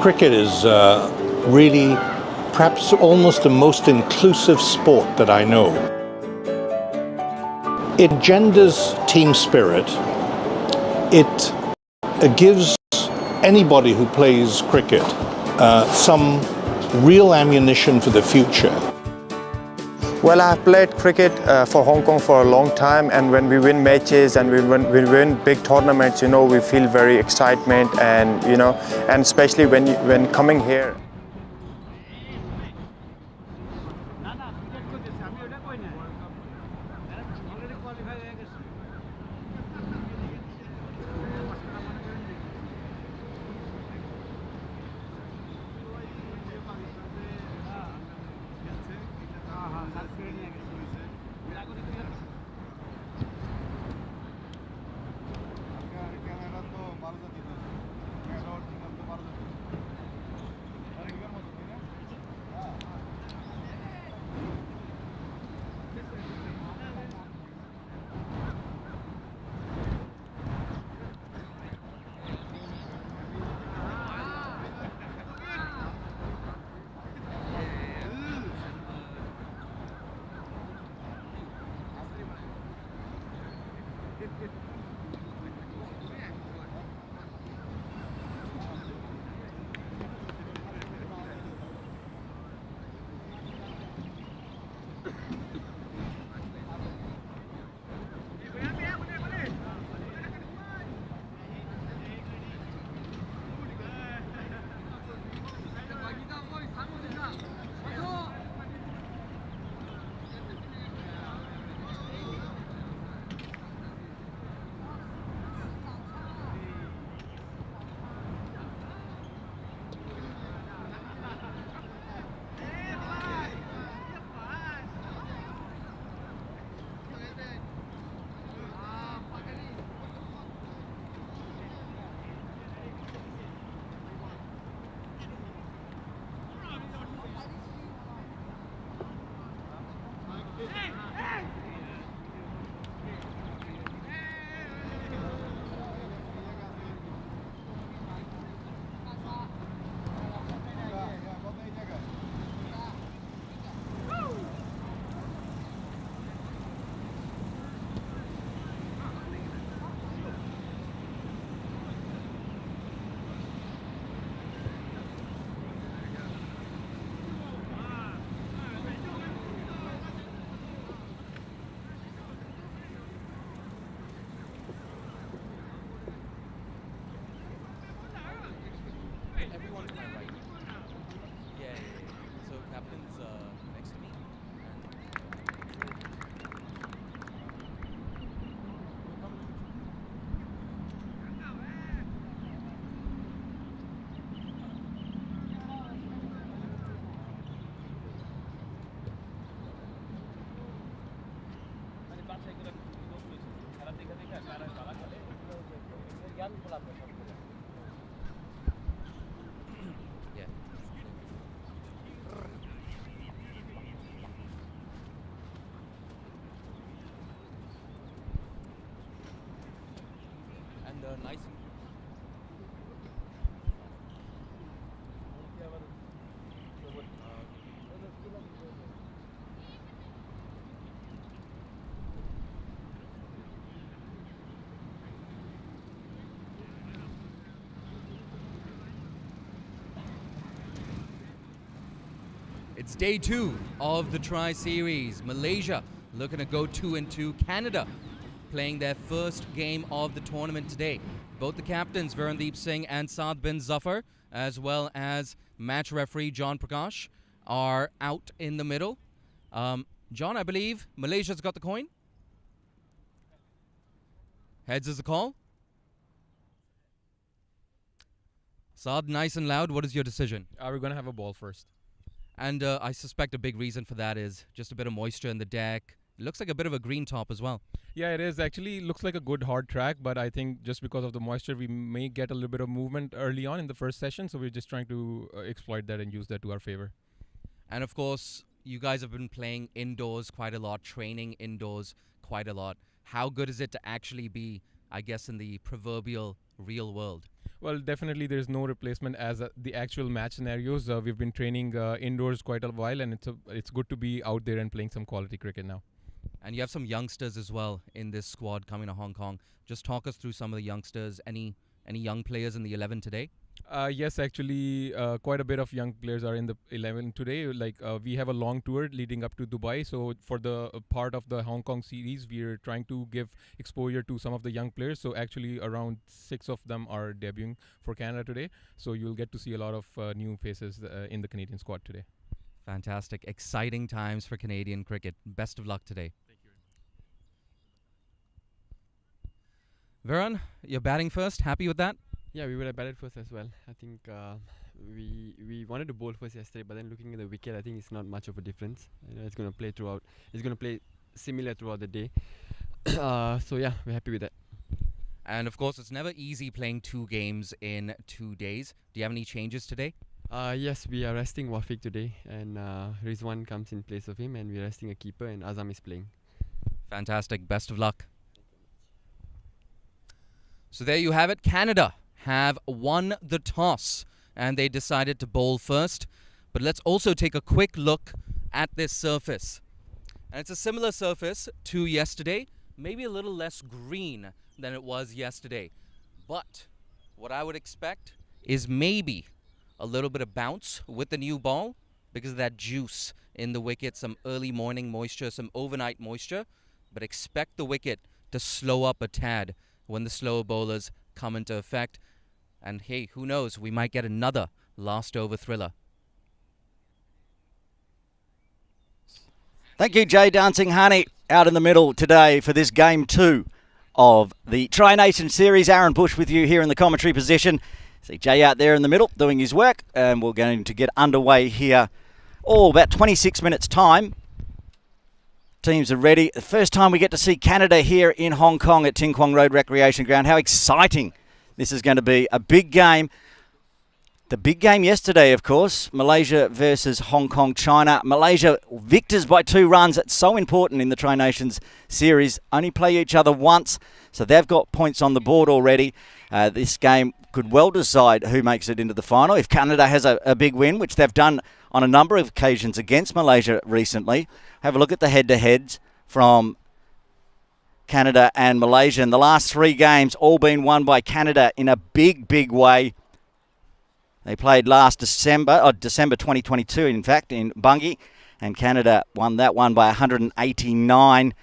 Cricket is really perhaps almost the most inclusive sport that I know. It engenders team spirit. it gives anybody who plays cricket some real ammunition for the future. Well, I've played cricket for Hong Kong for a long time, and when we win matches and we win big tournaments, we feel very excitement, and and especially when coming here. Everyone to my right. Yeah. So captain's next to me. Yeah. And nice. It's day 2 of the Tri-Series. Malaysia looking to go 2-2. Canada playing their first game of the tournament today. Both the captains, Virendeep Singh and Saad bin Zafar, as well as match referee John Prakash, are out in the middle. John, I believe Malaysia's got the coin. Heads is the call. Saad, nice and loud. What is your decision? We're going to have a ball first. And I suspect a big reason for that is just a bit of moisture in the deck. It looks like a bit of a green top as well. Yeah, it is. Actually, looks like a good hard track, but I think just because of the moisture, we may get a little bit of movement early on in the first session. So we're just trying to exploit that and use that to our favor. And of course, you guys have been playing indoors quite a lot, training indoors quite a lot. How good is it to actually be, I guess, in the proverbial real world? Well, definitely there's no replacement as the actual match scenarios. We've been training indoors quite a while, and it's good to be out there and playing some quality cricket now. And you have some youngsters as well in this squad coming to Hong Kong. Just talk us through some of the youngsters. Any young players in the 11 today? Yes, actually, quite a bit of young players are in the 11 today. Like we have a long tour leading up to Dubai, so for the part of the Hong Kong series, we're trying to give exposure to some of the young players. So actually, around 6 of them are debuting for Canada today. So you'll get to see a lot of new faces in the Canadian squad today. Fantastic. Exciting times for Canadian cricket. Best of luck today. Varun, you're batting first. Happy with that? Yeah, we would have batted first as well. I think we wanted to bowl first yesterday, but then looking at the wicket, I think it's not much of a difference. You know, it's going to play throughout. It's going to play similar throughout the day. So yeah, we're happy with that. And of course, it's never easy playing 2 games in 2 days. Do you have any changes today? Yes, we are resting Wafiq today, and Rizwan comes in place of him, and we're resting a keeper, and Azam is playing. Fantastic. Best of luck. So there you have it. Canada have won the toss and they decided to bowl first. But let's also take a quick look at this surface. And it's a similar surface to yesterday, maybe a little less green than it was yesterday. But what I would expect is maybe a little bit of bounce with the new ball because of that juice in the wicket, some early morning moisture, some overnight moisture. But expect the wicket to slow up a tad when the slower bowlers come into effect. And hey, who knows, we might get another last over thriller. Thank you, Jay Dancing Honey, out in the middle today for this Game 2 of the Tri-Nation Series. Aaron Bush with you here in the commentary position. See Jay out there in the middle doing his work, and we're going to get underway here about 26 minutes time. Teams are ready. The first time we get to see Canada here in Hong Kong at Ting Kwong Road Recreation Ground. How exciting this is going to be. A big game. The big game yesterday, of course, Malaysia versus Hong Kong, China. Malaysia victors by 2 runs. It's so important in the Tri-Nations series. Only play each other once, so they've got points on the board already. This game could well decide who makes it into the final. If Canada has a big win, which they've done on a number of occasions against Malaysia recently. Have a look at the head-to-heads from Canada and Malaysia. And the last 3 games all been won by Canada in a big, big way. They played last December 2022, in fact, in Bungie. And Canada won that one by 189.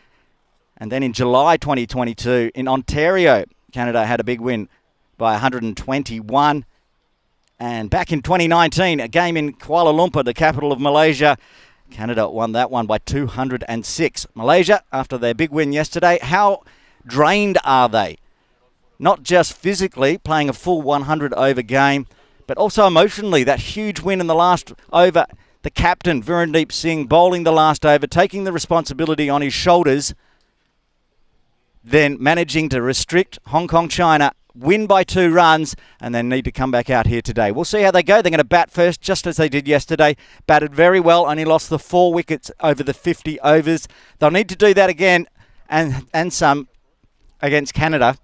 And then in July 2022, in Ontario, Canada had a big win by 121. And back in 2019, a game in Kuala Lumpur, the capital of Malaysia, Canada won that one by 206. Malaysia, after their big win yesterday, how drained are they? Not just physically, playing a full 100 over game, but also emotionally. That huge win in the last over, the captain, Virendeep Singh, bowling the last over, taking the responsibility on his shoulders, then managing to restrict Hong Kong, China, win by 2 runs, and then need to come back out here today. We'll see how they go. They're going to bat first, just as they did yesterday. Batted very well, only lost the 4 wickets over the 50 overs. They'll need to do that again and some against Canada.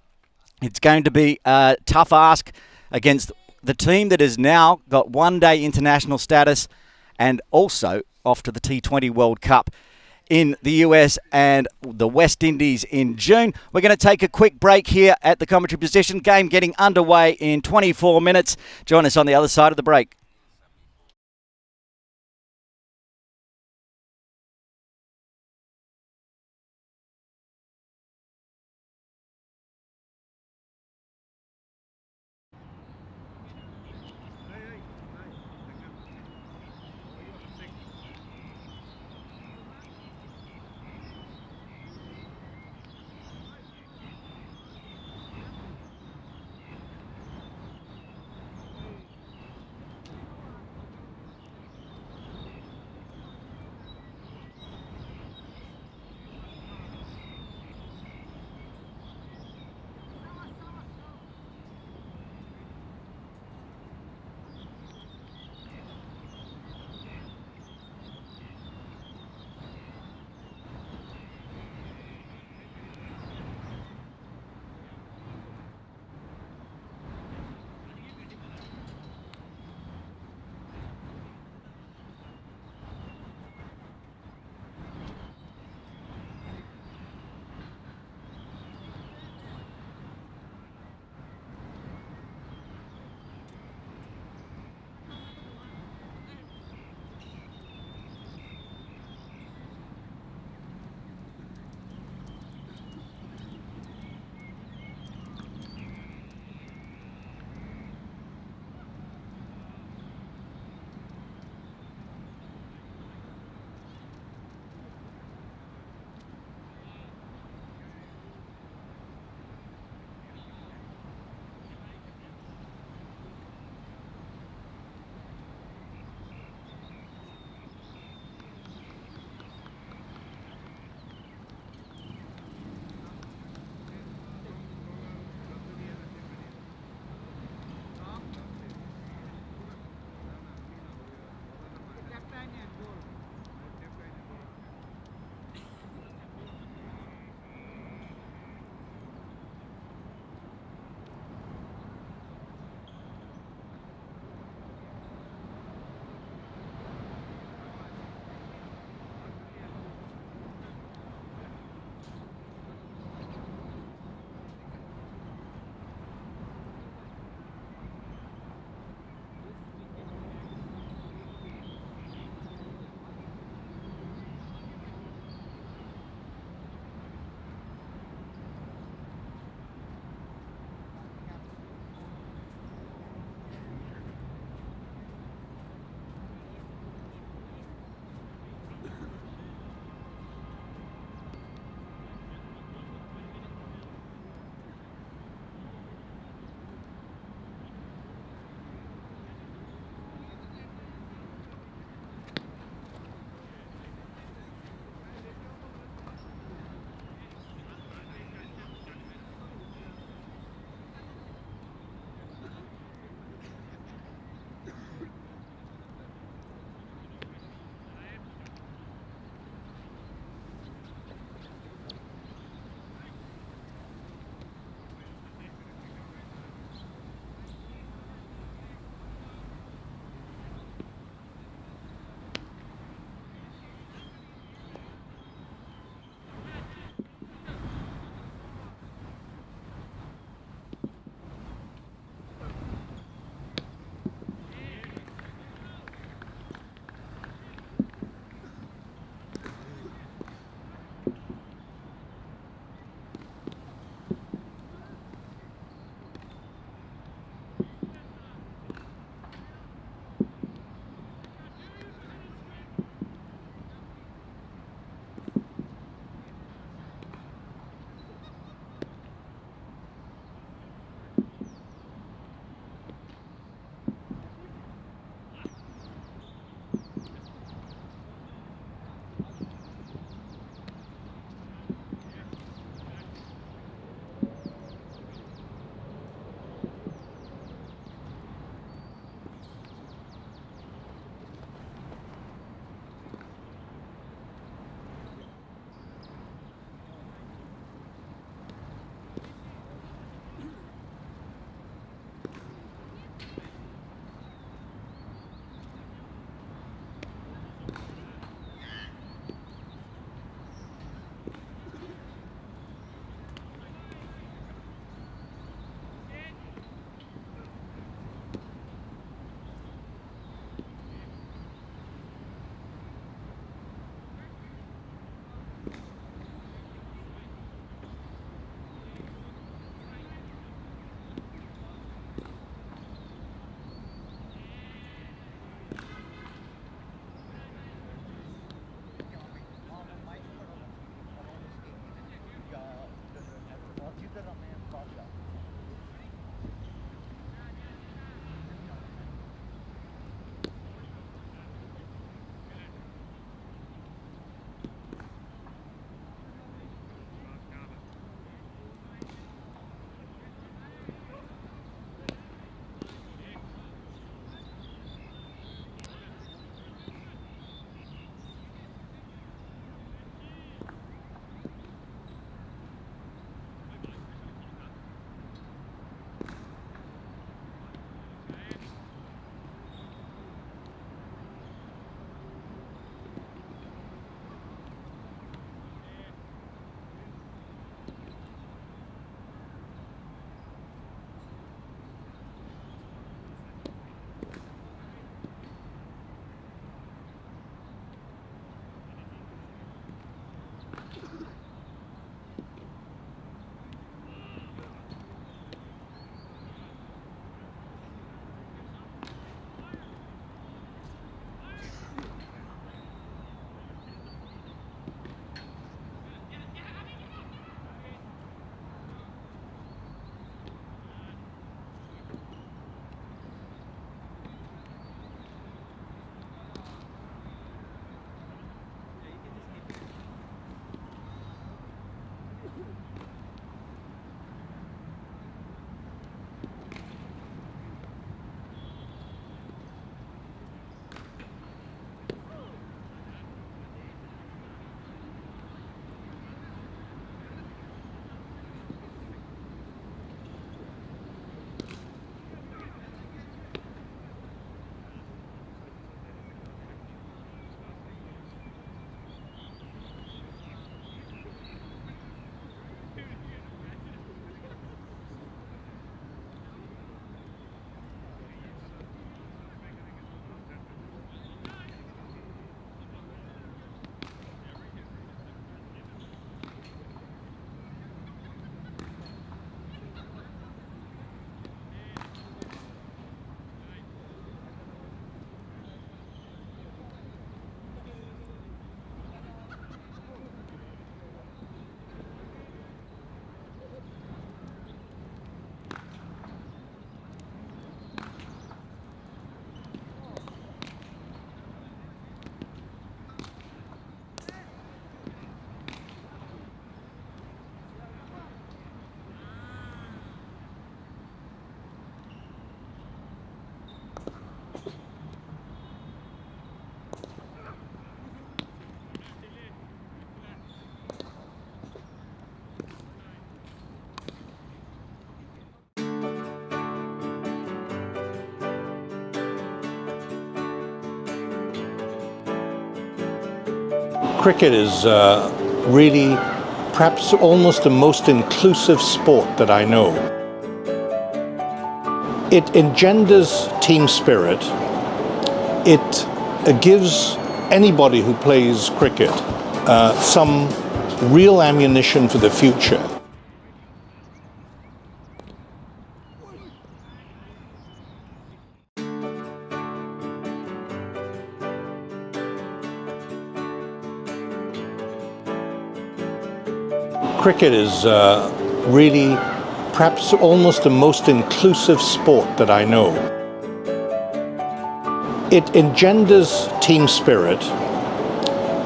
It's going to be a tough ask against the team that has now got 1-day international status and also off to the T20 World Cup in the US and the West Indies in June. We're going to take a quick break here at the commentary position. Game getting underway in 24 minutes. Join us on the other side of the break. Cricket is really perhaps almost the most inclusive sport that I know. It engenders team spirit. It gives anybody who plays cricket some real ammunition for the future. Cricket is really perhaps almost the most inclusive sport that I know. It engenders team spirit.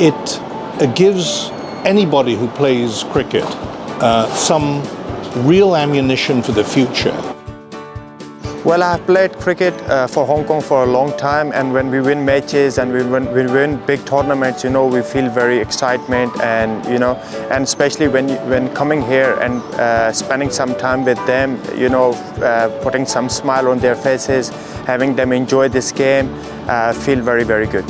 It gives anybody who plays cricket some real ammunition for the future. Well, I've played cricket for Hong Kong for a long time, and when we win matches and we win big tournaments, we feel very excitement, and and especially when coming here and spending some time with them, putting some smile on their faces, having them enjoy this game, feel very, very good.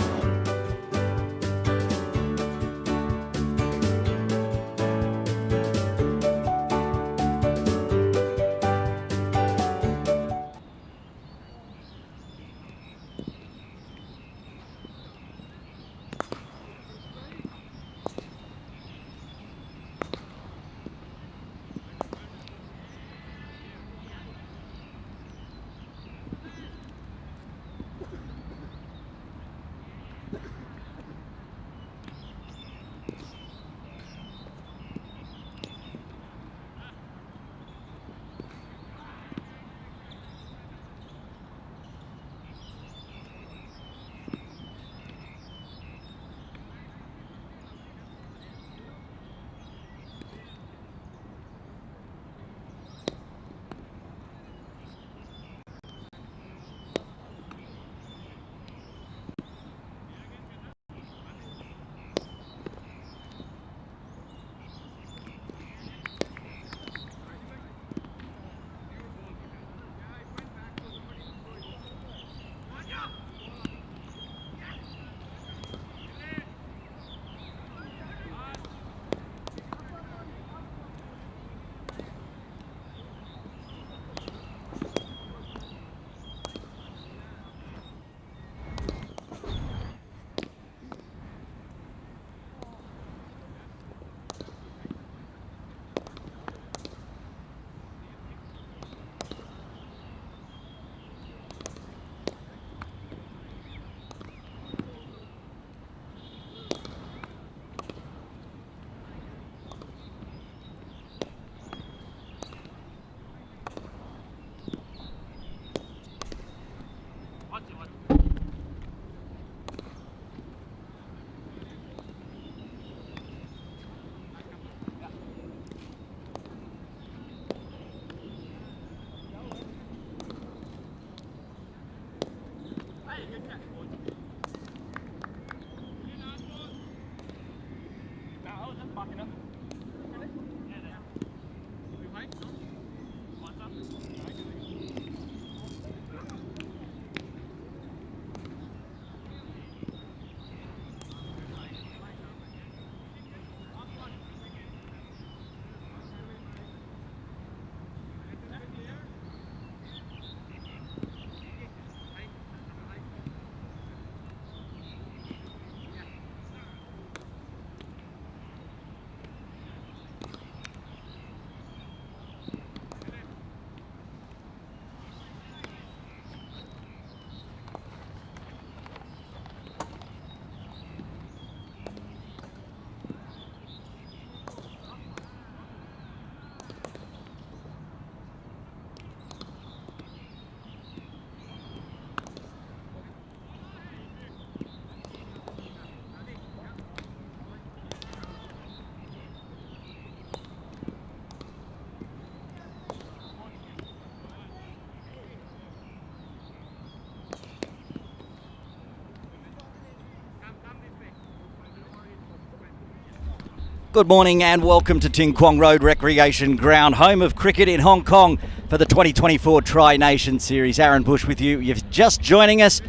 Good morning and welcome to Ting Kwong Road Recreation Ground, home of cricket in Hong Kong for the 2024 Tri-Nation Series. Aaron Bush with you. You're just joining us.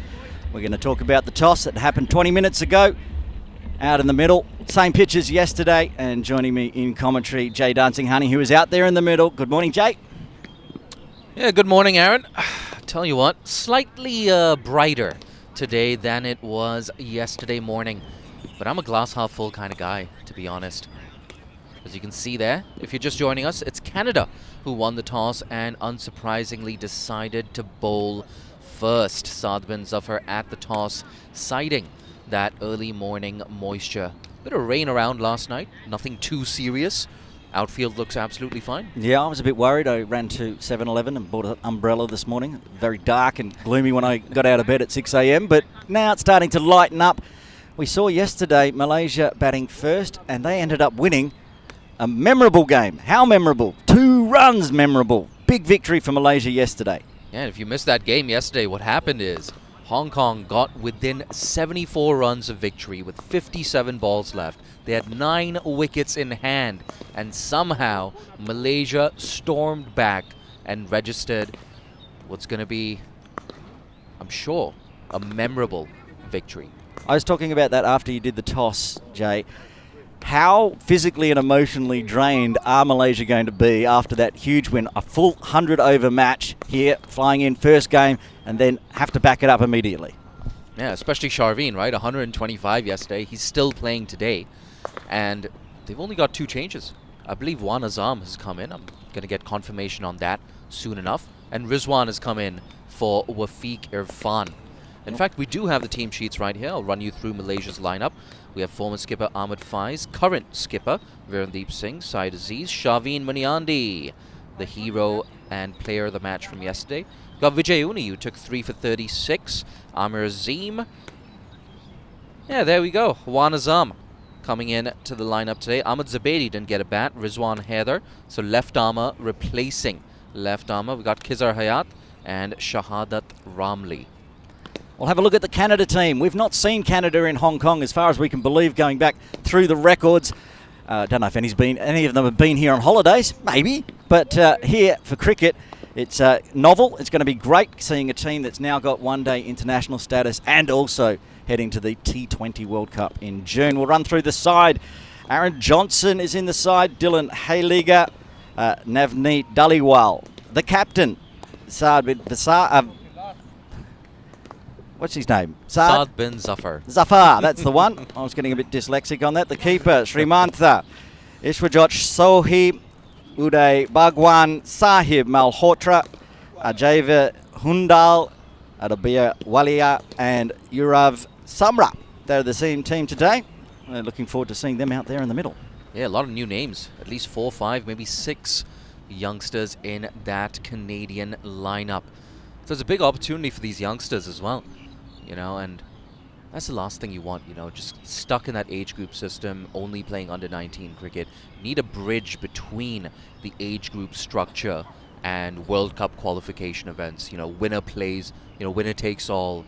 We're going to talk about the toss that happened 20 minutes ago out in the middle. Same pitch as yesterday, and joining me in commentary, Jay Dancing Honey, who is out there in the middle. Good morning, Jay. Yeah, good morning, Aaron. Tell you what, slightly brighter today than it was yesterday morning. But I'm a glass half full kind of guy, to be honest. As you can see there, if you're just joining us, it's Canada who won the toss and unsurprisingly decided to bowl first. Saad bin Zafar at the toss, citing that early morning moisture. Bit of rain around last night, nothing too serious. Outfield looks absolutely fine. Yeah, I was a bit worried. I ran to 7-Eleven and bought an umbrella this morning. Very dark and gloomy when I got out of bed at 6 a.m, but now it's starting to lighten up. We saw yesterday Malaysia batting first, and they ended up winning a memorable game. How memorable? 2 runs memorable. Big victory for Malaysia yesterday. Yeah, and if you missed that game yesterday, what happened is Hong Kong got within 74 runs of victory with 57 balls left. They had 9 wickets in hand, and somehow Malaysia stormed back and registered what's going to be, I'm sure, a memorable victory. I was talking about that after you did the toss, Jay. How physically and emotionally drained are Malaysia going to be after that huge win? A full 100-over match here, flying in first game, and then have to back it up immediately. Yeah, especially Sharveen, right? 125 yesterday. He's still playing today. And they've only got 2 changes. I believe Wan Azam has come in. I'm going to get confirmation on that soon enough. And Rizwan has come in for Wafiq Irfan. In fact, we do have the team sheets right here. I'll run you through Malaysia's lineup. We have former skipper Ahmed Faiz, current skipper Virendeep Singh, Syed Aziz, Shaveen Muniandi, the hero and player of the match from yesterday. Got Vijay Uni, who took 3 for 36. Amir Azim. Yeah, there we go. Wan Azam coming in to the lineup today. Ahmed Zabedi didn't get a bat. Rizwan Haider. So left armour replacing left armour. We got Kizar Hayat and Shahadat Ramli. We'll have a look at the Canada team. We've not seen Canada in Hong Kong as far as we can believe, going back through the records. Don't know if any of them have been here on holidays, maybe. But here for cricket, it's novel. It's going to be great seeing a team that's now got one-day international status and also heading to the T20 World Cup in June. We'll run through the side. Aaron Johnson is in the side. Dylan Hayliga, Navneet Dhaliwal. The captain, Saad bin what's his name? Saad bin Zafar. Zafar, that's the one. I was getting a bit dyslexic on that. The keeper, Srimantha, Ishwajot Sohi, Uday Bhagwan, Sahib Malhotra, Ajayva Hundal, Adabia Walia, and Urav Samra. They're the same team today. We're looking forward to seeing them out there in the middle. Yeah, a lot of new names. At least 4, 5, maybe 6 youngsters in that Canadian lineup. So it's a big opportunity for these youngsters as well. You know, and that's the last thing you want, you know, just stuck in that age group system, only playing under-19 cricket. Need a bridge between the age group structure and World Cup qualification events. You know, winner plays, you know, winner takes all,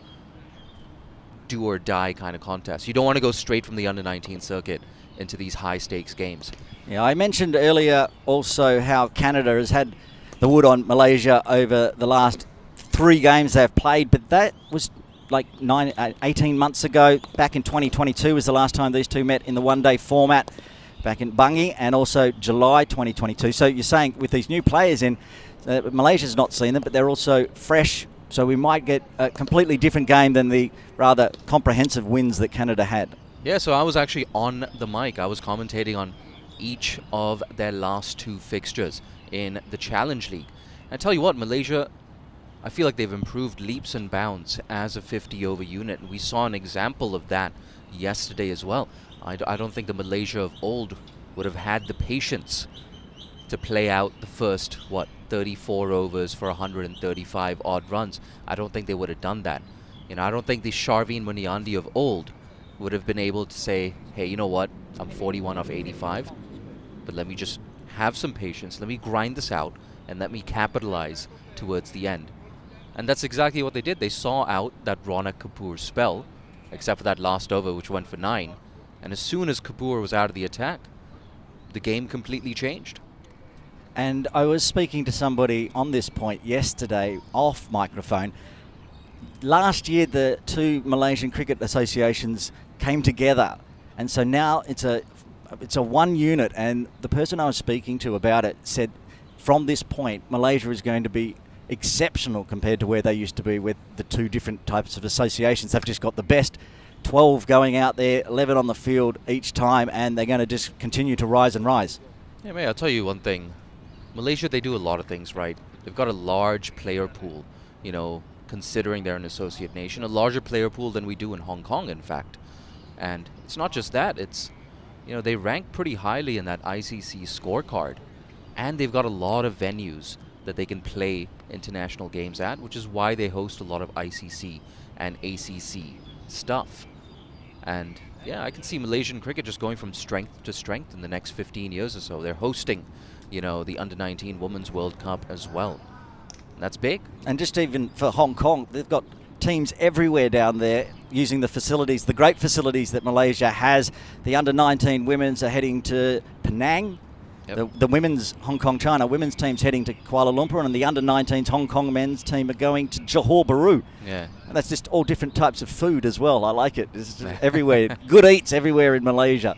do or die kind of contest. You don't want to go straight from the under-19 circuit into these high-stakes games. Yeah, I mentioned earlier also how Canada has had the wood on Malaysia over the last 3 games they've played, but that was like 18 months ago. Back in 2022 was the last time these two met in the one-day format, back in Bungie, and also July 2022. So you're saying with these new players in, Malaysia's not seen them, but they're also fresh, so we might get a completely different game than the rather comprehensive wins that Canada had. Yeah, so I was actually on the mic. I was commentating on each of their last 2 fixtures in the Challenge League. I tell you what, Malaysia, I feel like they've improved leaps and bounds as a 50-over unit. And we saw an example of that yesterday as well. I don't think the Malaysia of old would have had the patience to play out the first, 34 overs for 135 odd runs. I don't think they would have done that. You know, I don't think the Sharveen Muniandi of old would have been able to say, hey, you know what, I'm 41 off 85, but let me just have some patience, let me grind this out, and let me capitalize towards the end. And that's exactly what they did. They saw out that Ronak Kapoor spell, except for that last over, which went for 9. And as soon as Kapoor was out of the attack, the game completely changed. And I was speaking to somebody on this point yesterday off microphone. Last year, the 2 Malaysian cricket associations came together And so now it's a one unit, and the person I was speaking to about it said from this point, Malaysia is going to be exceptional compared to where they used to be with the two different types of associations. They've just got the best 12 going out there, 11 on the field each time, and they're going to just continue to rise and rise. Yeah, mate, I'll tell you one thing. Malaysia, they do a lot of things right. They've got a large player pool, you know, considering they're an associate nation, a larger player pool than we do in Hong Kong, in fact. And it's not just that, it's, you know, they rank pretty highly in that ICC scorecard. And they've got a lot of venues that they can play international games at, which is why they host a lot of ICC and ACC stuff. And yeah, I can see Malaysian cricket just going from strength to strength in the next 15 years or so. They're hosting, you know, the Under-19 Women's World Cup as well. That's big. And just even for Hong Kong, they've got teams everywhere down there using the facilities, the great facilities that Malaysia has. The Under-19 women's are heading to Penang. Yep. The women's Hong Kong China women's team's heading to Kuala Lumpur, and the Under-19's Hong Kong men's team are going to Johor Bahru. Yeah. And that's just all different types of food as well. I like it. It's just everywhere. Good eats everywhere in Malaysia.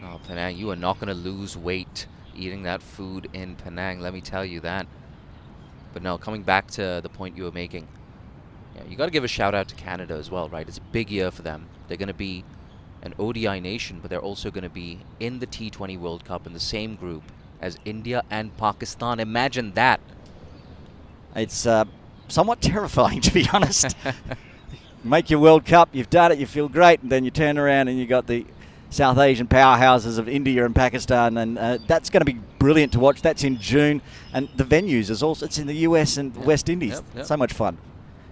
Oh, Penang, you are not going to lose weight eating that food in Penang, let me tell you that. But no, coming back to the point you were making, yeah, you got to give a shout out to Canada as well, right? It's a big year for them. They're going to be an ODI nation, but they're also going to be in the T20 World Cup in the same group as India and Pakistan. Imagine that. It's somewhat terrifying, to be honest. Make your World Cup, you've done it, you feel great, and then you turn around and you got the South Asian powerhouses of India and Pakistan, and that's going to be brilliant to watch. That's in June, and the venues is also, it's in the US and West Indies. Yep. So much fun.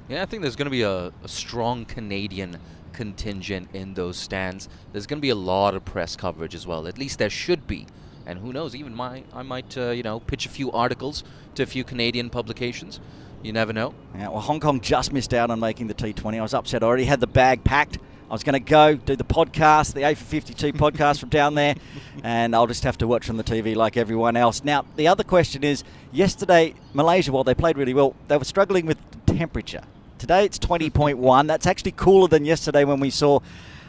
Yeah, I think there's going to be a strong Canadian contingent in those stands. There's going to be a lot of press coverage as well. At least there should be. And who knows, even I might, you know, pitch a few articles to a few Canadian publications. You never know. Yeah, well, Hong Kong just missed out on making the T20. I was upset. I already had the bag packed. I was going to go do the podcast, the A for 52 podcast from down there, and I'll just have to watch on the TV like everyone else. Now, the other question is, yesterday, Malaysia, while they played really well, they were struggling with temperature. Today it's 20.1. That's actually cooler than yesterday when we saw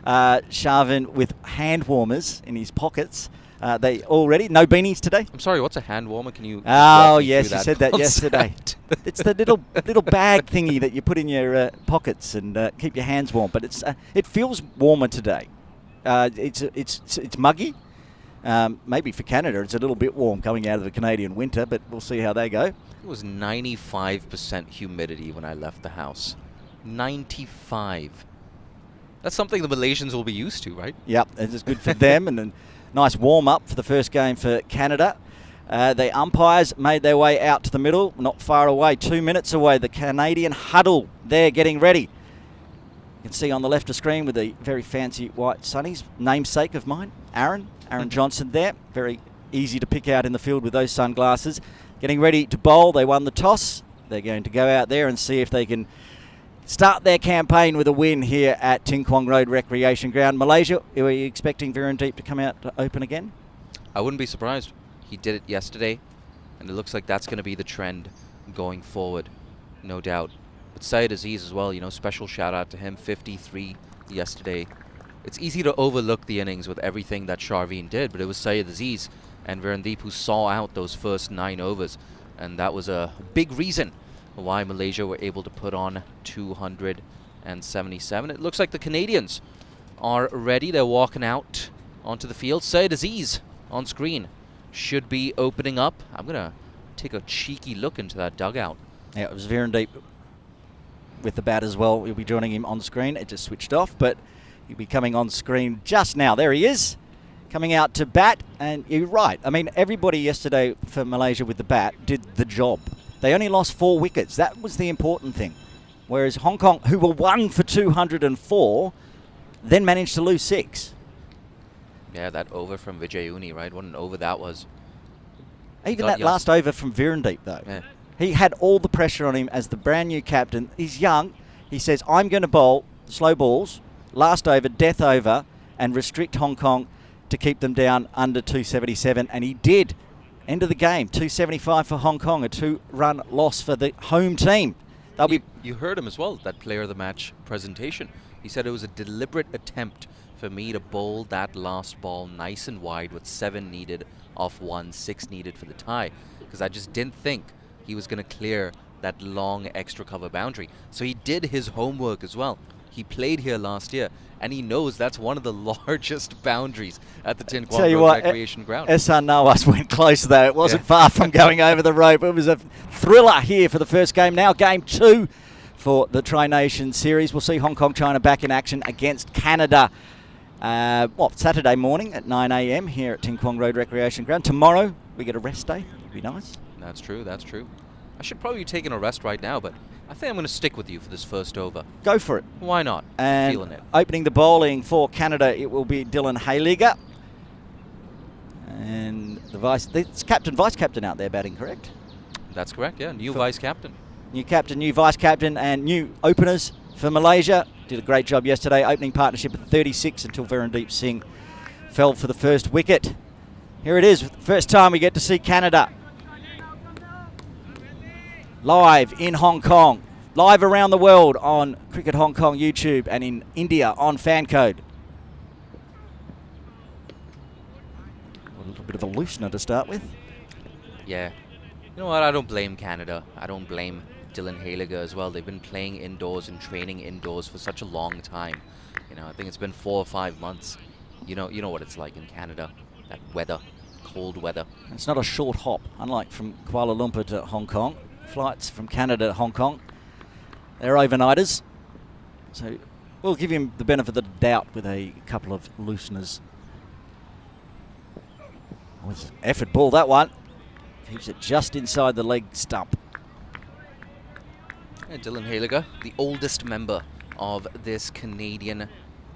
Sharvin with hand warmers in his pockets. They already no beanies today. I'm sorry, what's a hand warmer? Can you? Oh yes, you said that concept? yesterday. It's the little bag thingy that you put in your pockets and keep your hands warm. But it feels warmer today. It's muggy. Maybe for Canada it's a little bit warm coming out of the Canadian winter, but we'll see how they go. It was 95% humidity when I left the house. 95. That's something the Malaysians will be used to, right? Yep, it's good for them, and a nice warm-up for the first game for Canada. The umpires made their way out to the middle, not far away, 2 minutes away. The Canadian huddle there getting ready. You can see on the left of screen with the very fancy white sunnies, namesake of mine, Aaron Johnson there. Very easy to pick out in the field with those sunglasses. Getting ready to bowl. They won the toss. They're going to go out there and see if they can start their campaign with a win here at Ting Kwong Road Recreation Ground. Malaysia, are you expecting Virendeep to come out to open again? I wouldn't be surprised. He did it yesterday, and it looks like that's going to be the trend going forward, no doubt. But Syed Aziz as well, you know, special shout out to him, 53 yesterday. It's easy to overlook the innings with everything that Sharvin did, but it was Syed Aziz and Virendeep who saw out those first 9 overs, and that was a big reason why Malaysia were able to put on 277. It looks like the Canadians are ready. They're walking out onto the field. Syed Aziz on screen should be opening up. I'm going to take a cheeky look into that dugout. Yeah, it was Virendeep with the bat as well. We'll be joining him on screen. It just switched off, but he'll be coming on screen just now. There he is, coming out to bat. And you're right. I mean, everybody yesterday for Malaysia with the bat did the job. They only lost 4 wickets. That was the important thing. Whereas Hong Kong, who were 1 for 204, then managed to lose 6. Yeah, that over from Vijay Uni, right? What an over that was. Even that last over from Virendeep, though. Yeah. He had all the pressure on him as the brand new captain. He's young. He says, I'm going to bowl slow balls, last over, death over, and restrict Hong Kong to keep them down under 277. And he did. End of the game, 275 for Hong Kong, a 2-run loss for the home team. You heard him as well, that player of the match presentation. He said it was a deliberate attempt for me to bowl that last ball nice and wide with 7 needed off 1, 6 needed for the tie, because I just didn't think he was going to clear that long extra cover boundary. So he did his homework as well. He played here last year, and he knows that's one of the largest boundaries at the Tin Kwong Road Recreation Ground. Ehsan Nawaz went close though. It wasn't far from going over the rope. It was a thriller here for the first game. Now game 2 for the Tri-Nation Series. We'll see Hong Kong, China back in action against Canada. Saturday morning at 9 a.m. here at Tin Kwong Road Recreation Ground. Tomorrow we get a rest day. It'll be nice. That's true, that's true. I should probably be taking a rest right now, but I think I'm going to stick with you for this first over. Go for it. Why not? And feeling it. Opening the bowling for Canada, it will be Dylan Hayliger. And it's captain, vice-captain out there batting, correct? That's correct, yeah. New vice-captain. New captain, new vice-captain, and new openers for Malaysia. Did a great job yesterday. Opening partnership at 36 until Verandeep Singh fell for the first wicket. Here it is, first time we get to see Canada live in Hong Kong, live around the world on Cricket Hong Kong YouTube and in India on Fancode. A little bit of a loosener to start with. Yeah. You know what? I don't blame Canada. I don't blame Dylan Hayliger as well. They've been playing indoors and training indoors for such a long time. You know, I think it's been 4 or 5 months. You know what it's like in Canada. That weather, cold weather. It's not a short hop, unlike from Kuala Lumpur to Hong Kong. Flights from Canada to Hong Kong, they're overnighters. So we'll give him the benefit of the doubt with a couple of looseners. With effort ball, that one. Keeps it just inside the leg stump. And Dylan Hayliger, the oldest member of this Canadian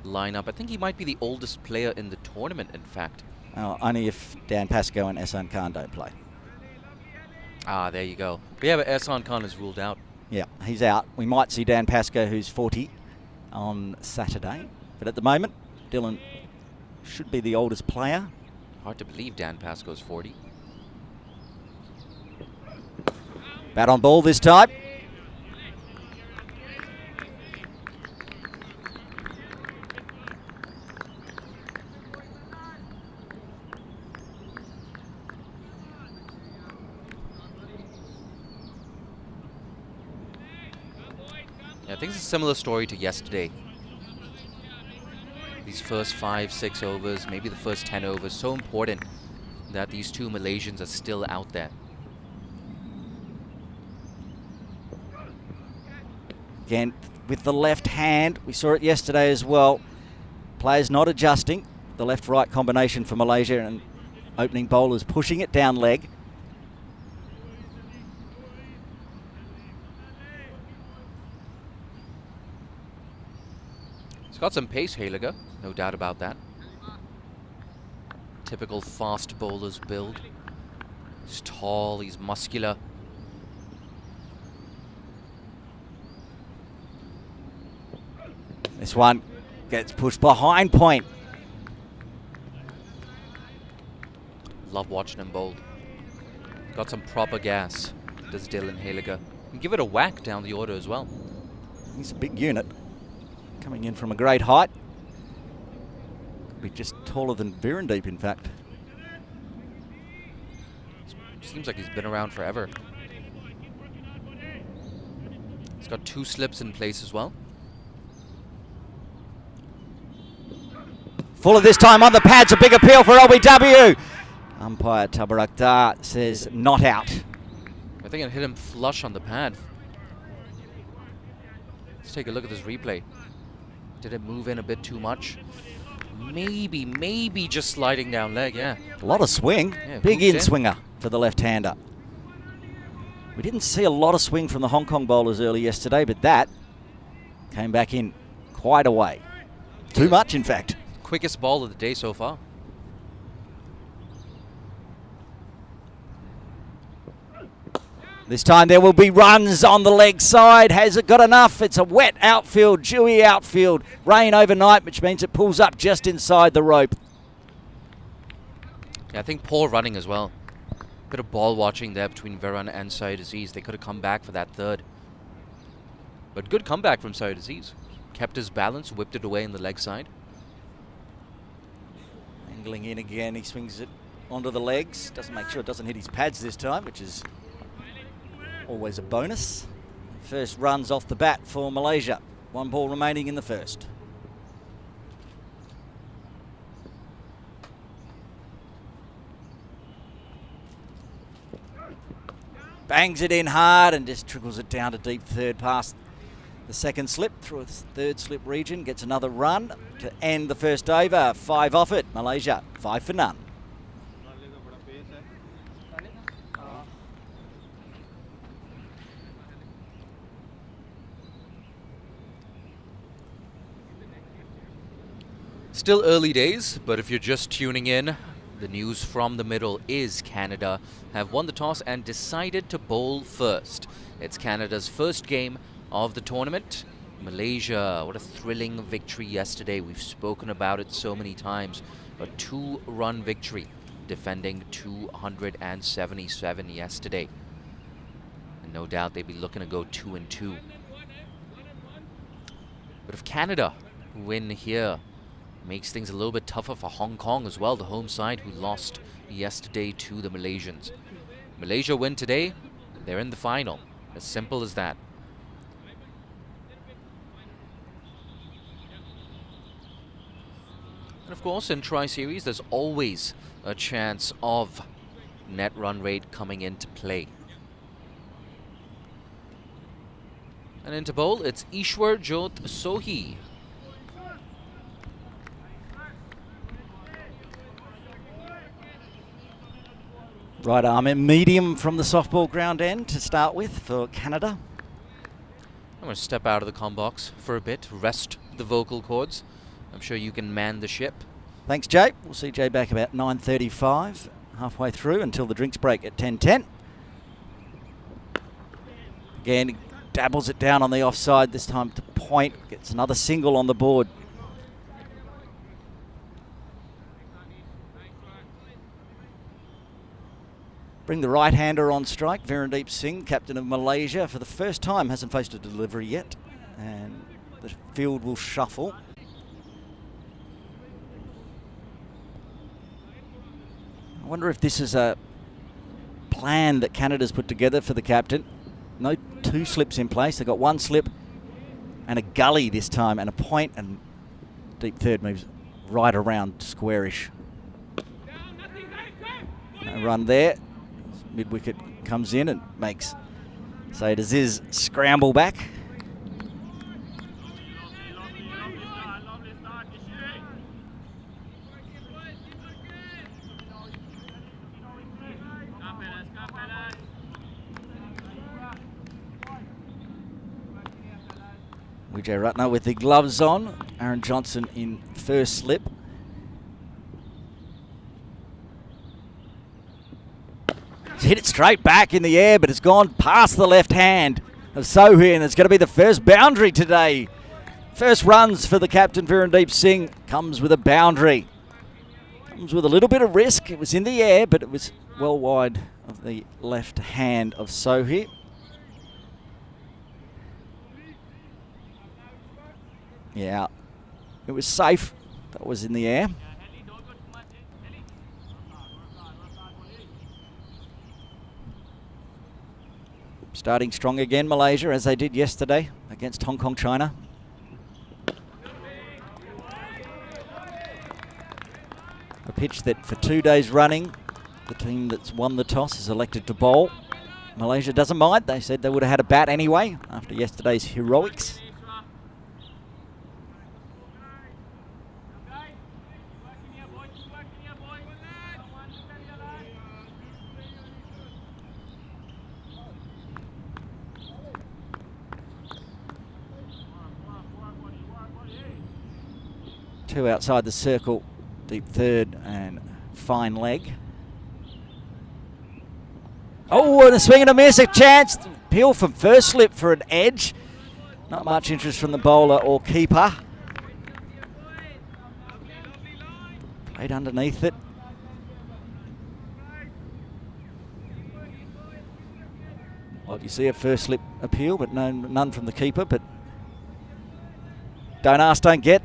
lineup. I think he might be the oldest player in the tournament, in fact. Only if Dan Pascoe and Ehsan Khan don't play. Ah, there you go. But yeah, but Ehsan Khan is ruled out. Yeah, he's out. We might see Dan Pascoe, who's 40, on Saturday. But at the moment, Dylan should be the oldest player. Hard to believe Dan Pascoe's 40. Bat on ball this time. I think it's a similar story to yesterday. These first 5, 6 overs, maybe the first 10 overs, so important that these two Malaysians are still out there. Again, with the left hand, we saw it yesterday as well. Players not adjusting. The left-right combination for Malaysia and opening bowlers pushing it down leg. Got some pace, Hayliger, no doubt about that. Typical fast bowler's build. He's tall, he's muscular. This one gets pushed behind point. Love watching him bowl. Got some proper gas, does Dylan Hayliger. And give it a whack down the order as well. He's a big unit. Coming in from a great height. Could be just taller than Verandeep, in fact. Seems like he's been around forever. He's got 2 slips in place as well. Fuller this time on the pads, a big appeal for LBW. Umpire Tabaraktar says not out. I think it hit him flush on the pad. Let's take a look at this replay. Did it move in a bit too much? Maybe just sliding down leg, yeah. A lot of swing. Yeah, big in in-swinger for the left-hander. We didn't see a lot of swing from the Hong Kong bowlers early yesterday, but that came back in quite a way. Too much, in fact. Quickest ball of the day so far. This time there will be runs on the leg side. Has it got enough? It's a wet outfield, dewy outfield. Rain overnight, which means it pulls up just inside the rope. Yeah, I think poor running as well. Bit of ball watching there between Varun and Syed Aziz. They could have come back for that third. But good comeback from Syed Aziz. Kept his balance, whipped it away in the leg side. Angling in again, he swings it onto the legs. Doesn't make sure it doesn't hit his pads this time, which is always a bonus. First runs off the bat for Malaysia. 1 ball remaining in the first. Bangs it in hard and just trickles it down to deep third past the second slip through its third slip region. Gets another run to end the first over. 5 off it. Malaysia 5 for none. Still early days, but if you're just tuning in, the news from the middle is Canada have won the toss and decided to bowl first. It's Canada's first game of the tournament. Malaysia, what a thrilling victory yesterday. We've spoken about it so many times. A 2-run victory, defending 277 yesterday. And no doubt they'd be looking to go 2-2. But if Canada win here, makes things a little bit tougher for Hong Kong as well, the home side who lost yesterday to the Malaysians. Malaysia win today, they're in the final. As simple as that. And of course, in Tri-Series, there's always a chance of net run rate coming into play. And into bowl, it's Ishwar Jot Sohi. Right arm in medium from the softball ground end to start with for Canada. I'm going to step out of the comm box for a bit, rest the vocal cords. I'm sure you can man the ship. Thanks, Jay. We'll see Jay back about 9:35, halfway through until the drinks break at 10:10. Again, he dabbles it down on the offside, this time to point. Gets another single on the board. Bring the right-hander on strike. Virendeep Singh, captain of Malaysia, for the first time hasn't faced a delivery yet. And the field will shuffle. I wonder if this is a plan that Canada's put together for the captain. No 2 slips in place. They've got 1 slip and a gully this time and a point, and deep third moves right around squarish. No run there. Mid-wicket comes in and makes Saeed Aziz scramble back. Vijay Ratna with the gloves on. Aaron Johnson in first slip. Hit it straight back in the air, but it's gone past the left hand of Sohi, and it's going to be the first boundary today. First runs for the captain, Virendeep Singh, comes with a boundary. Comes with a little bit of risk. It was in the air, but it was well wide of the left hand of Sohi. Yeah, it was safe. That was in the air. Starting strong again, Malaysia, as they did yesterday against Hong Kong, China. A pitch that for 2 days running, the team that's won the toss has elected to bowl. Malaysia doesn't mind. They said they would have had a bat anyway after yesterday's heroics. Two outside the circle, deep third and fine leg. Oh, and a swing and a miss, a chance. Peel from first slip for an edge. Not much interest from the bowler or keeper. Played underneath it. Well, you see a first slip appeal, but none from the keeper. But don't ask, don't get.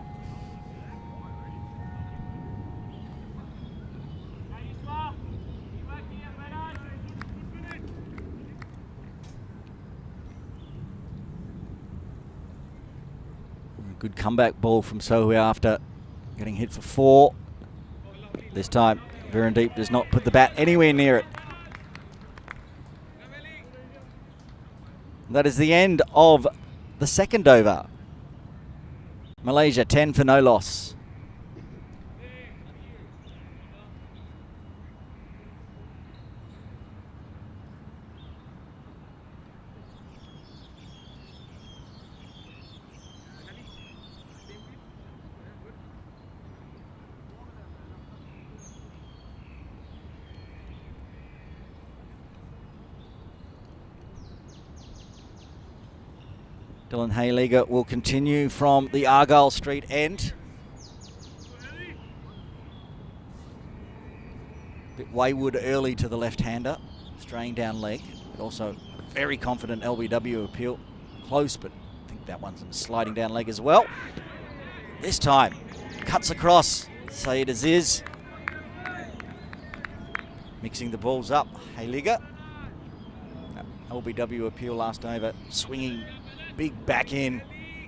Good comeback ball from Sohu after getting hit for 4. This time, Virendeep does not put the bat anywhere near it. That is the end of the second over. Malaysia 10 for no loss. Dylan Hayliger will continue from the Argyle Street end. Bit wayward early to the left-hander, straying down leg, but also very confident LBW appeal. Close, but I think that one's sliding down leg as well. This time, cuts across, Sayed Aziz. Mixing the balls up, Hayliger. LBW appeal last over, swinging big back in.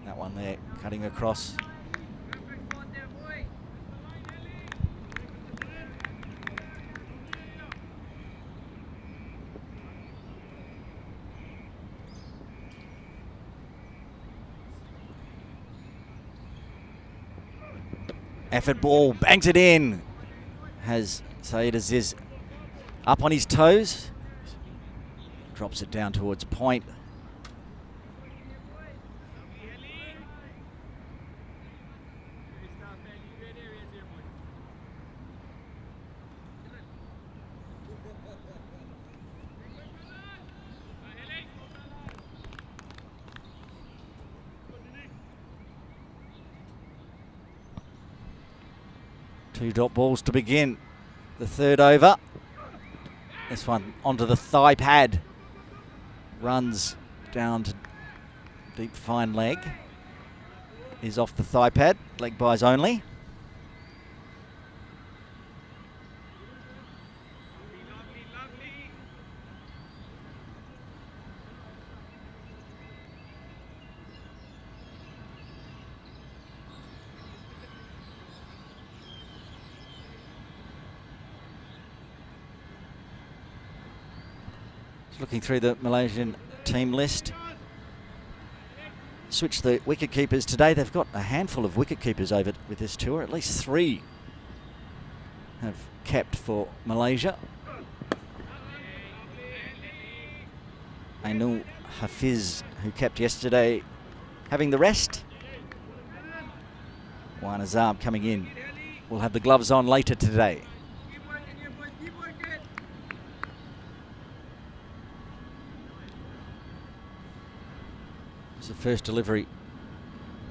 That one there, cutting across. Effort ball, bangs it in. Has Sayed Aziz up on his toes. Drops it down towards point. Two dot balls to begin the third over. This one onto the thigh pad. Runs down to deep fine leg. Is off the thigh pad. Leg byes only. Looking through the Malaysian team list. Switch the wicket keepers today. They've got a handful of wicket keepers over with this tour. At least 3 have kept for Malaysia. Ainul Hafiz, who kept yesterday, having the rest. Wan Azam coming in. Will have the gloves on later today. The first delivery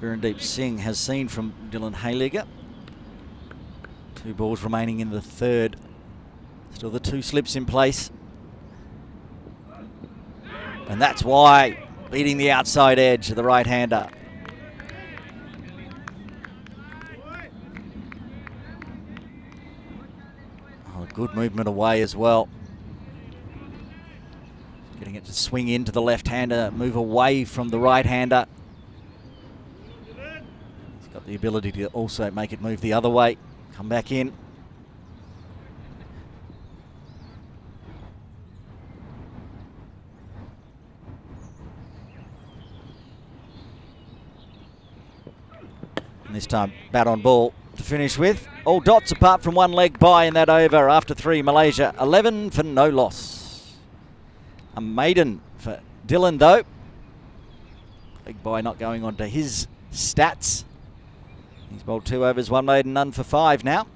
Virendeep Singh has seen from Dylan Hayliger. 2 balls remaining in the third. Still the 2 slips in place. And that's why leading the outside edge of the right-hander. Oh, good movement away as well. Getting it to swing into the left-hander, move away from the right-hander. He's got the ability to also make it move the other way. Come back in. And this time, bat on ball to finish with. All dots apart from 1 leg by in that over after 3. Malaysia 11 for no loss. A maiden for Dylan though. Big boy not going on to his stats. He's bowled 2 overs, 1 maiden, none for 5 now.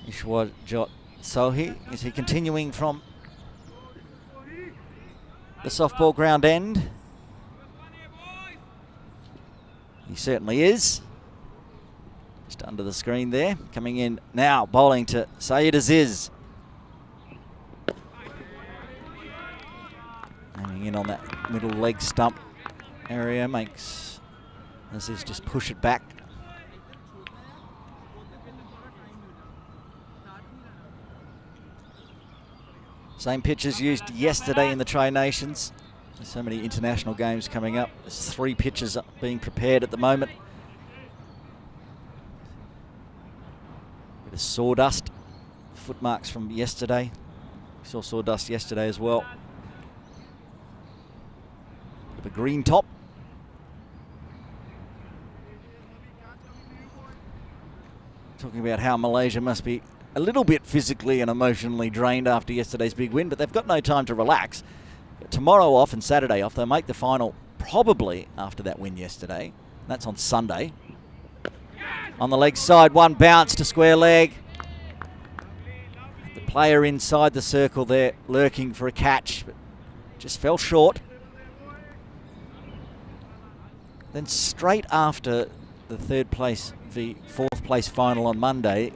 Ishwarjot Sohi, is he continuing from the softball ground end? He certainly is. Just under the screen there. Coming in now, bowling to Sayed Aziz. Aiming in on that middle leg stump area, makes Aziz just push it back. Same pitches used yesterday in the Tri Nations. There's so many international games coming up. There's 3 pitches being prepared at the moment. Bit of sawdust, footmarks from yesterday. We saw sawdust yesterday as well. Bit of a green top. Talking about how Malaysia must be a little bit physically and emotionally drained after yesterday's big win, but they've got no time to relax. Tomorrow off and Saturday off. They'll make the final probably after that win yesterday. That's on Sunday. On the leg side, one bounce to square leg. The player inside the circle there lurking for a catch, but just fell short. Then straight after the 3rd place v 4th place final on Monday,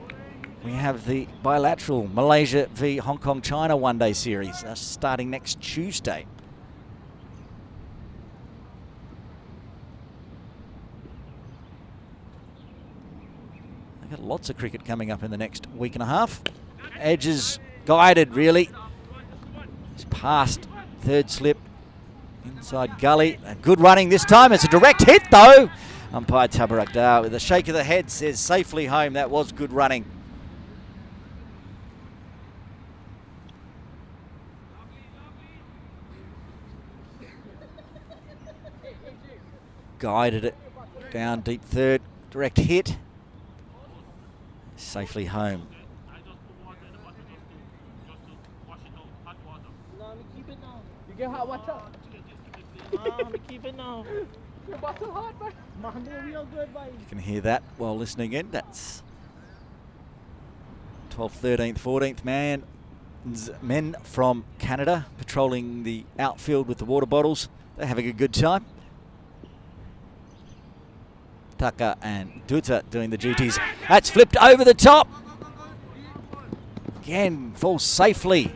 we have the bilateral Malaysia v Hong Kong China one-day series starting next Tuesday. They've got lots of cricket coming up in the next week and a half. Edges guided really. It's past 3rd slip. Inside gully. And good running this time. It's a direct hit though. Umpire Tabaragdar with a shake of the head says safely home. That was good running. Guided it down deep 3rd. Direct hit. Safely home. You get hot water. Keep it now. Your bottle hot, man. Real good, buddy. You can hear that while listening in. That's 12th, 13th, 14th men from Canada patrolling the outfield with the water bottles. They're having a good time. Tucker and Duta doing the duties. That's flipped over the top. Again, falls safely.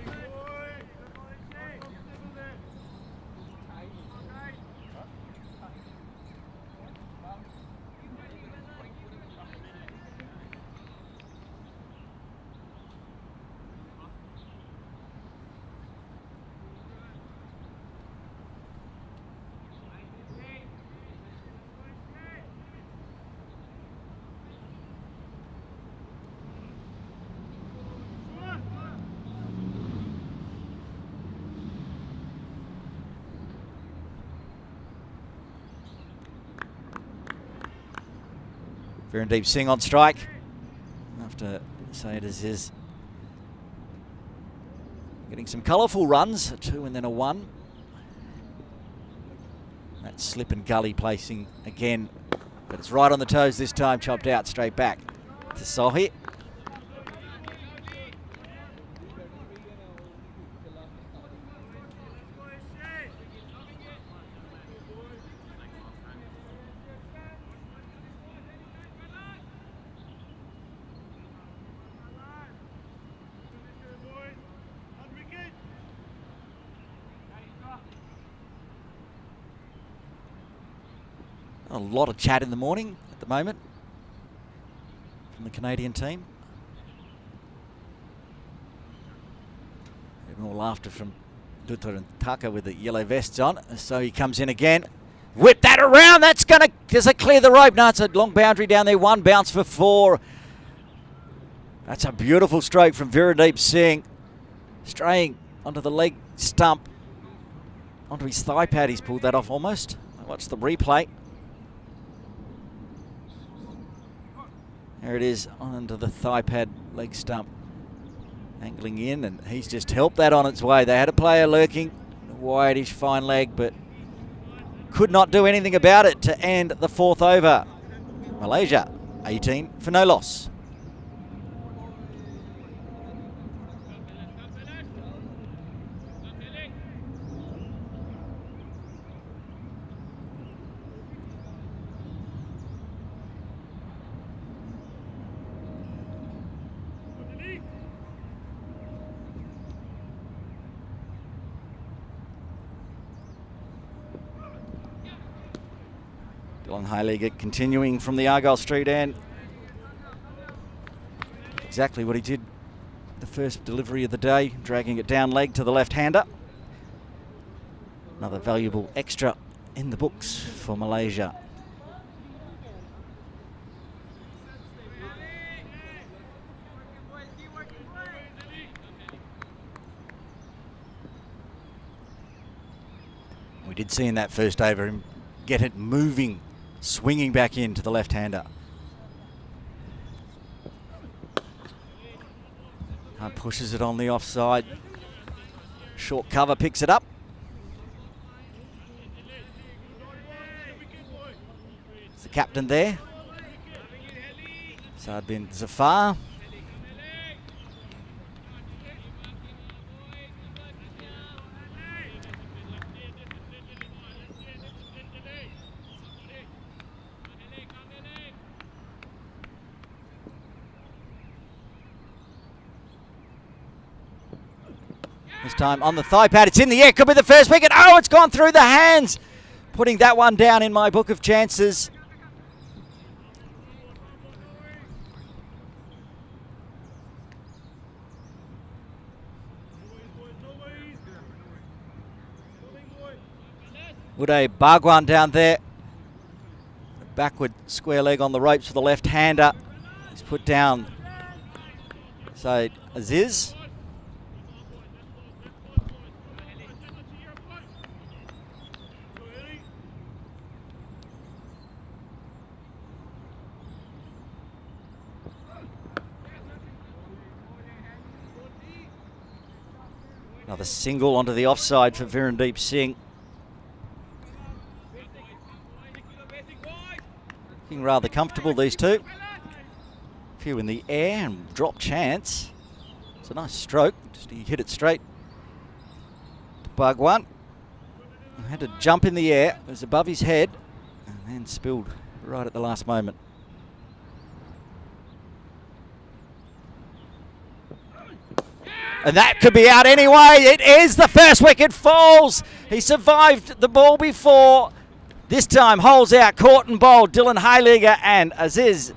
Virendeep Singh on strike after Sayers is getting some colourful runs, a 2 and then a 1. That slip and gully placing again, but it's right on the toes this time, chopped out straight back to Sohi. A lot of chat in the morning at the moment from the Canadian team. More laughter from Dutra and Tucker with the yellow vests on. So he comes in again. Whip that around. That's going to, does it clear the rope? No, it's a long boundary down there. 1 bounce for 4. That's a beautiful stroke from Virendeep Singh. Straying onto the leg stump. Onto his thigh pad. He's pulled that off almost. Watch the replay. There it is, onto the thigh pad leg stump. Angling in, and he's just helped that on its way. They had a player lurking, a whitish fine leg, but could not do anything about it to end the 4th over. Malaysia, 18 for no loss. Dylan Heilige continuing from the Argyle Street end. Exactly what he did the first delivery of the day, dragging it down leg to the left-hander. Another valuable extra in the books for Malaysia. We did see in that first over him get it moving, swinging back into the left-hander. Pushes it on the offside. Short cover picks it up. It's the captain there, Saad bin Zafar. This time on the thigh pad, it's in the air, could be the first wicket. Oh, it's gone through the hands. Putting that one down in my book of chances. Uday Bhagwan down there. Backward square leg on the ropes for the left-hander. He's put down Said Aziz. Another single onto the offside for Virendeep Singh. Looking rather comfortable, these two. A few in the air and drop chance. It's a nice stroke. Just he hit it straight to Bhagwan. Had to jump in the air. It was above his head and then spilled right at the last moment. And that could be out anyway. It is. The first wicket falls. He survived the ball before. This time holes out, caught and bowled. Dylan Hayliger and Aziz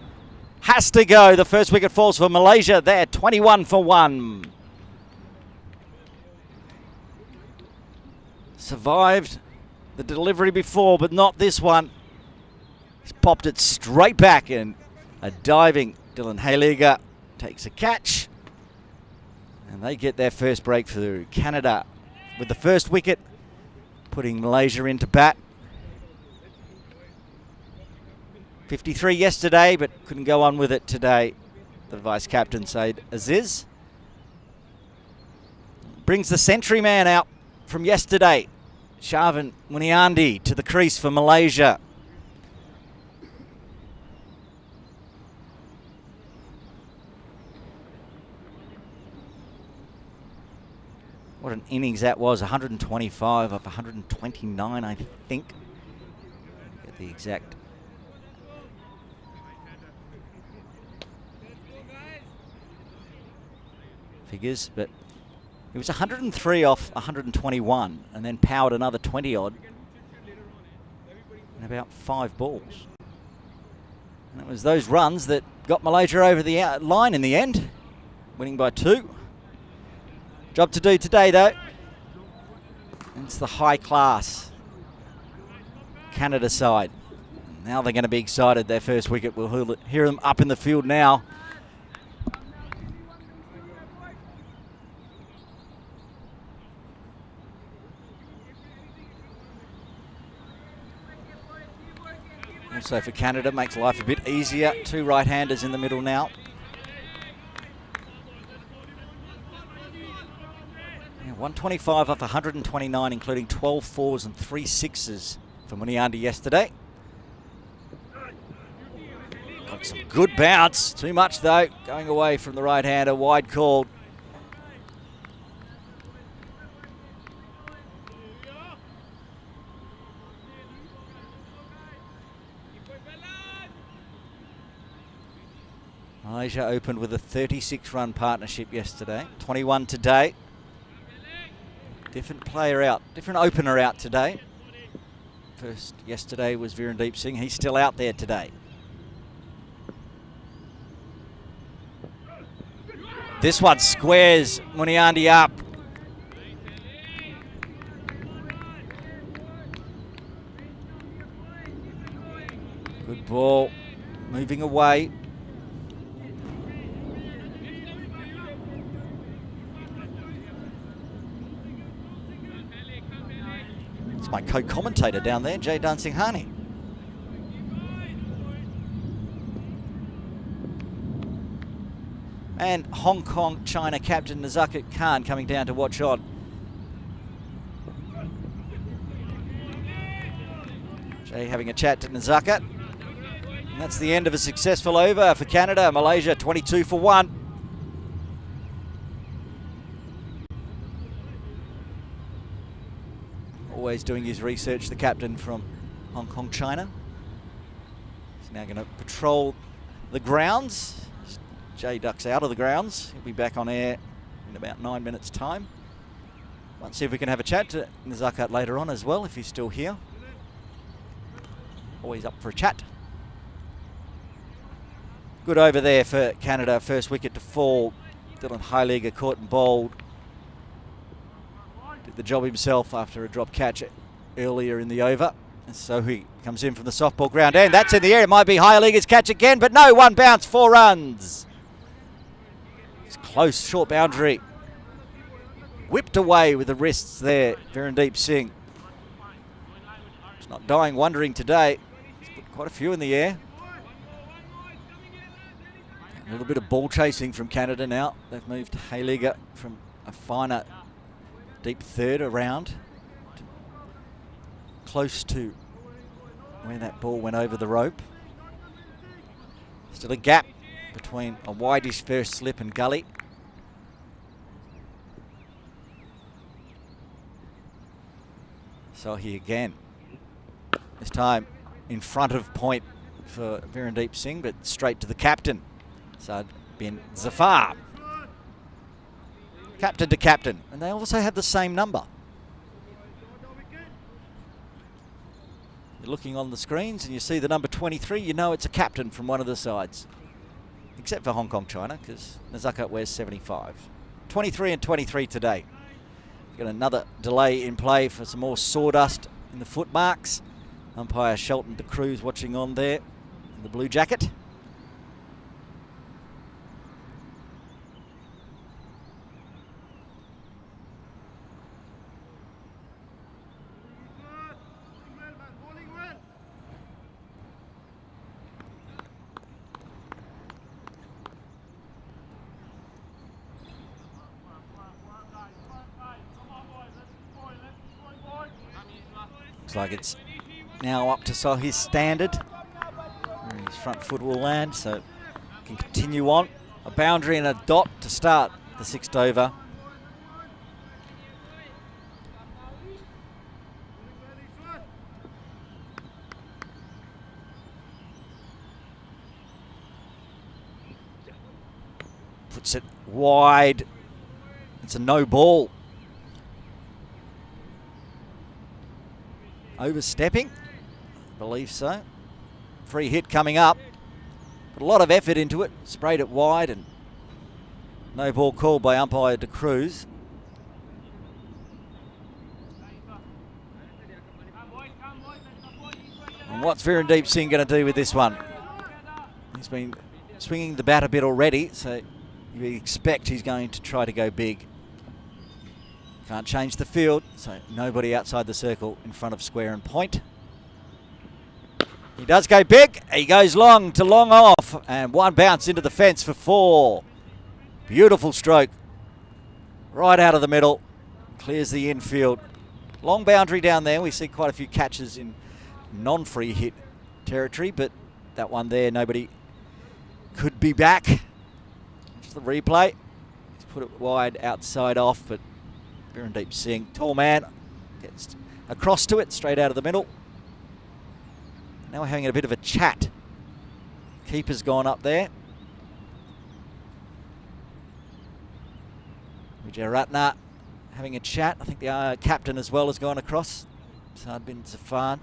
has to go. The first wicket falls for Malaysia. They're 21 for 1. Survived the delivery before, but not this one. He's popped it straight back, and a diving Dylan Hayliger takes a catch. And they get their first breakthrough. Canada with the first wicket, putting Malaysia into bat. 53 yesterday, but couldn't go on with it today. The vice-captain, Said Aziz. Brings the century man out from yesterday. Sharvin Muniandi to the crease for Malaysia. What an innings that was, 125 of 129, I think. Get the exact figures, but it was 103 off 121 and then powered another 20 odd in about 5 balls. And it was those runs that got Malaysia over the line in the end, winning by 2. Job to do today, though. It's the high class Canada side. Now they're going to be excited. Their first wicket. We'll hear them up in the field now. Also for Canada, makes life a bit easier. 2 right-handers in the middle now. 125 off 129, including 12 fours and 3 sixes for Muniandi yesterday. Got some good bounce. Too much, though. Going away from the right-hander. Wide called. Malaysia opened with a 36-run partnership yesterday. 21 today. Different player out, different opener out today. First yesterday was Virendeep Singh. He's still out there today. This one squares Muniandi up. Good ball, moving away. It's my co-commentator down there, Jay Dansinghani. And Hong Kong China captain Nazakat Khan coming down to watch on. Jay having a chat to Nazakat. And that's the end of a successful over for Canada. Malaysia 22 for 1. Always doing his research, the captain from Hong Kong China. He's now going to patrol the grounds. Jay ducks out of the grounds. He'll be back on air in about 9 minutes' time. Let's see if we can have a chat to Nazakat later on as well, if he's still here. Always up for a chat. Good over there for Canada. First wicket to fall. Dylan Heiliger caught and bowled. Did the job himself after a drop catch earlier in the over. And so he comes in from the softball ground, and that's in the air. It might be Heiliger's catch again, but no, one bounce, 4 runs. It's close, short boundary. Whipped away with the wrists there, Virendeep Singh. He's not dying wondering today. He's put quite a few in the air. A little bit of ball chasing from Canada now. They've moved Heiliger from a finer deep third around to close to where that ball went over the rope. Still a gap between a wideish first slip and gully. So he again, this time in front of point for Virendeep Singh, but straight to the captain, Saad bin Zafar. Captain to captain, and they also have the same number. You're looking on the screens and you see the number 23, you know it's a captain from one of the sides. Except for Hong Kong China, because Nazakat wears 75. 23 and 23 today. Got another delay in play for some more sawdust in the foot marks. Umpire Shelton de Cruz watching on there in the blue jacket. Looks like it's now up to Sohi's standard. His front foot will land, so can continue on. A boundary and a dot to start the 6th over. Puts it wide. It's a no ball. Overstepping, I believe so. Free hit coming up. Put a lot of effort into it. Sprayed it wide and no ball called by umpire de Cruz. And what's Virendeep Singh going to do with this one? He's been swinging the bat a bit already, so you expect he's going to try to go big. Can't change the field, so nobody outside the circle in front of square and point. He does go big. He goes long to long off, and one bounce into the fence for 4. Beautiful stroke. Right out of the middle. Clears the infield. Long boundary down there. We see quite a few catches in non-free hit territory, but that one there, nobody could be back. Just the replay. He's put it wide outside off, but Virendeep Singh, tall man, gets across to it, straight out of the middle. Now we're having a bit of a chat. Keeper's gone up there. Wijayaratne having a chat. I think the captain as well has gone across. Saad bin Zafar.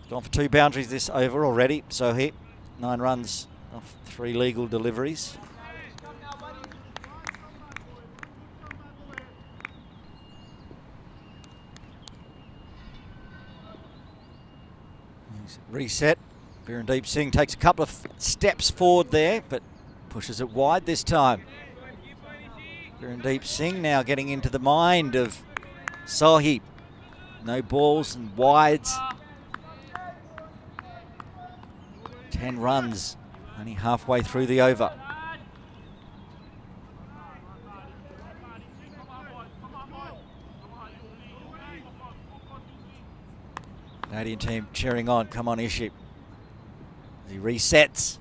Gone for 2 boundaries this over already. So he 9 runs off 3 legal deliveries. He's reset. Virendeep Singh takes a couple of steps forward there, but pushes it wide this time. Virendeep Singh now getting into the mind of Sahib. No balls and wides. 10 runs, only halfway through the over. Canadian team cheering on. Come on, Iship. As he resets.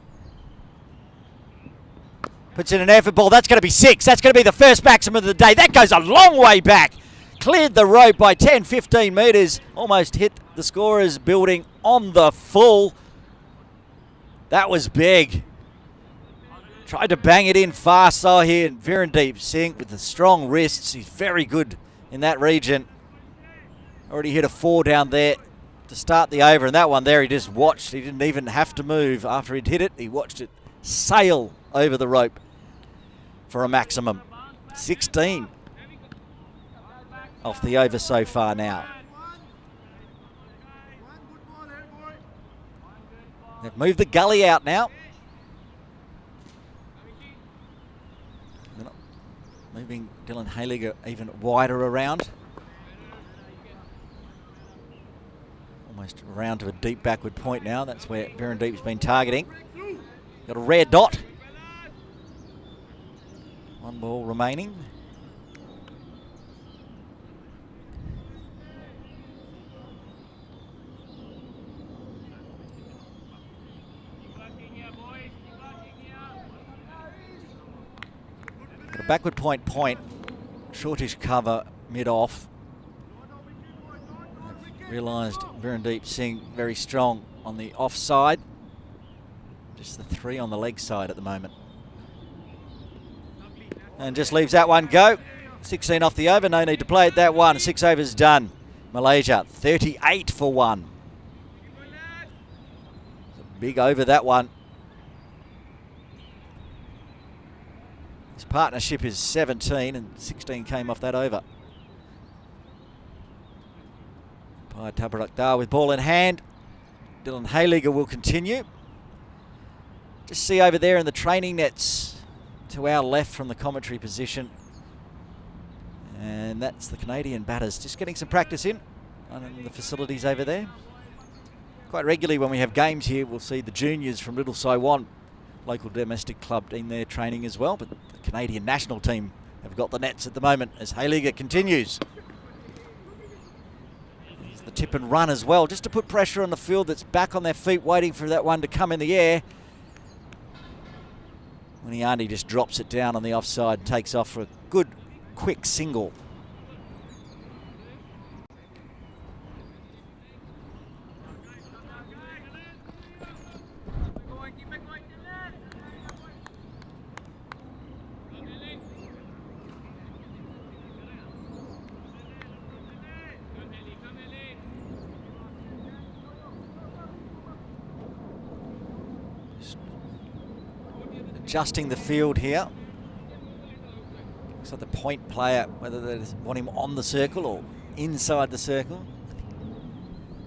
Puts in an effort ball. That's going to be 6. That's going to be the first maximum of the day. That goes a long way back. Cleared the rope by 10, 15 metres. Almost hit the scorer's building on the full. That was big. Tried to bang it in fast. Saw here Virendeep Singh with the strong wrists. He's very good in that region. Already hit a 4 down there to start the over, and that one there he just watched. He didn't even have to move after he'd hit it. He watched it sail over the rope for a maximum. 16 off the over so far now. They've moved the gully out now. Moving Dylan Hayliger even wider around. Almost around to a deep backward point now. That's where Virendeep's been targeting. Got a rare dot. 1 ball remaining. Got a backward point, shortish cover mid-off. Realised Virendeep Singh very strong on the offside. Just the 3 on the leg side at the moment. And just leaves that one go. 16 off the over, no need to play it that one. 6 overs done. Malaysia 38 for 1. It's a big over that one. His partnership is 17 and 16 came off that over. By Tabarakdar with ball in hand. Dylan Hayliger will continue. Just see over there in the training nets to our left from the commentary position. And that's the Canadian batters just getting some practice in the facilities over there. Quite regularly when we have games here, we'll see the juniors from Little Saiwan, local domestic club, in there training as well. But the Canadian national team have got the nets at the moment as Hayliger continues. The tip and run as well, just to put pressure on the field that's back on their feet waiting for that one to come in the air. Muniani just drops it down on the offside and takes off for a good quick single. Adjusting the field here. Looks like the point player, whether they want him on the circle or inside the circle.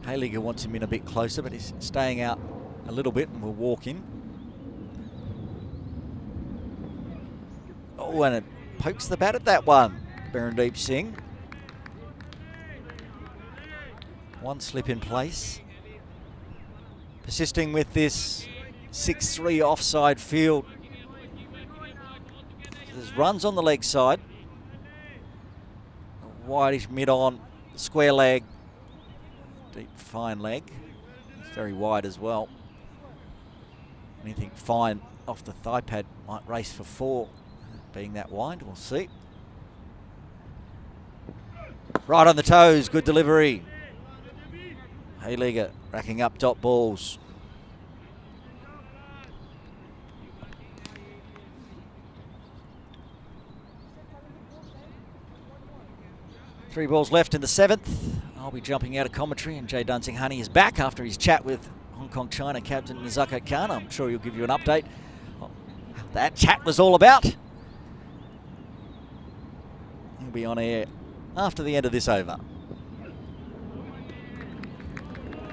Hayliger wants him in a bit closer, but he's staying out a little bit and will walk in. Oh, and it pokes the bat at that one. Virendeep Singh. One slip in place. Persisting with this 6-3 offside field. There's runs on the leg side. A wideish mid-on, square leg, deep fine leg. It's very wide as well. Anything fine off the thigh pad might race for 4. Being that wide, we'll see. Right on the toes, good delivery. Hayliger racking up dot balls. 3 balls left in the 7th. I'll be jumping out of commentary, and Jay Dunsing Honey is back after his chat with Hong Kong China captain Nizaka Khan. I'm sure he'll give you an update on what that chat was all about. He'll be on air after the end of this over.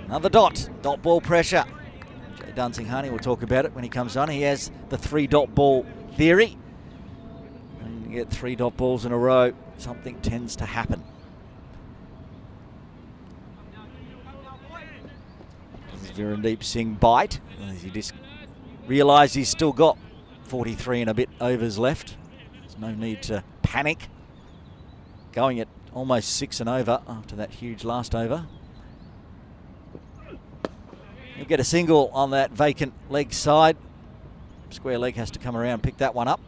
Another dot ball pressure. Jay Dunsing-Honey will talk about it when he comes on. He has the 3 dot ball theory. When you get 3 dot balls in a row, something tends to happen. This is Virendeep Singh bite. As he just realised he's still got 43 and a bit overs left. There's no need to panic. Going at almost 6 and over after that huge last over. He'll get a single on that vacant leg side. Square leg has to come around and pick that one up.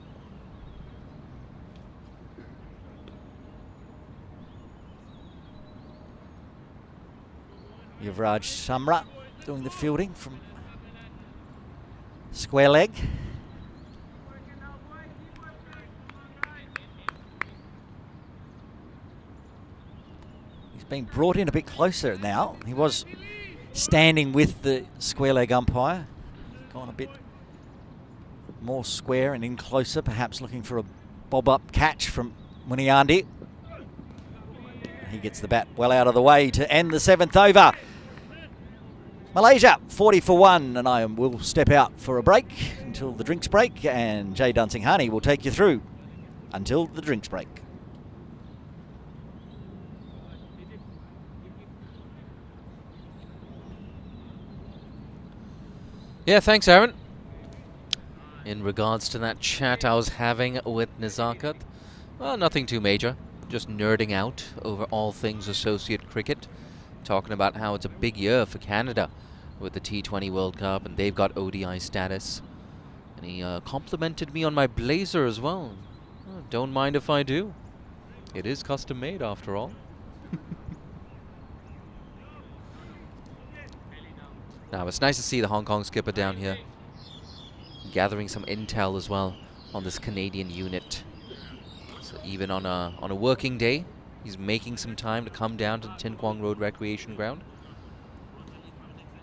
Yuvraj Samra doing the fielding from square leg. He's been brought in a bit closer now. He was standing with the square leg umpire. Gone a bit more square and in closer, perhaps looking for a bob-up catch from Muniandi. He gets the bat well out of the way to end the 7th over. Malaysia 40 for 1, and I will step out for a break until the drinks break, and Jay Dunsing-Honey will take you through until the drinks break. Yeah, thanks, Aaron. In regards to that chat I was having with Nizakat, well, nothing too major. Just nerding out over all things associate cricket. Talking about how it's a big year for Canada with the T20 World Cup, and they've got ODI status. And he complimented me on my blazer as well. Don't mind if I do. It is custom made after all. Now, it's nice to see the Hong Kong skipper down here, gathering some intel as well on this Canadian unit. So even on a working day, he's making some time to come down to the Tin Kwong Road Recreation Ground.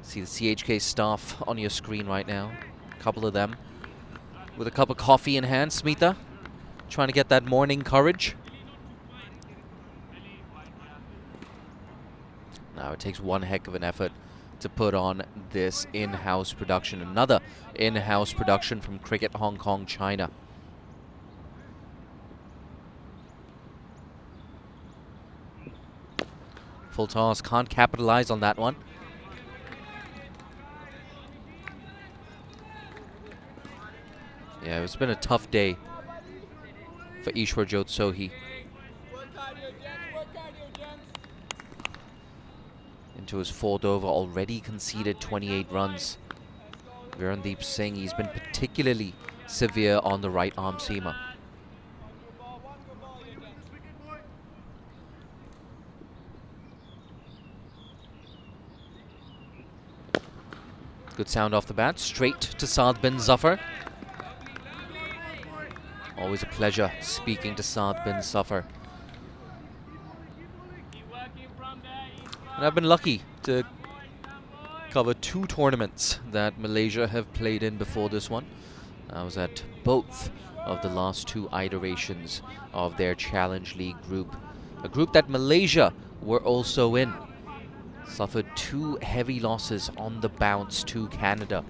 See the CHK staff on your screen right now. A couple of them with a cup of coffee in hand. Smita trying to get that morning courage. Now it takes one heck of an effort to put on this in-house production. Another in-house production from Cricket Hong Kong, China. Full toss, can't capitalize on that one. Yeah, it's been a tough day for Ishwarjot Sohi. Into his 4th over, already conceded 28 runs. Virendeep Singh, he's been particularly severe on the right arm seamer. Good sound off the bat, straight to Saad bin Zafar. Always a pleasure speaking to Saad bin Zafar. And I've been lucky to cover 2 tournaments that Malaysia have played in before this one. I was at both of the last 2 iterations of their Challenge League group. A group that Malaysia were also in. Suffered 2 heavy losses on the bounce to Canada.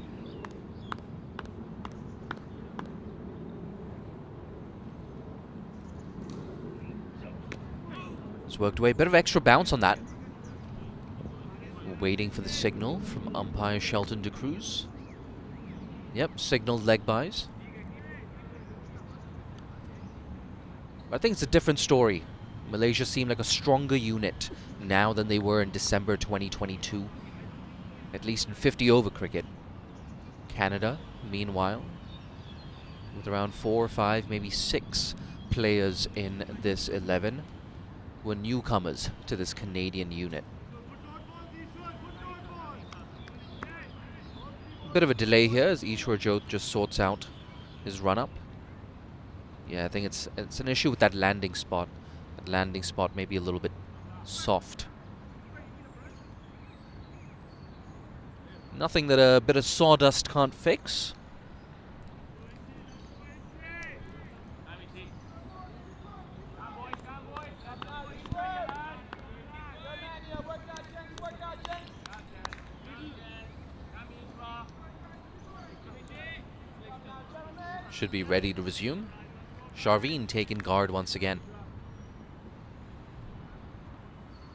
It's worked away. Bit of extra bounce on that. We're waiting for the signal from umpire Shelton de Cruz. Yep, signaled leg buys. I think it's a different story. Malaysia seem like a stronger unit now than they were in December 2022. At least in 50 over cricket. Canada, meanwhile, with around 4 or 5, maybe 6 players in this 11, were newcomers to this Canadian unit. Bit of a delay here as Ishwarjot just sorts out his run-up. Yeah, I think it's an issue with that landing spot. That landing spot may be a little bit soft. Nothing that a bit of sawdust can't fix. should be ready to resume. Sharveen taking guard once again.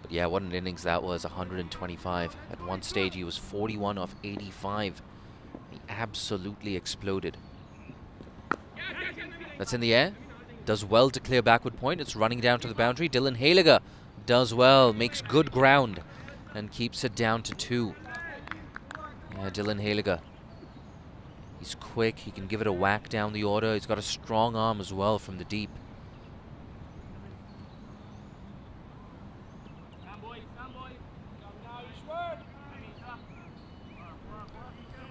But yeah, what an innings that was, 125. At one stage he was 41 off 85. He absolutely exploded. That's in the air. Does well to clear backward point. It's running down to the boundary. Dylan Haliger does well, makes good ground, and keeps it down to 2. Yeah, Dylan Haliger. He's quick. He can give it a whack down the order. He's got a strong arm as well from the deep.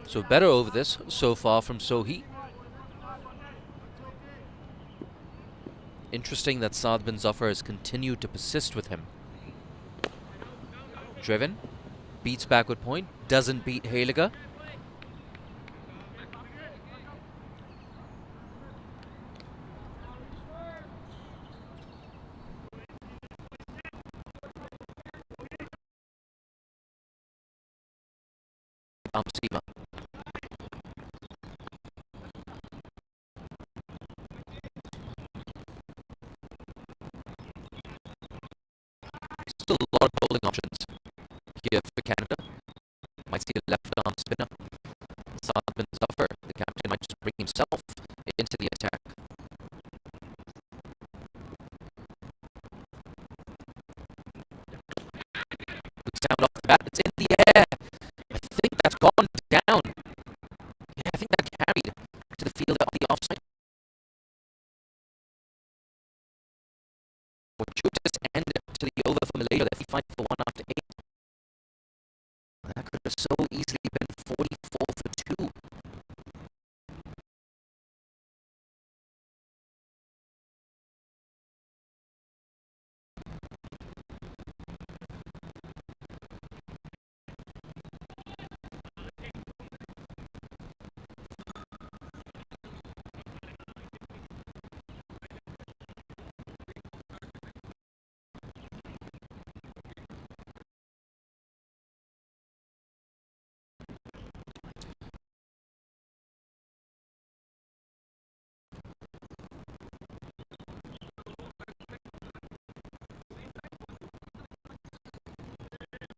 So better over this so far from Sohi. Interesting that Saad bin Zafar has continued to persist with him. Driven. Beats backward point. Doesn't beat Haliger. Amsima. Still a lot of bowling options here for Canada. Might see a left arm spinner. Saad bin Zafar, the captain, might just bring himself into the attack. Good sound off the bat. It's in the air. I think that's gone down. Yeah, I think that carried to the field on the offside. Fortuitous end to the over for Malaysia. They're 5 for 1 after 8. That could have so easily been 44 for 2.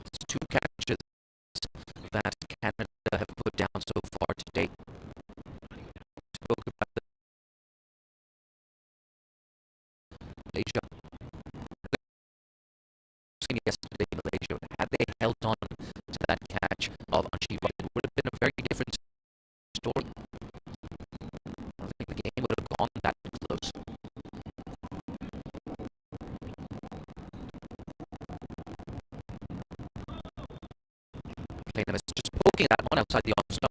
It's 2 catches that Canada have put down so far today. Spoke about the Malaysia. Yesterday, Malaysia, had they held on to that catch of Anshi, it would have been a very different story. I think the game would have gone that close. Playing them as just poking that one outside the off stump.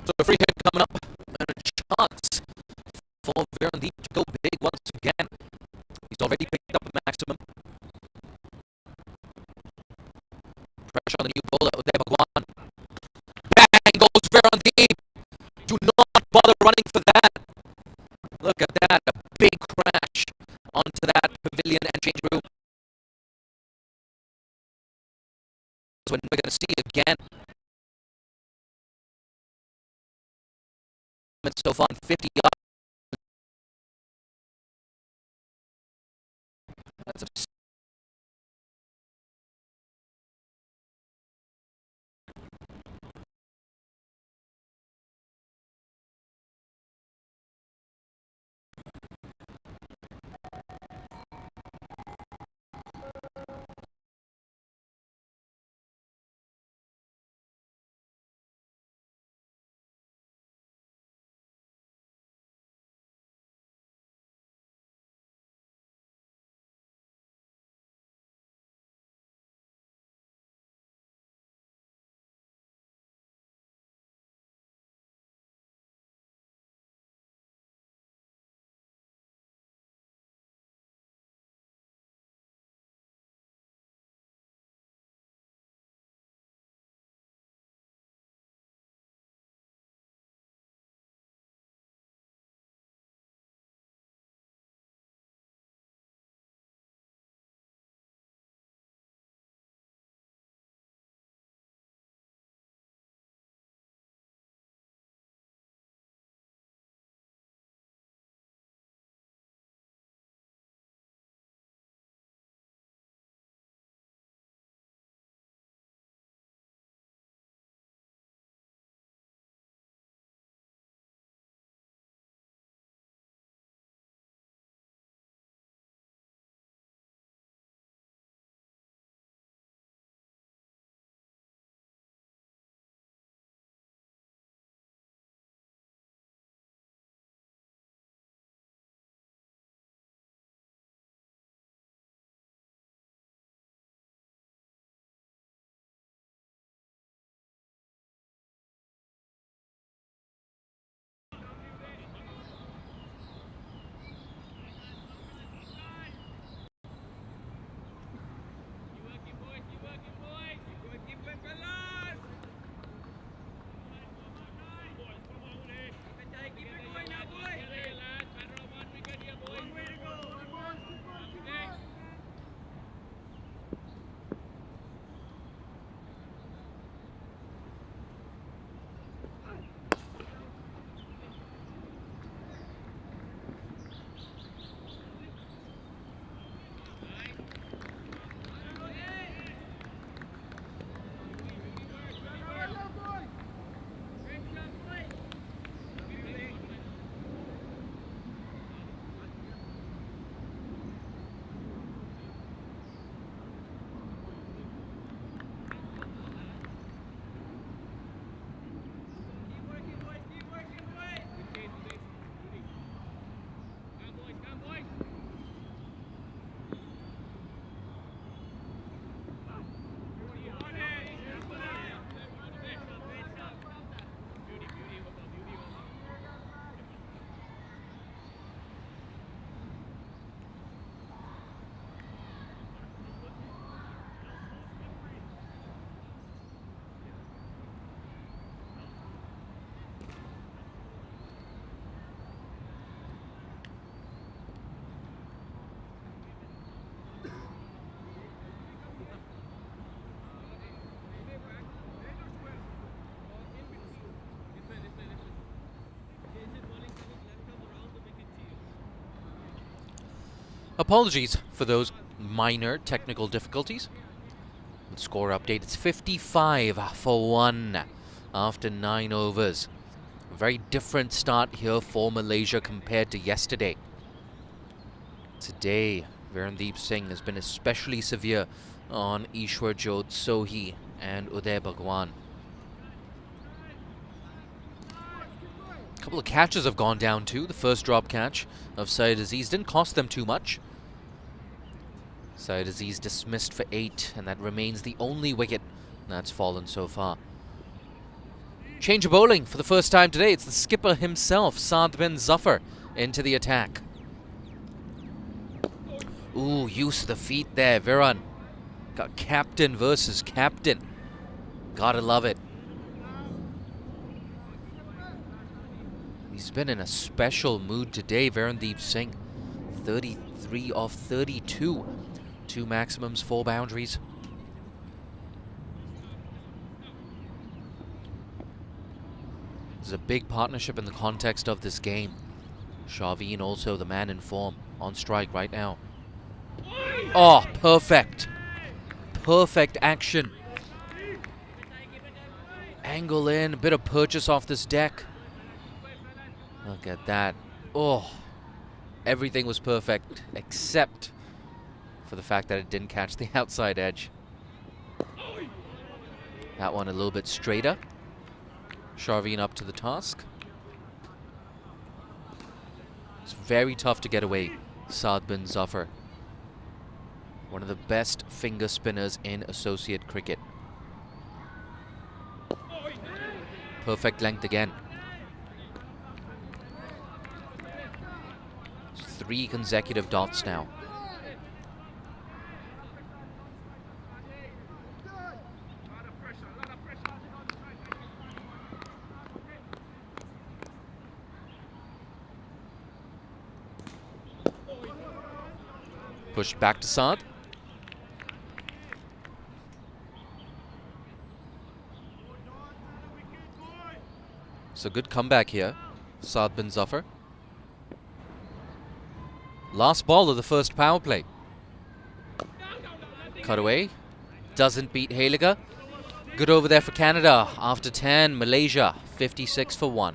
So a free hit coming up, and a chance for Verandeep to go big once again. He's already picked up the maximum. Pressure on the new bowler, Uday Bhagwan. Bang goes Verandeep. Do not bother running for that. Look at that, a big crash onto that pavilion and change room. So we're going to see again. So far, 50 yards. That's a Apologies for those minor technical difficulties. The score update, it's 55 for 1 after 9 overs. A very different start here for Malaysia compared to yesterday. Today, Virendeep Singh has been especially severe on Ishwarjot Sohi and Uday Bhagwan. A couple of catches have gone down too. The first drop catch of Syed Aziz didn't cost them too much. Syed Aziz dismissed for 8, and that remains the only wicket that's fallen so far. Change of bowling for the first time today. It's the skipper himself, Saad bin Zafar, into the attack. Ooh, use of the feet there, Viran. Got captain versus captain. Gotta love it. He's been in a special mood today, Virendeep Singh. 33 of 32. 2 maximums, 4 boundaries. This is a big partnership in the context of this game. Shaveen also the man in form, on strike right now. Oh, perfect. Perfect action. Angle in, a bit of purchase off this deck. Look at that. Oh, everything was perfect except for the fact that it didn't catch the outside edge. That one a little bit straighter. Sharveen up to the task. It's very tough to get away, Saad bin Zafar. One of the best finger spinners in associate cricket. Perfect length again. 3 consecutive dots now. Pushed back to Saad. It's a good comeback here, Saad bin Zafar. Last ball of the first power play. Cut away. Doesn't beat Haliger. Good over there for Canada. After 10, Malaysia 56 for 1.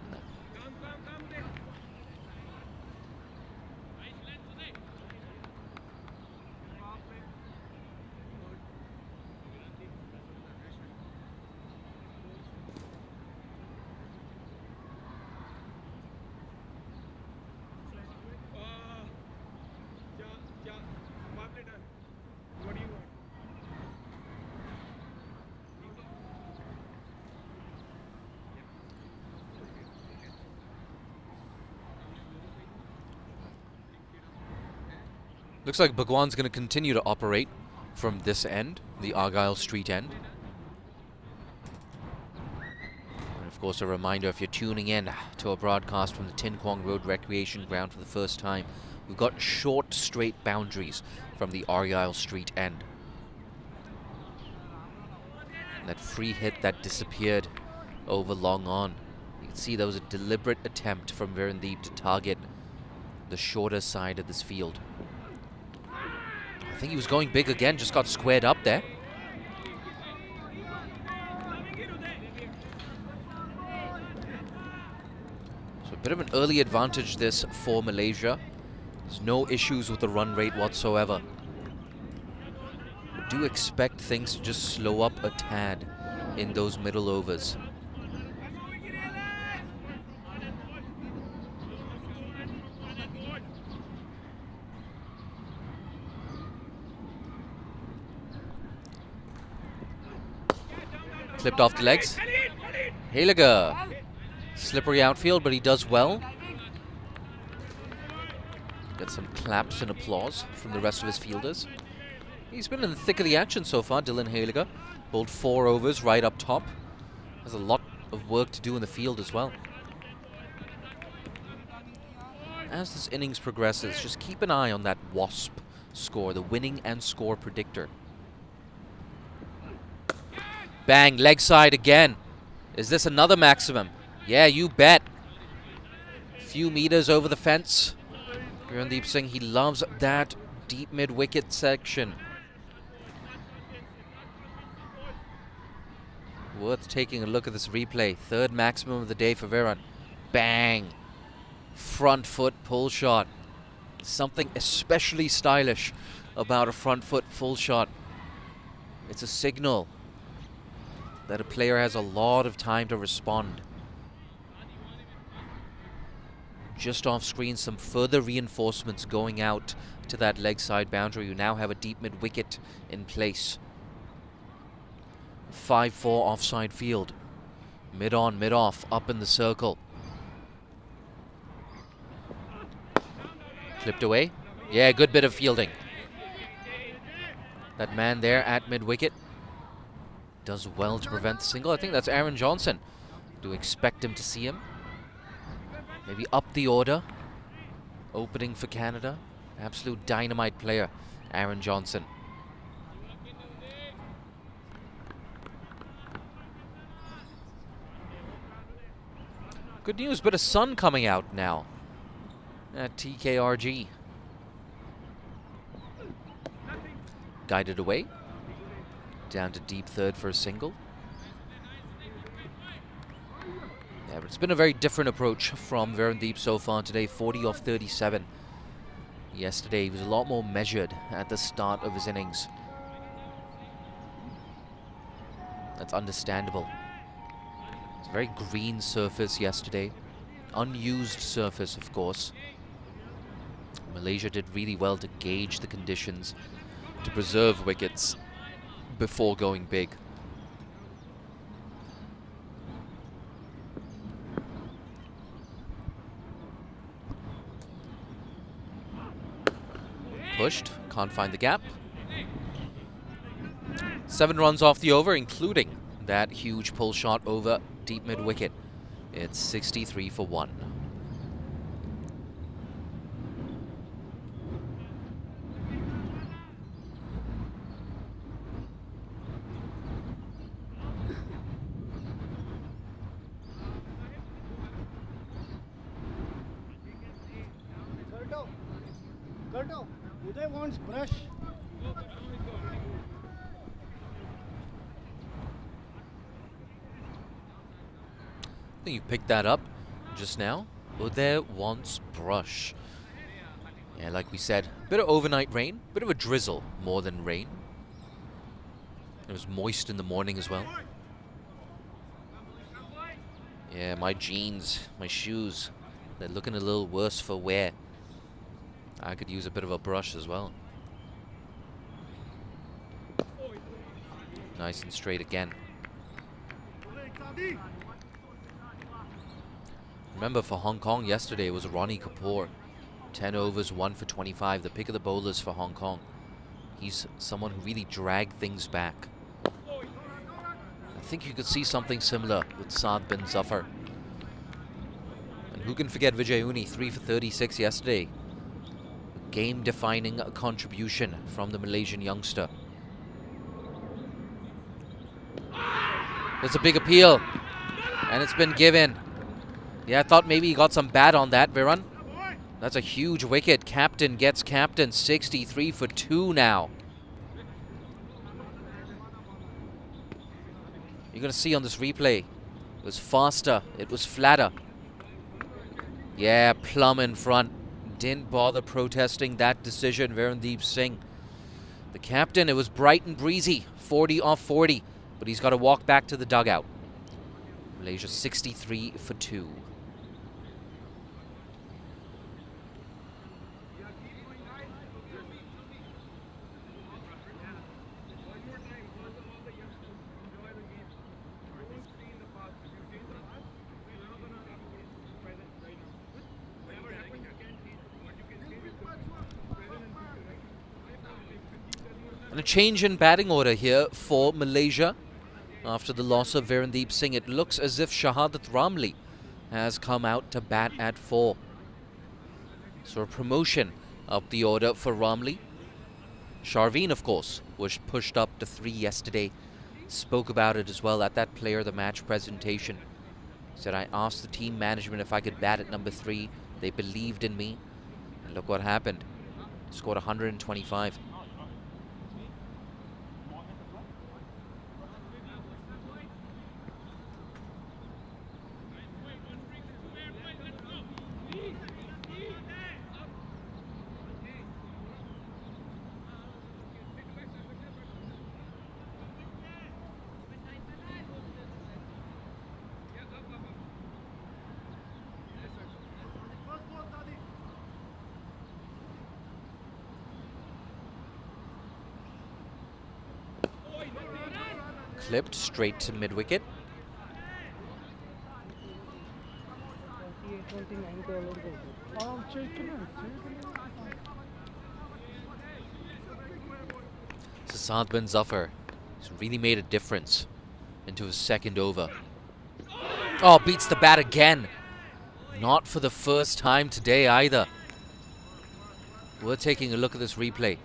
Looks like Bhagwan's going to continue to operate from this end, the Argyle Street end. And of course, a reminder, if you're tuning in to a broadcast from the Tin Kwong Road Recreation Ground for the first time, we've got short, straight boundaries from the Argyle Street end. And that free hit that disappeared over long on. You can see there was a deliberate attempt from Virendeep to target the shorter side of this field. I think he was going big again, just got squared up there. So a bit of an early advantage this for Malaysia. There's no issues with the run rate whatsoever. I do expect things to just slow up a tad in those middle overs. Clipped off the legs. Haliger. Slippery outfield, but he does well. Get some claps and applause from the rest of his fielders. He's been in the thick of the action so far, Dylan Haliger. Bowled 4 overs right up top. Has a lot of work to do in the field as well. As this innings progresses, just keep an eye on that WASP score, the winning and score predictor. Bang, leg side again. Is this another maximum? Yeah, you bet. Few meters over the fence. Virendeep Singh, he loves that deep mid-wicket section. Worth taking a look at this replay. Third maximum of the day for Viren. Bang! Front foot pull shot. Something especially stylish about a front foot full shot. It's a signal that a player has a lot of time to respond. Just off screen, some further reinforcements going out to that leg side boundary. You now have a deep mid wicket in place. 5-4 offside field. Mid on, mid off, up in the circle. Clipped away. Yeah, good bit of fielding. That man there at mid wicket does well to prevent the single. I think that's Aaron Johnson. Do expect him to see him. Maybe up the order. Opening for Canada. Absolute dynamite player, Aaron Johnson. Good news, bit of sun coming out now at TKRG. Guided away. Down to deep third for a single. Yeah, but it's been a very different approach from Verandeep so far today. 40 off 37. Yesterday he was a lot more measured at the start of his innings. That's understandable. It's a very green surface yesterday. Unused surface, of course. Malaysia did really well to gauge the conditions, to preserve wickets before going big. Pushed, can't find the gap. 7 runs off the over, including that huge pull shot over deep mid wicket. It's 63 for 1. Uday wants brush. I think you picked that up just now. Uday wants brush. Yeah, like we said, bit of overnight rain, bit of a drizzle more than rain. It was moist in the morning as well. Yeah, my jeans, my shoes, they're looking a little worse for wear. I could use a bit of a brush as well. Nice and straight again. Remember, for Hong Kong yesterday, it was Ronnie Kapoor. 10 overs, 1 for 25, the pick of the bowlers for Hong Kong. He's someone who really dragged things back. I think you could see something similar with Saad bin Zafar. And who can forget Vijay Uni, 3 for 36 yesterday. Game-defining contribution from the Malaysian youngster. There's a big appeal, and it's been given. Yeah, I thought maybe he got some bat on that, Viren. That's a huge wicket. Captain gets captain. 63 for 2 now. You're going to see on this replay, it was faster, it was flatter. Yeah, plumb in front. Didn't bother protesting that decision, Verandeep Singh. The captain, it was bright and breezy, 40 off 40, but he's got to walk back to the dugout. Malaysia 63 for 2. And a change in batting order here for Malaysia. After the loss of Verandeep Singh, it looks as if Shahadat Ramli has come out to bat at 4. So a promotion up the order for Ramli. Sharveen, of course, was pushed up to 3 yesterday. Spoke about it as well at that player of the match presentation. Said, I asked the team management if I could bat at number 3. They believed in me. And look what happened. Scored 125. Clipped straight to mid-wicket. So Saad bin Zafar has really made a difference into his second over. Oh, beats the bat again. Not for the first time today either. We're taking a look at this replay.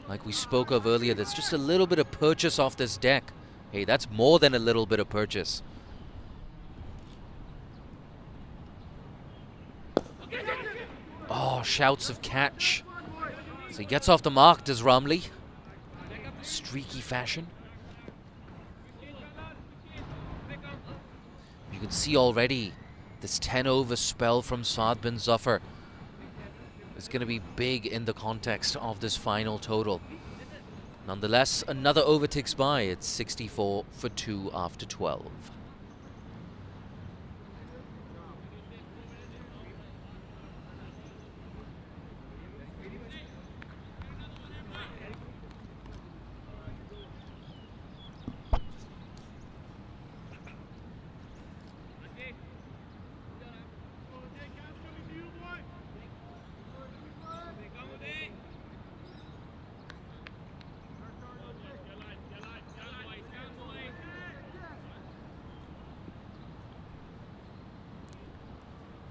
Like we spoke of earlier, there's just a little bit of purchase off this deck. Hey, that's more than a little bit of purchase. Oh, shouts of catch. So he gets off the mark, does Ramli. Streaky fashion. You can see already this 10-over spell from Saad bin Zafar is going to be big in the context of this final total. Nonetheless, another over ticks by. It's 64 for 2 after 12.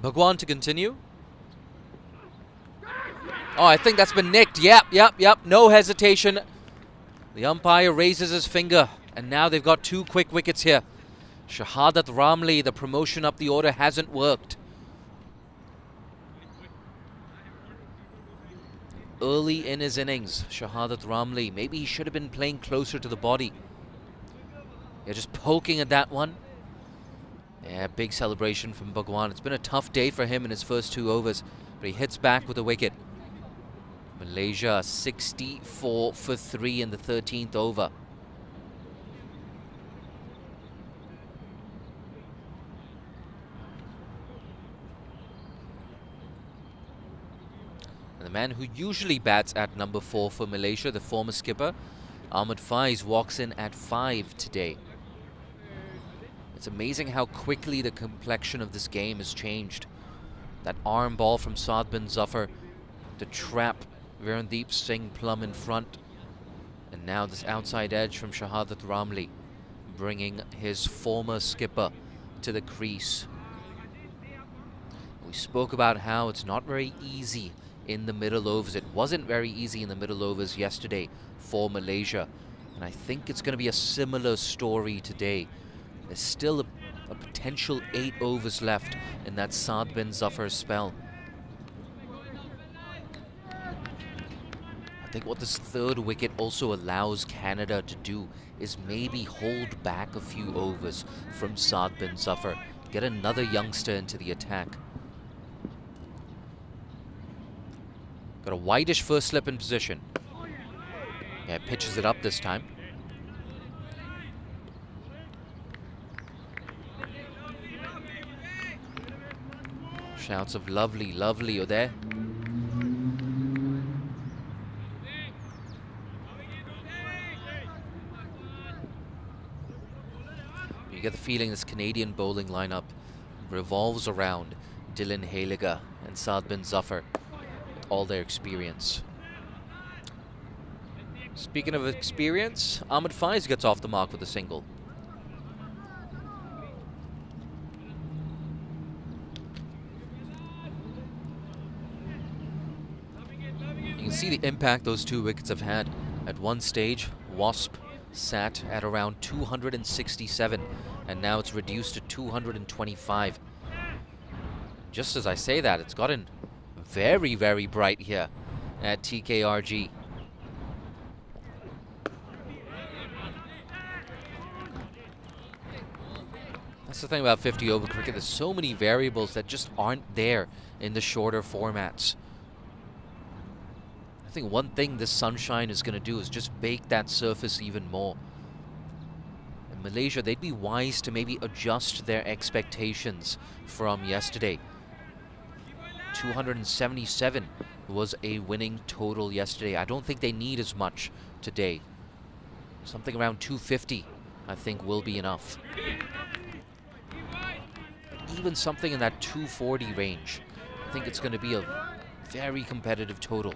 Bhagwan to continue. Oh, I think that's been nicked. Yep. No hesitation. The umpire raises his finger, and now they've got 2 quick wickets here. Shahadat Ramli, the promotion up the order hasn't worked. Early in his innings, Shahadat Ramli, maybe he should have been playing closer to the body. Yeah, just poking at that one. Yeah, big celebration from Bhagwan. It's been a tough day for him in his first 2 overs, but he hits back with a wicket. Malaysia 64 for 3 in the 13th over. And the man who usually bats at number 4 for Malaysia, the former skipper, Ahmed Faiz, walks in at 5 today. It's amazing how quickly the complexion of this game has changed. That arm ball from Saad bin Zafar to trap Virendeep Singh plumb in front. And now this outside edge from Shahadat Ramli, bringing his former skipper to the crease. We spoke about how it's not very easy in the middle overs. It wasn't very easy in the middle overs yesterday for Malaysia. And I think it's going to be a similar story today. There's still a potential 8 overs left in that Saad bin Zafar spell. I think what this 3rd wicket also allows Canada to do is maybe hold back a few overs from Saad bin Zafar. Get another youngster into the attack. Got a whitish first slip in position. Yeah, pitches it up this time. Shouts of lovely, lovely are there. You get the feeling this Canadian bowling lineup revolves around Dylan Haliger and Saad bin Zafar, all their experience. Speaking of experience, Ahmed Faiz gets off the mark with a single. You can see the impact those 2 wickets have had. At one stage, Wasp sat at around 267, and now it's reduced to 225. Just as I say that, it's gotten very, very bright here at TKRG. That's the thing about 50-over cricket. There's so many variables that just aren't there in the shorter formats. I think one thing this sunshine is going to do is just bake that surface even more. In Malaysia, they'd be wise to maybe adjust their expectations from yesterday. 277 was a winning total yesterday. I don't think they need as much today. Something around 250, I think, will be enough. Even something in that 240 range, I think it's going to be a very competitive total.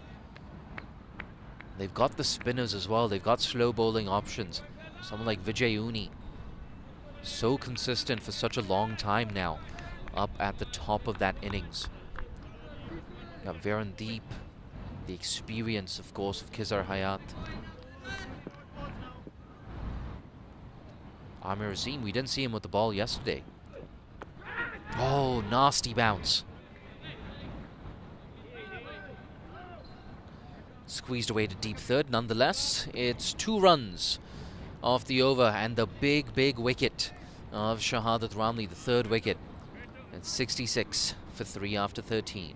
They've got the spinners as well. They've got slow bowling options. Someone like Vijay Uni, so consistent for such a long time now, up at the top of that innings. Got Verandeep, the experience, of course, of Kizar Hayat. Amir Azim, we didn't see him with the ball yesterday. Oh, nasty bounce. Squeezed away to deep third. Nonetheless, it's 2 runs off the over, and the big wicket of Shahadat Ramli, the 3rd wicket. It's 66 for 3 after 13.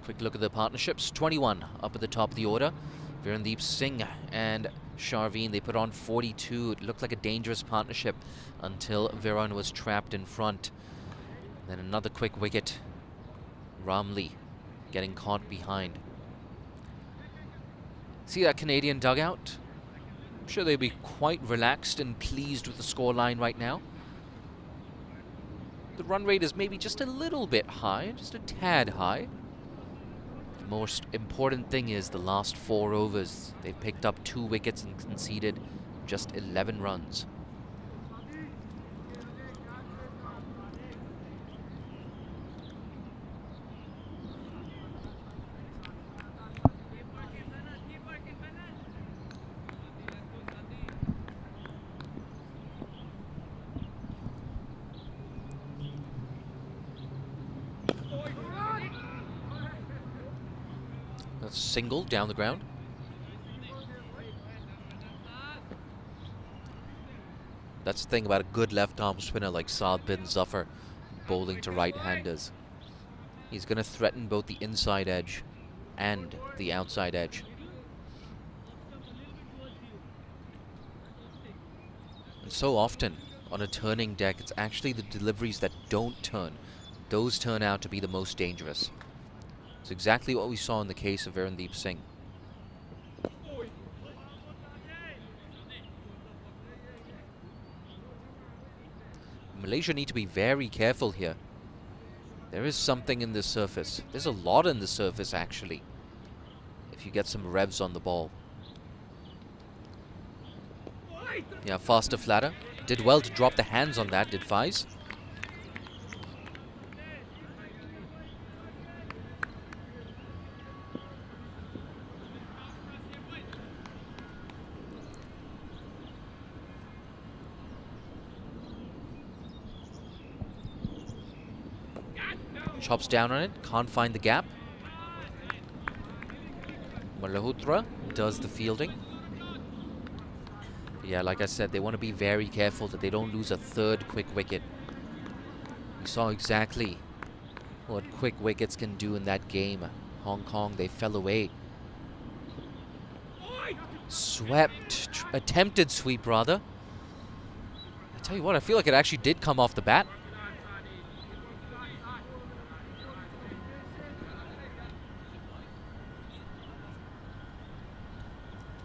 Quick look at the partnerships. 21 up at the top of the order. Verandeep Singh and Sharveen, they put on 42. It looked like a dangerous partnership until Viran was trapped in front. Then another quick wicket. Ramli getting caught behind. See that Canadian dugout? I'm sure they'll be quite relaxed and pleased with the scoreline right now. The run rate is maybe just a little bit high, just a tad high. The most important thing is the last 4 overs. They've picked up 2 wickets and conceded just 11 runs. That's a single down the ground. That's the thing about a good left-arm spinner like Saad bin Zafar bowling to right-handers. He's going to threaten both the inside edge and the outside edge. And so often on a turning deck, it's actually the deliveries that don't turn. Those turn out to be the most dangerous. It's exactly what we saw in the case of Verandeep Singh. Malaysia need to be very careful here. There is something in this surface. There's a lot in the surface, actually, if you get some revs on the ball. Yeah, faster, flatter. Did well to drop the hands on that, did Faiz. Chops down on it, can't find the gap. Malhotra does the fielding. Yeah, like I said, they want to be very careful that they don't lose a 3rd quick wicket. We saw exactly what quick wickets can do in that game. Hong Kong, they fell away. Swept, attempted sweep rather. I tell you what, I feel like it actually did come off the bat.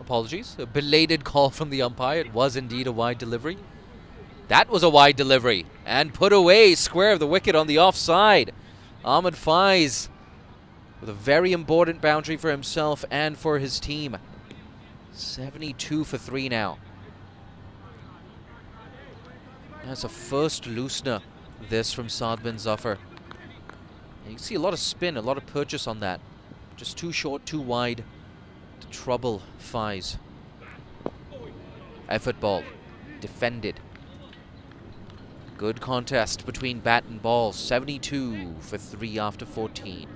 Apologies. A belated call from the umpire. It was indeed a wide delivery. That was a wide delivery. And put away square of the wicket on the offside. Ahmed Faiz with a very important boundary for himself and for his team. 72 for 3 now. That's a first loosener, this from Saad bin Zafar. And you can see a lot of spin, a lot of purchase on that. Just too short, too wide. Trouble Faiz. Effort ball. Defended. Good contest between bat and ball. 72 for 3 after 14.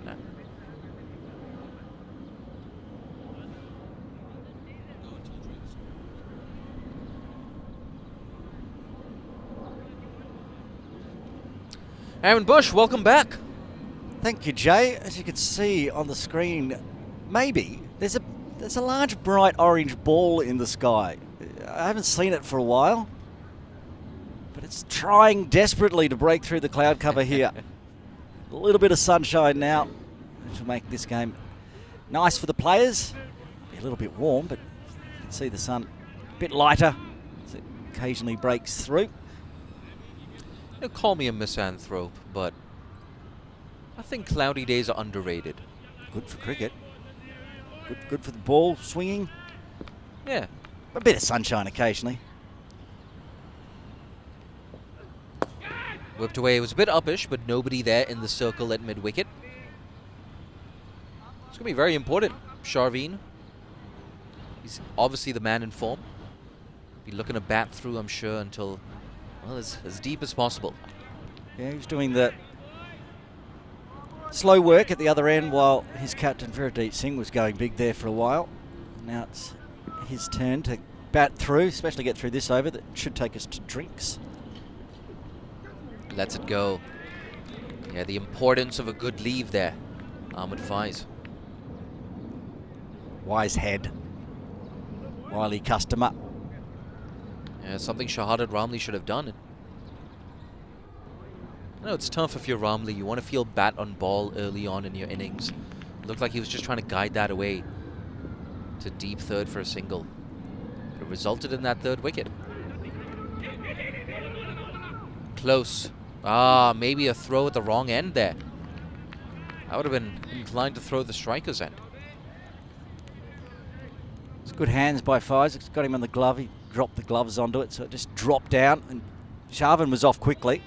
Aaron Bush, welcome back. Thank you, Jay. As you can see on the screen, maybe there's a large bright orange ball in the sky. I haven't seen it for a while, but it's trying desperately to break through the cloud cover here. A little bit of sunshine now, which will make this game nice for the players. Be a little bit warm, but you can see the sun a bit lighter as it occasionally breaks through. You call me a misanthrope, but I think cloudy days are underrated. Good for cricket. Good for the ball swinging. Yeah. A bit of sunshine occasionally. Whipped away. It was a bit uppish, but nobody there in the circle at mid-wicket. It's going to be very important. Sharveen. He's obviously the man in form. Be looking to bat through, I'm sure, until, well, as deep as possible. Yeah, he was doing the slow work at the other end while his captain Virendeep Singh was going big there for a while. Now it's his turn to bat through, especially get through this over that should take us to drinks. Lets it go. Yeah, the importance of a good leave there. Ahmed Faiz. Wise head. Wily customer. Yeah, something Shahadat Ramli should have done. I know it's tough if you're Ramli. You want to feel bat on ball early on in your innings. It looked like he was just trying to guide that away to deep third for a single. But it resulted in that third wicket. Close. Maybe a throw at the wrong end there. I would have been inclined to throw the striker's end. It's good hands by Faiz. It's got him on the glove. He dropped the gloves onto it, so it just dropped down. And Sharvin was off quickly.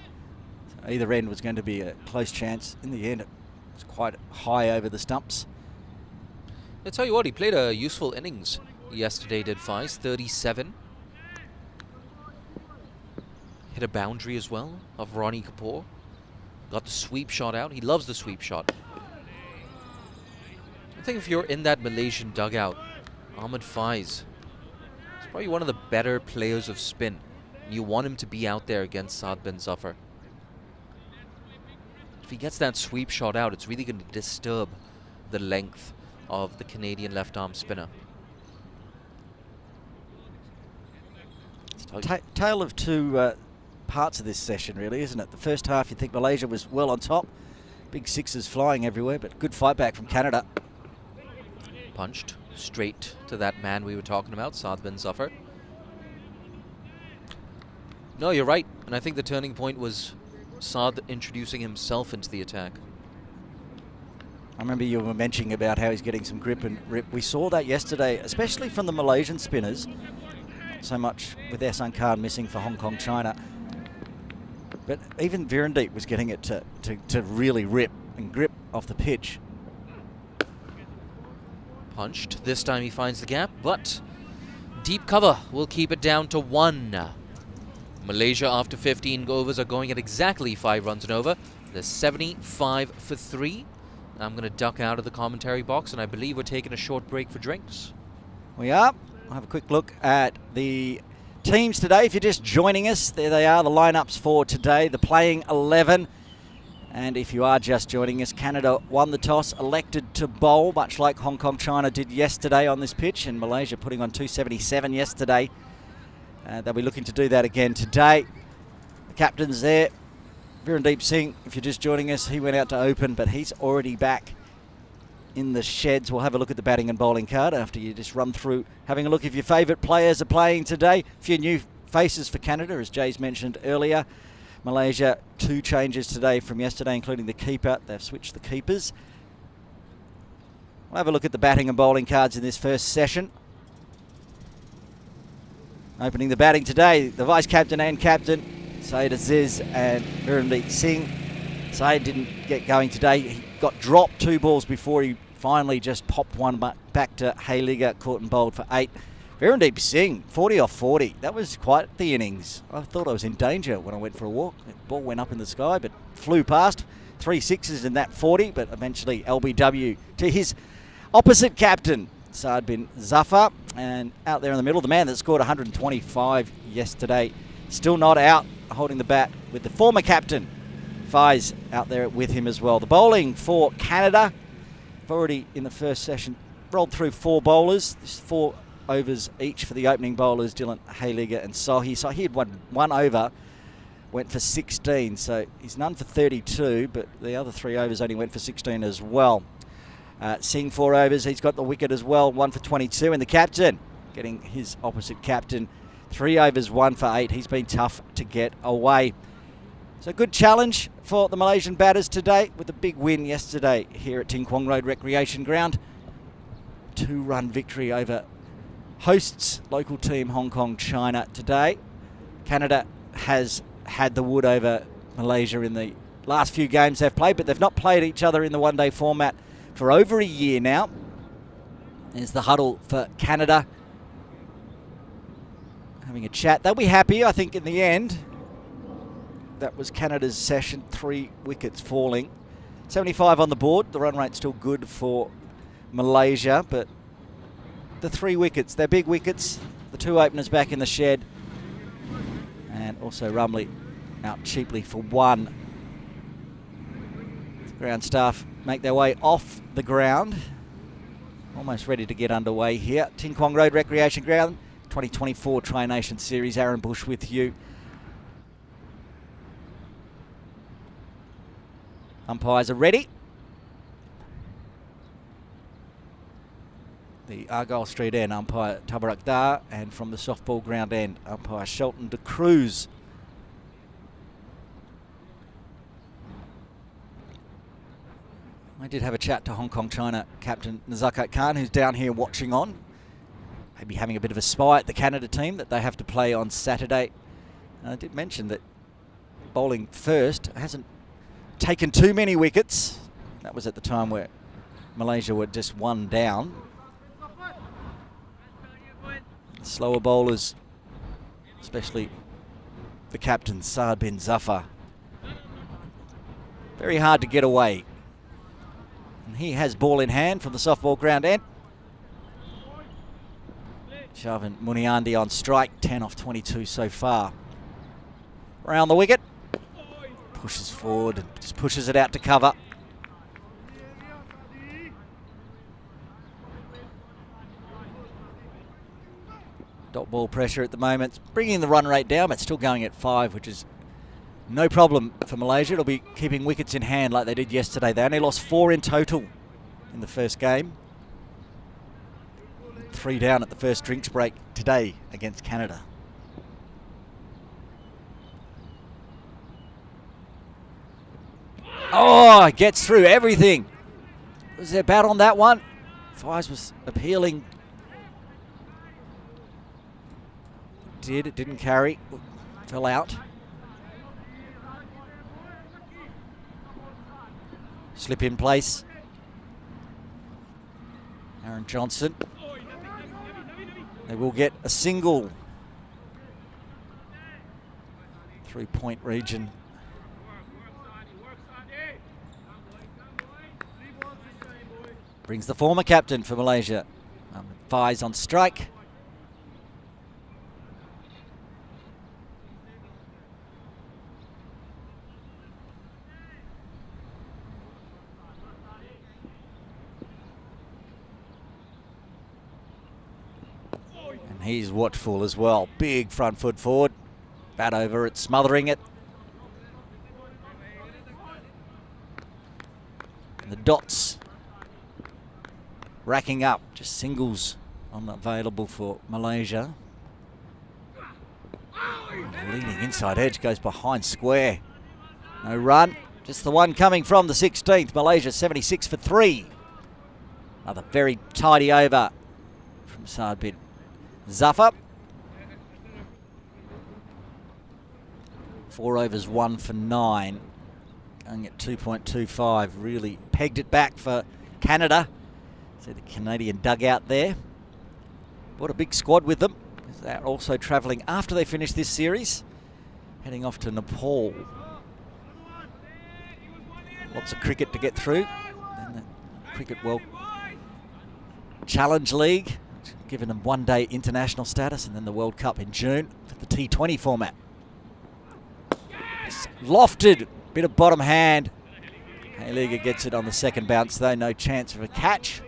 So either end was going to be a close chance. In the end, it was quite high over the stumps. I'll tell you what, he played a useful innings yesterday, did Faiz. 37. Hit a boundary as well of Ronnie Kapoor. Got the sweep shot out. He loves the sweep shot. I think if you're in that Malaysian dugout, Ahmed Faiz is probably one of the better players of spin. You want him to be out there against Saad bin Zafar. If he gets that sweep shot out, it's really going to disturb the length of the Canadian left-arm spinner. Tale of two parts of this session, really, isn't it? The first half, you think Malaysia was well on top. Big sixes flying everywhere, but good fight back from Canada. Punched straight to that man we were talking about, Saad bin Zafar. No, you're right. And I think the turning point was Saad introducing himself into the attack. I remember you were mentioning about how he's getting some grip and rip. We saw that yesterday, especially from the Malaysian spinners. Not so much with Ehsan Khan missing for Hong Kong, China. But even Virendeep was getting it to really rip and grip off the pitch. Punched. This time he finds the gap, but deep cover will keep it down to 1. Malaysia, after 15 overs, are going at exactly 5 runs and over. They're 75 for 3. I'm going to duck out of the commentary box, and I believe we're taking a short break for drinks. We are. We'll have a quick look at the teams today. If you're just joining us, there they are, the lineups for today, the playing 11. And if you are just joining us, Canada won the toss, elected to bowl, much like Hong Kong, China did yesterday on this pitch, and Malaysia putting on 277 yesterday. They'll be looking to do that again today. The captain's there. Virendeep Singh, if you're just joining us, he went out to open, but he's already back in the sheds. We'll have a look at the batting and bowling card after you just run through, having a look if your favourite players are playing today. A few new faces for Canada, as Jay's mentioned earlier. Malaysia, 2 changes today from yesterday, including the keeper. They've switched the keepers. We'll have a look at the batting and bowling cards in this first session. Opening the batting today, the vice-captain and captain, Saeed Aziz and Virendeep Singh. Saeed didn't get going today. He got dropped 2 balls before he finally just popped one back to Hayliger, caught and bowled for 8. Verandeep Singh, 40 off 40. That was quite the innings. I thought I was in danger when I went for a walk. The ball went up in the sky, but flew past. 3 sixes in that 40, but eventually LBW to his opposite captain, Saad bin Zafar. And out there in the middle, the man that scored 125 yesterday, still not out, holding the bat with the former captain, Faiz, out there with him as well. The bowling for Canada, already in the first session, rolled through 4 bowlers. There's 4 overs each for the opening bowlers, Dylan Hayliger and Sohi. Sohi had one over, went for 16, so he's none for 32, but the other 3 overs only went for 16 as well. Singh 4 overs, he's got the wicket as well, 1 for 22, and the captain getting his opposite captain 3 overs, 1 for 8. He's been tough to get away. So good challenge for the Malaysian batters today with a big win yesterday here at Ting Kwong Road Recreation Ground. 2-run victory over hosts local team Hong Kong China today. Canada has had the wood over Malaysia in the last few games they've played, but they've not played each other in the one-day format for over a year now. There's the huddle for Canada. Having a chat. They'll be happy, I think, in the end. That was Canada's session, 3 wickets falling. 75 on the board. The run rate's still good for Malaysia, but the 3 wickets, they're big wickets. The 2 openers back in the shed. And also Rumley out cheaply for 1. The ground staff make their way off the ground. Almost ready to get underway here. Ting Kwong Road Recreation Ground, 2024 Tri-Nation Series. Aaron Bush with you. Umpires are ready. The Argyle Street end, umpire Tabarak Dar, and from the softball ground end, umpire Shelton de Cruz. I did have a chat to Hong Kong China captain Nazakat Khan, who's down here watching on. Maybe having a bit of a spy at the Canada team that they have to play on Saturday. And I did mention that bowling first hasn't taken too many wickets. That was at the time where Malaysia were just 1 down. The slower bowlers, especially the captain Saad bin Zafar, very hard to get away. And he has ball in hand from the softball ground end. Sharvin Muniandi on strike, 10 off 22 so far. Around the wicket. Pushes forward and just pushes it out to cover. Dot ball pressure at the moment, bringing the run rate down, but still going at 5, which is no problem for Malaysia. It'll be keeping wickets in hand like they did yesterday. They only lost 4 in total in the first game. 3 down at the first drinks break today against Canada. Oh, gets through everything. Was there bat on that one? Faiz was appealing. It didn't carry. Fell out. Slip in place. Aaron Johnson. They will get a single. 3-point region. Brings the former captain for Malaysia. Faiz on strike. And he's watchful as well. Big front foot forward. Bat over it, smothering it. And the dots racking up, just singles unavailable for Malaysia. Leading inside edge, goes behind square. No run, just the one coming from the 16th. Malaysia 76 for 3. Another very tidy over from Saad bin Zafar. 4 overs, 1 for 9. Going at 2.25, really pegged it back for Canada. See the Canadian dugout there. Brought a big squad with them. They're also travelling after they finish this series, heading off to Nepal. Lots of cricket to get through. And the Cricket World Challenge League, giving them one-day international status, and then the World Cup in June for the T20 format. It's lofted, bit of bottom hand. Hayliga gets it on the second bounce though, no chance of a catch.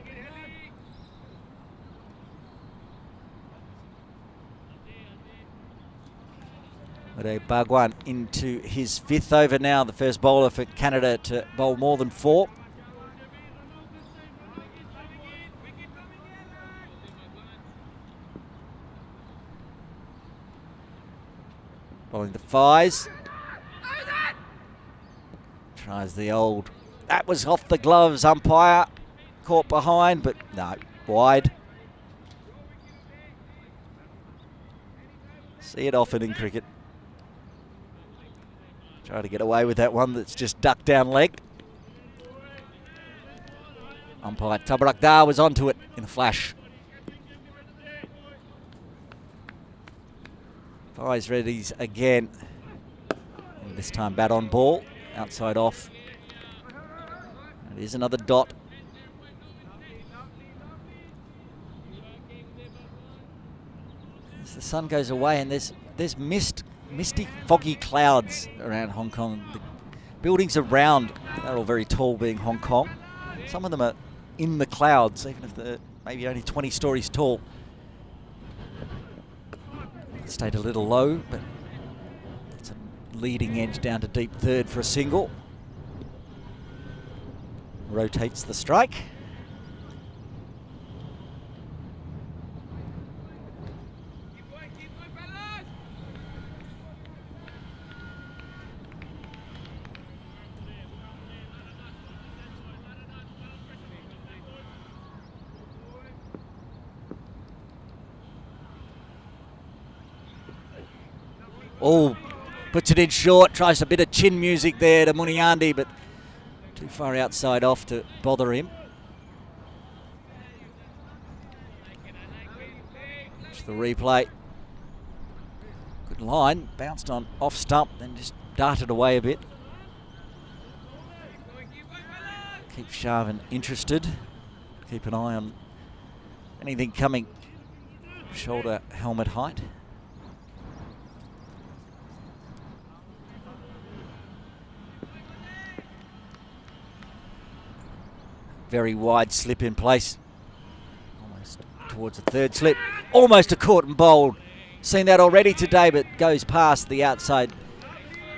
Bhagwan into his 5th over now, the first bowler for Canada to bowl more than 4. Bowling the 5s. Tries the old, that was off the gloves, umpire. Caught behind, but no, wide. See it often in cricket. Try to get away with that one that's just ducked down leg. Umpire Tabarakdar was onto it in a flash. Fives readies again. And this time bat on ball. Outside off. It is another dot. As the sun goes away and there's misty, foggy clouds around Hong Kong. The buildings around, they're all very tall, being Hong Kong. Some of them are in the clouds, even if they're maybe only 20 stories tall. It stayed a little low, but it's a leading edge down to deep third for a single. Rotates the strike. Oh, puts it in short, tries a bit of chin music there to Muniandi, but too far outside off to bother him. Watch the replay. Good line, bounced on off stump, then just darted away a bit. Keep Sharvin interested. Keep an eye on anything coming shoulder helmet height. Very wide slip in place. Almost towards the third slip. Almost a caught and bowled. Seen that already today, but goes past the outside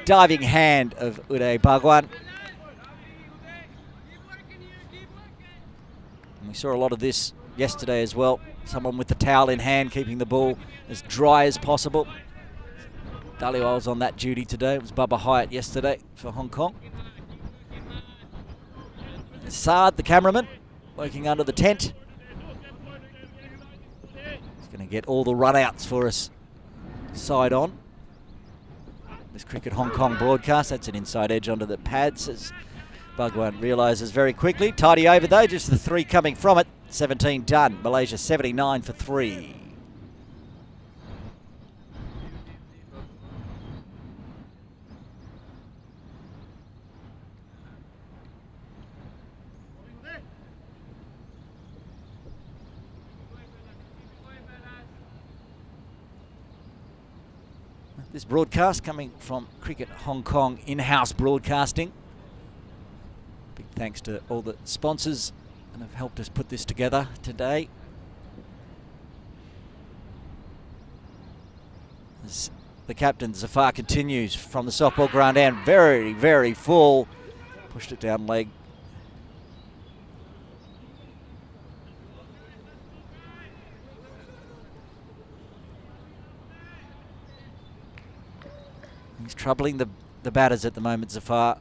diving hand of Uday Bhagwan. And we saw a lot of this yesterday as well. Someone with the towel in hand, keeping the ball as dry as possible. Dhaliwal was on that duty today. It was Bubba Hyatt yesterday for Hong Kong. Saad, the cameraman, working under the tent. He's going to get all the run-outs for us side on. This Cricket Hong Kong broadcast, that's an inside edge onto the pads, as Bhagwan realises very quickly. Tidy over though, just the 3 coming from it. 17 done. Malaysia 79 for 3. This broadcast coming from Cricket Hong Kong in-house broadcasting. Big thanks to all the sponsors that have helped us put this together today. As the captain, Zafar, continues from the softball ground and very, very full. Pushed it down leg. He's troubling the batters at the moment, Zafar.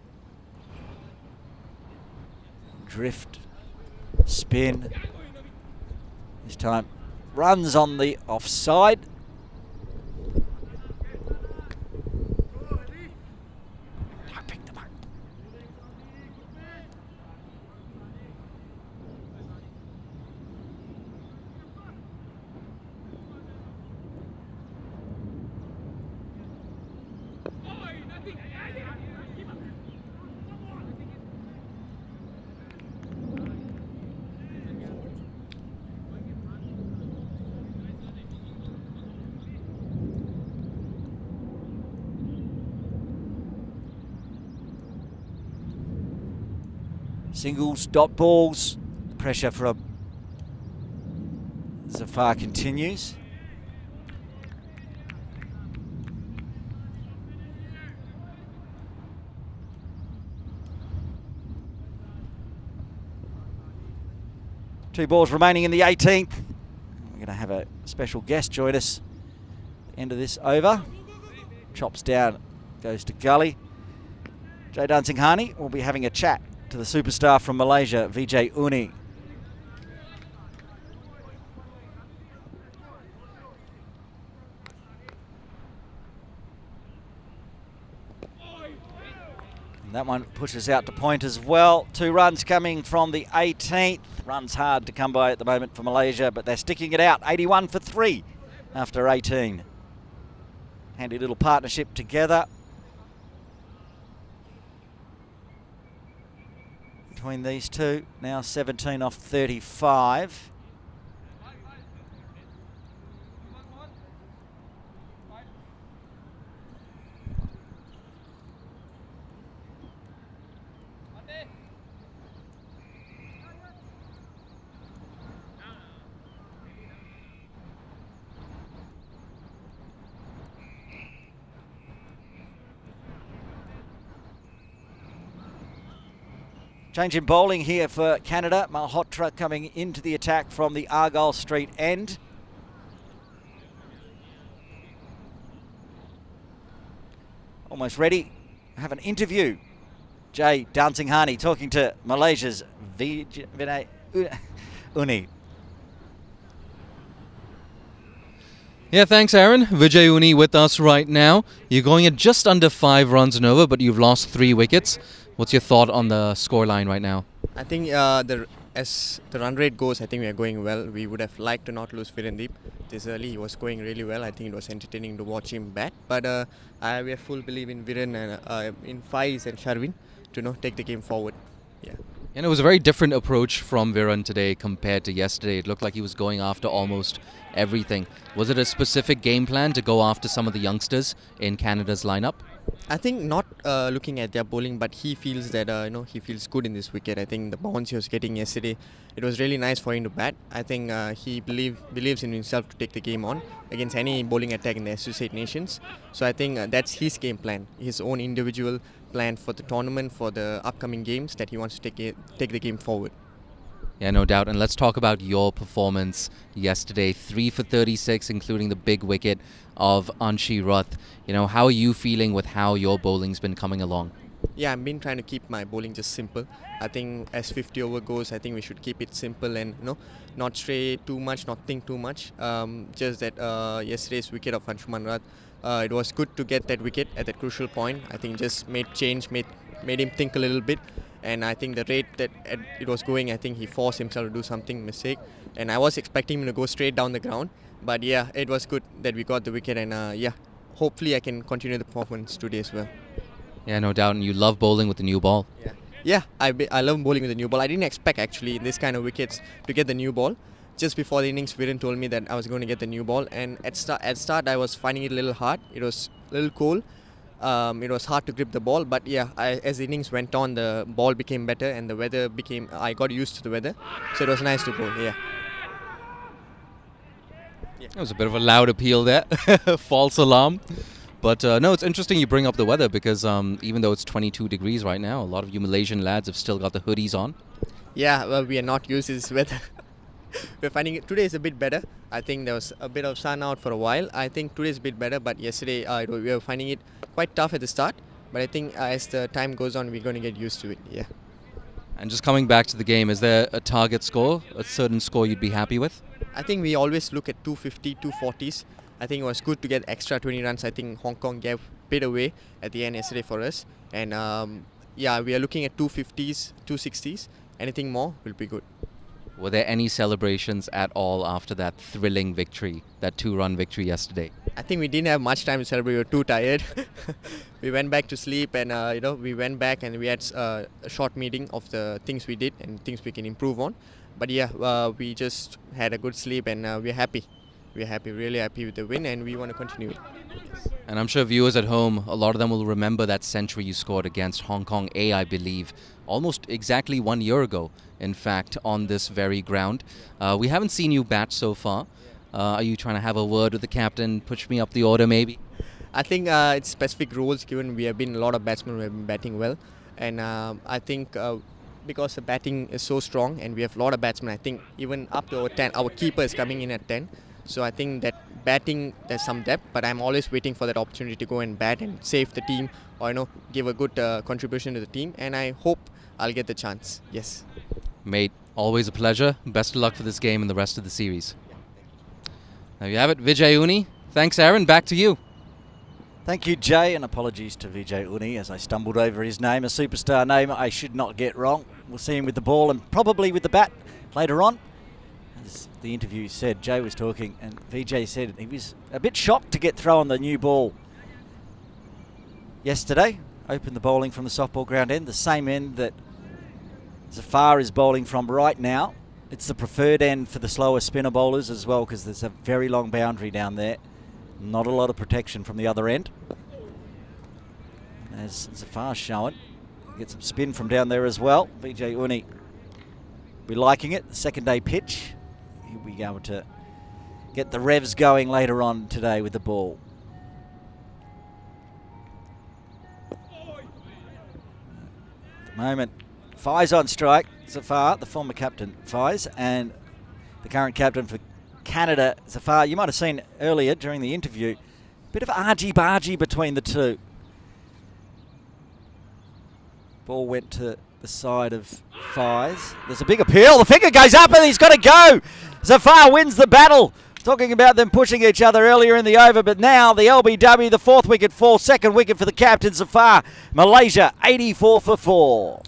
Drift, spin. This time runs on the offside. Singles, dot balls. Pressure from Zafar continues. Two balls remaining in the 18th. We're going to have a special guest join us at the end of this over. Chops down, goes to Gully. Jay Dansinghani will be having a chat to the superstar from Malaysia, Vijay Uni. And that one pushes out to point as well. 2 runs coming from the 18th. Runs hard to come by at the moment for Malaysia, but they're sticking it out. 81 for 3 after 18. Handy little partnership together between these two. Now 17 off 35. Change in bowling here for Canada. Malhotra coming into the attack from the Argyle Street end. Almost ready. Have an interview. Jay Dansinghani talking to Malaysia's Vijay Uni. Yeah, thanks, Aaron. Vijay Uni with us right now. You're going at just under 5 runs and over, but you've lost 3 wickets. What's your thought on the scoreline right now? I think as the run rate goes, I think we are going well. We would have liked to not lose Virendeep this early. He was going really well. I think it was entertaining to watch him bat. But we have full belief in Viren and in Faiz and Sharvin to take the game forward. Yeah. And it was a very different approach from Viren today compared to yesterday. It looked like he was going after almost everything. Was it a specific game plan to go after some of the youngsters in Canada's lineup? I think not looking at their bowling, but he feels that he feels good in this wicket. I think the bounce he was getting yesterday, it was really nice for him to bat. I think he believes in himself to take the game on against any bowling attack in the Associate Nations. So I think that's his game plan, his own individual plan for the tournament, for the upcoming games that he wants to take the game forward. Yeah, no doubt. And let's talk about your performance yesterday. 3 for 36, including the big wicket of Anshi Rath. How are you feeling with how your bowling's been coming along? Yeah, I've been trying to keep my bowling just simple. I think as 50 over goes, I think we should keep it simple and not stray too much, not think too much. Just that yesterday's wicket of Anshuman Rath, it was good to get that wicket at that crucial point. I think just made him think a little bit. And I think the rate that it was going, I think he forced himself to do something mistake. And I was expecting him to go straight down the ground. But yeah, it was good that we got the wicket. And hopefully I can continue the performance today as well. Yeah, no doubt. And you love bowling with the new ball. Yeah, I love bowling with the new ball. I didn't expect actually in this kind of wickets to get the new ball. Just before the innings, Viren told me that I was going to get the new ball. And at start I was finding it a little hard. It was a little cold. It was hard to grip the ball, but yeah, as the innings went on, the ball became better and the weather I got used to the weather, so it was nice to bowl, yeah. It was a bit of a loud appeal there, false alarm. But no, it's interesting you bring up the weather because even though it's 22 degrees right now, a lot of you Malaysian lads have still got the hoodies on. Yeah, well, we are not used to this weather. We're finding it today is a bit better. I think there was a bit of sun out for a while. I think today is a bit better, but yesterday we were finding it quite tough at the start. But I think as the time goes on, we're going to get used to it, yeah. And just coming back to the game, is there a target score, a certain score you'd be happy with? I think we always look at 250, 240s. I think it was good to get extra 20 runs. I think Hong Kong gave a bit away at the end yesterday for us. And yeah, we are looking at 250s, 260s. Anything more will be good. Were there any celebrations at all after that thrilling victory, that 2-run victory yesterday? I think we didn't have much time to celebrate. We were too tired. We went back to sleep, and we went back and we had a short meeting of the things we did and things we can improve on. But yeah, we just had a good sleep, and we're happy. We're happy, really happy with the win, and we want to continue it. And I'm sure viewers at home, a lot of them will remember that century you scored against Hong Kong A, I believe, almost exactly 1 year ago, in fact, on this very ground. We haven't seen you bat so far. Are you trying to have a word with the captain, push me up the order maybe? I think it's specific rules given. We have been a lot of batsmen who have been batting well, and I think because the batting is so strong and we have a lot of batsmen, I think even up to our 10, our keeper is coming in at 10. So I think that batting, there's some depth, but I'm always waiting for that opportunity to go and bat and save the team, or give a good contribution to the team, and I hope I'll get the chance. Yes. Mate, always a pleasure. Best of luck for this game and the rest of the series. There you have it, Vijay Uni. Thanks, Aaron. Back to you. Thank you, Jay, and apologies to Vijay Uni as I stumbled over his name, a superstar name I should not get wrong. We'll see him with the ball and probably with the bat later on. As the interview said, Jay was talking and Vijay said he was a bit shocked to get thrown the new ball yesterday. Opened the bowling from the softball ground end, the same end that Zafar is bowling from right now. It's the preferred end for the slower spinner bowlers as well, because there's a very long boundary down there. Not a lot of protection from the other end. As Zafar's showing, get some spin from down there as well. Vijay Uni be liking it. The second day pitch. He'll be able to get the revs going later on today with the ball. At the moment, Faiz on strike. Zafar, the former captain, Faiz, and the current captain for Canada, Zafar. You might have seen earlier during the interview, a bit of argy-bargy between the two. Ball went to the side of Faiz. There's a big appeal. The finger goes up and he's got to go. Zafar wins the battle. Talking about them pushing each other earlier in the over, but now the LBW, the fourth wicket fall, second wicket for the captain, Zafar. Malaysia, 84 for 4.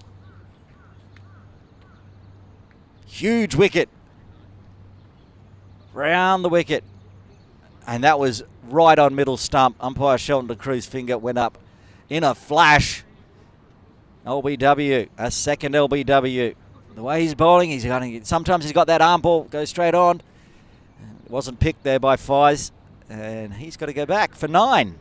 Huge wicket. Round the wicket. And that was right on middle stump. Umpire Shelton de Cruz's finger went up in a flash. LBW, a second LBW. The way he's bowling, sometimes he's got that arm ball, goes straight on. It wasn't picked there by Faiz, and he's got to go back for 9.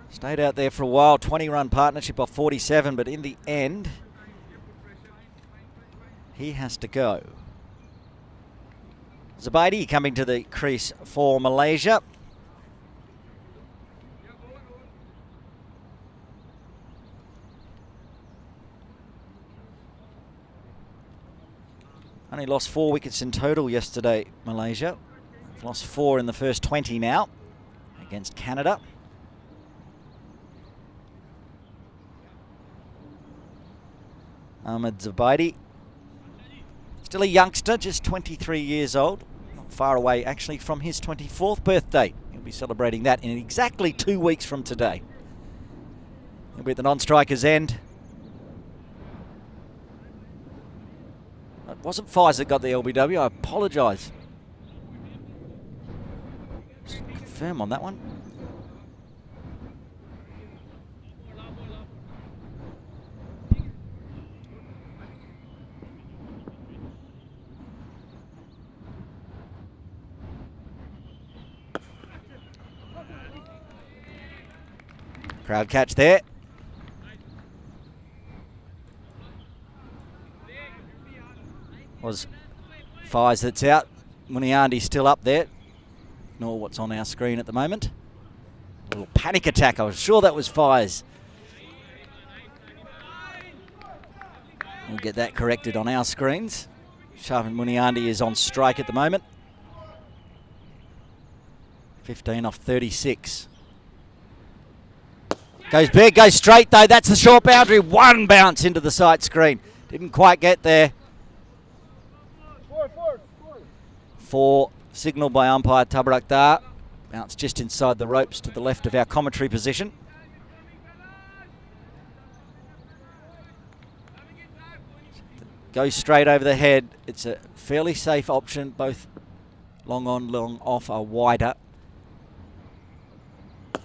Stayed out there for a while, 20-run partnership off 47, but in the end, he has to go. Zubaidi coming to the crease for Malaysia. Only lost 4 wickets in total yesterday, Malaysia. They've lost 4 in the first 20 now against Canada. Ahmed Zubaidi, still a youngster, just 23 years old. Not far away, actually, from his 24th birthday. He'll be celebrating that in exactly 2 weeks from today. He'll be at the non-striker's end. It wasn't Faiz that got the LBW, I apologise. Just confirm on that one. Crowd catch there. Was Faiz that's out. Muniandi's still up there. Ignore what's on our screen at the moment. A little panic attack. I was sure that was Faiz. We'll get that corrected on our screens. Sharman Muniandi is on strike at the moment. 15 off 36. Goes big, goes straight though. That's the short boundary. One bounce into the sight screen. Didn't quite get there. 4 signal by umpire Tabarak Dar. Bounce just inside the ropes to the left of our commentary position. goes straight over the head. It's a fairly safe option. Both long on, long off are wider.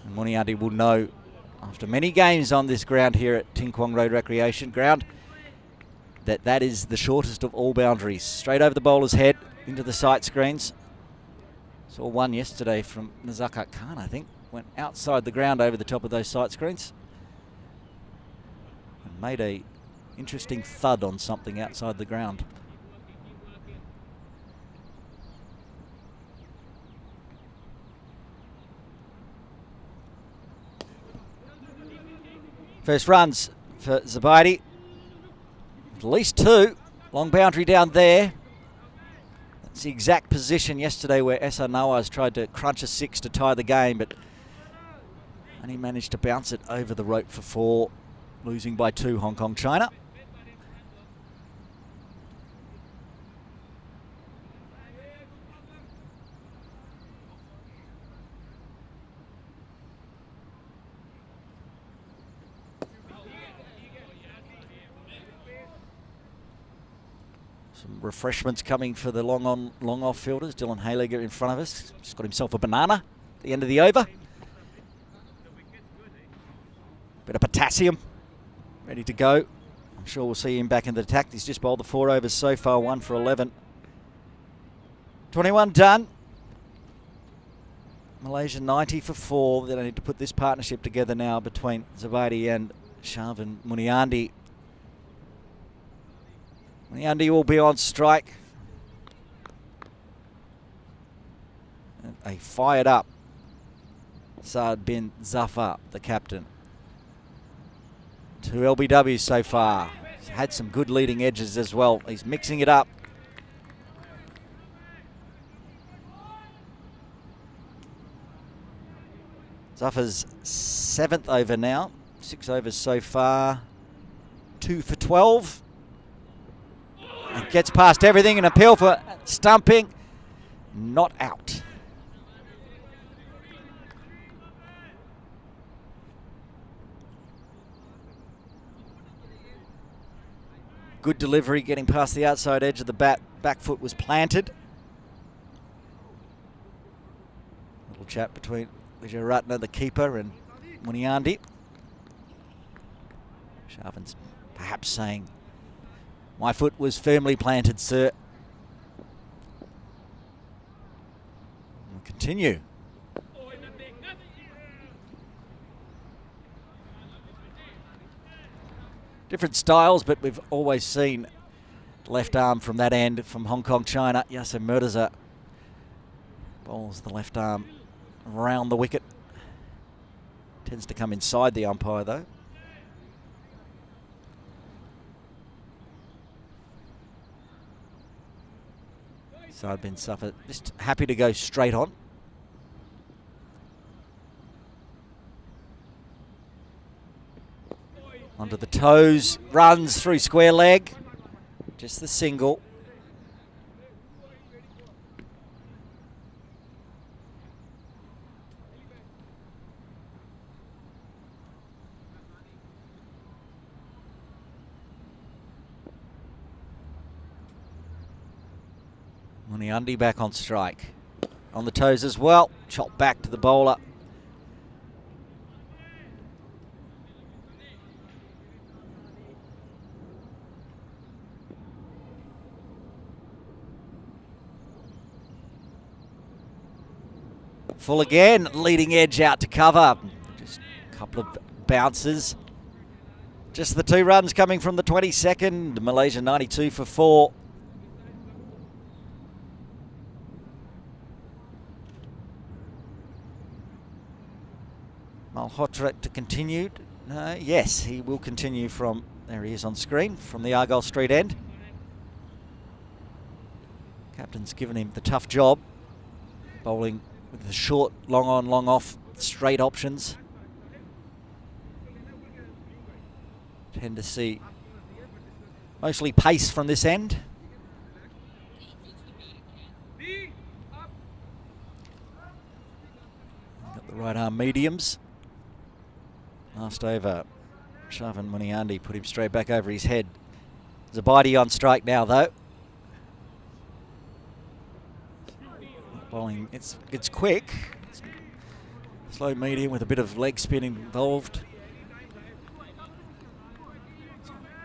And Munianti will know after many games on this ground here at Ting Kwong Road Recreation Ground that that is the shortest of all boundaries. Straight over the bowler's head into the sight screens. Saw one yesterday from Nazakat Khan, I think. Went outside the ground over the top of those sight screens. And made a interesting thud on something outside the ground. First runs for Zubaidi. At least two. Long boundary down there. That's the exact position yesterday where Esa Nawaz tried to crunch a 6 to tie the game, but only managed to bounce it over the rope for 4, losing by 2 Hong Kong China. Some refreshments coming for the long on, long off fielders. Dylan Hayliger in front of us. Just got himself a banana at the end of the over. Bit of potassium. Ready to go. I'm sure we'll see him back in the attack. He's just bowled the 4 overs so far, 1 for 11. 21 done. Malaysia 90 for 4. They need to put this partnership together now between Zubaidi and Sharvin Munianti. Munianti will be on strike. And a fired up Saad bin Zafar, the captain. 2 LBWs so far. He's had some good leading edges as well. He's mixing it up. Zafar's 7th over now. 6 overs so far. 2 for 12. And gets past everything. An appeal for stumping. Not out. Good delivery, getting past the outside edge of the bat. Back foot was planted. Little chat between Wijayaratne, the keeper, and Munianti. Sharvin's perhaps saying, "My foot was firmly planted, sir." We'll continue. Different styles, but we've always seen left arm from that end from Hong Kong China. Yasser Murtaza bowls the left arm around the wicket. Tends to come inside the umpire though. Saad bin Zafar just happy to go straight on. Onto the toes, runs through square leg. Just the single. Munianti back on strike. On the toes as well. Chop back to the bowler. Full again, leading edge out to cover. Just a couple of bounces. Just the 2 runs coming from the 22nd. Malaysia 92 for 4. Malhotra to continue. Yes, he will continue from, there he is on screen, from the Argyle Street end. Captain's given him the tough job, bowling with the short, long on, long off, straight options. Tend to see mostly pace from this end. Got the right arm mediums. Last over, Sharvin Munianti put him straight back over his head. Zabidi on strike now, though. Bowling, it's quick. It's slow medium with a bit of leg spin involved.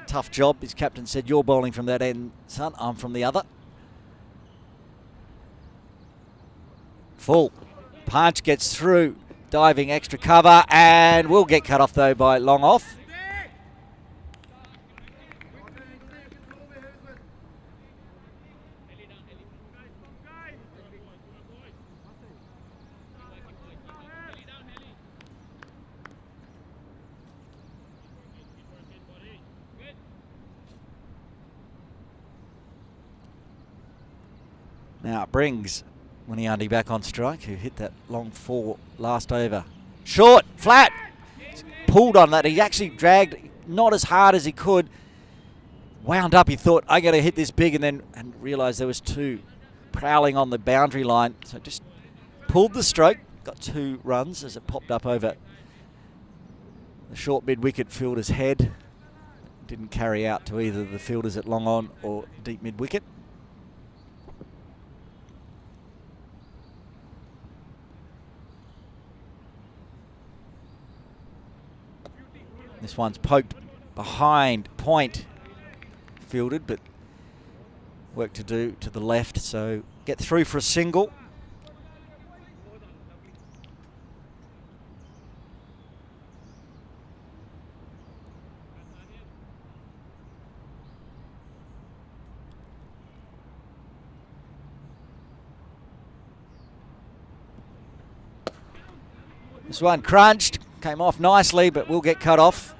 Tough job. His captain said, "You're bowling from that end, son. I'm from the other." Full. Punch gets through. Diving extra cover and will get cut off, though, by long off. Now it brings Muniandi back on strike, who hit that long 4 last over. Short, flat, pulled on that. He actually dragged not as hard as he could. Wound up, he thought, I got to hit this big, and realised there was 2 prowling on the boundary line. So just pulled the stroke, got 2 runs as it popped up over the short mid-wicket fielder's head. Didn't carry out to either the fielders at long on or deep mid-wicket. This one's poked behind point, fielded, but work to do to the left, so get through for a single. This one crunched, came off nicely, but will get cut off.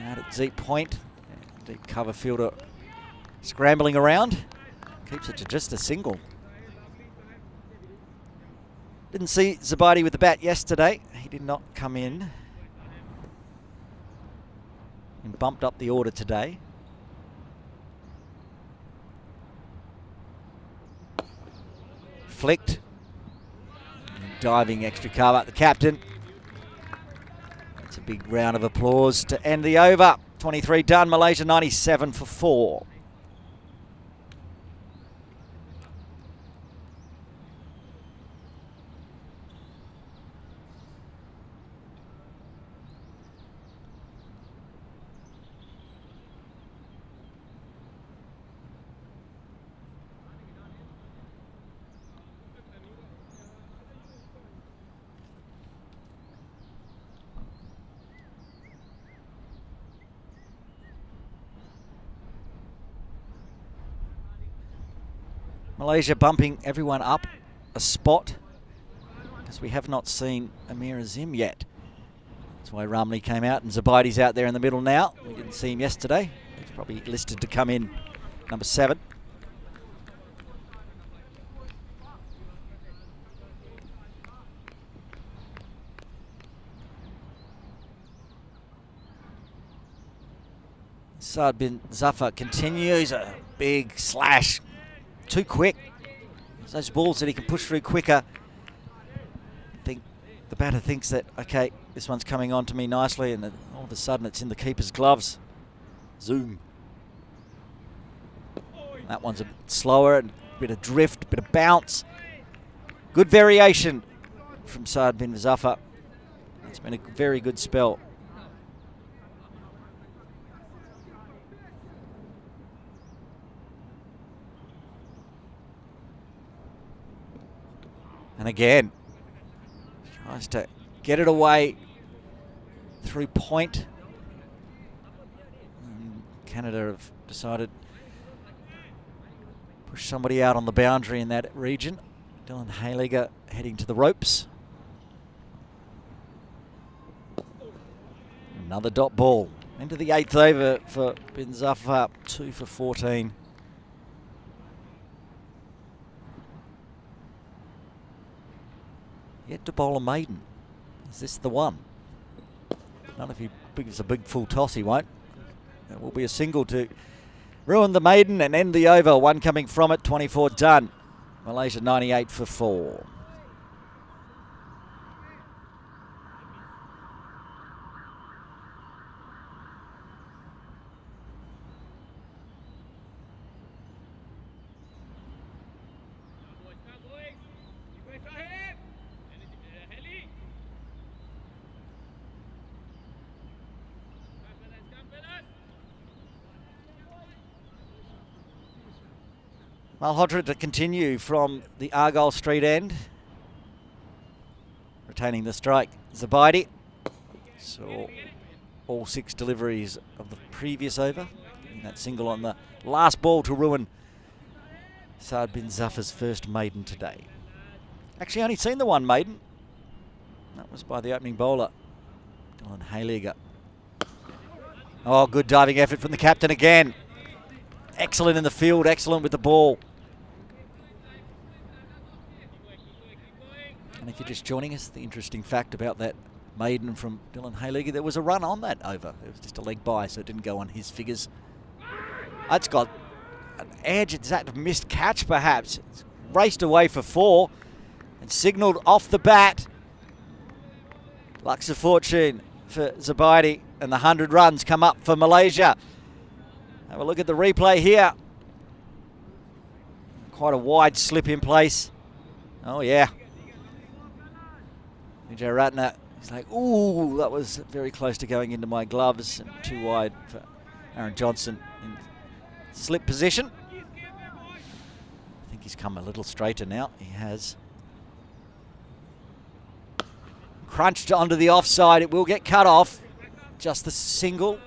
Out at deep point, deep cover fielder scrambling around, keeps it to just a single. Didn't see Zabidi with the bat yesterday. He did not come in and bumped up the order today. Flicked. Diving extra cover. The captain. That's a big round of applause to end the over. 23 done. Malaysia 97 for 4. Malaysia bumping everyone up a spot because we have not seen Amir Azim yet. That's why Ramli came out and Zabidi's out there in the middle now. We didn't see him yesterday. He's probably listed to come in number 7. Saad bin Zafar continues a big slash. Too quick. It's those balls that he can push through quicker. I think the batter thinks that, okay, this one's coming on to me nicely, and then all of a sudden it's in the keeper's gloves. Zoom. That one's a bit slower, a bit of drift, a bit of bounce. Good variation from Saad bin Zafar. It's been a very good spell. And again, tries to get it away through point. And Canada have decided to push somebody out on the boundary in that region. Dylan Hayliger heading to the ropes. Another dot ball. Into the 8th over for bin Zafar, 2 for 14. Yet to bowl a maiden. Is this the one? Not if he gives a big full toss, he won't. It will be a single to ruin the maiden and end the over. One coming from it, 24 done. Malaysia 98 for 4. Malhotra to continue from the Argyle Street end. Retaining the strike, Zubaidi. So all 6 deliveries of the previous over. Getting that single on the last ball to ruin Saad bin Zafar's first maiden today. Actually only seen the one maiden. That was by the opening bowler, Dylan Hayliger. Oh, good diving effort from the captain again. Excellent in the field, excellent with the ball. And if you're just joining us, the interesting fact about that maiden from Dylan Hayliger, there was a run on that over. It was just a leg by, so it didn't go on his figures. That's got an edge. It's that missed catch, perhaps. It's raced away for 4 and signalled off the bat. Lucks of fortune for Zubaidi, and the 100 runs come up for Malaysia. Have a look at the replay here. Quite a wide slip in place. Oh, yeah. Vijay Ratner, he's like, ooh, that was very close to going into my gloves, and too wide for Aaron Johnson in slip position. I think he's come a little straighter now. He has. Crunched onto the offside. It will get cut off. Just the single.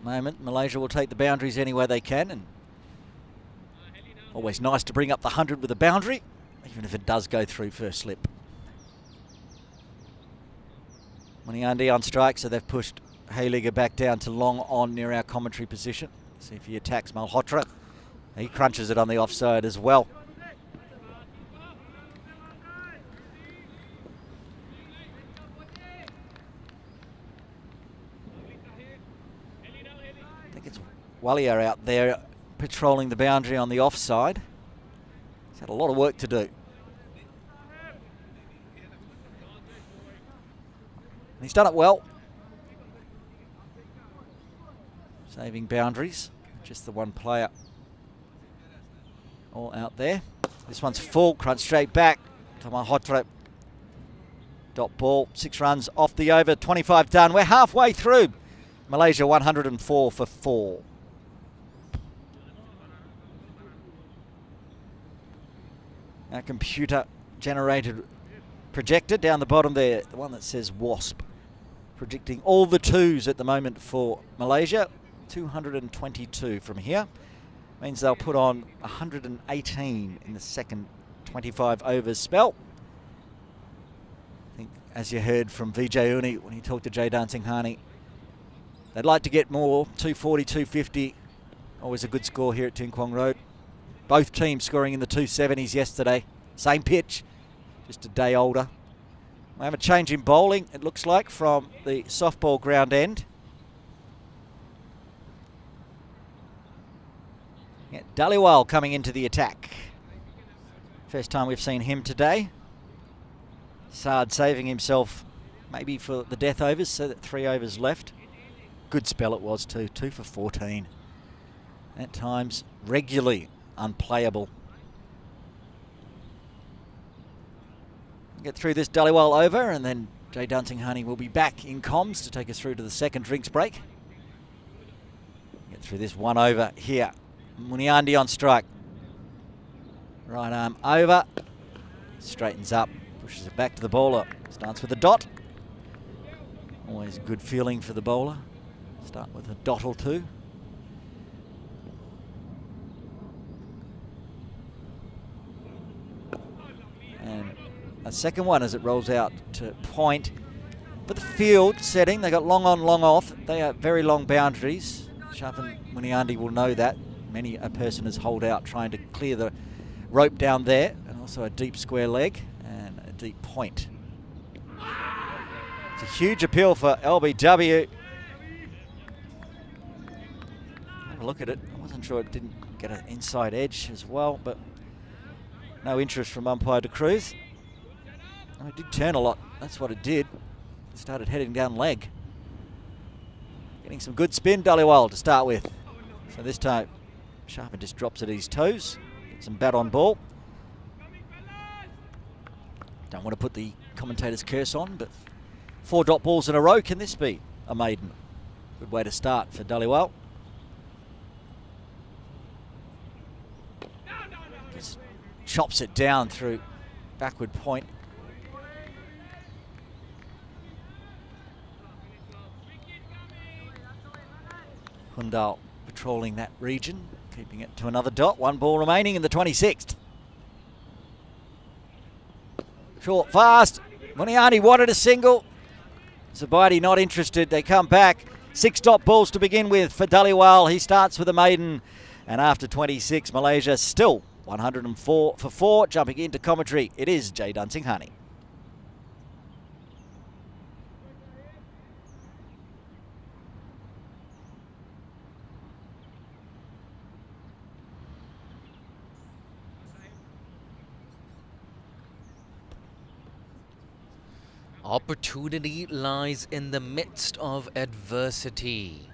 Moment, Malaysia will take the boundaries any way they can, and always nice to bring up the 100 with a boundary, even if it does go through first slip. Muniandi on strike, so they've pushed Hayliger back down to long on near our commentary position. See if he attacks Malhotra. He crunches it on the offside as well. I think it's Walia out there patrolling the boundary on the offside. He's had a lot of work to do. And he's done it well. Saving boundaries. Just the one player all out there. This one's full, crunch straight back to Malhotra. Dot ball, 6 runs off the over, 25 done. We're halfway through. Malaysia 104 for 4. Our computer generated projector down the bottom there, the one that says WASP, predicting all the 2s at the moment for Malaysia. 222 from here. Means they'll put on 118 in the second 25 overs spell. I think, as you heard from Vijay Uni when he talked to Jay Dancing-Hani, they'd like to get more. 240, 250. Always a good score here at Tin Kwong Road. Both teams scoring in the 270s yesterday. Same pitch, just a day older. We have a change in bowling, it looks like, from the softball ground end. Yeah, Dhaliwal coming into the attack. First time we've seen him today. Saad saving himself maybe for the death overs, so that 3 overs left. Good spell it was too, 2 for 14. At times regularly unplayable. Get through this Dhaliwal over, and then Jay Dancing-Hani will be back in comms to take us through to the second drinks break. Get through this one over here. Muniandi on strike. Right arm over. Straightens up. Pushes it back to the bowler. Starts with a dot. Always a good feeling for the bowler. Start with a dot or 2. And a second one as it rolls out to point. But the field setting, they got long on, long off. They are very long boundaries. Sharpen Muniandi will know that. Many a person has holed out trying to clear the rope down there, and also a deep square leg and a deep point. It's a huge appeal for LBW. Have a look at it. I wasn't sure it didn't get an inside edge as well, but no interest from umpire De Cruz. Oh, it did turn a lot. That's what it did. It started heading down leg. Getting some good spin, Dhaliwal, to start with. So this time, Sharpen just drops at his toes. Gets some bat on ball. Don't want to put the commentator's curse on, but 4 dot balls in a row. Can this be a maiden? Good way to start for Dhaliwal. Just chops it down through backward point. Hundal patrolling that region, keeping it to another dot. 1 ball remaining in the 26th. Short, fast. Muniani wanted a single. Zubaidi not interested. They come back. 6 dot balls to begin with for Dhaliwal. He starts with a maiden. And after 26, Malaysia still 104 for 4. Jumping into commentary, it is Jay Dunsing-Honey. Opportunity lies in the midst of adversity.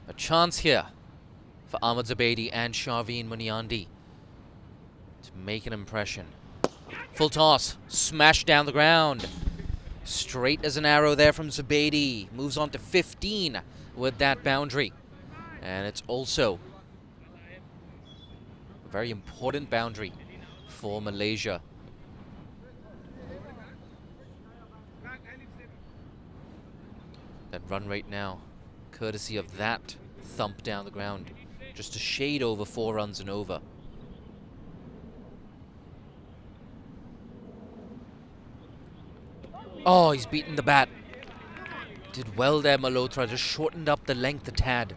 A chance here for Ahmad Zubaidi and Sharveen Muniandi to make an impression. Full toss, smash down the ground. Straight as an arrow there from Zubaidi. Moves on to 15 with that boundary. And it's also a very important boundary for Malaysia. That run rate now, courtesy of that thump down the ground. Just a shade over 4 runs and over. Oh, he's beaten the bat. Did well there, Malhotra. Just shortened up the length a tad.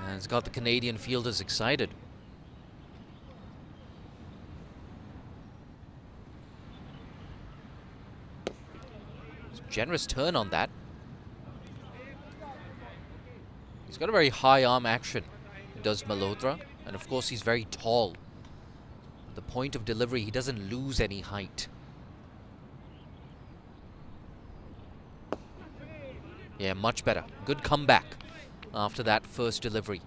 And it's got the Canadian fielders excited. Generous turn on that. He's got a very high arm action, does Malhotra, and of course he's very tall. At the point of delivery, he doesn't lose any height. Yeah, much better. Good comeback after that first delivery.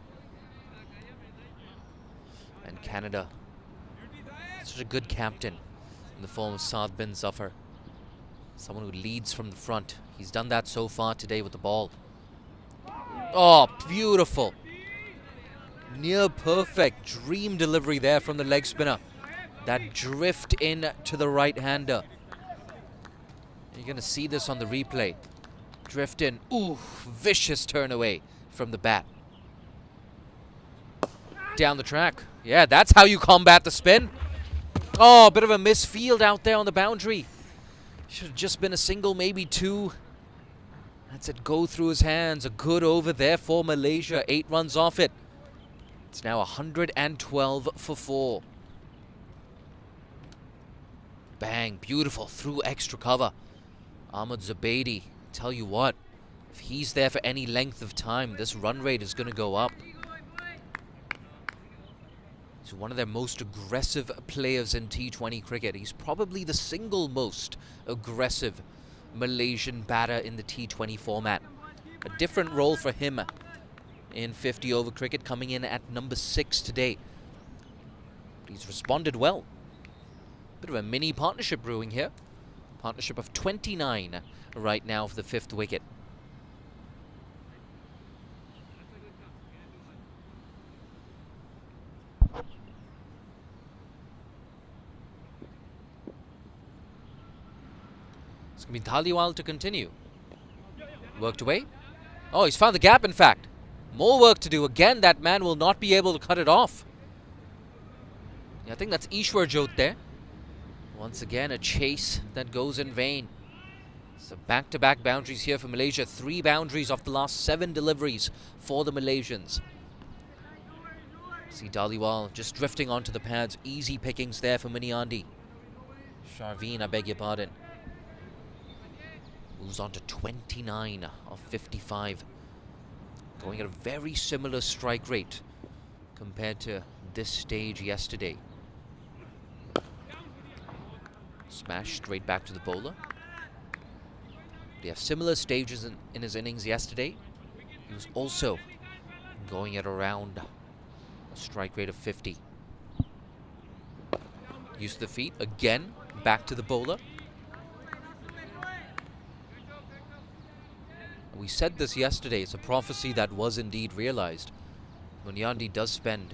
And Canada, such a good captain in the form of Saad bin Zafar. Someone who leads from the front. He's done that so far today with the ball. Oh, beautiful. Near perfect. Dream delivery there from the leg spinner. That drift in to the right-hander. You're going to see this on the replay. Drift in. Ooh, vicious turn away from the bat. Down the track. Yeah, that's how you combat the spin. Oh, a bit of a misfield out there on the boundary. Should have just been a single, maybe 2. That's it, go through his hands. A good over there for Malaysia. 8 runs off it. It's now 112 for 4. Bang, beautiful, through extra cover. Ahmad Zubaidi, tell you what, if he's there for any length of time, this run rate is going to go up. He's one of their most aggressive players in T20 cricket. He's probably the single most aggressive Malaysian batter in the T20 format. A different role for him in 50-over cricket, coming in at number 6 today. He's responded well. Bit of a mini partnership brewing here. Partnership of 29 right now for the 5th wicket. It's going to be Dhaliwal to continue. Worked away. Oh, he's found the gap, in fact. More work to do. Again, that man will not be able to cut it off. Yeah, I think that's Ishwar Jot there. Once again, a chase that goes in vain. So back-to-back boundaries here for Malaysia. 3 boundaries off the last 7 deliveries for the Malaysians. See Dhaliwal just drifting onto the pads. Easy pickings there for Muniandi. Sharveen, I beg your pardon. Moves on to 29 of 55. Going at a very similar strike rate compared to this stage yesterday. Smash straight back to the bowler. They have similar stages in his innings yesterday. He was also going at around a strike rate of 50. Use the feet again, back to the bowler. We said this yesterday. It's a prophecy that was indeed realized. Munyandi does spend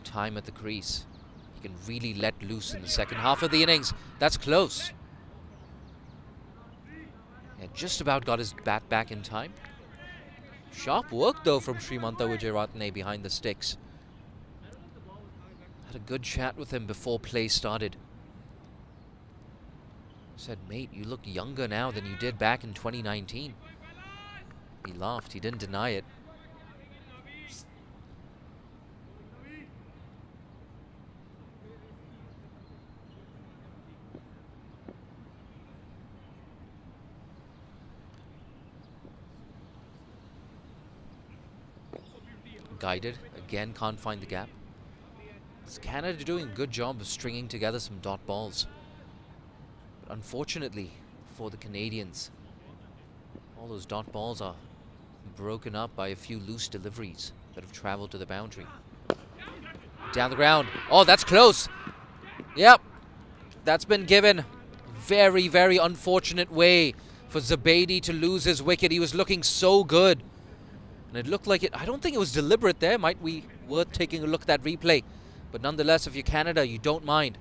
time at the crease. He can really let loose in the second half of the innings. That's close. Yeah, just about got his bat back in time. Sharp work though from Srimanta Wijeratne behind the sticks. Had a good chat with him before play started. Said, mate, you look younger now than you did back in 2019. He laughed, he didn't deny it. Guided, again can't find the gap. Is Canada doing a good job of stringing together some dot balls? But unfortunately for the Canadians, all those dot balls are broken up by a few loose deliveries that have traveled to the boundary. Down the ground. Oh, that's close. Yep. That's been given. Very, very unfortunate way for Zubaidi to lose his wicket. He was looking so good. And it looked like it. I don't think it was deliberate there. Might be worth taking a look at that replay. But nonetheless, if you're Canada, you don't mind.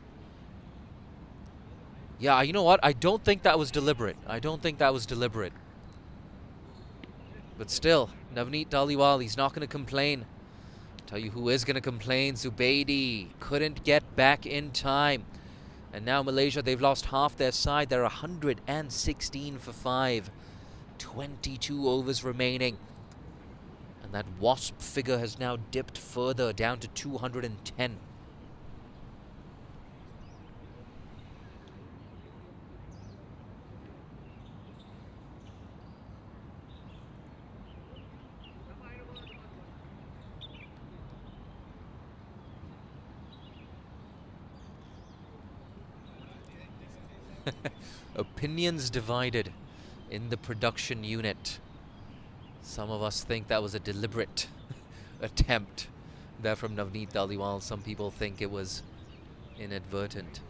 Yeah, you know what? I don't think that was deliberate. I don't think that was deliberate. But still, Navneet Dhaliwal, he's not going to complain. Tell you who is going to complain. Zubaidi couldn't get back in time. And now Malaysia, they've lost half their side. They're 116 for 5. 22 overs remaining. And that WASP figure has now dipped further down to 210. Opinions divided in the production unit. Some of us think that was a deliberate attempt there from Navneet Dhaliwal. Some people think it was inadvertent.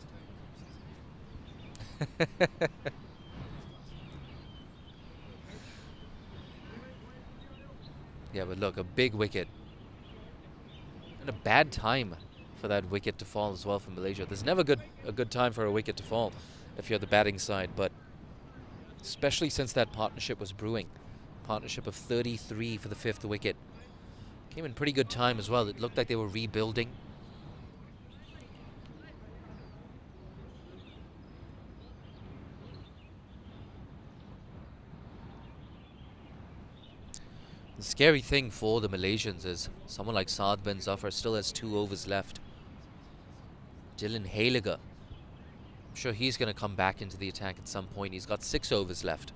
Yeah, but look, a big wicket. And a bad time for that wicket to fall as well from Malaysia. There's never a good time for a wicket to fall if you're the batting side, but especially since that partnership was brewing. Partnership of 33 for the 5th wicket. Came in pretty good time as well. It looked like they were rebuilding. The scary thing for the Malaysians is someone like Saad bin Zafar still has 2 overs left. Dylan Haliger, I'm sure he's going to come back into the attack at some point. He's got 6 overs left.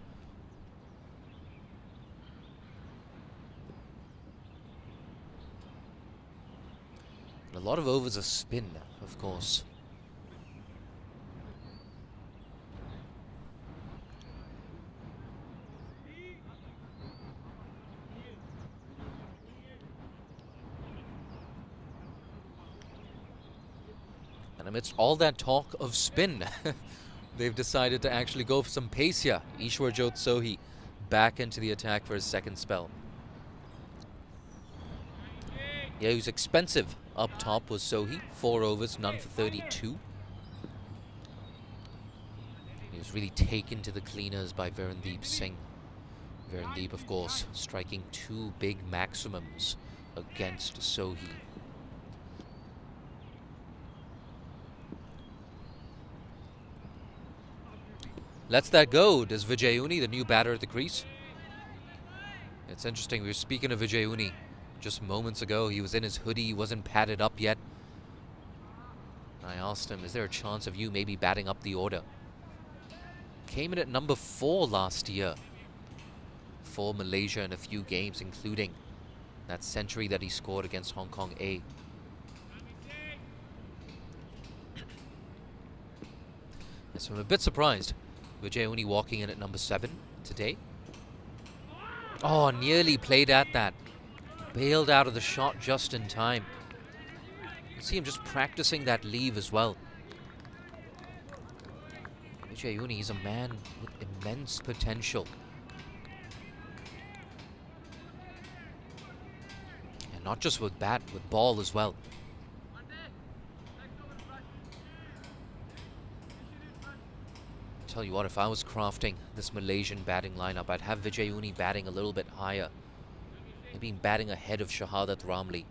A lot of overs of spin, of course. And amidst all that talk of spin, they've decided to actually go for some pace here. Ishwarjot Sohi back into the attack for his 2nd spell. Yeah, he was expensive. Up top was Sohi. 4 overs, none for 32. He was really taken to the cleaners by Verandeep Singh. Verandeep, of course, striking 2 big maximums against Sohi. Lets that go. Does Vijayuni, the new batter at the crease? It's interesting. We were speaking of Vijayuni just moments ago. He was in his hoodie. He wasn't padded up yet. I asked him, is there a chance of you maybe batting up the order? Came in at number 4 last year for Malaysia in a few games, including that century that he scored against Hong Kong A. So I'm a bit surprised. Vijay only walking in at number 7 today. Oh, nearly played at that. Bailed out of the shot just in time. You see him just practicing that leave as well. Vijay Uni is a man with immense potential. Not just with bat, with ball as well. Tell you what, if I was crafting this Malaysian batting lineup, I'd have Vijay Uni batting a little bit higher. Maybe batting ahead of Shahadat Ramli.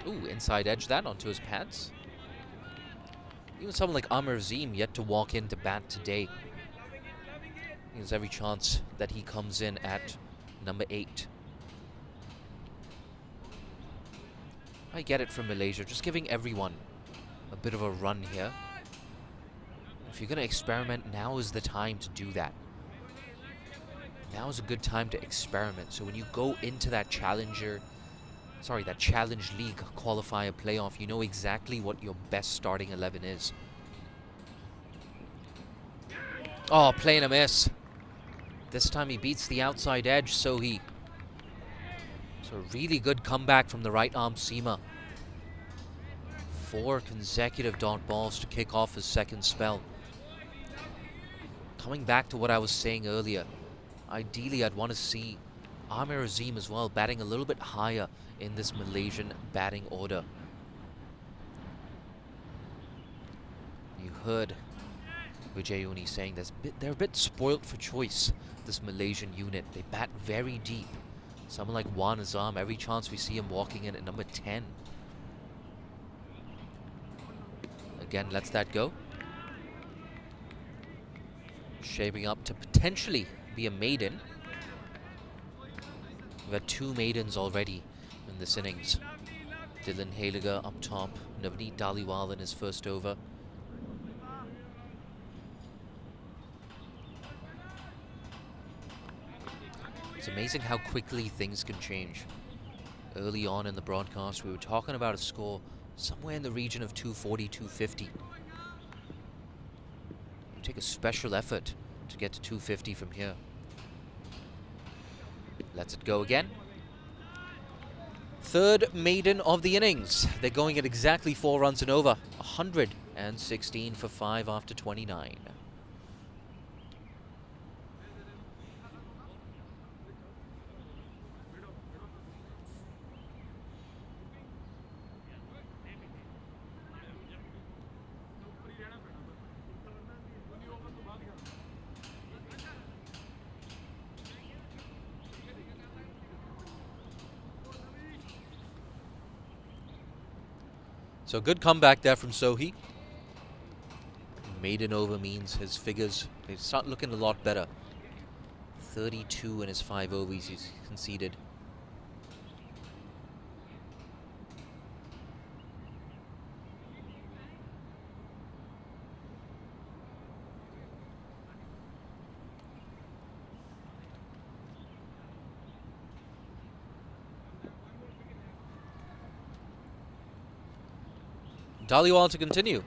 Ooh, inside edge that onto his pads. Even someone like Amir Azim yet to walk in to bat today. There's every chance that he comes in at number 8. I get it from Malaysia, just giving everyone a bit of a run here. If you're going to experiment, now is the time to do that. Now is a good time to experiment. So when you go into that Challenge League qualifier playoff, you know exactly what your best starting 11 is. Oh, playing a miss. This time he beats the outside edge, Sohi. So a really good comeback from the right arm seamer. 4 consecutive dot balls to kick off his second spell. Coming back to what I was saying earlier, ideally I'd want to see Amir Azim as well batting a little bit higher in this Malaysian batting order. You heard Vijay Uni saying they're a bit spoilt for choice, this Malaysian unit. They bat very deep. Someone like Wan Azam, every chance we see him walking in at number 10. Again, lets that go. Shaping up to potentially be a maiden. We've had 2 maidens already in this innings. Dylan Haliger up top, Navneet Dhaliwal in his first over. It's amazing how quickly things can change. Early on in the broadcast, we were talking about a score somewhere in the region of 240, 250. You take a special effort to get to 250 from here. Lets it go again. Third maiden of the innings. They're going at exactly 4 runs and over. 116 for 5 after 29. So good comeback there from Sohi. Maiden over means his figures, they start looking a lot better. 32 in his 5 overs he's conceded. Dhaliwal to continue.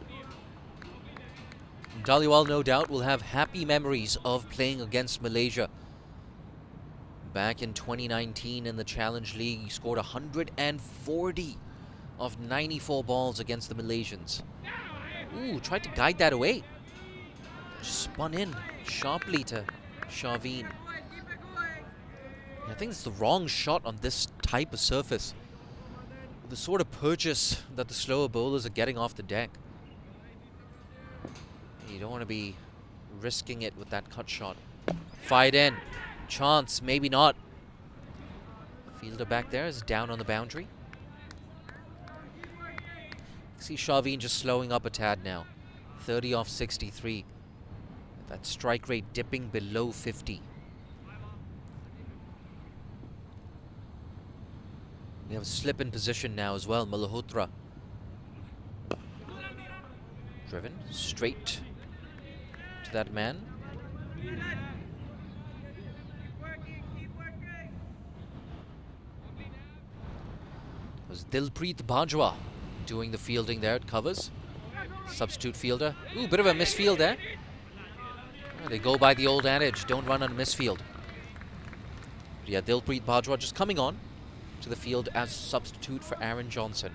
Dhaliwal, no doubt, will have happy memories of playing against Malaysia. Back in 2019 in the Challenge League, he scored 140 of 94 balls against the Malaysians. Ooh, tried to guide that away. Just spun in sharply to Shaveen. I think it's the wrong shot on this type of surface. The sort of purchase that the slower bowlers are getting off the deck. You don't want to be risking it with that cut shot. Fired in. Chance, maybe not. Fielder back there is down on the boundary. See Shaveen just slowing up a tad now. 30 off 63. That strike rate dipping below 50. We have a slip in position now as well. Malhotra. Driven straight to that man. It was Dilpreet Bajwa doing the fielding there at covers. Substitute fielder. Ooh, bit of a misfield there. They go by the old adage, don't run on a misfield. But yeah, Dilpreet Bajwa just coming on to the field as substitute for Aaron Johnson.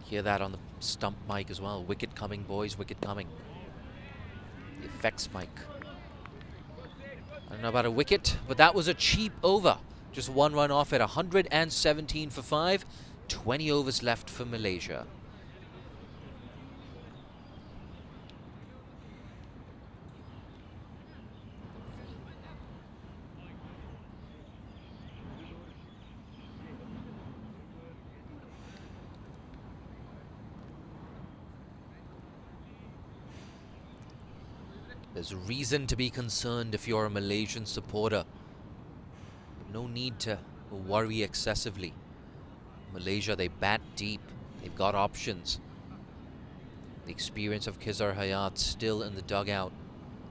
Hear that on the stump mic as well. Wicket coming, boys, wicket coming. The effects mic. I don't know about a wicket, but that was a cheap over. Just 1 run off at 117 for 5. 20 overs left for Malaysia. There's reason to be concerned if you're a Malaysian supporter. No need to worry excessively. Malaysia, they bat deep. They've got options. The experience of Khizar Hayat still in the dugout.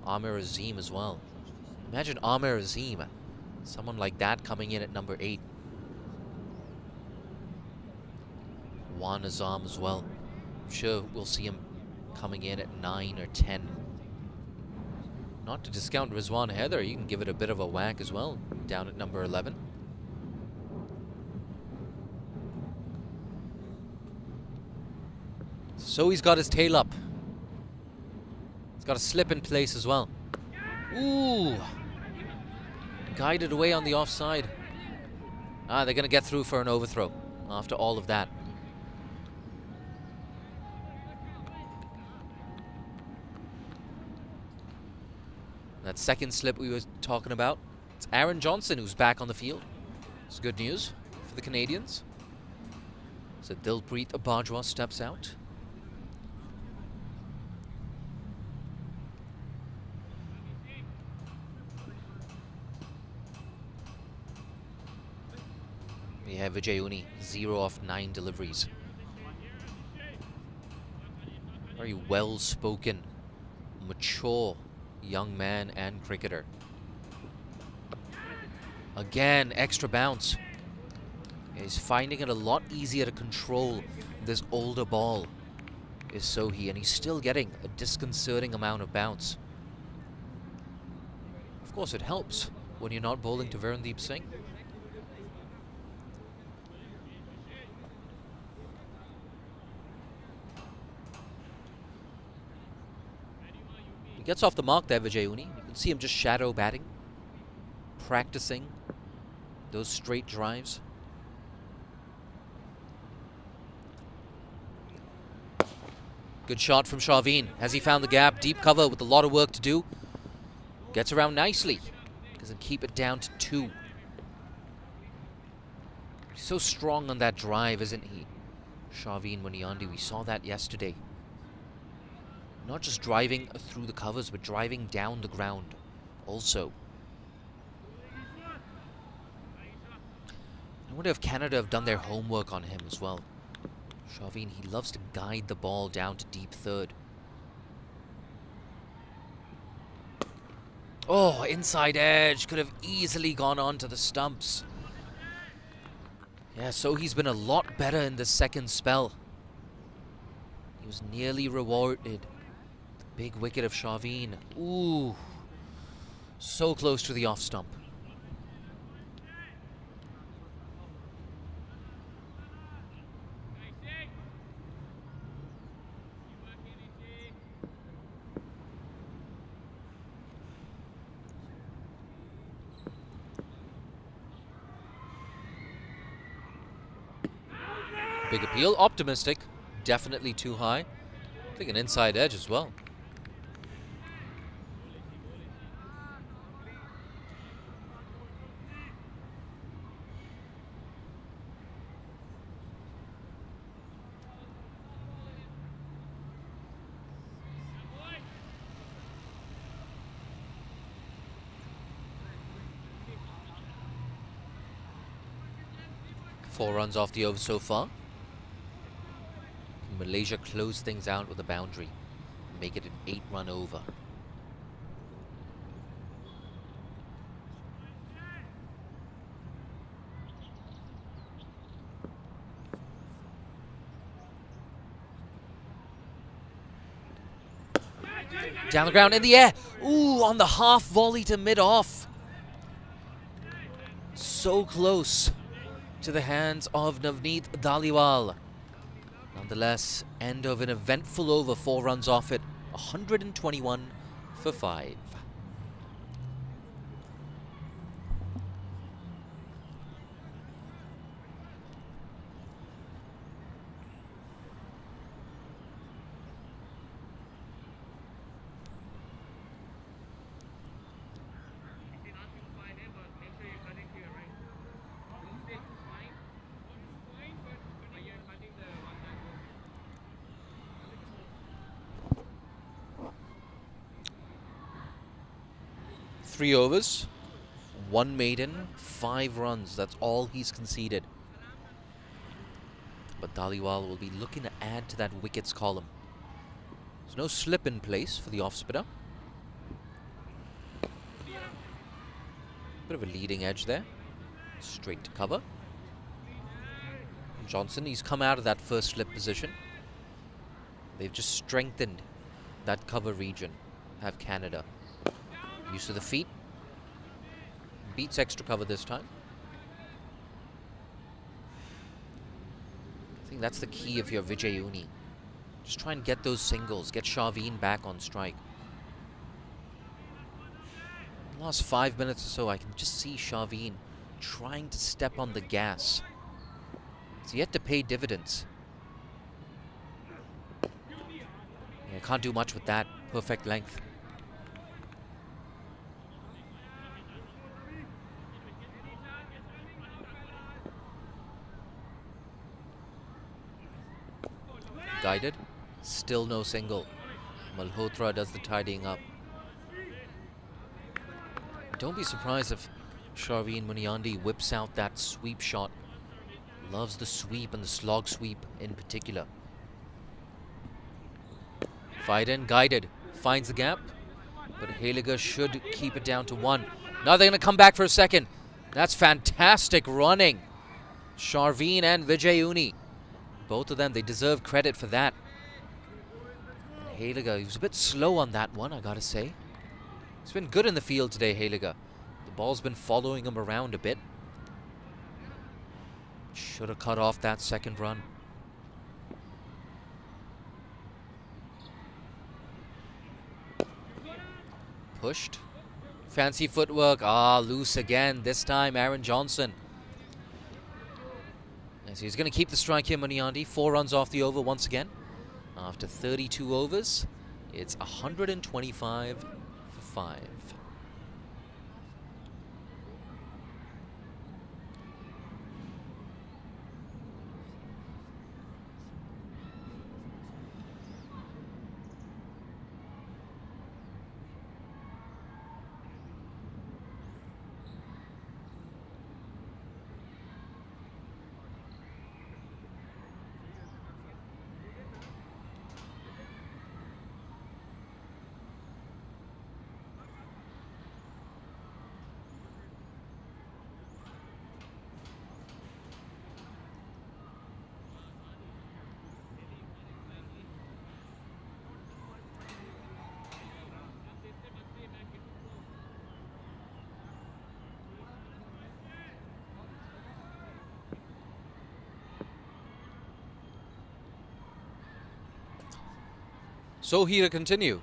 Amir Azim as well. Imagine Amir Azim, someone like that coming in at number 8. Wan Azam as well. I'm sure we'll see him coming in at 9 or 10. Not to discount Rizwan Heather, you can give it a bit of a whack as well, down at number 11. So he's got his tail up. He's got a slip in place as well. Ooh! Guided away on the offside. Ah, they're going to get through for an overthrow after all of that. That second slip we were talking about, it's Aaron Johnson who's back on the field. It's good news for the Canadians. So Dilpreet Bajwa steps out. We have Vijay Uni, 0 of 9 deliveries. Very well-spoken, mature young man and cricketer. Again, extra bounce. He's finding it a lot easier to control this older ball, is Sohi, and he's still getting a disconcerting amount of bounce. Of course, it helps when you're not bowling to Verandeep Singh. Gets off the mark there, Vijay Uni. You can see him just shadow batting, practicing those straight drives. Good shot from Shaveen. Has he found the gap? Deep cover with a lot of work to do. Gets around nicely. Doesn't keep it down to 2. He's so strong on that drive, isn't he? Shaveen Muniandi, we saw that yesterday. Not just driving through the covers, but driving down the ground also. I wonder if Canada have done their homework on him as well. Shaveen, he loves to guide the ball down to deep third. Oh, inside edge. Could have easily gone on to the stumps. Yeah, so he's been a lot better in the second spell. He was nearly rewarded. Big wicket of Shaveen. Ooh. So close to the off stump. Big appeal. Optimistic. Definitely too high. I think an inside edge as well. Four runs off the over so far. Malaysia close things out with a boundary. Make it an 8-run over. Down the ground, in the air. Ooh, on the half volley to mid-off. So close to the hands of Navneet Dhaliwal. Nonetheless, end of an eventful over, 4 runs off it, 121 for for 5. Three overs, 1 maiden, 5 runs. That's all he's conceded. But Dhaliwal will be looking to add to that wickets column. There's no slip in place for the off-spinner. Bit of a leading edge there. Straight to cover. Johnson, he's come out of that first slip position. They've just strengthened that cover region. Have Canada. Use of the feet. Beats extra cover this time. I think that's the key if you're Vijay Uni. Just try and get those singles. Get Shaveen back on strike. The last 5 minutes or so, I can just see Shaveen trying to step on the gas. It's yet to pay dividends. Yeah, can't do much with that. Perfect length. Guided, still no single. Malhotra does the tidying up. Don't be surprised if Sharveen Muniandi whips out that sweep shot. Loves the sweep and the slog sweep in particular. Fight in, Guided, finds the gap, but Haliger should keep it down to 1. Now they're going to come back for a second. That's fantastic running. Sharveen and Vijay Uni. Both of them, they deserve credit for that. And Haliger, he was a bit slow on that one, I gotta say. He's been good in the field today, Haliger. The ball's been following him around a bit. Should have cut off that second run. Pushed. Fancy footwork. Ah, loose again. This time, Aaron Johnson. So he's going to keep the strike here, Muniandi. 4 runs off the over once again. After 32 overs, it's 125 for 5. So here to continue.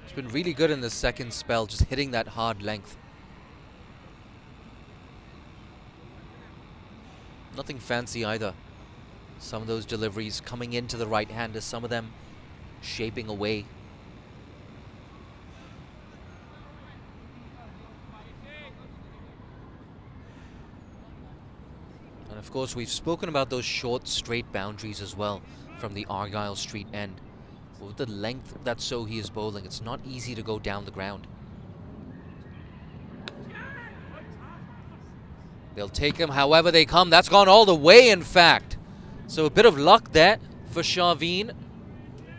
It's been really good in the second spell, just hitting that hard length. Nothing fancy either. Some of those deliveries coming into the right-hander, some of them shaping away. And of course, we've spoken about those short, straight boundaries as well from the Argyle Street end. With the length that Sohi is bowling, it's not easy to go down the ground. They'll take him however they come. That's gone all the way, in fact. So a bit of luck there for Shaveen.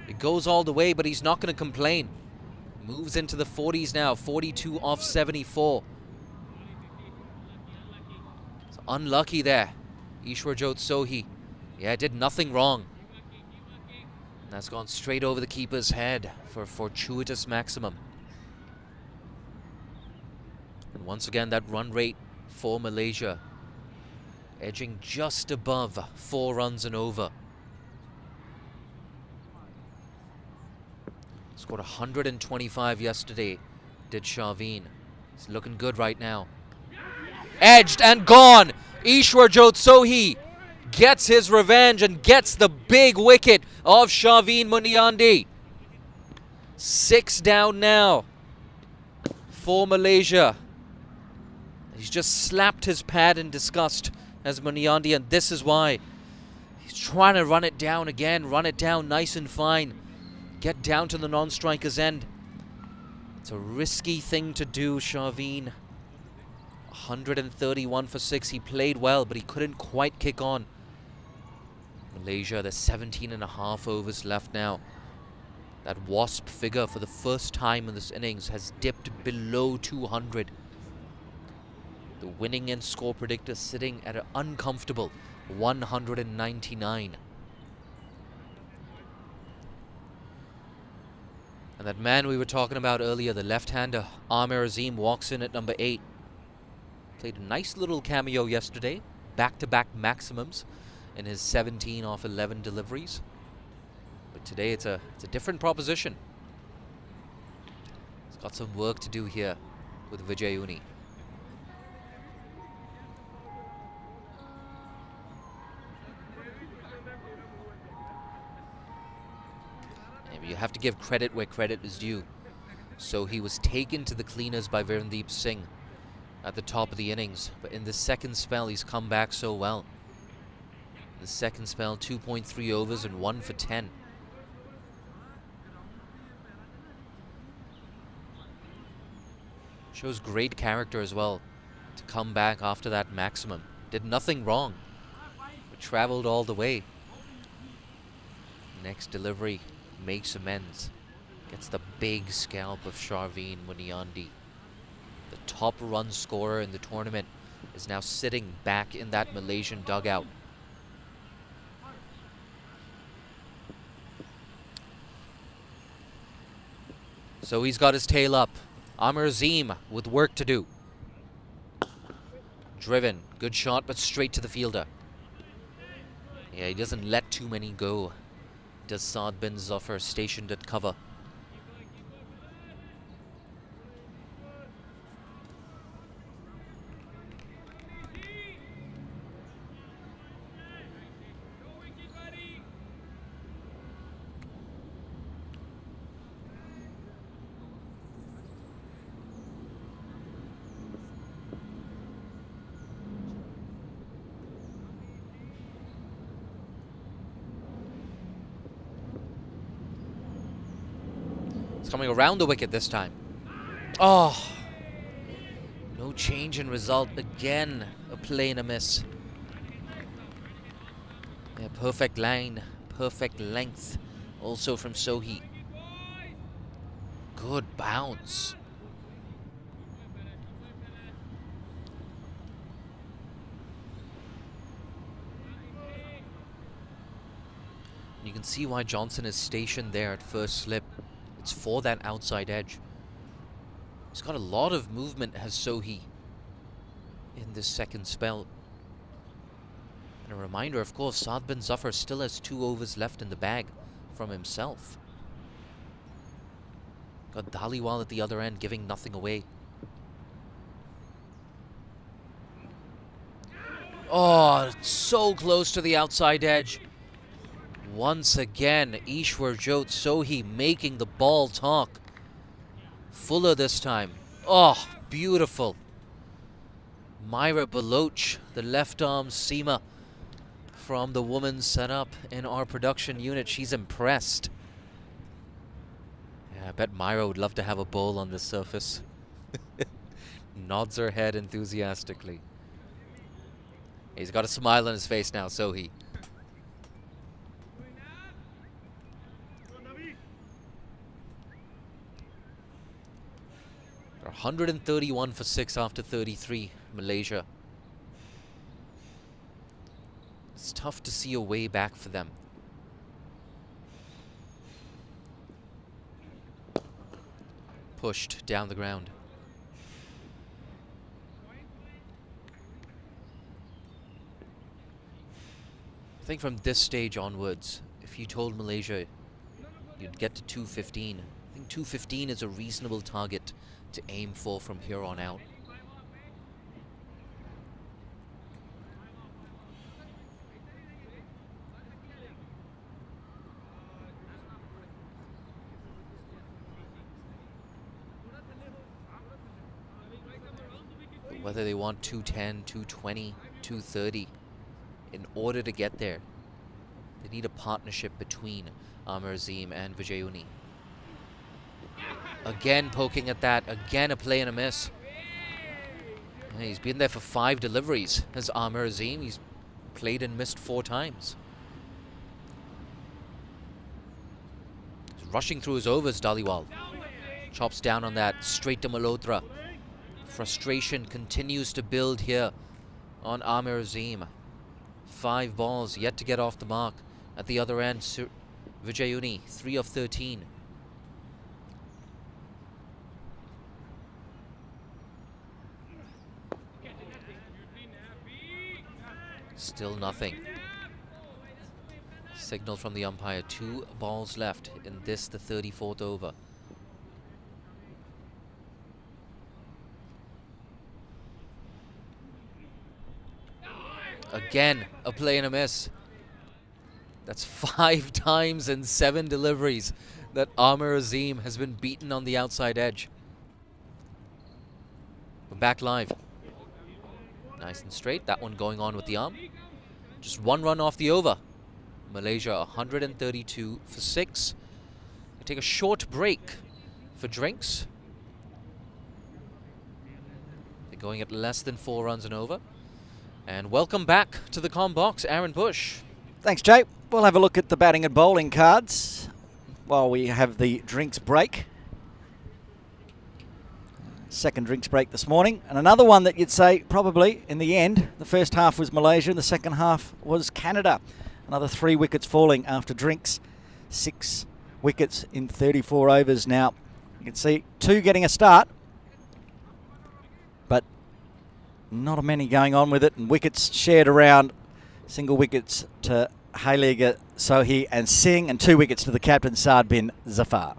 It goes all the way, but he's not going to complain. Moves into the 40s now, 42 off 74. So unlucky there. Ishwarjot Sohi. Yeah, did nothing wrong. And that's gone straight over the keeper's head for a fortuitous maximum. And once again, that run rate for Malaysia edging just above 4 runs and over. It's Scored 125 yesterday, did Shaveen. He's looking good right now. Edged and gone. Ishwarjot Sohi gets his revenge and gets the big wicket of Shaveen Muniandi. 6 down now for Malaysia. He's just slapped his pad in disgust as Muniandi, and this is why. He's trying to run it down again, run it down nice and fine. Get down to the non-striker's end. It's a risky thing to do, Shaveen. 131 for 6. He played well, but he couldn't quite kick on. Malaysia, there's 17.5 overs left now. That WASP figure for the first time in this innings has dipped below 200. The winning end score predictor sitting at an uncomfortable 199. And that man we were talking about earlier, the left-hander, Amir Azim, walks in at number 8. Played a nice little cameo yesterday. Back-to-back maximums in his 17 off 11 deliveries. But today it's a different proposition. He's got some work to do here with Vijay Uni. You have to give credit where credit is due. So he was taken to the cleaners by Virendeep Singh at the top of the innings. But in the second spell, he's come back so well. The second spell, 2.3 overs and 1 for 10. Shows great character as well to come back after that maximum. Did nothing wrong, but traveled all the way. Next delivery makes amends. Gets the big scalp of Shaveen Muniandi. The top run scorer in the tournament is now sitting back in that Malaysian dugout. So he's got his tail up. Amir Azim with work to do. Driven. Good shot, but straight to the fielder. Yeah, he doesn't let too many go. Does Saad bin Zafar, stationed at cover. Coming around the wicket this time. Oh, no change in result. Again, a play and a miss. Yeah, perfect line, perfect length. Also from Sohi. Good bounce. You can see why Johnson is stationed there at first slip. It's for that outside edge. He's got a lot of movement, has Sohi, in this second spell. And a reminder, of course, Saad bin Zafar still has 2 overs left in the bag from himself. Got Dhaliwal at the other end, giving nothing away. Oh, so close to the outside edge. Once again, Ishwarjot Sohi making the ball talk. Fuller this time. Oh, beautiful. Myra Baloch, the left arm seamer from the women's setup in our production unit. She's impressed. Yeah, I bet Myra would love to have a bowl on this surface. Nods her head enthusiastically. He's got a smile on his face now, Sohi. 131 for 6 after 33, Malaysia. It's tough to see a way back for them. Pushed down the ground. I think from this stage onwards, if you told Malaysia you'd get to 215, I think think 215 is a reasonable target to aim for from here on out. But whether they want 210, 220, 230, in order to get there, they need a partnership between Amir Azim and Vijayuni. Again poking at that, again a play and a miss. And he's been there for 5 deliveries as Amir Azim. He's played and missed 4 times. He's rushing through his overs, Dhaliwal. Chops down on that, straight to Malhotra. Frustration continues to build here on Amir Azim. 5 balls yet to get off the mark. At the other end, Vijayuni, 3 of 13. Still nothing. Signal from the umpire, 2 balls left in this, the 34th over. Again, a play and a miss. That's 5 times in 7 deliveries that Amir Azim has been beaten on the outside edge. We're back live. Nice and straight. That one going on with the arm. Just 1 run off the over. Malaysia 132 for 6. We take a short break for drinks. They're going at less than 4 runs and over. And welcome back to the comm box, Aaron Bush. Thanks, Jay. We'll have a look at the batting and bowling cards while we have the drinks break. Second drinks break this morning. And another one that you'd say probably in the end, the first half was Malaysia and the second half was Canada. Another 3 wickets falling after drinks. 6 wickets in 34 overs now. You can see 2 getting a start, but not a many going on with it. And wickets shared around. Single wickets to Hailiga, Sohi and Singh, and 2 wickets to the captain, Saad bin Zafar.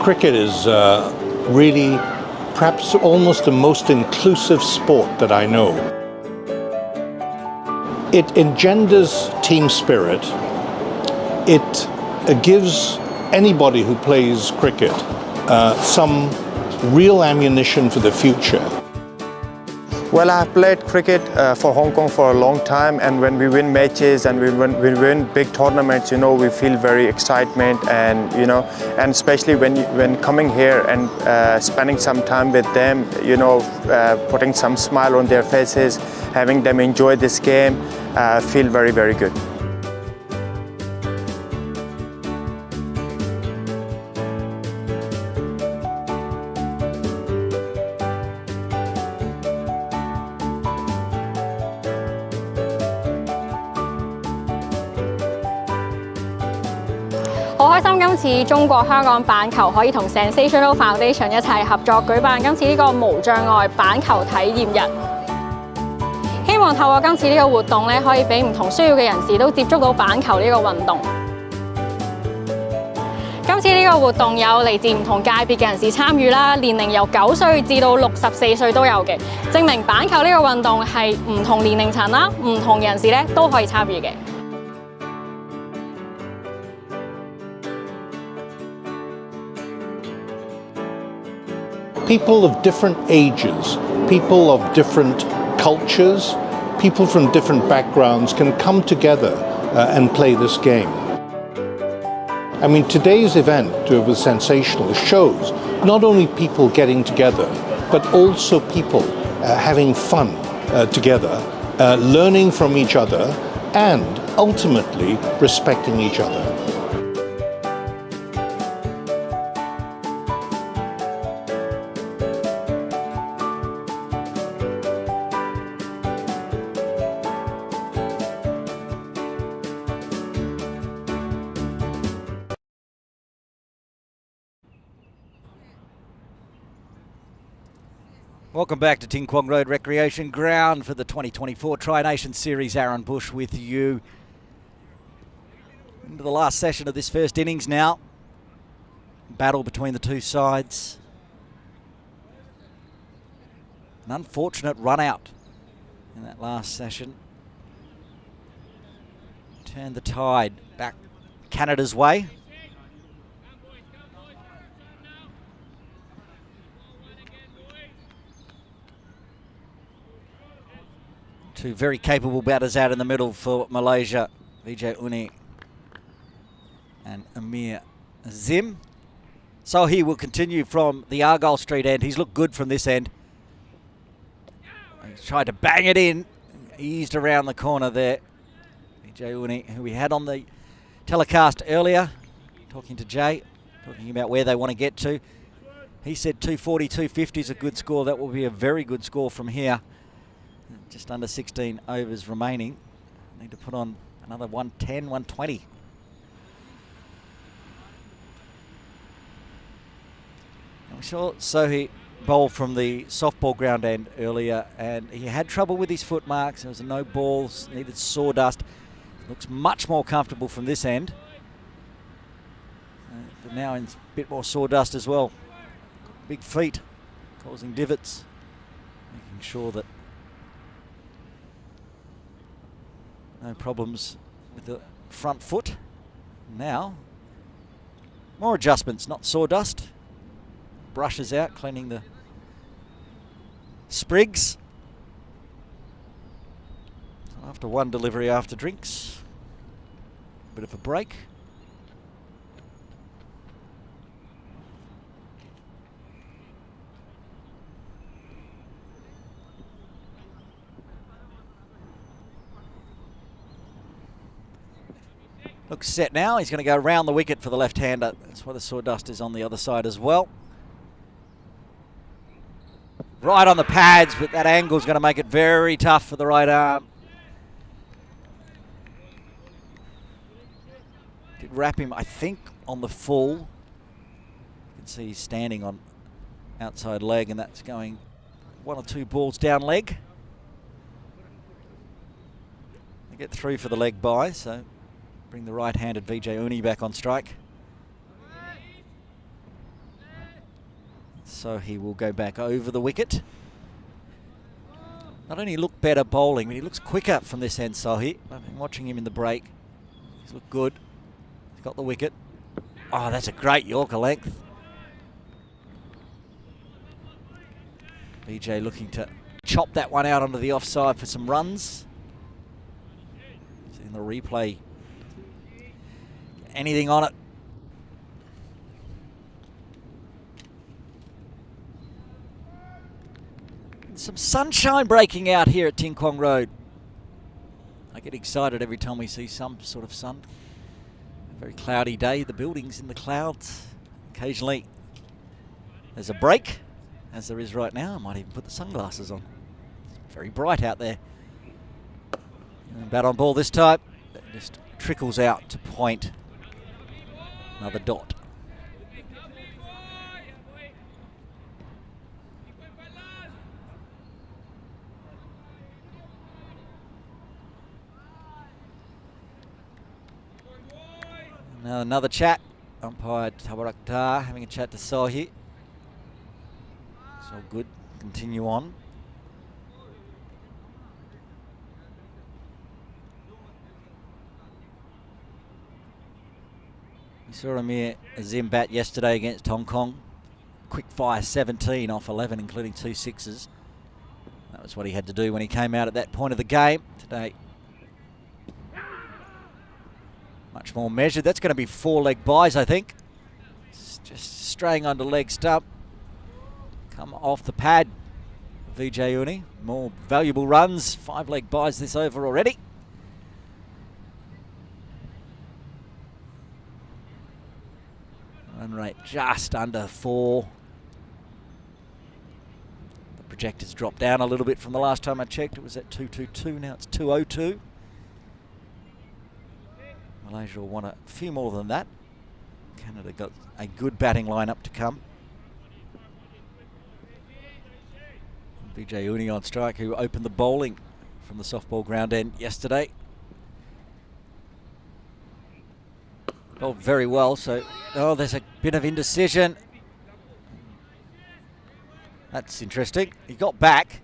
Cricket is really perhaps almost the most inclusive sport that I know. It engenders team spirit. It gives anybody who plays cricket some real ammunition for the future. Well, I've played cricket for Hong Kong for a long time, and when we win matches and we win big tournaments, you know, we feel very excitement, and you know, and especially when coming here and spending some time with them, you know, putting some smile on their faces, having them enjoy this game, feel very, very good.好開心今次中國香港板球可以同 Sensational Foundation 一齊合作舉辦今次呢個無障礙板球體驗日。希望透過今次呢個活動咧，可以俾唔同需要嘅人士都接觸到板球呢個運動。今次呢個活動有嚟自唔同界別嘅人士參與啦，年齡由9歲至到64歲都有嘅，證明板球呢個運動係唔同年齡層啦、唔同人士咧都可以參與嘅。People of different ages, people of different cultures, people from different backgrounds can come together and play this game. I mean, today's event was sensational. It shows not only people getting together, but also people having fun together, learning from each other, and ultimately respecting each other. Welcome back to Ting Kwong Road Recreation Ground for the 2024 Tri-Nation Series. Aaron Bush with you. Into the last session of this first innings now. Battle between the two sides. An unfortunate run out in that last session. Turned the tide back Canada's way. Two very capable batters out in the middle for Malaysia. Vijay Uni and Amir Zim. So he will continue from the Argyle Street end. He's looked good from this end. He's tried to bang it in. Eased around the corner there. Vijay Uni, who we had on the telecast earlier, talking to Jay, talking about where they want to get to. He said 240, 250 is a good score. That will be a very good score from here. Just under 16 overs remaining. Need to put on another 110, 120. And we saw Sohi bowl from the softball ground end earlier, and he had trouble with his foot marks. There was no balls, needed sawdust. Looks much more comfortable from this end. But now in a bit more sawdust as well. Big feet causing divots. Making sure that no problems with the front foot. Now, more adjustments, not sawdust. Brushes out, cleaning the sprigs. So after one delivery after drinks, a bit of a break. Looks set now. He's going to go round the wicket for the left-hander. That's why the sawdust is on the other side as well. Right on the pads, but that angle is going to make it very tough for the right arm. Did wrap him, I think, on the full. You can see he's standing on outside leg, and that's going one or two balls down leg. They get through for the leg by, so bring the right-handed Vijay Uni back on strike. So he will go back over the wicket. Not only look better bowling, but he looks quicker from this end, Sohi. I've been watching him in the break. He's looked good. He's got the wicket. Oh, that's a great Yorker length. Vijay looking to chop that one out onto the offside for some runs. Seeing the replay. Anything on it. Some sunshine breaking out here at Ting Kwong Road. I get excited every time we see some sort of sun. A very cloudy day, the building's in the clouds. Occasionally there's a break, as there is right now. I might even put the sunglasses on. It's very bright out there. And bat on ball this time. It just trickles out to point. Another dot. Now another chat. Umpire Tabaraktar having a chat to Sohi. It's all good. Continue on. We saw Amir Zim bat yesterday against Hong Kong. Quick fire 17 off 11, including 2 sixes. That was what he had to do when he came out at that point of the game. Today, much more measured. That's going to be 4 leg buys, I think. It's just straying under leg stump. Come off the pad, Vijay Uni. More valuable runs. 5 leg buys this over already. Run rate just under 4. The projector's dropped down a little bit from the last time I checked. It was at 222. Now it's 202. Malaysia will want a few more than that. Canada got a good batting lineup to come. Vijay Uni on strike, who opened the bowling from the softball ground end yesterday. Bowled very well, so there's a bit of indecision. That's interesting. He got back.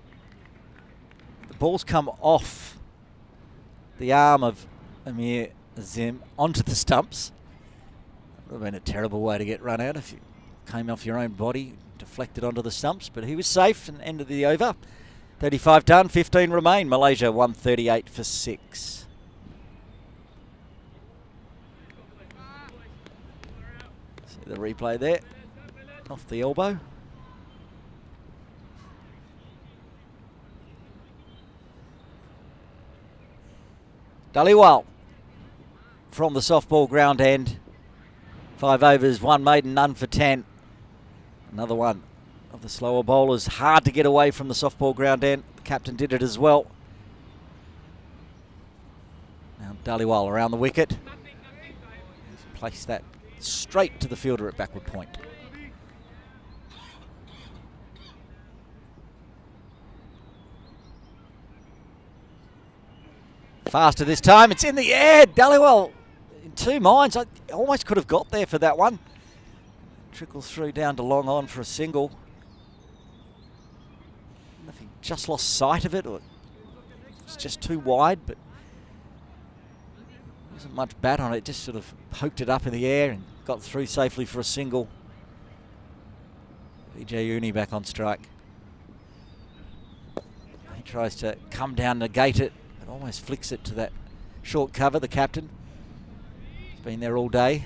The ball's come off the arm of Amir Azim onto the stumps. Would have been a terrible way to get run out if you came off your own body, deflected onto the stumps, but he was safe and ended the over. 35 done, 15 remain. Malaysia 138 for 6. See the replay there, off the elbow. Dhaliwal from the softball ground end. 5 overs, 1 maiden, none for 10. Another one of the slower bowlers. Hard to get away from the softball ground end. The captain did it as well. Now Dhaliwal around the wicket. He's placed that straight to the fielder at backward point. Faster this time. It's in the air. Dhaliwal in 2 minds. I almost could have got there for that one. Trickles through down to long on for a single. I don't know if he just lost sight of it or it's just too wide, but there wasn't much bat on it. Just sort of poked it up in the air and got through safely for a single. Vijay Uni back on strike. He tries to come down, negate it, but almost flicks it to that short cover, the captain. He's been there all day.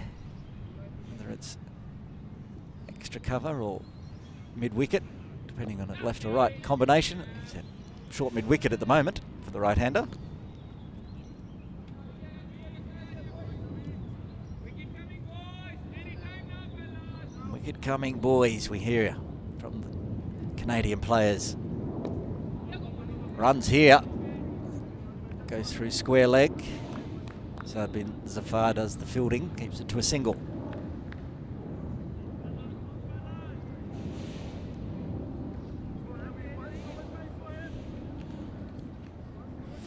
Whether it's extra cover or mid-wicket, depending on a left or right combination. He's at short mid-wicket at the moment for the right-hander. Wicket coming, boys, we hear you from the Canadian players. Runs here. Goes through square leg. Saad bin Zafar does the fielding, keeps it to a single.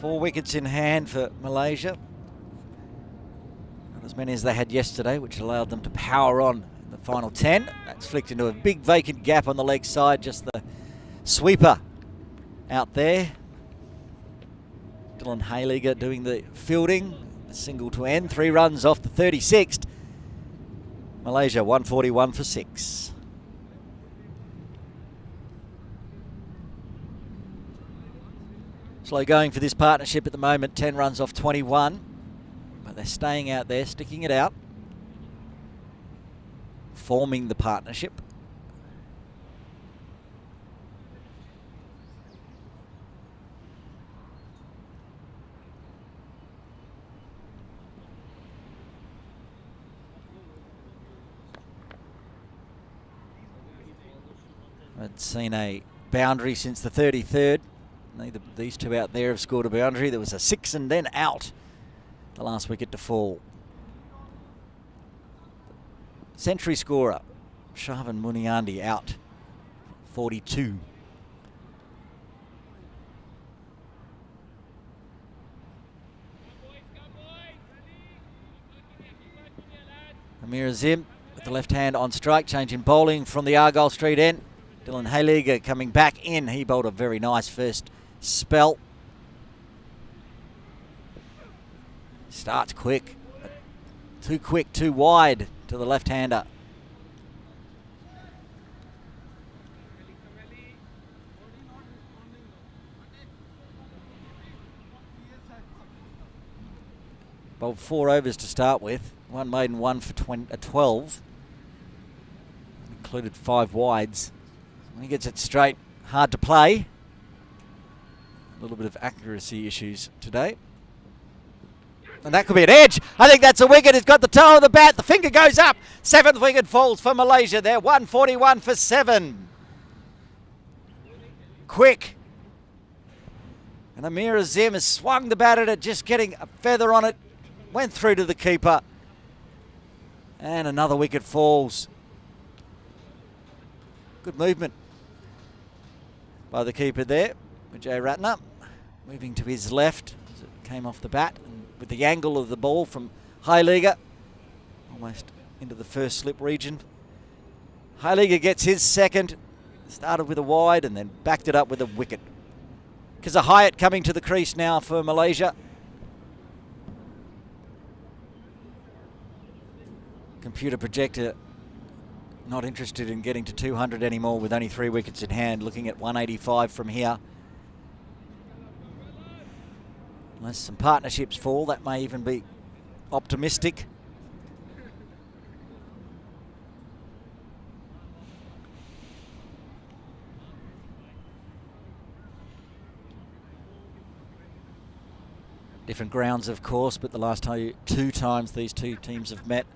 Four wickets in hand for Malaysia. Not as many as they had yesterday, which allowed them to power on in the final 10. That's flicked into a big vacant gap on the leg side, just the sweeper out there. Dylan Hayliger doing the fielding. A single to end. 3 runs off the 36th. Malaysia 141 for 6. Slow going for this partnership at the moment. 10 runs off 21. But they're staying out there, sticking it out. Forming the partnership. I'd seen a boundary since the 33rd. Neither these two out there have scored a boundary. There was a 6 and then out. The last wicket to fall. Century scorer, Shahan Muniandi out. 42. Amir Azim with the left hand on strike, changing bowling from the Argyle Street end. Dylan Hayliger coming back in. He bowled a very nice first spell. Starts quick. Too quick, too wide to the left-hander. Bowled 4 overs to start with. 1 maiden, 1 for 12. Included 5 wides. When he gets it straight, hard to play. A little bit of accuracy issues today. And that could be an edge. I think that's a wicket. It's got the toe of the bat. The finger goes up. 7th wicket falls for Malaysia there. 141 for 7. Quick. And Amir Azim has swung the bat at it, just getting a feather on it. Went through to the keeper. And another wicket falls. Good movement by the keeper there, Vijay Ratner. Moving to his left as it came off the bat, and with the angle of the ball from Heiliger, almost into the first slip region. Heiliger gets his second, started with a wide and then backed it up with a wicket. Hyatt coming to the crease now for Malaysia. Computer projector not interested in getting to 200 anymore with only 3 wickets in hand, looking at 185 from here. Unless some partnerships fall, that may even be optimistic. Different grounds, of course, but the last 2 times these two teams have met,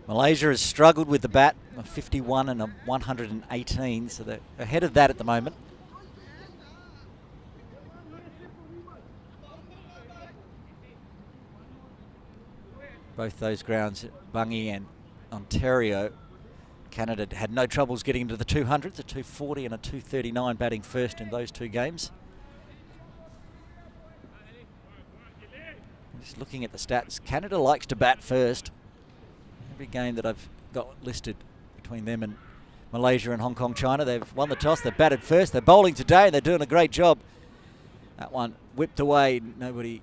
Malaysia has struggled with the bat, a 51 and a 118, so they're ahead of that at the moment. Both those grounds, Bungie and Ontario, Canada had no troubles getting into the 200s, a 240 and a 239 batting first in those 2 games. Just looking at the stats, Canada likes to bat first. Every game that I've got listed between them and Malaysia and Hong Kong, China, they've won the toss, they've batted first, they're bowling today and they're doing a great job. That one whipped away, nobody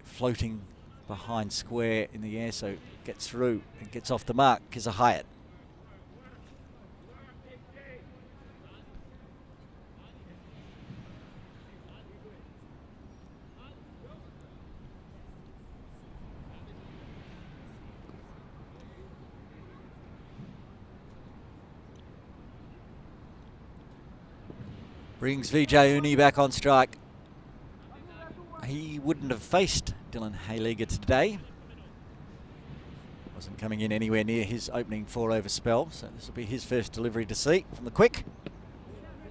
floating behind square in the air, so gets through and gets off the mark. Hyatt. Brings Vijay Uni back on strike. He wouldn't have faced Dylan Heiliger today. Wasn't coming in anywhere near his opening 4-over spell, so this will be his first delivery to see from the quick.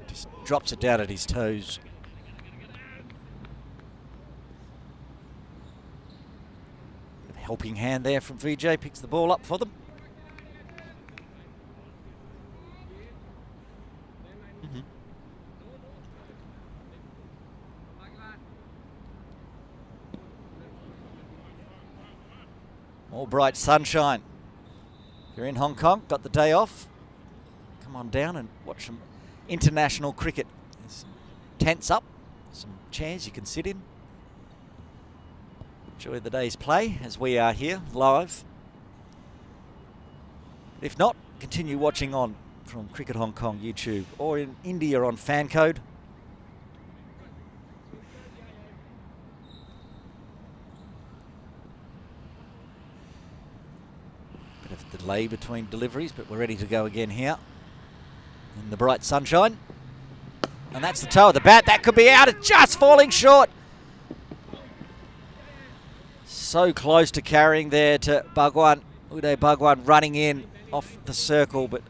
Just drops it down at his toes. A helping hand there from Vijay, picks the ball up for them. More bright sunshine. If you're in Hong Kong, got the day off, come on down and watch some international cricket. There's some tents up, some chairs you can sit in. Enjoy the day's play as we are here live. If not, continue watching on from Cricket Hong Kong YouTube or in India on Fan Code. Delay between deliveries, but we're ready to go again here in the bright sunshine. And that's the toe of the bat. That could be out. It's just falling short. So close to carrying there to Bhagwan. Uday Bhagwan running in off the circle, but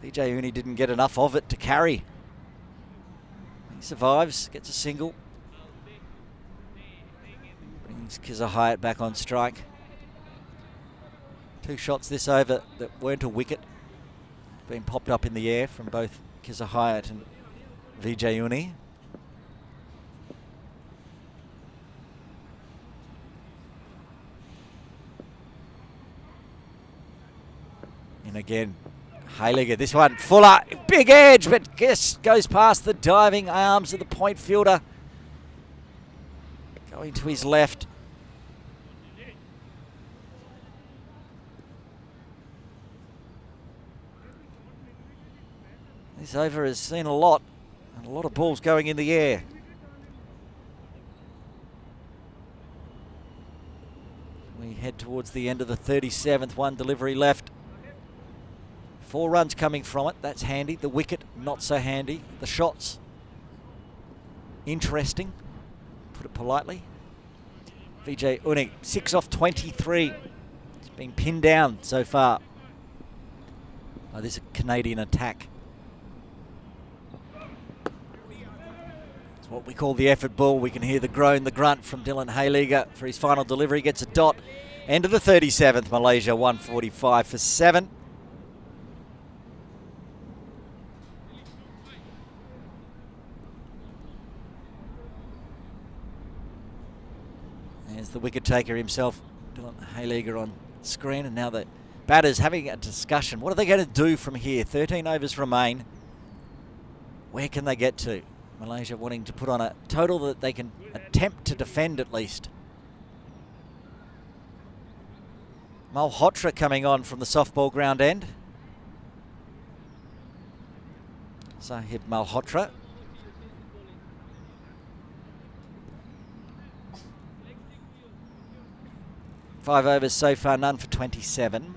Vijay Uni didn't get enough of it to carry. He survives, gets a single. Brings Hyatt back on strike. 2 shots this over that weren't a wicket, being popped up in the air from both Hyatt and Vijay Uni. And again, Heiliger, this one, Fuller, big edge, but just goes past the diving arms of the point fielder. Going to his left. This over has seen a lot, and a lot of balls going in the air. We head towards the end of the 37th, 1 delivery left. 4 runs coming from it, that's handy. The wicket, not so handy. The shots, interesting, put it politely. Vijay Uni, 6 off 23. It's been pinned down so far by this Canadian attack. What we call the effort ball. We can hear the groan, the grunt from Dylan Heiliger for his final delivery. Gets a dot. End of the 37th, Malaysia 145 for 7. the wicket taker himself, Dylan Hayliger, on screen, and now the batters having a discussion. What are they going to do from here? 13 overs remain. Where can they get to? Malaysia wanting to put on a total that they can attempt to defend at least. Malhotra coming on from the softball ground end. Sahib Malhotra. Five overs so far, none for 27.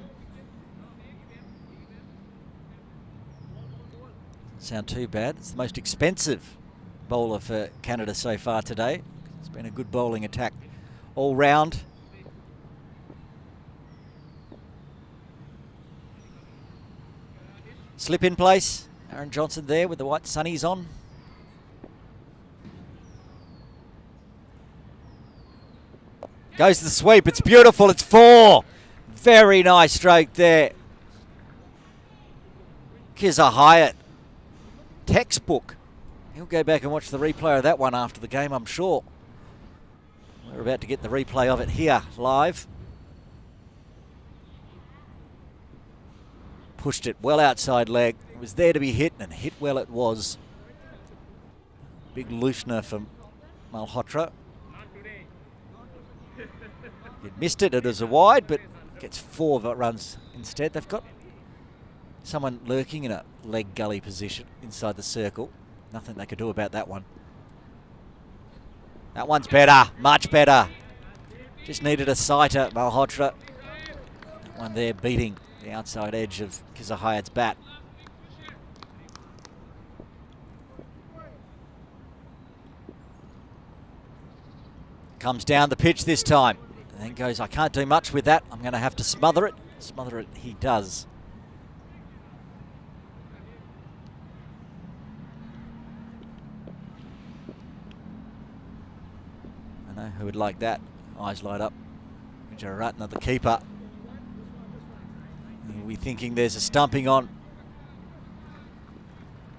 Sound too bad. It's the most expensive bowler for Canada so far today. It's been a good bowling attack all round. Slip in place. Aaron Johnson there with the white sunnies on. Goes the sweep. It's beautiful. It's 4. Very nice stroke there. Kizza Hyatt. Textbook. He'll go back and watch the replay of that one after the game, I'm sure. We're about to get the replay of it here live. Pushed it well outside leg. It was there to be hit, and hit well it was. Big loosener from Malhotra. It missed it. It was a wide, but gets 4 runs instead. They've got someone lurking in a leg gully position inside the circle. Nothing they could do about that one. That one's better, much better. Just needed a sighter, Malhotra. That one there beating the outside edge of Kizza Hyatt's bat. Comes down the pitch this time. And then goes, I can't do much with that. I'm going to have to smother it. Smother it he does. I know who would like that. Eyes light up. Gujaratna, the keeper. He'll be thinking there's a stumping on.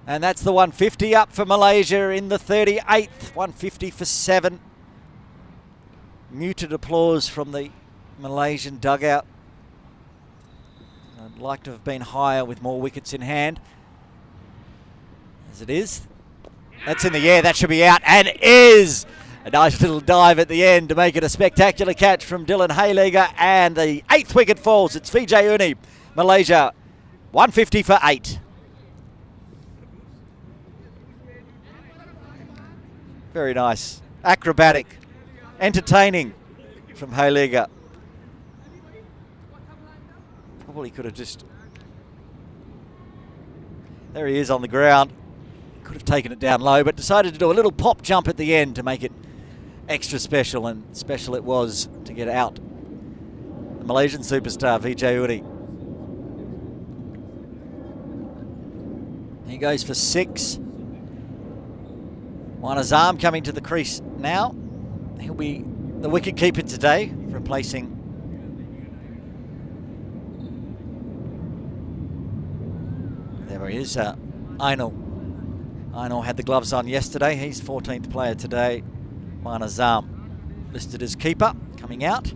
And that's the 150 up for Malaysia in the 38th. 150 for 7. Muted applause from the Malaysian dugout. I'd like to have been higher with more wickets in hand. As it is. That's in the air. That should be out. And is! A nice little dive at the end to make it a spectacular catch from Dylan Hayliger. And the 8th wicket falls. It's Vijay Uni. Malaysia 150 for 8. Very nice. Acrobatic. Entertaining from Hayliger. Probably could have just... There he is on the ground. Could have taken it down low, but decided to do a little pop jump at the end to make it extra special, and special it was to get out. The Malaysian superstar, Vijay Uri. He goes for 6. Wan Azam coming to the crease now. He'll be the wicket keeper today, replacing there he is, Ainul. Ainul had the gloves on yesterday. He's 14th player today. Wan Azam listed as keeper, coming out.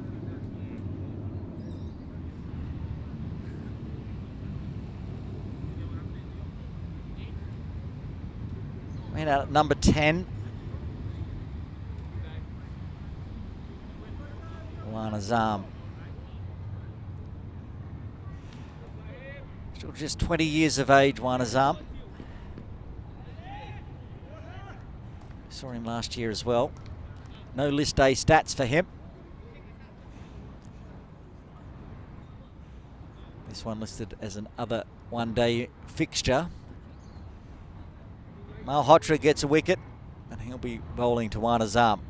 Went out at number 10. Wan Azam. Still just 20 years of age, Wan Azam. Saw him last year as well. No list A stats for him. This one listed as an other one-day fixture. Malhotra gets a wicket, and he'll be bowling to Wan Azam.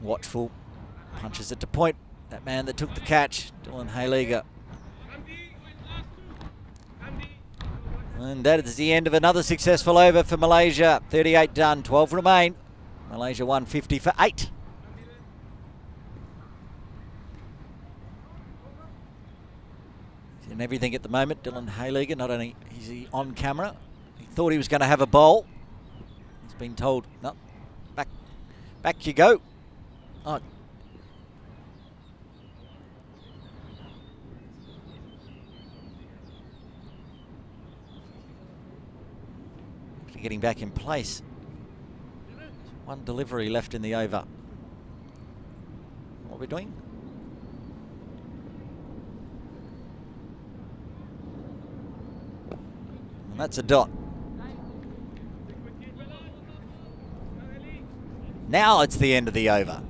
Watchful, punches it to point. That man that took the catch, Dylan Hayliger. And that is the end of another successful over for Malaysia. 38 done, 12 remain. Malaysia 150 for 8. He's in everything at the moment, Dylan Hayliger. Not only is he on camera, he thought he was going to have a bowl. He's been told, no, back you go. Oh. Getting back in place. One delivery left in the over. What are we doing? And that's a dot. Now it's the end of the over.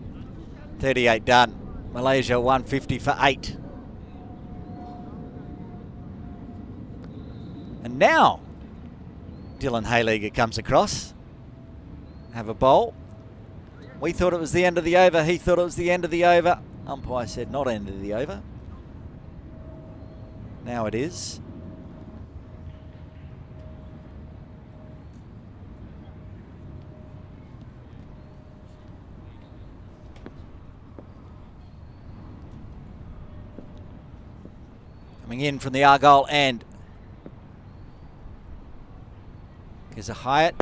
38 done. Malaysia 150 for 8. And now Dylan Hayliger comes across. Have a bowl. We thought it was the end of the over. He thought it was the end of the over. Umpire said not end of the over. Now it is. Coming in from the Argyle end. Here's a Hyatt.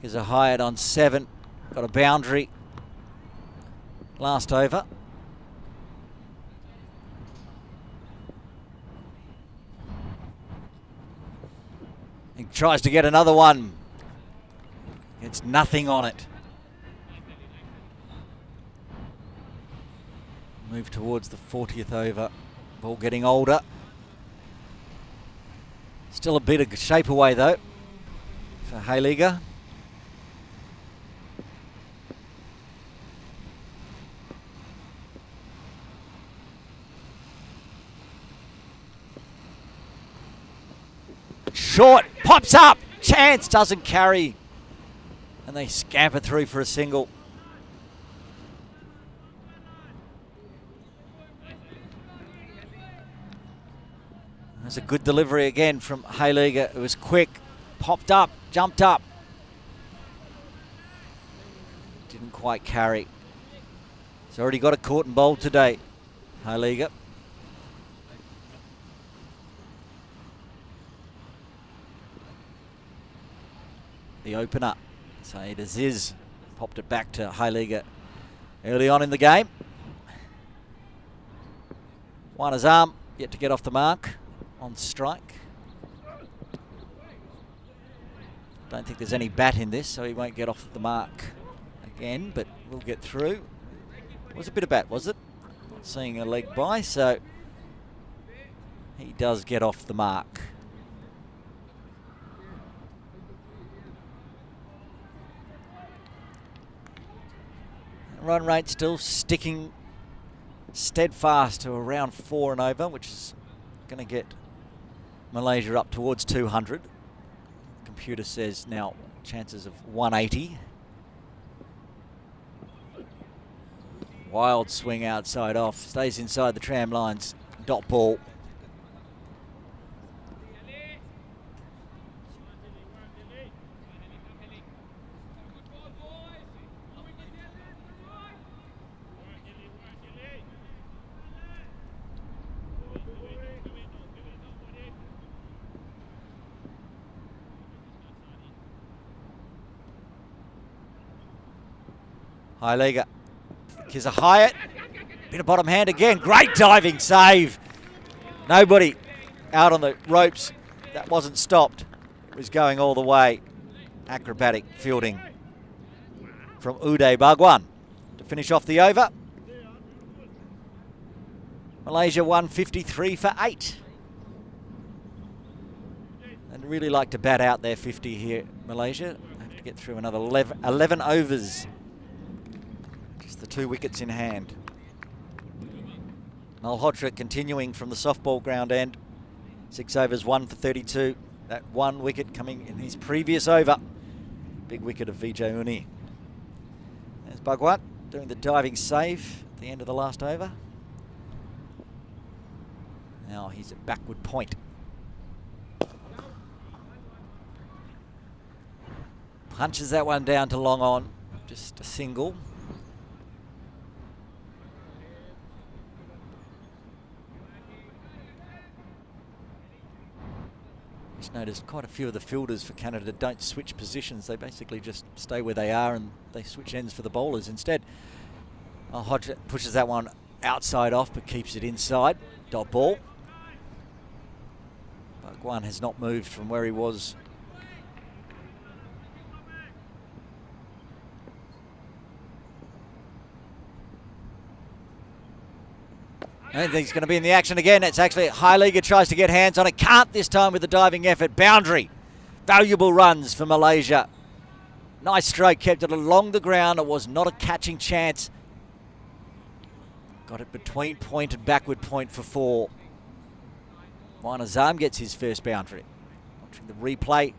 Here's a Hyatt on 7. Got a boundary. Last over. He tries to get another one. It's nothing on it. Move towards the 40th over. Ball getting older. Still a bit of shape away though for Hayliger. Short, pops up, chance, doesn't carry. And they scamper through for a single. There's a good delivery again from Hayliger. It was quick, popped up, jumped up. Didn't quite carry. He's already got a caught and bowled today, Hayliger. The opener, Saeed Aziz, popped it back to Hayliger early on in the game. One his arm, yet to get off the mark on strike. Don't think there's any bat in this, so he won't get off the mark again, but we'll get through. It was a bit of bat, was it? Not seeing a leg by, so he does get off the mark. Run rate still sticking steadfast to around 4 and over, which is going to get Malaysia up towards 200. Computer says now chances of 180. Wild swing outside off, stays inside the tram lines, dot ball. Hayliger, here's a Hyatt, bit of bottom hand again, great diving save. Nobody out on the ropes, that wasn't stopped, it was going all the way. Acrobatic fielding from Uday Bhagwan to finish off the over. Malaysia 153 for 8. And really like to bat out their 50 here, Malaysia. Have to get through another 11 overs. The 2 wickets in hand. Malhotra continuing from the softball ground end. 6 overs, 1 for 32. That 1 wicket coming in his previous over. Big wicket of Vijay Uni. There's Bhagwan doing the diving save at the end of the last over. Now he's at backward point. Punches that one down to long on. Just a single. Just noticed quite a few of the fielders for Canada don't switch positions. They basically just stay where they are and they switch ends for the bowlers instead. Hodge pushes that one outside off but keeps it inside. Dot ball. Bhagwan has not moved from where he was. I don't think he's going to be in the action again. It's actually Heiliger tries to get hands on it. Can't this time with the diving effort. Boundary. Valuable runs for Malaysia. Nice stroke. Kept it along the ground. It was not a catching chance. Got it between point and backward point for 4. Wan Azam gets his first boundary. Watching the replay.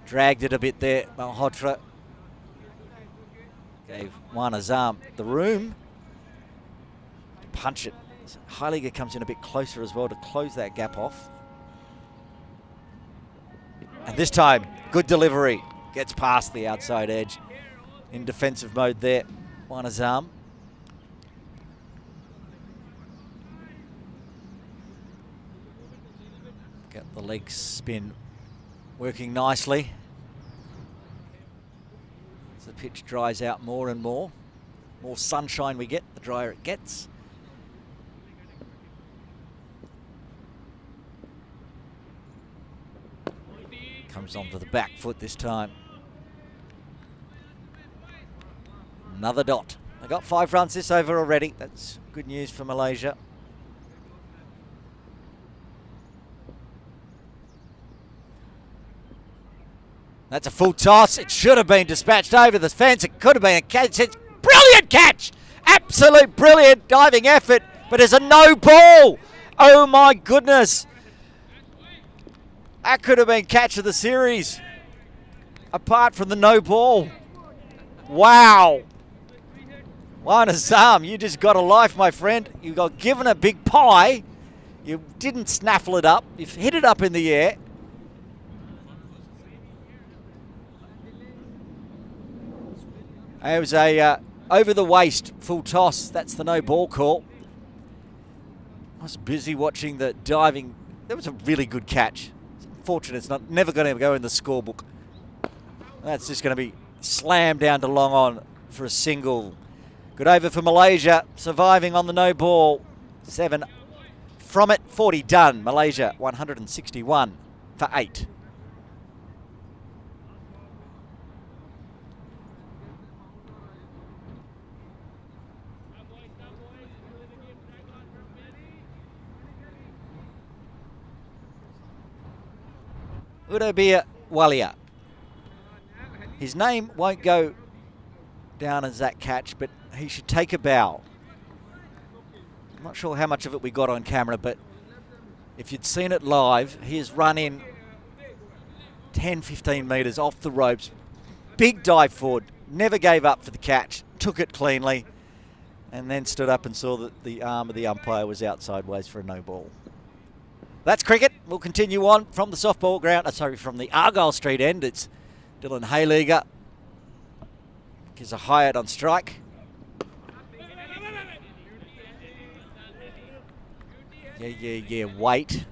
Dragged it a bit there. Malhotra gave Wan Azam the room. Punch it. Heiliger comes in a bit closer as well to close that gap off. And this time, good delivery. Gets past the outside edge. In defensive mode there, Wan Azam. Got the leg spin working nicely. As the pitch dries out more and more. More sunshine we get, the drier it gets. Comes onto the back foot this time. Another dot. They got 5 runs this over already. That's good news for Malaysia. That's a full toss. It should have been dispatched over the fence. It could have been a catch. It's brilliant catch. Absolute brilliant diving effort. But there's a no ball. Oh my goodness. That could have been catch of the series. Apart from the no ball. Wow. Wan Azam, you just got a life, my friend. You got given a big pie. You didn't snaffle it up. You've hit it up in the air. It was a over the waist full toss. That's the no ball call. I was busy watching the diving. That was a really good catch. It's unfortunate it's never going to go in the scorebook. That's just going to be slammed down to long on for a single. Good over for Malaysia, surviving on the no ball. 7 from it, 40 done. Malaysia 161 for 8. Udobir Walia. His name won't go down as that catch, but he should take a bow. I'm not sure how much of it we got on camera, but if you'd seen it live, he has run in 10, 15 metres off the ropes. Big dive forward, never gave up for the catch, took it cleanly, and then stood up and saw that the arm of the umpire was out sideways for a no ball. That's cricket. We'll continue on from the softball ground. From the Argyle Street end. It's Dylan Heiliger. Gives a Hyatt on strike. Yeah. Wait.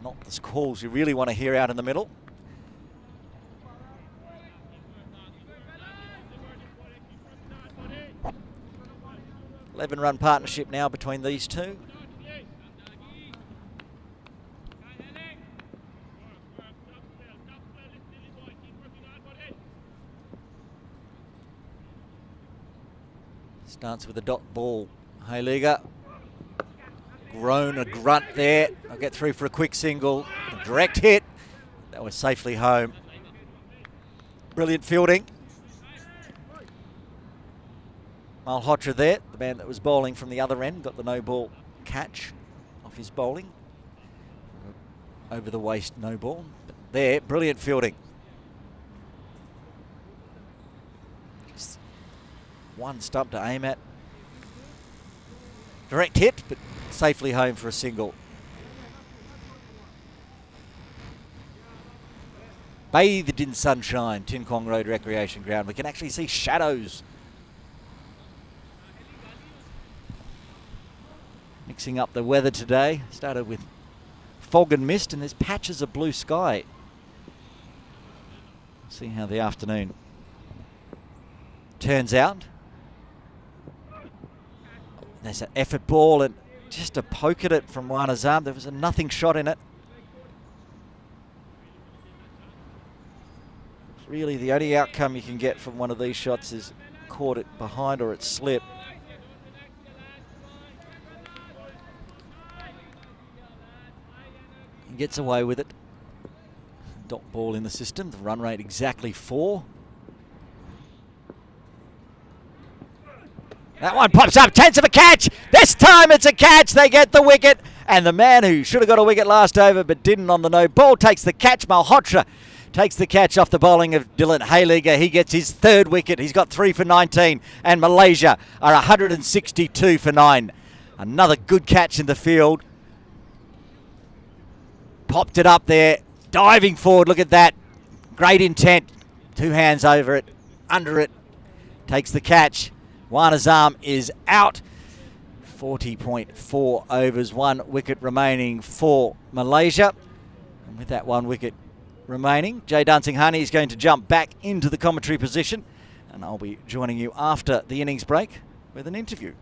Not the calls you really want to hear out in the middle. Eleven-run partnership now between these two. Starts with a dot ball. Heiliger. Groan, a grunt there. I'll get through for a quick single. A direct hit. That was safely home. Brilliant fielding. Malhotra there, the man that was bowling from the other end, got the no ball catch off his bowling. Over the waist no ball. But there, brilliant fielding. One stump to aim at. Direct hit, but safely home for a single. bathed in sunshine, Tin Kwong Road Recreation Ground. We can actually see shadows mixing up the weather today. Started with fog and mist, and there's patches of blue sky. See how the afternoon turns out. There's an effort ball and just a poke at it from Wanazam. There was a nothing shot in it. Really, the only outcome you can get from one of these shots is caught it behind or it slipped. He gets away with it. Dot ball in the system. The run rate exactly 4. That one pops up. Chance of a catch. This time it's a catch. They get the wicket. And the man who should have got a wicket last over but didn't on the no ball takes the catch. Malhotra takes the catch off the bowling of Dylan Hayliger. He gets his 3rd wicket. He's got 3 for 19. And Malaysia are 162 for 9. Another good catch in the field. Popped it up there. Diving forward. Look at that. Great intent. 2 hands over it. Under it. Takes the catch. Wanazam is out. 40.4 overs. 1 wicket remaining for Malaysia. And with that 1 wicket remaining, Jay Dancing-Honey is going to jump back into the commentary position, and I'll be joining you after the innings break with an interview.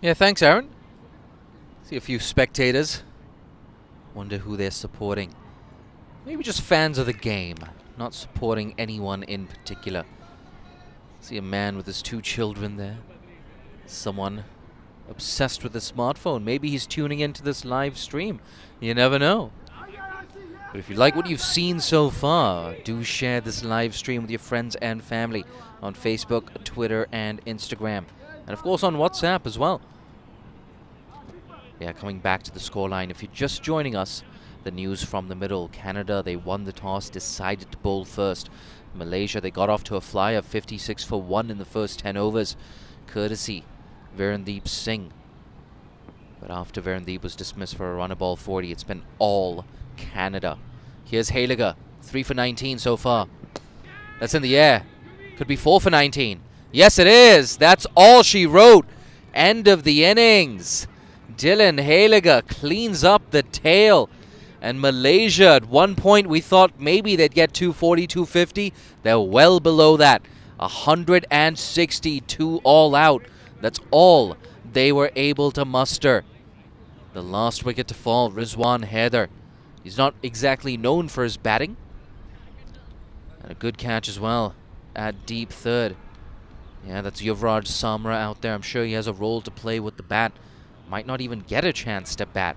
Yeah, thanks, Aaron. See a few spectators. Wonder who they're supporting. Maybe just fans of the game, not supporting anyone in particular. See a man with his 2 children there. Someone obsessed with a smartphone. Maybe he's tuning into this live stream. You never know. But if you like what you've seen so far, do share this live stream with your friends and family on Facebook, Twitter, and Instagram. And of course on WhatsApp as well. Yeah, coming back to the scoreline. If you're just joining us, the news from the middle. Canada, they won the toss, decided to bowl first. Malaysia, they got off to a fly of 56 for 1 in the first 10 overs, courtesy Verandeep Singh. But after Verandeep was dismissed for a run of ball 40, it's been all Canada. Here's Hayliger, 3 for 19 so far. That's in the air. Could be 4 for 19. Yes, it is. That's all she wrote. End of the innings. Dylan Hayliger cleans up the tail. And Malaysia, at one point, we thought maybe they'd get 240, 250. They're well below that. 162 all out. That's all they were able to muster. The last wicket to fall, Rizwan Haider. He's not exactly known for his batting. And a good catch as well at deep third. Yeah, that's Yuvraj Samra out there. I'm sure he has a role to play with the bat. Might not even get a chance to bat.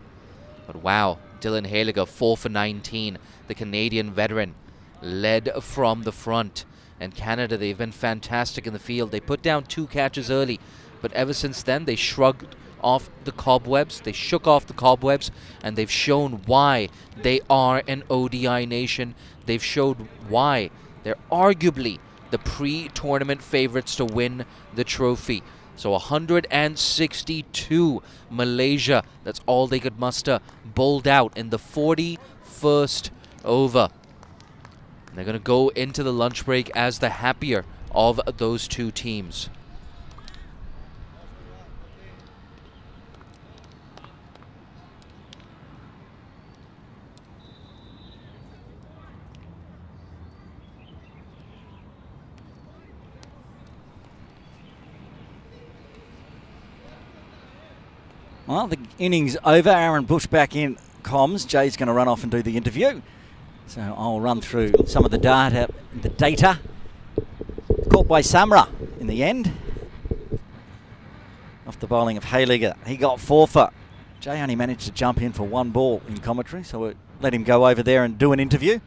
But wow, Dylan Hayliger, 4 for 19. The Canadian veteran led from the front. And Canada, they've been fantastic in the field. They put down 2 catches early. But ever since then, they shrugged off the cobwebs. They shook off the cobwebs. And they've shown why they are an ODI nation. They've showed why they're arguably the pre-tournament favorites to win the trophy. So 162 Malaysia, that's all they could muster, bowled out in the 41st over. And they're going to go into the lunch break as the happier of those 2 teams. Well, the innings over. Aaron Bush back in comms. Jay's going to run off and do the interview. So I'll run through some of the data. Caught by Samra in the end. Off the bowling of Hayliger. He got 4 for. Jay only managed to jump in for 1 ball in commentary, so we'll let him go over there and do an interview.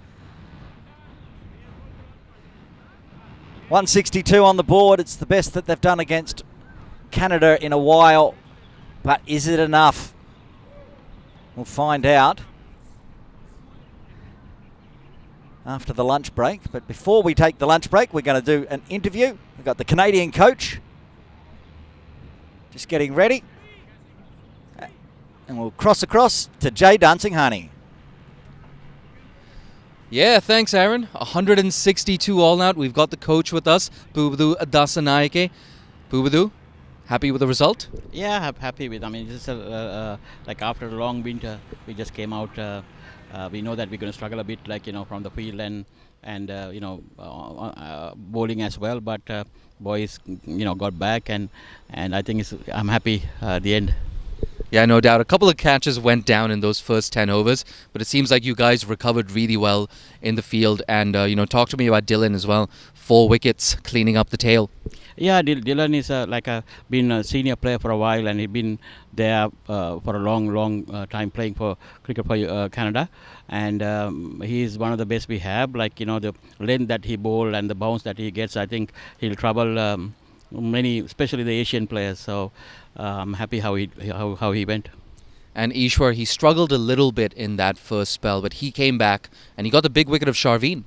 162 on the board. It's the best that they've done against Canada in a while. But is it enough? We'll find out. after the lunch break. But before we take the lunch break, we're going to do an interview. We've got the Canadian coach just getting ready. And we'll cross across to Jay Dancing-Hani. Yeah, thanks, Aaron. 162 all out. We've got the coach with us, Bubadu Dasanaike. Bubadu, happy with the result? Yeah, happy with. I mean, just like after a long winter, we just came out. We know that we're going to struggle a bit, like from the field and bowling as well. But boys, got back, and I think I'm happy at the end. Yeah, no doubt. A couple of catches went down in those first 10 overs, but it seems like you guys recovered really well in the field. And, talk to me about Dylan as well. 4 wickets, cleaning up the tail. Yeah, Dylan is been a senior player for a while, and he's been there for a long time playing for cricket for Canada. And he's one of the best we have. Like, the length that he bowls and the bounce that he gets, I think he'll trouble many, especially the Asian players. So I'm happy how he went. And Ishwar, he struggled a little bit in that first spell, but he came back and he got the big wicket of Sharveen.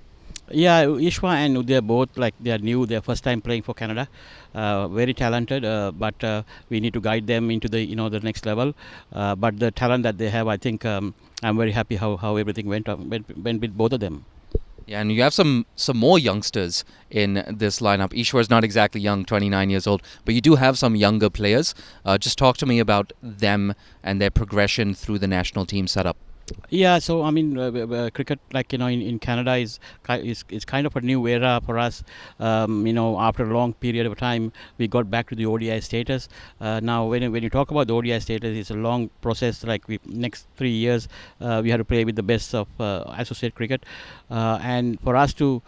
Yeah, Ishwa and Uday both, they are new, they're first time playing for Canada. Very talented, but we need to guide them into the the next level. But the talent that they have, I think I'm very happy how everything went with both of them. Yeah, and you have some more youngsters in this lineup. Ishwar is not exactly young, 29 years old, but you do have some younger players. Just talk to me about them and their progression through the national team setup. Yeah, so I mean, cricket, in Canada is kind of a new era for us. After a long period of time, we got back to the ODI status. Now, when you talk about the ODI status, it's a long process. Like next 3 years, we have to play with the best of associate cricket, and for us to,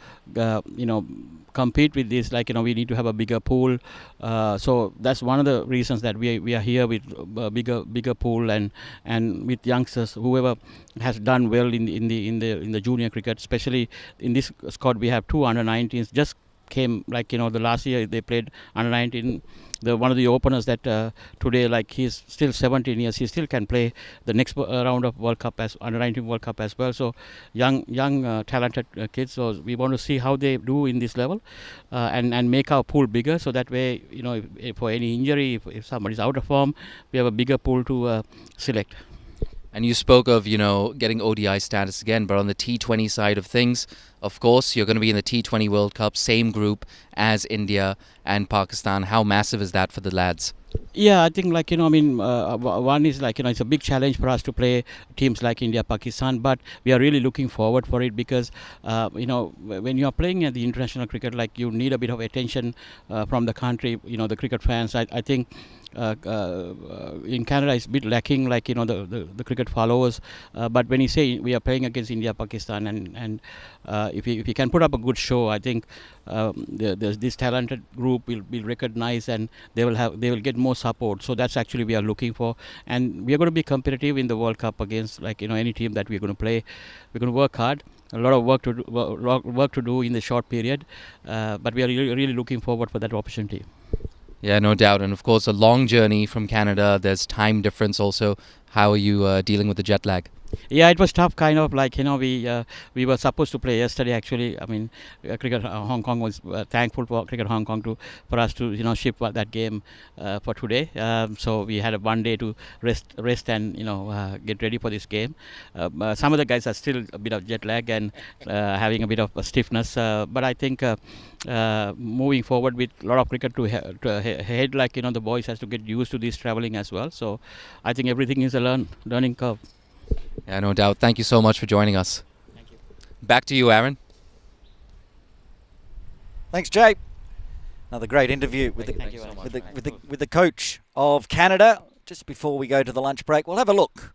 compete with this, we need to have a bigger pool. So that's one of the reasons that we are here with a bigger pool and with youngsters, whoever has done well in the junior cricket, especially in this squad. We have 2 under-19s just came, the last year they played under-19. One of the openers that today, he's still 17 years, he still can play the next round of World Cup as under-19 World Cup as well. So young talented kids. So we want to see how they do in this level, and make our pool bigger. So that way, if for any injury, if somebody's out of form, we have a bigger pool to select. And you spoke of, getting ODI status again, but on the T20 side of things, of course, you're going to be in the T20 World Cup, same group as India and Pakistan. How massive is that for the lads? Yeah, I think one is it's a big challenge for us to play teams like India, Pakistan, but we are really looking forward for it because when you are playing at the international cricket, you need a bit of attention from the country, the cricket fans. I think in Canada it's a bit lacking, the cricket followers. But when you say we are playing against India, Pakistan, and if you can put up a good show, I think this talented group will be recognized and they will get more support. So that's actually we are looking for, and we are going to be competitive in the World Cup against any team that we are going to play. We're going to work hard. A lot of work to do in the short period, but we are really looking forward for that opportunity. Yeah, no doubt. And of course, a long journey from Canada. There's time difference also. How are you dealing with the jet lag? Yeah, it was tough, kind of we were supposed to play yesterday. Actually, I mean, Cricket Hong Kong was thankful for Cricket Hong Kong for us to ship that game for today. So we had a 1 day to rest and get ready for this game. Some of the guys are still a bit of jet lag and having a bit of stiffness, but I think moving forward with a lot of cricket to head, the boys has to get used to this traveling as well. So I think everything is a learning curve. Yeah, no doubt. Thank you so much for joining us. Thank you. Back to you, Aaron. Thanks, Jay. Another great interview with the coach of Canada. Just before we go to the lunch break, we'll have a look.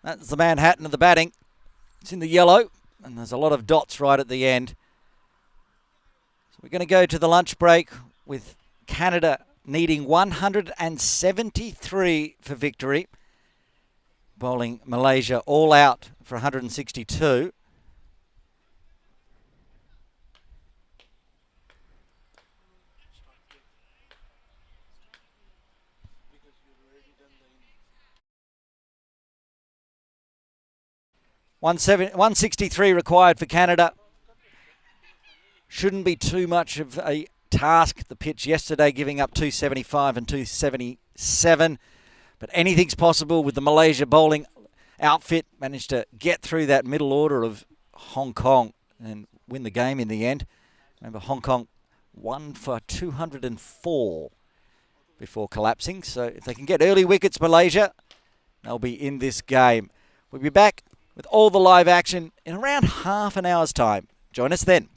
That's the Manhattan of the batting. It's in the yellow, and there's a lot of dots right at the end. So we're going to go to the lunch break with Canada needing 173 for victory. Bowling Malaysia all out for 162. 163 required for Canada. Shouldn't be too much of a task. The pitch yesterday giving up 275 and 277. But anything's possible with the Malaysia bowling outfit. Managed to get through that middle order of Hong Kong and win the game in the end. Remember, Hong Kong won for 204 before collapsing. So if they can get early wickets, Malaysia, they'll be in this game. We'll be back with all the live action in around half an hour's time. Join us then.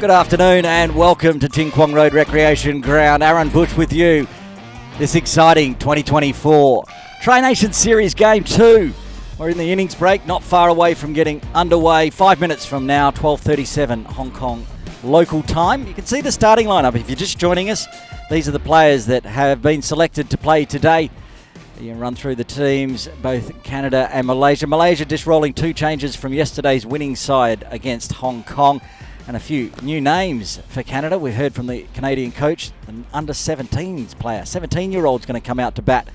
Good afternoon and welcome to Ting Kwong Road Recreation Ground. Aaron Bush with you. This exciting 2024 Tri-Nation Series Game 2. We're in the innings break, not far away from getting underway. 5 minutes from now, 12:37 Hong Kong local time. You can see the starting lineup if you're just joining us. These are the players that have been selected to play today. You can run through the teams, both Canada and Malaysia. Malaysia just rolling 2 changes from yesterday's winning side against Hong Kong. And a few new names for Canada. We heard from the Canadian coach, an under-17s player. 17-year-old's going to come out to bat,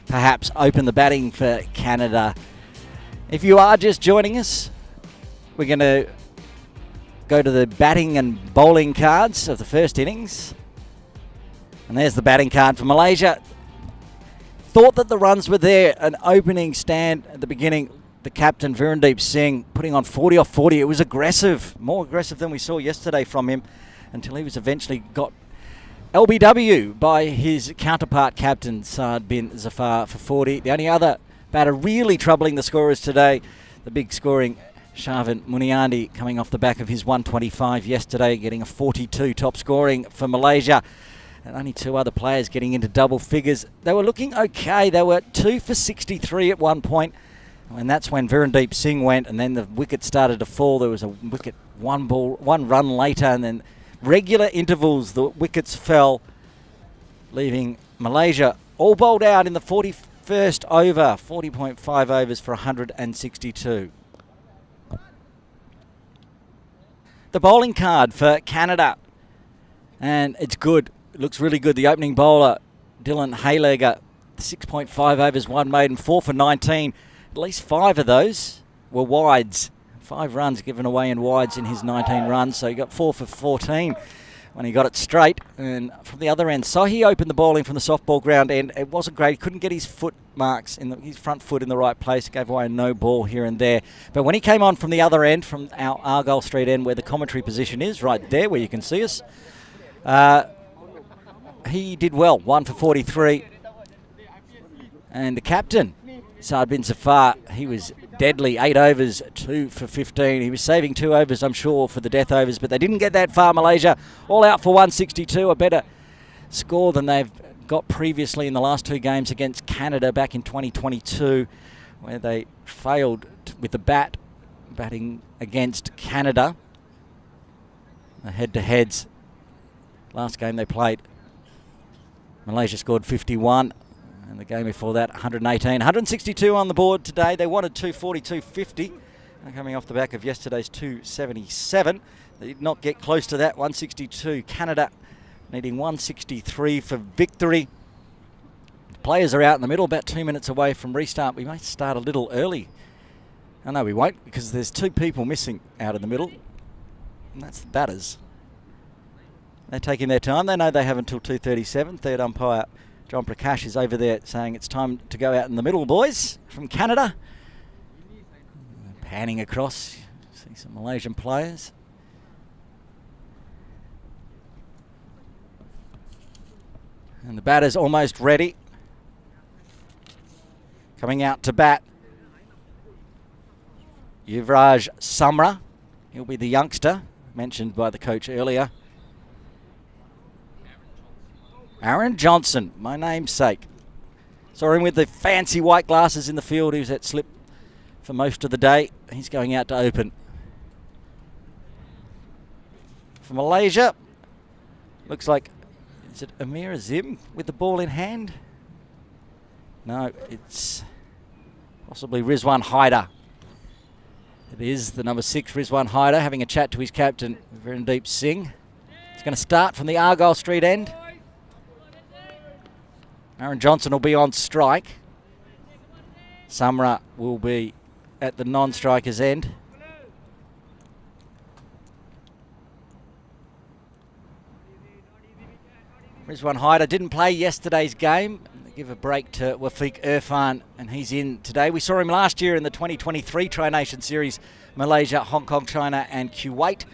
perhaps open the batting for Canada. If you are just joining us, we're going to go to the batting and bowling cards of the first innings. And there's the batting card for Malaysia. Thought that the runs were there. An opening stand at the beginning. The captain, Virendeep Singh, putting on 40 off 40. It was aggressive, more aggressive than we saw yesterday from him, until he was eventually got LBW by his counterpart captain, Saad bin Zafar, for 40. The only other batter really troubling the scorers today, the big scoring Sharvin Muniandi, coming off the back of his 125 yesterday, getting a 42 top scoring for Malaysia. And only 2 other players getting into double figures. They were looking okay. They were 2 for 63 at one point. And that's when Virendeep Singh went, and then the wicket started to fall. There was a wicket, one run later, and then regular intervals, the wickets fell, leaving Malaysia all bowled out in the 41st over, 40.5 overs for 162. The bowling card for Canada, and it's good. It looks really good. The opening bowler, Dylan Haylegger, 6.5 overs, 1 maiden, 4 for 19. At least 5 of those were wides. 5 runs given away in wides in his 19 runs, so he got 4 for 14 when he got it straight. And from the other end, so he opened the bowling from the softball ground end. It wasn't great. He couldn't get his foot marks, his front foot in the right place. Gave away a no ball here and there. But when he came on from the other end, from our Argyle Street end, where the commentary position is, right there where you can see us, he did well. 1 for 43. And the captain, Saad bin Zafar, he was deadly. 8 overs, 2 for 15. He was saving 2 overs, I'm sure, for the death overs, but they didn't get that far. Malaysia all out for 162, a better score than they've got previously in the last 2 games against Canada back in 2022, where they failed with the batting against Canada. The head-to-heads, last game they played, Malaysia scored 51. And the game before that, 118. 162 on the board today. They wanted 242.50. Coming off the back of yesterday's 277. They did not get close to that. 162. Canada needing 163 for victory. The players are out in the middle, about 2 minutes away from restart. We may start a little early. Oh, no, we won't, because there's 2 people missing out in the middle. And that's the batters. They're taking their time. They know they have until 2:37. Third umpire John Prakash is over there saying it's time to go out in the middle, boys, from Canada. Panning across, see some Malaysian players. And the batter's almost ready. Coming out to bat, Yuvraj Samra. He'll be the youngster mentioned by the coach earlier. Aaron Johnson, my namesake. Saw him with the fancy white glasses in the field. He was at slip for most of the day. He's going out to open. For Malaysia, looks like, is it Amir Azim with the ball in hand? No, it's possibly Rizwan Haider. It is the number 6, Rizwan Haider, having a chat to his captain, Virendeep Singh. He's going to start from the Argyle Street end. Aaron Johnson will be on strike. Samra will be at the non-striker's end. Rizwan Haider didn't play yesterday's game. They give a break to Wafiq Irfan, and he's in today. We saw him last year in the 2023 Tri-Nation Series, Malaysia, Hong Kong, China and Kuwait.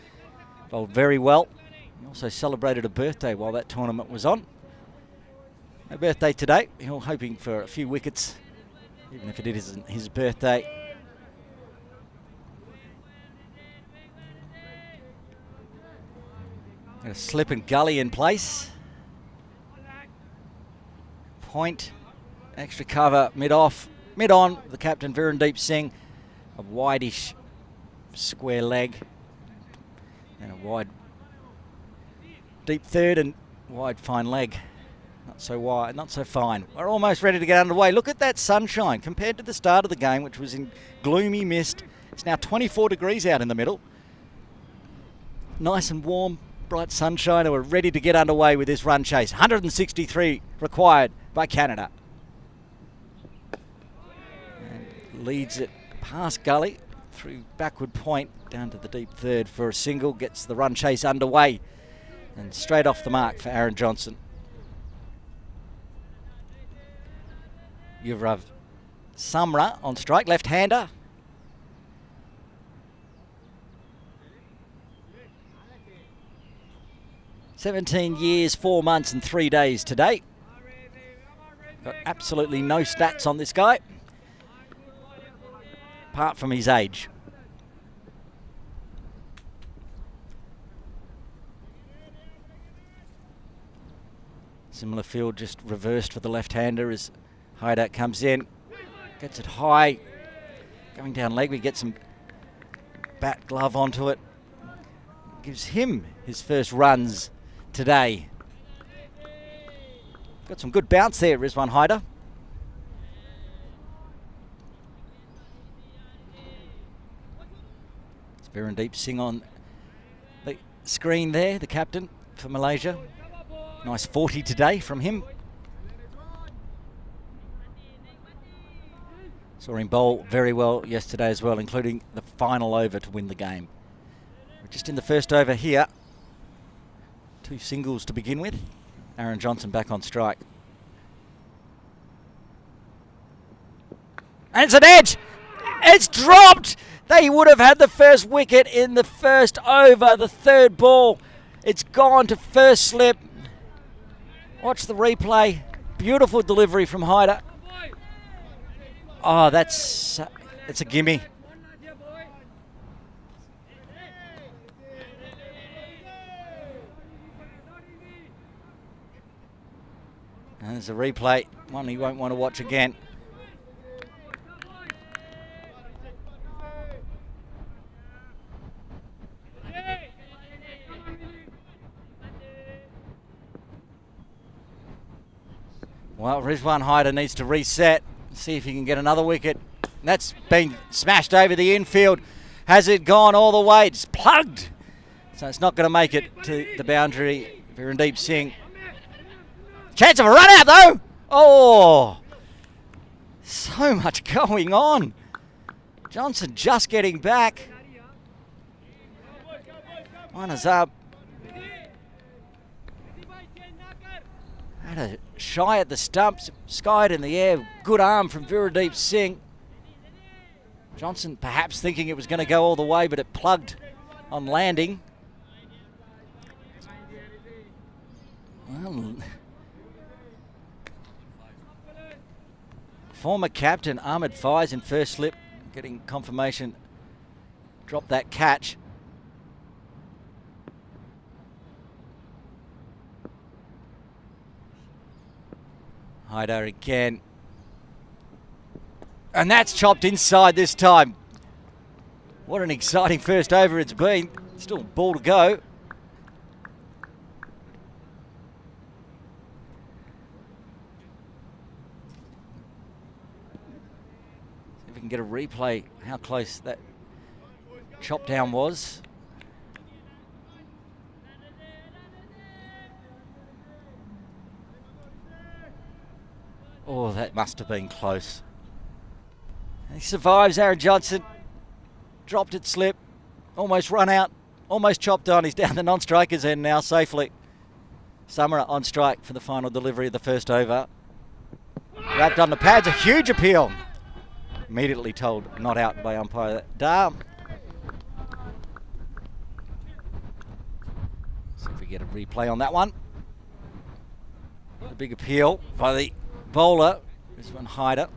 Bowled very well. He also celebrated a birthday while that tournament was on. No birthday today. We're hoping for a few wickets, even if it isn't his birthday. A slip and gully in place. Point, extra cover, mid-off, mid-on, the captain Virendeep Singh. A wideish square leg and a wide, deep third and wide fine leg. Not so wide, not so fine. We're almost ready to get underway. Look at that sunshine compared to the start of the game, which was in gloomy mist. It's now 24 degrees out in the middle. Nice and warm, bright sunshine, and we're ready to get underway with this run chase. 163 required by Canada. And leads it past gully, through backward point, down to the deep third for a single, gets the run chase underway. And straight off the mark for Aaron Johnson. Yuvrav Samra on strike, left-hander. "17 years, 4 months and 3 days today." Got absolutely no stats on this guy, apart from his age. Similar field, just reversed for the left-hander as Haider comes in, gets it high, going down leg. We get some bat glove onto it. Gives him his first runs today. Got some good bounce there, Rizwan Haider. It's Virendeep Singh on the screen there, the captain for Malaysia. Nice 40 today from him. Saw him bowl very well yesterday as well, including the final over to win the game. We're just in the first over here. 2 singles to begin with. Aaron Johnson back on strike. And it's an edge! It's dropped! They would have had the first wicket in the first over, the third ball. It's gone to first slip. Watch the replay. Beautiful delivery from Haider. Oh, that's a gimme. And there's a replay, one he won't want to watch again. Well, Rizwan Haider needs to reset, see if he can get another wicket. That's been smashed over the infield. Has it gone all the way? It's plugged. So it's not going to make it to the boundary. Virendeep Singh. Chance of a run out though. Oh, so much going on. Johnson just getting back. Runners up. Had a shy at the stumps, skied in the air. Good arm from Virendeep Singh. Johnson perhaps thinking it was going to go all the way, but it plugged on landing. Well, former captain Ahmed Faiz in first slip, getting confirmation, dropped that catch. Haider again. And that's chopped inside this time. What an exciting first over it's been. Still ball to go. See if we can get a replay how close that chop down was. Oh, that must have been close. He survives, Aaron Johnson. Dropped it slip. Almost run out. Almost chopped on. He's down the non-striker's end now safely. Samra on strike for the final delivery of the first over. Wrapped on the pads. A huge appeal. Immediately told not out by umpire Dar. See if we get a replay on that one. A big appeal by the bowler, Rizwan Haider.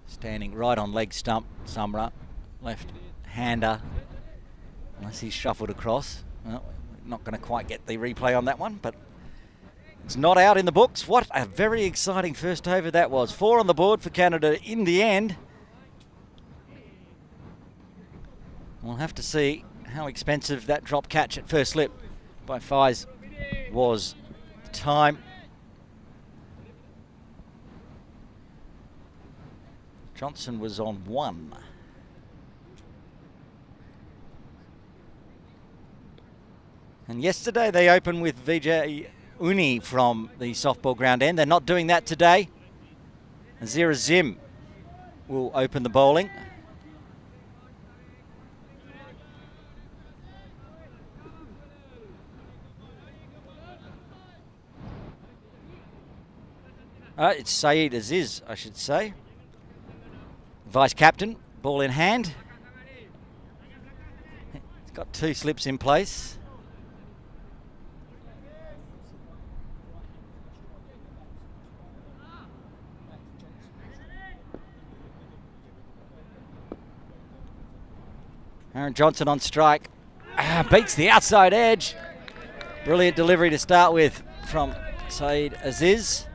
Standing right on leg stump, Samra, left-hander. As he's shuffled across. Well, not going to quite get the replay on that one, but it's not out in the books. What a very exciting first over that was. 4 on the board for Canada in the end. We'll have to see how expensive that drop catch at first slip by Fies was. The time. Johnson was on 1. And yesterday they opened with Vijay Uni from the softball ground end. They're not doing that today. Azir Azim will open the bowling. It's Saeed Aziz, I should say. Vice captain, ball in hand. He's got 2 slips in place. Aaron Johnson on strike. Beats the outside edge. Brilliant delivery to start with from Saeed Aziz.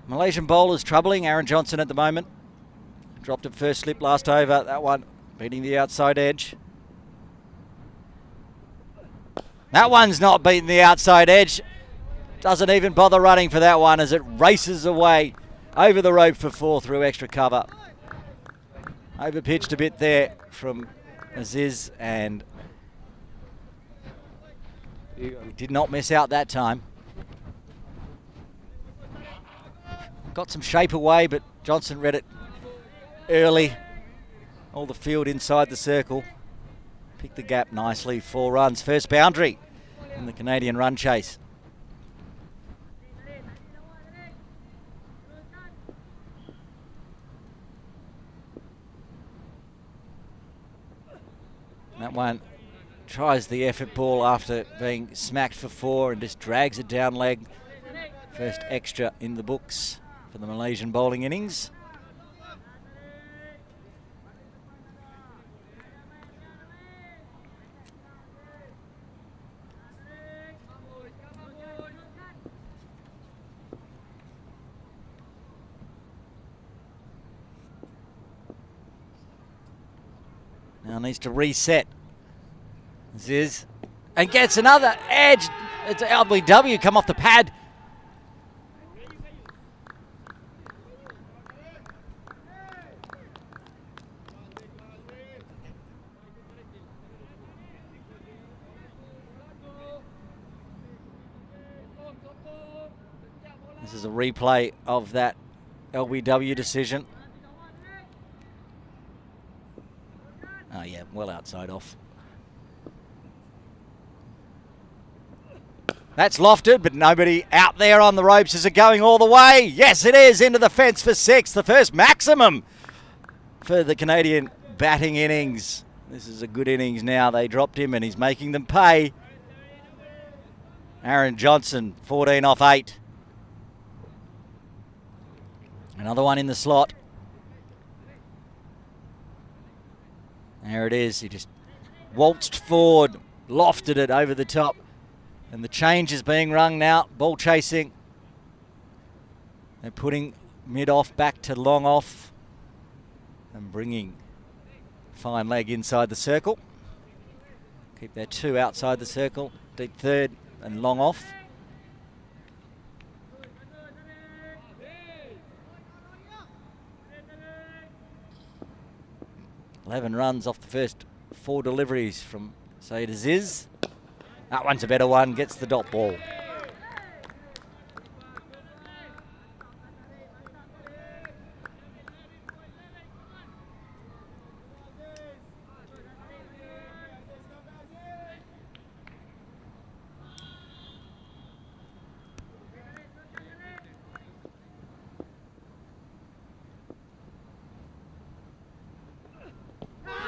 Malaysian bowlers troubling Aaron Johnson at the moment. Dropped at first slip last over. That one beating the outside edge. That one's not beating the outside edge. Doesn't even bother running for that one as it races away over the rope for 4 through extra cover. Overpitched a bit there from Aziz and he did not miss out that time. Got some shape away, but Johnson read it early. All the field inside the circle. Picked the gap nicely. 4 runs. First boundary in the Canadian run chase. That one tries the effort ball after being smacked for 4 and just drags it down leg. First extra in the books for the Malaysian bowling innings. Now needs to reset. Ziz. And gets another edge. It's LBW come off the pad. This is a replay of that LBW decision. Oh yeah, well outside off. That's lofted, but nobody out there on the ropes. Is it going all the way? Yes, it is. Into the fence for 6. The first maximum for the Canadian batting innings. This is a good innings now. They dropped him and he's making them pay. Aaron Johnson, 14 off 8. Another one in the slot. There it is. He just waltzed forward, lofted it over the top. And the change is being rung now. Ball chasing. They're putting mid-off back to long off. And bringing fine leg inside the circle. Keep their 2 outside the circle. Deep third and long off. $11 runs off the first 4 deliveries from Saeed Aziz. That one's a better one, gets the dot ball.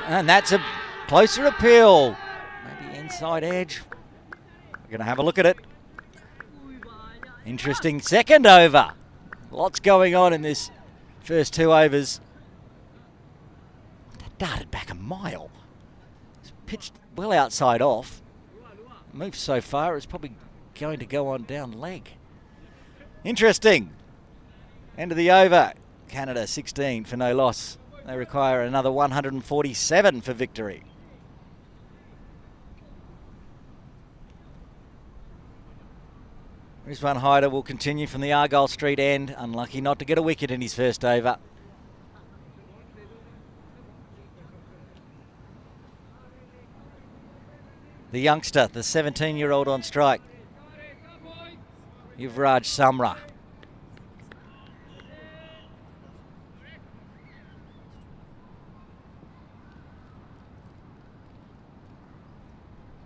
And that's a closer appeal. Maybe inside edge. We're going to have a look at it. Interesting second over. Lots going on in this first 2 overs. That darted back a mile. It's pitched well outside off. Moved so far, it's probably going to go on down leg. Interesting. End of the over. Canada 16 for no loss. They require another 147 for victory. Rizwan Haider will continue from the Argyle Street end. Unlucky not to get a wicket in his first over. The youngster, the 17-year-old on strike, Yuvraj Samra.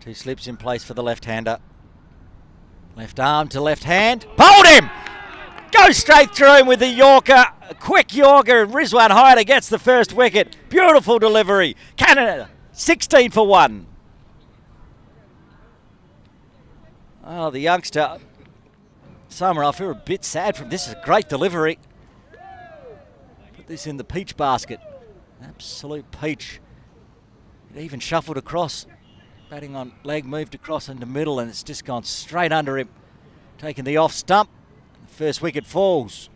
Two slips in place for the left-hander. Left arm to left hand. Bowled him! Goes straight through him with the Yorker. A quick Yorker. Rizwan Haider gets the first wicket. Beautiful delivery. Canada 16 for 1. Oh, the youngster. Summer, I feel a bit sad from this. Is a great delivery. Put this in the peach basket. Absolute peach. It even shuffled across. Batting on leg, moved across into middle, and it's just gone straight under him. Taking the off stump. The first wicket falls.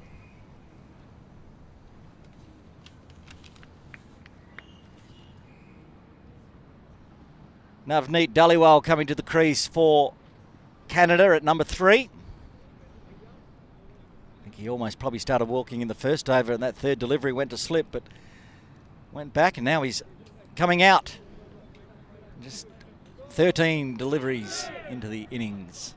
Navneet Dhaliwal coming to the crease for Canada at number 3. I think he almost probably started walking in the first over, and that third delivery went to slip, but went back, and now he's coming out. Just 13 deliveries into the innings.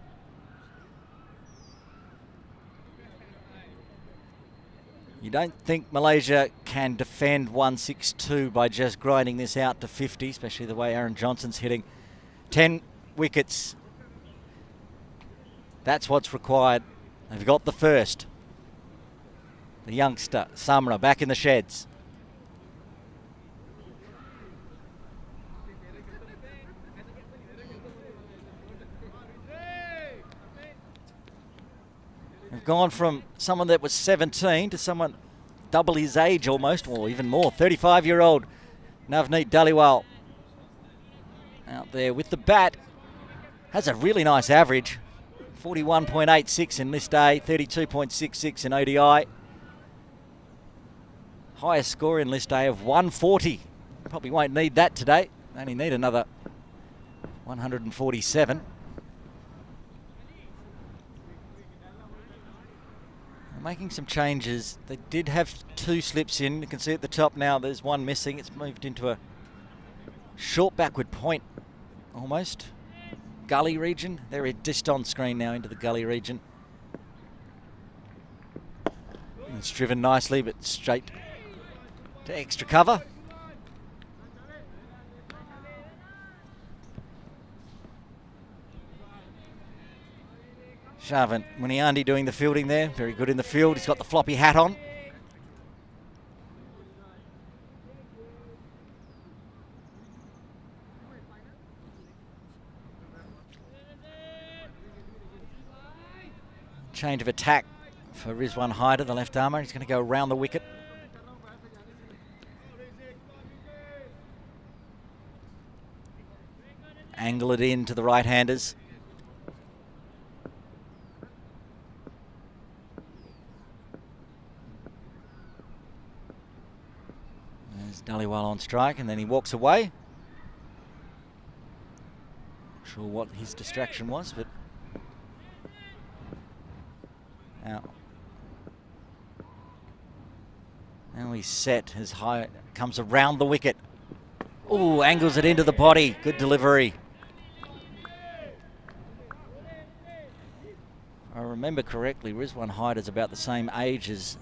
You don't think Malaysia can defend 162 by just grinding this out to 50, especially the way Aaron Johnson's hitting. 10 wickets. That's what's required. They've got the first. The youngster, Samra, back in the sheds. They've gone from someone that was 17 to someone double his age almost, or even more. 35-year-old Navneet Dhaliwal out there with the bat. Has a really nice average. 41.86 in List A, 32.66 in ODI. Highest score in List A of 140. Probably won't need that today. Only need another 147. Making some changes. They did have 2 slips in. You can see at the top now there's one missing. It's moved into a short backward point almost. Gully region. They're just on screen now into the gully region. It's driven nicely, but straight to extra cover. Sharvin Muniandi doing the fielding there. Very good in the field. He's got the floppy hat on. Change of attack for Rizwan Haider, the left armour. He's going to go around the wicket. Angle it in to the right-handers. Dhaliwal on strike, and then he walks away. Not sure what his distraction was, but now he's set as high, comes around the wicket. Oh, angles it into the body. Good delivery. If I remember correctly, Rizwan Haider's about the same age as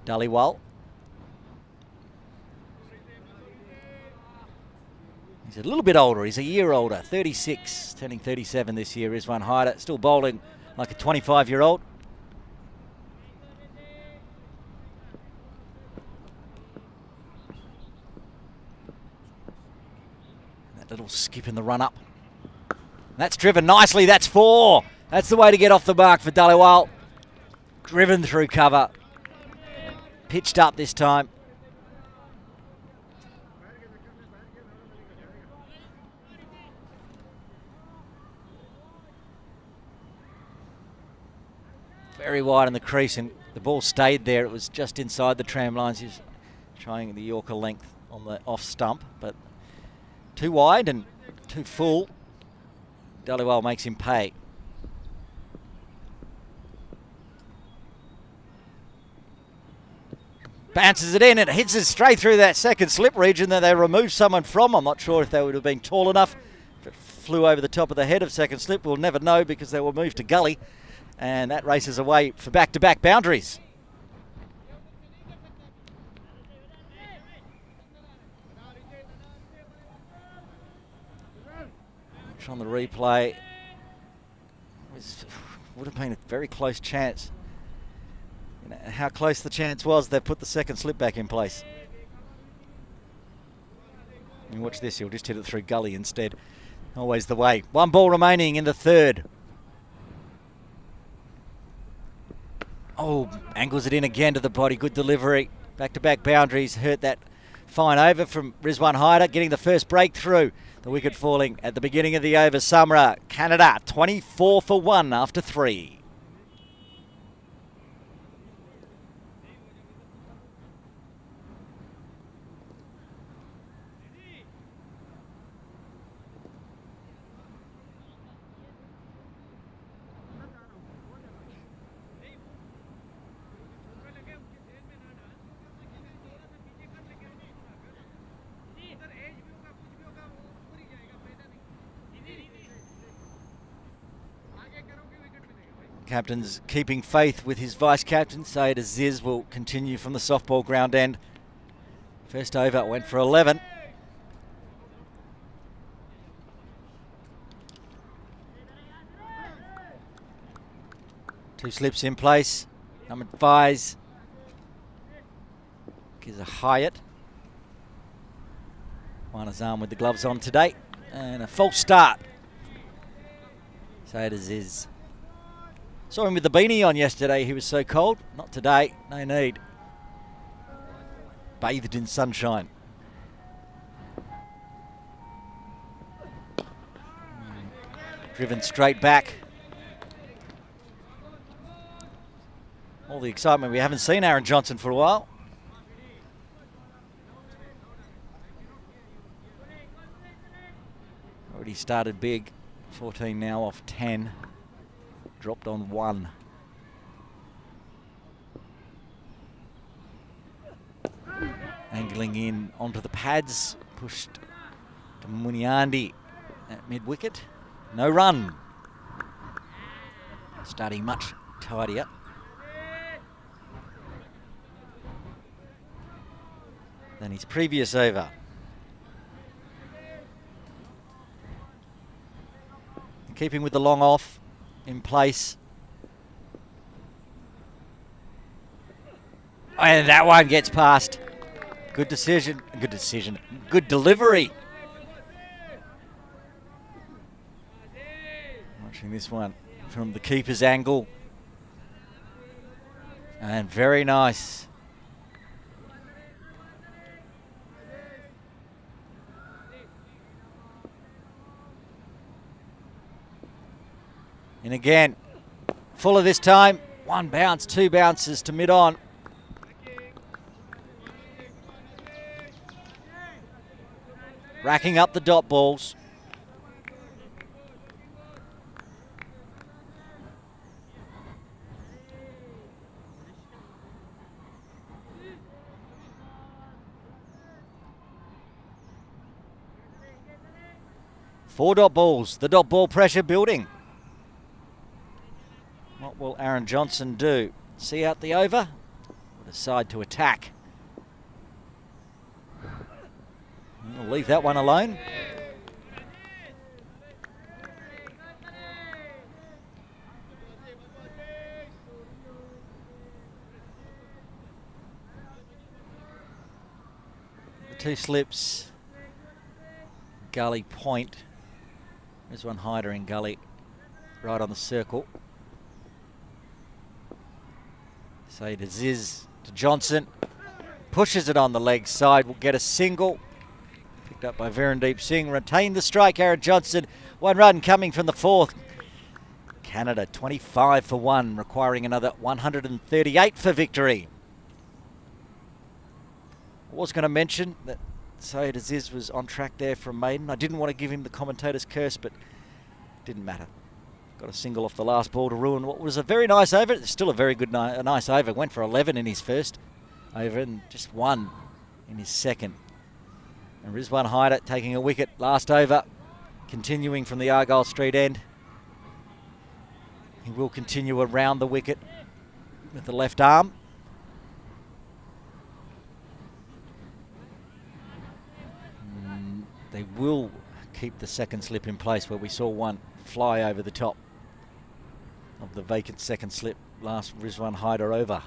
Dhaliwal. He's a little bit older. He's a year older, 36, turning 37 this year. Rizwan Haider, still bowling like a 25-year-old. That little skip in the run-up. That's driven nicely. That's 4. That's the way to get off the mark for Dhaliwal. Driven through cover. Pitched up this time. Very wide in the crease, and the ball stayed there. It was just inside the tram lines. He's trying the Yorker length on the off stump, but too wide and too full. Dhaliwal makes him pay. Bounces it in, and it hits it straight through that second slip region that they removed someone from. I'm not sure if they would have been tall enough. If it flew over the top of the head of second slip, we'll never know because they were moved to gully. And that races away for back-to-back boundaries. Which on the replay would have been a very close chance. You know, how close the chance was, they put the second slip back in place. And watch this, he'll just hit it through gully instead. Always the way. 1 ball remaining in the third. Oh, angles it in again to the body. Good delivery. Back-to-back boundaries. Hurt that fine over from Rizwan Haider, getting the first breakthrough. The wicket falling at the beginning of the over. Samra, Canada, 24 for 1 after 3. Captain's keeping faith with his vice-captain. Sayed Aziz will continue from the softball ground end. First over went for 11. Two slips in place. Number 5 gives a Hyatt. One is armed with the gloves on today. And a false start. Sayed Aziz. Saw him with the beanie on yesterday. He was so cold. Not today. No need. Bathed in sunshine. Driven straight back. All the excitement. We haven't seen Aaron Johnson for a while. Already started big. 14 now off 10. Dropped on 1. Angling in onto the pads. Pushed to Muniandi at mid-wicket. No run. Starting much tidier. Than his previous over. Keeping with the long off. In place. And that one gets past. Good decision. Good decision. Good delivery. Watching this one from the keeper's angle. And very nice. And again, Fuller this time. 1 bounce, 2 bounces to mid-on. Racking up the dot balls. Four dot balls. The dot ball pressure building. What will Aaron Johnson do? See out the over? Or decide to attack? We'll leave that one alone. The 2 slips. Gully point. There's one hider in gully, right on the circle. Say to Ziz, to Johnson. Pushes it on the leg side, will get a single. Picked up by Verandeep Singh, retained the strike, Aaron Johnson. 1 run coming from the 4th. Canada 25 for 1, requiring another 138 for victory. I was going to mention that Syed Aziz was on track there from maiden. I didn't want to give him the commentator's curse, but it didn't matter. Got a single off the last ball to ruin what was a very nice over. It's still a very good, nice over. Went for 11 in his first over and just 1 in his second. And Rizwan Haider taking a wicket last over, continuing from the Argyle Street end. He will continue around the wicket with the left arm. They will keep the second slip in place, where we saw one fly over the top of the vacant second slip last Rizwan Haider over.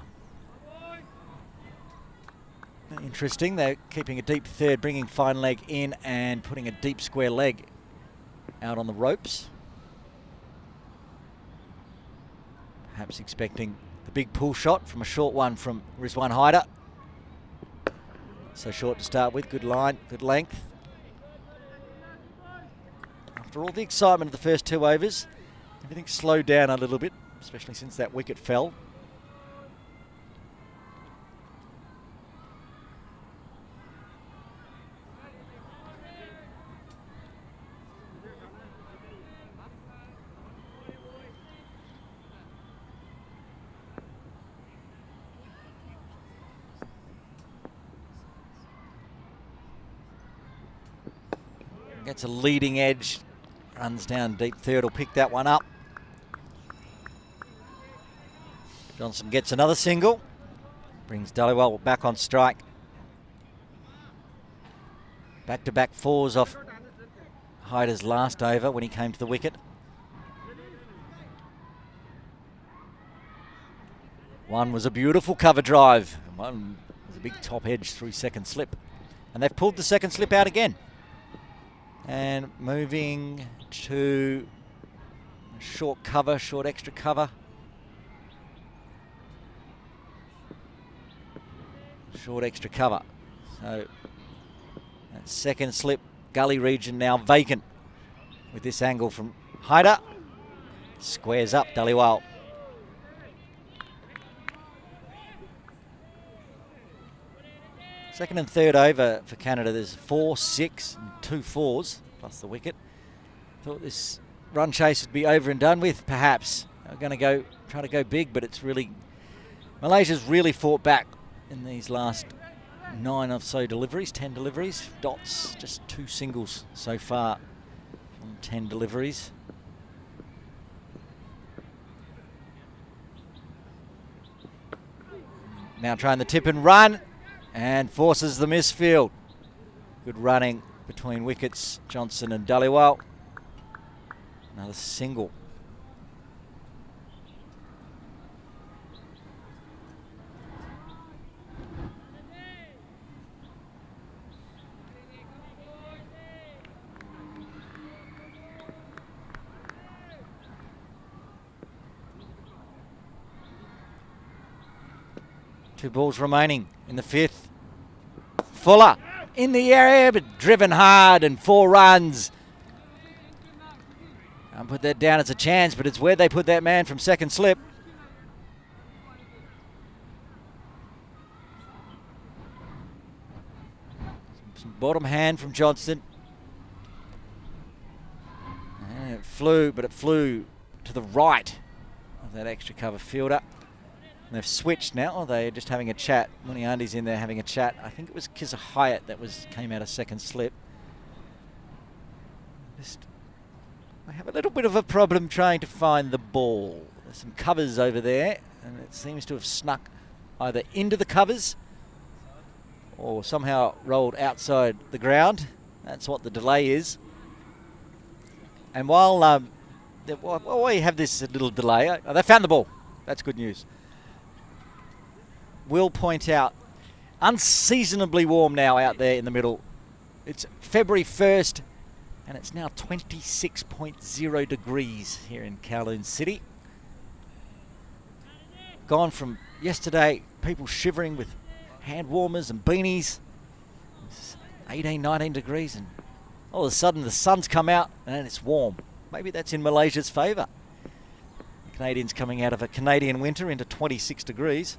Interesting, they're keeping a deep third, bringing fine leg in and putting a deep square leg out on the ropes. Perhaps expecting the big pull shot from a short one from Rizwan Haider. So short to start with, good line, good length. After all the excitement of the first 2 overs, everything slowed down a little bit, especially since that wicket fell. Gets a leading edge, runs down deep third, will pick that one up. Johnson gets another single, brings Dhaliwal back on strike. Back-to-back 4s off Haider's last over when he came to the wicket. One was a beautiful cover drive, and one was a big top edge through second slip. And they've pulled the second slip out again. And moving to short cover, short extra cover. Short extra cover. So that second slip, gully region now vacant with this angle from Haider. Squares up Dhaliwal. Second and third over for Canada, there's 4, 6 and 2 4s plus the wicket. Thought this run chase would be over and done with, perhaps. They're going to try to go big, but it's really, Malaysia's really fought back in these last 9 or so deliveries, 10 deliveries. Dots, just 2 singles so far from 10 deliveries. Now trying the tip and run. And forces the misfield. Good running between wickets, Johnson and Dhaliwal. Another single. Two balls remaining in the 5th. Fuller in the area, but driven hard and 4 runs. I'll put that down as a chance, but it's where they put that man from second slip. Some bottom hand from Johnson. And it flew, but it flew to the right of that extra cover fielder. And they've switched now. They're just having a chat. Muniandi's in there having a chat. I think it was Kizza Hyatt that came out of second slip. I have a little bit of a problem trying to find the ball. There's some covers over there, and it seems to have snuck either into the covers or somehow rolled outside the ground. That's what the delay is. And while we have this little delay, they found the ball. That's good news. Will point out, unseasonably warm now out there in the middle. It's February 1st And it's now 26.0 degrees here in Kowloon City. Gone from yesterday, people shivering with hand warmers and beanies. It's 18, 19 degrees, and all of a sudden the sun's come out and it's warm. Maybe that's in Malaysia's favour. The Canadians coming out of a Canadian winter into 26 degrees.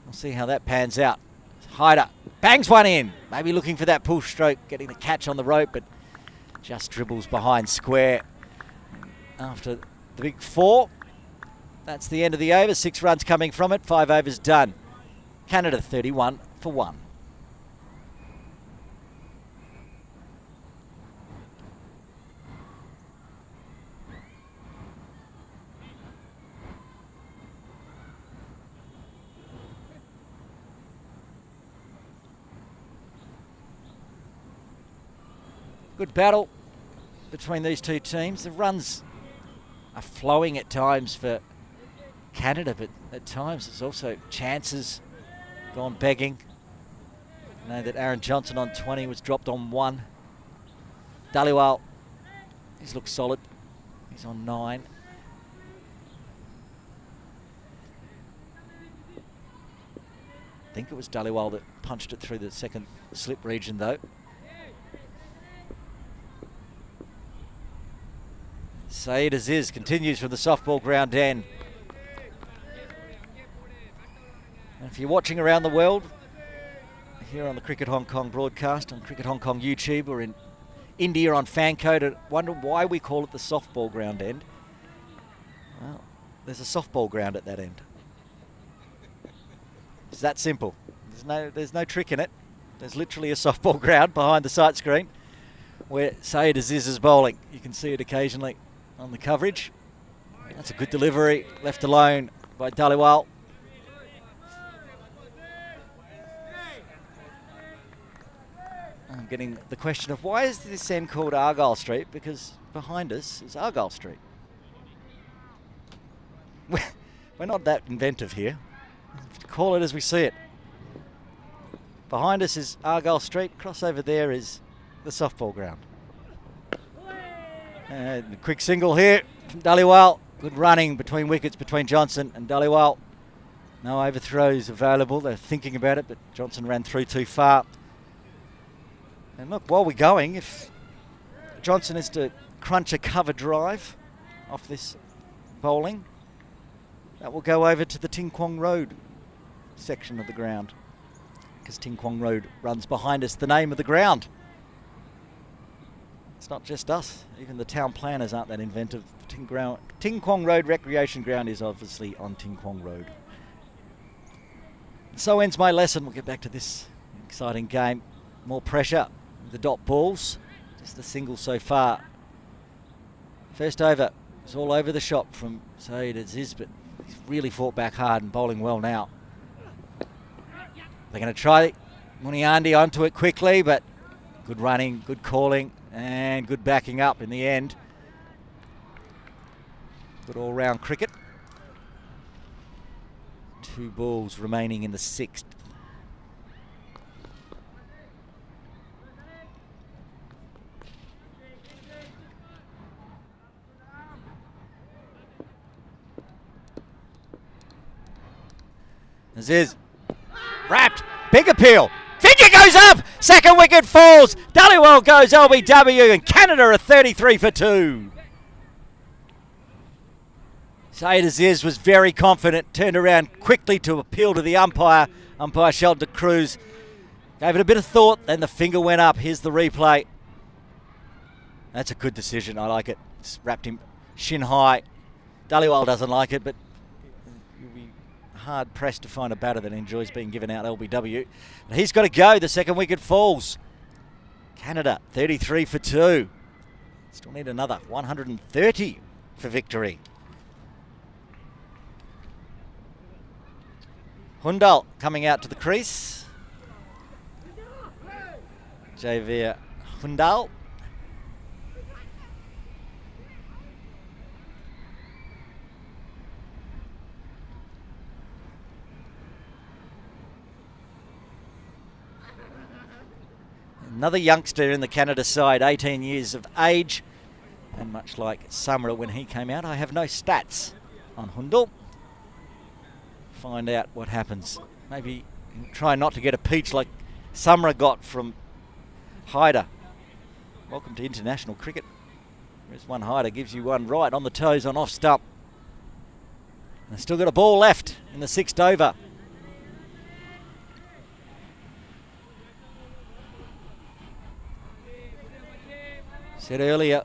We'll see how that pans out. Hyder bangs one in, maybe looking for that pull stroke, getting the catch on the rope, but just dribbles behind square. After the big four, that's the end of the over. 6 runs coming from it, 5 overs done. Canada 31 for 1. Good battle between these two teams. The runs are flowing at times for Canada, but at times there's also chances gone begging. I know that Aaron Johnson on 20 was dropped on 1. Dhaliwal, he's looked solid. He's on 9. I think it was Dhaliwal that punched it through the second slip region though. Saeed Aziz continues from the softball ground end. And if you're watching around the world, here on the Cricket Hong Kong broadcast, on Cricket Hong Kong YouTube, or in India on Fancode, and wonder why we call it the softball ground end. Well, there's a softball ground at that end. It's that simple. There's no trick in it. There's literally a softball ground behind the sight screen where Saeed Aziz is bowling. You can see it occasionally on the coverage. That's a good delivery, left alone by Dhaliwal. I'm getting the question of why is this end called Argyle Street? Because behind us is Argyle Street. We're not that inventive here. Call it as we see it. Behind us is Argyle Street. Cross over there is the softball ground. And a quick single here from Dhaliwal. Good running between wickets between Johnson and Dhaliwal. No overthrows available. They're thinking about it, but Johnson ran through too far. And look, while we're going, if Johnson is to crunch a cover drive off this bowling, that will go over to the Ting Kwong Road section of the ground, because Ting Kwong Road runs behind us, the name of the ground. It's not just us, even the town planners aren't that inventive. Ting Kwong Road Recreation Ground is obviously on Ting Kwong Road. So ends my lesson. We'll get back to this exciting game. More pressure, the dot balls, just a single so far. First over is all over the shop from Saeed Aziz, but he's really fought back hard and bowling well now. They're going to try Muniandi onto it quickly, but good running, good calling, and good backing up in the end. Good all-round cricket. 2 balls remaining in the 6th. Aziz wrapped, big appeal. Finger goes up, second wicket falls. Dhaliwal goes LBW, and Canada are 33 for 2. Saeed Aziz was very confident, turned around quickly to appeal to the umpire. Umpire Sheldon Cruz gave it a bit of thought, then the finger went up. Here's the replay. That's a good decision, I like it. It's wrapped him shin high. Dhaliwal doesn't like it, but you'll be hard pressed to find a batter that enjoys being given out LBW. But he's got to go, the second wicket falls. Canada 33 for 2. Still need another 130 for victory. Hundal coming out to the crease. Javier Hundal. Another youngster in the Canada side, 18 years of age. And much like Samra when he came out, I have no stats on Hundal. Find out what happens. Maybe try not to get a peach like Samra got from Hyder. Welcome to international cricket. There's one Hyder, gives you one right on the toes on off stump. And they've still got a ball left in the 6th over. Said earlier,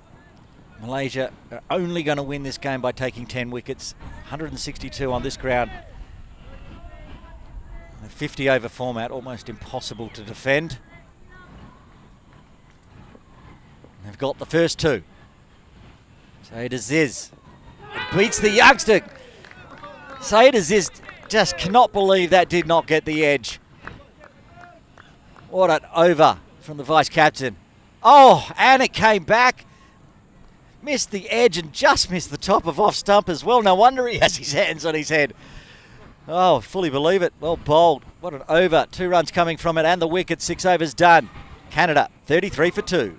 Malaysia are only going to win this game by taking 10 wickets. 162 on this ground. A 50 over format, almost impossible to defend. They've got the first 2. Saeed Aziz beats the youngster. Saeed Aziz just cannot believe that did not get the edge. What an over from the vice captain. Oh, and it came back. Missed the edge and just missed the top of off stump as well. No wonder he has his hands on his head. Oh, fully believe it. Well bowled. What an over. 2 runs coming from it and the wicket. 6 overs done. Canada 33 for 2.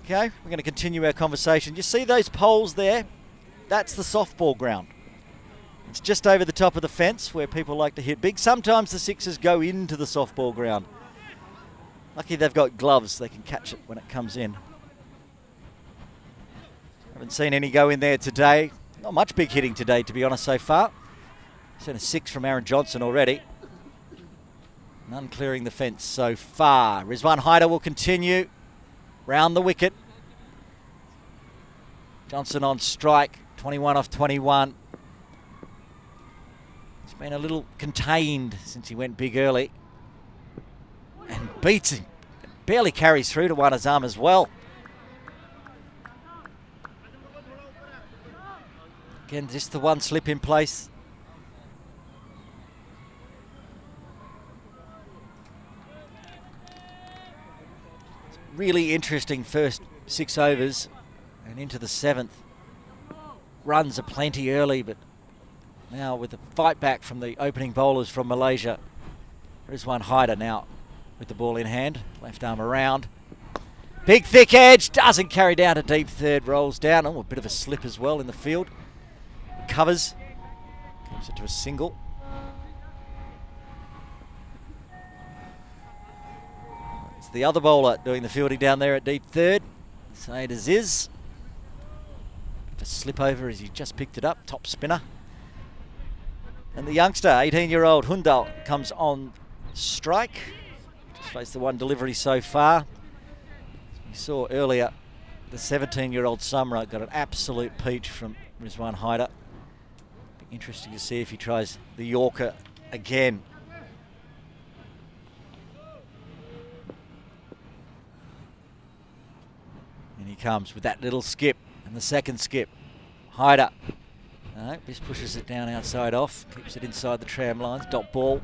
Okay, we're going to continue our conversation. You see those poles there? That's the softball ground. It's just over the top of the fence where people like to hit big. Sometimes the sixes go into the softball ground. Lucky they've got gloves, they can catch it when it comes in. Haven't seen any go in there today. Not much big hitting today, to be honest, so far. Seen a 6 from Aaron Johnson already. None clearing the fence so far. Rizwan Haider will continue. Round the wicket. Johnson on strike. 21 off 21. He's been a little contained since he went big early. And beats him. Barely carries through to one Azam as well. Again, just the one slip in place. Really interesting first 6 overs and into the 7th. Runs are plenty early, but now with the fight back from the opening bowlers from Malaysia. Rizwan Haider now with the ball in hand, left arm around. Big thick edge, doesn't carry down to deep third, rolls down. Oh, a bit of a slip as well in the field. Covers, keeps it to a single. It's the other bowler doing the fielding down there at deep third. Saeed Aziz. A slip over as he just picked it up, top spinner. And the youngster, 18-year-old Hundal, comes on strike. Just faced the one delivery so far. We saw earlier the 17-year-old Samra got an absolute peach from Rizwan Haider. Be interesting to see if he tries the Yorker again. And he comes with that little skip and the second skip. Haider. No, just pushes it down outside off, keeps it inside the tram lines, dot ball.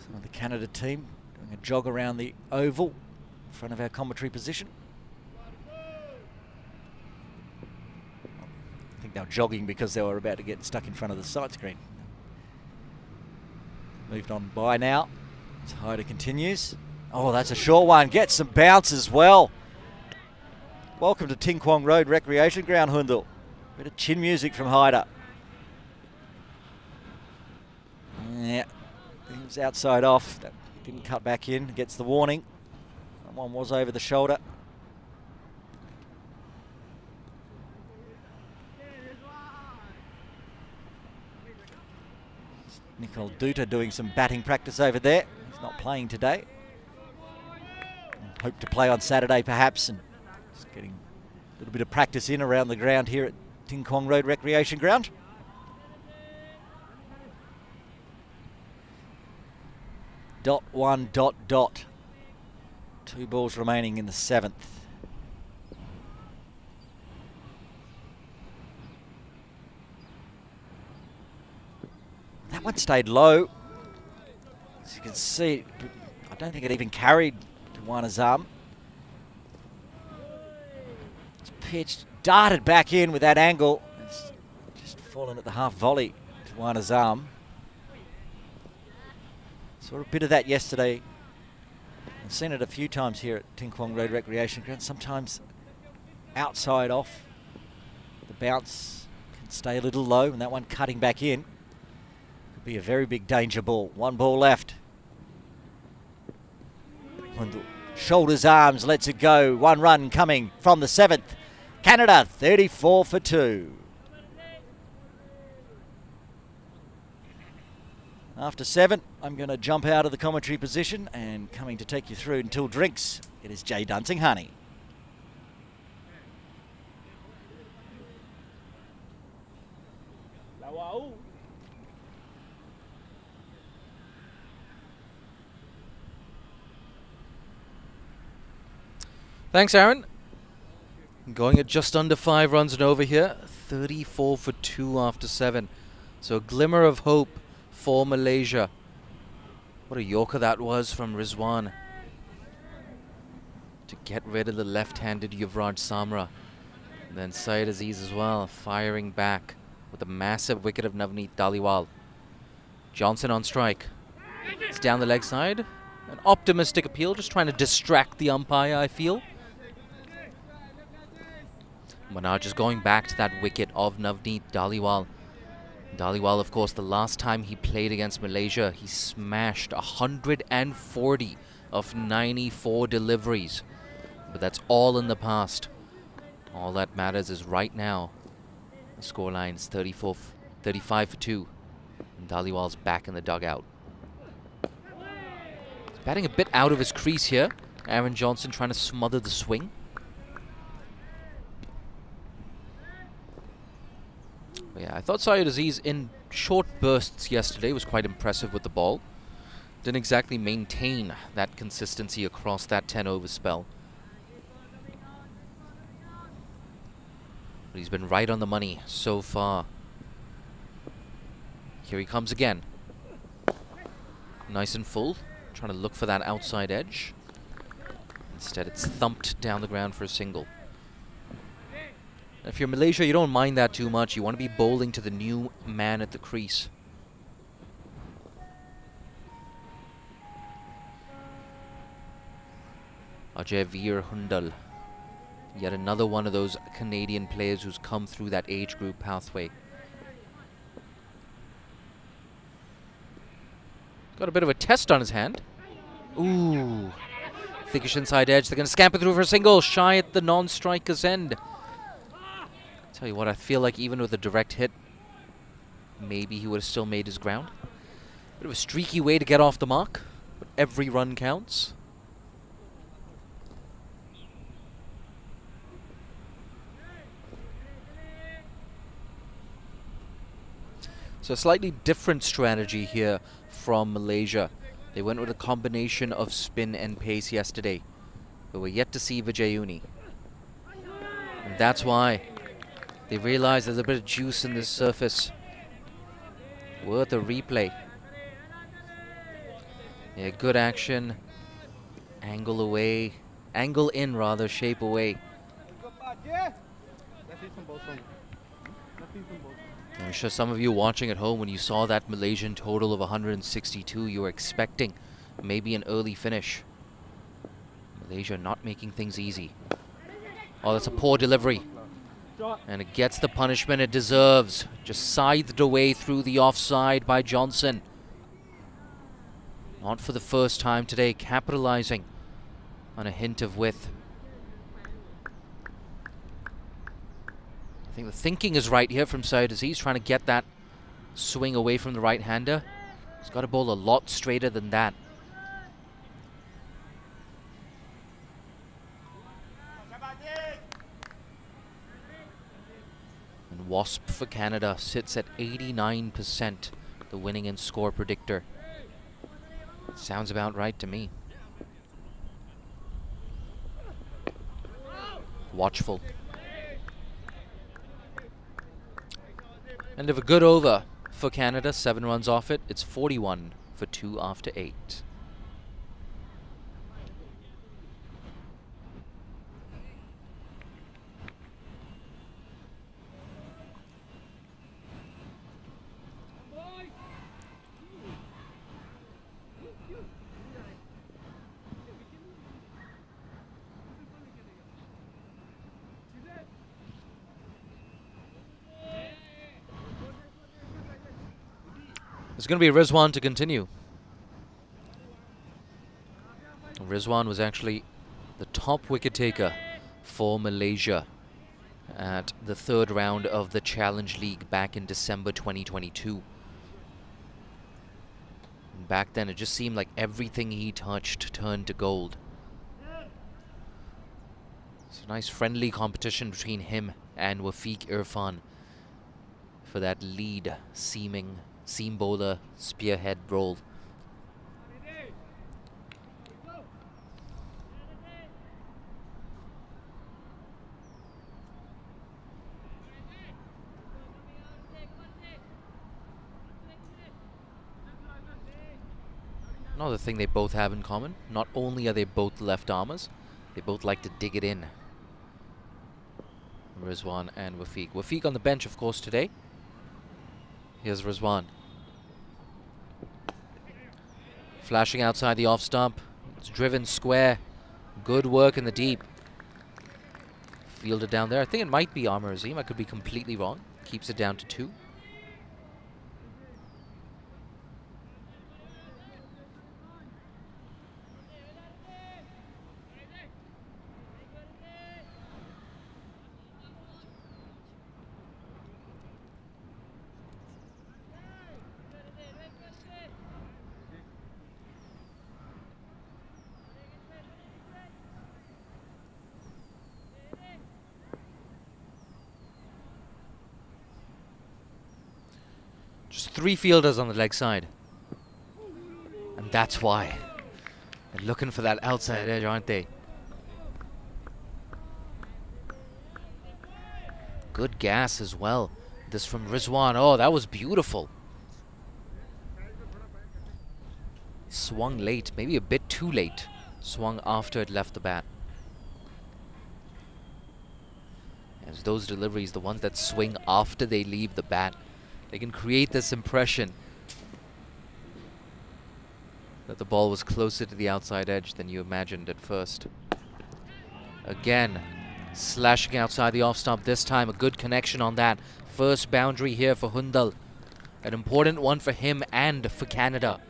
Some of the Canada team doing a jog around the oval in front of our commentary position. I think they were jogging because they were about to get stuck in front of the side screen. Moved on by now. So Haider continues. Oh, that's a short one. Gets some bounce as well. Welcome to Ting Kwong Road Recreation Ground, Hundal. Bit of chin music from Haider. Yeah, he was outside off. That didn't cut back in. Gets the warning. That one was over the shoulder. Nicole Duta doing some batting practice over there. He's not playing today. Hope to play on Saturday perhaps, and just getting a little bit of practice in around the ground here at Ting Kwong Road Recreation Ground. Dot one, dot, dot. 2 balls remaining in the 7th. That one stayed low. As you can see, I don't think it even carried Wanazam. It's pitched, darted back in with that angle. It's just fallen at the half volley to Wanazam. Saw a bit of that yesterday. I've seen it a few times here at Ting Kwong Road Recreation Ground. Sometimes outside off, the bounce can stay a little low, and that one cutting back in could be a very big danger ball. One ball left. Wendell shoulders, arms, lets it go. One run coming from the 7th. Canada 34 for 2. After 7, I'm going to jump out of the commentary position, and coming to take you through until drinks, it is Jay Dunsing-Honey. Thanks, Aaron. Going at just under 5 runs and over here. 34 for 2 after 7. So a glimmer of hope for Malaysia. What a yorker that was from Rizwan to get rid of the left-handed Yuvraj Samra. And then Syed Aziz as well, firing back with a massive wicket of Navneet Dhaliwal. Johnson on strike. It's down the leg side. An optimistic appeal, just trying to distract the umpire, I feel. Manaj is going back to that wicket of Navneet Dhaliwal. Dhaliwal, of course, the last time he played against Malaysia, he smashed 140 of 94 deliveries. But that's all in the past. All that matters is right now. The scoreline is 35 for 2. And Dhaliwal's back in the dugout. He's batting a bit out of his crease here. Aaron Johnson trying to smother the swing. But yeah, I thought Syed Aziz in short bursts yesterday was quite impressive with the ball. Didn't exactly maintain that consistency across that 10-over spell. But he's been right on the money so far. Here he comes again. Nice and full. Trying to look for that outside edge. Instead, it's thumped down the ground for a single. If you're Malaysia, you don't mind that too much. You want to be bowling to the new man at the crease. Ajay Veer Hundal. Yet another one of those Canadian players who's come through that age group pathway. Got a bit of a test on his hand. Ooh. Thickish inside edge. They're going to scamper through for a single. Shy at the non-striker's end. Tell you what, I feel like even with a direct hit, maybe he would have still made his ground. Bit of a streaky way to get off the mark, but every run counts. So a slightly different strategy here from Malaysia. They went with a combination of spin and pace yesterday, but we're yet to see Vijayuni. And that's why they realize there's a bit of juice in this surface. Worth a replay. Yeah, good action. Angle away. Angle in, rather. Shape away. I'm sure some of you watching at home, when you saw that Malaysian total of 162, you were expecting maybe an early finish. Malaysia not making things easy. Oh, that's a poor delivery. And it gets the punishment it deserves. Just scythed away through the offside by Johnson. Not for the first time today, capitalizing on a hint of width. I think the thinking is right here from Syed Aziz, trying to get that swing away from the right-hander. He's got to bowl a lot straighter than that. And Wasp for Canada sits at 89%, the winning and score predictor. Sounds about right to me. Watchful. End of a good over for Canada. 7 runs off it. It's 41 for 2 after 8. It's going to be Rizwan to continue. Rizwan was actually the top wicket taker for Malaysia at the third round of the Challenge League back in December 2022. And back then, it just seemed like everything he touched turned to gold. It's a nice friendly competition between him and Wafiq Irfan for that lead seam bowler spearhead role. Another thing they both have in common, not only are they both left armers, they both like to dig it in. Rizwan and Wafiq. Wafiq on the bench, of course, today. Here's Rizwan. Flashing outside the off stump. It's driven square. Good work in the deep. Fielded down there. I think it might be Amar Azim. I could be completely wrong. Keeps it down to 2. Just 3 fielders on the leg side. And that's why. They're looking for that outside edge, aren't they? Good gas as well. This from Rizwan. Oh, that was beautiful. Swung late, maybe a bit too late. Swung after it left the bat. As those deliveries, the ones that swing after they leave the bat, they can create this impression that the ball was closer to the outside edge than you imagined at first. Again, slashing outside the off stump. This time, a good connection on that. First boundary here for Hundal. An important one for him and for Canada.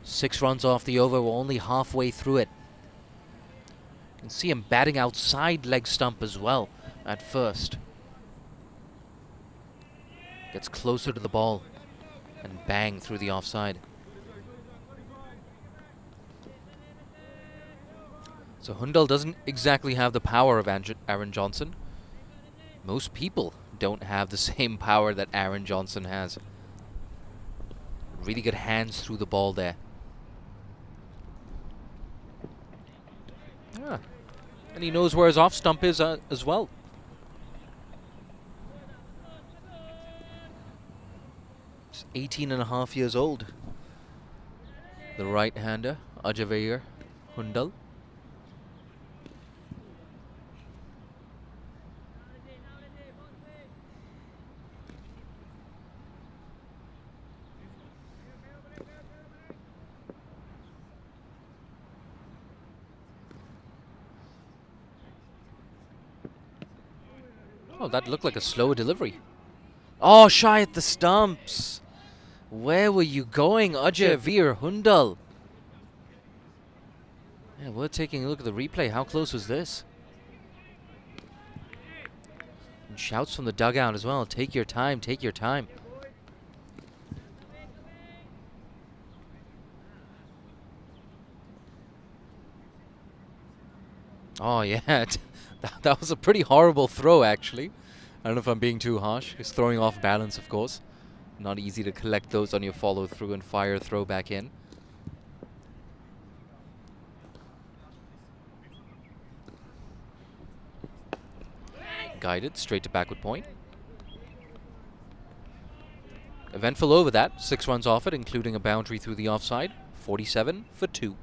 6 runs off the over. We're only halfway through it. You can see him batting outside leg stump as well at first. Gets closer to the ball and bang through the offside. So Hundal doesn't exactly have the power of Aaron Johnson. Most people don't have the same power that Aaron Johnson has. Really good hands through the ball there. Yeah. And he knows where his off stump is as well. He's 18 and a half years old. The right-hander, Ajavir Hundal. Oh, that looked like a slow delivery. Oh, shy at the stumps. Where were you going, Ajavir Hundal? Yeah, we're taking a look at the replay. How close was this? And shouts from the dugout as well. Take your time, take your time. Oh, yeah. That was a pretty horrible throw, actually. I don't know if I'm being too harsh. He's throwing off balance, of course. Not easy to collect those on your follow-through and fire throw back in. Guided straight to backward point. Eventful over that. 6 runs off it, including a boundary through the offside. 47 for 2.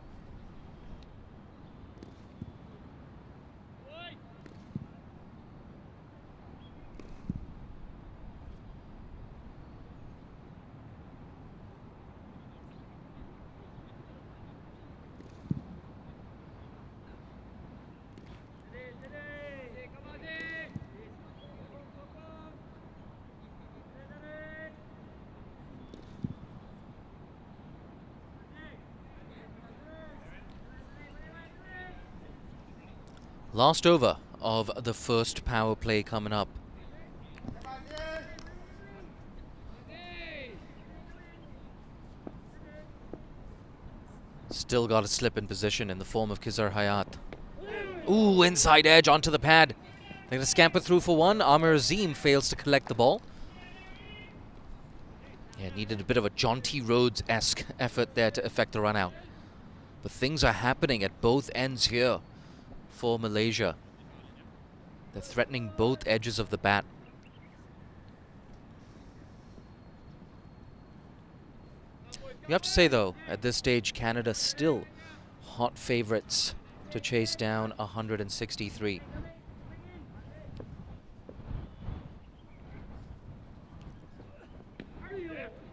Last over of the first power play coming up. Still got a slip in position in the form of Kizar Hayat. Ooh, inside edge onto the pad. They're going to scamper through for one. Amir Azim fails to collect the ball. Yeah, needed a bit of a Jonty Rhodes-esque effort there to effect the run out. But things are happening at both ends here for Malaysia. They're threatening both edges of the bat. You have to say, though, at this stage, Canada still hot favorites to chase down 163.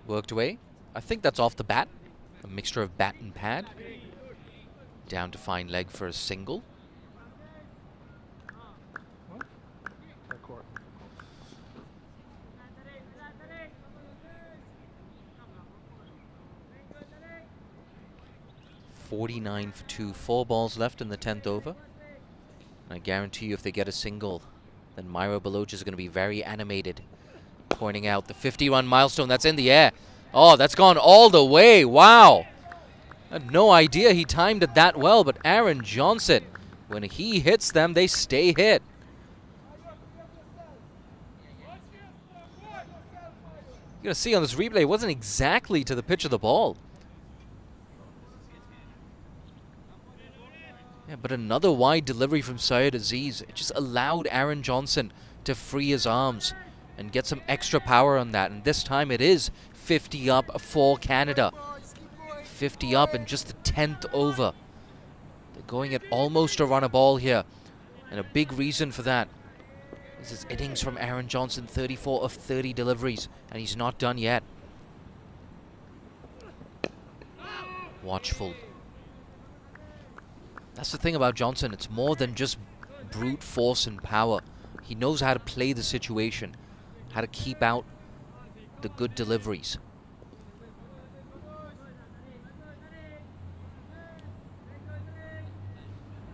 Worked away. I think that's off the bat. A mixture of bat and pad. Down to fine leg for a single. .49 for 2. 4 balls left in the 10th over. And I guarantee you if they get a single, then Myra Baloch is going to be very animated, pointing out the 50-run milestone that's in the air. Oh, that's gone all the way. Wow. I had no idea he timed it that well, but Aaron Johnson, when he hits them, they stay hit. You're going to see on this replay, it wasn't exactly to the pitch of the ball. Yeah, but another wide delivery from Syed Aziz. It just allowed Aaron Johnson to free his arms and get some extra power on that. And this time it is 50 up for Canada. 50 up in just the 10th over. They're going at almost a run a ball here. And a big reason for that is his innings from Aaron Johnson, 34 of 30 deliveries. And he's not done yet. Watchful. That's the thing about Johnson. It's more than just brute force and power. He knows how to play the situation, how to keep out the good deliveries.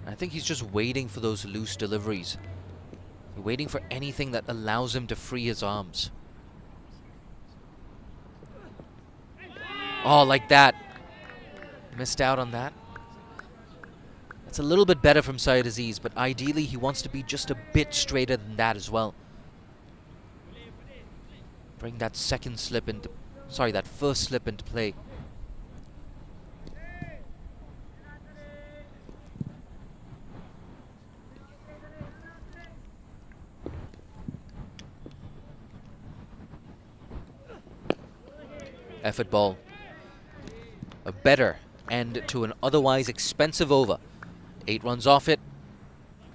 I think he's just waiting for those loose deliveries. Waiting for anything that allows him to free his arms. Oh, like that. Missed out on that. It's a little bit better from Syed Aziz, but ideally he wants to be just a bit straighter than that as well. Bring that second slip into, sorry, that first slip into play. Effort ball. A better end to an otherwise expensive over. 8 runs off it.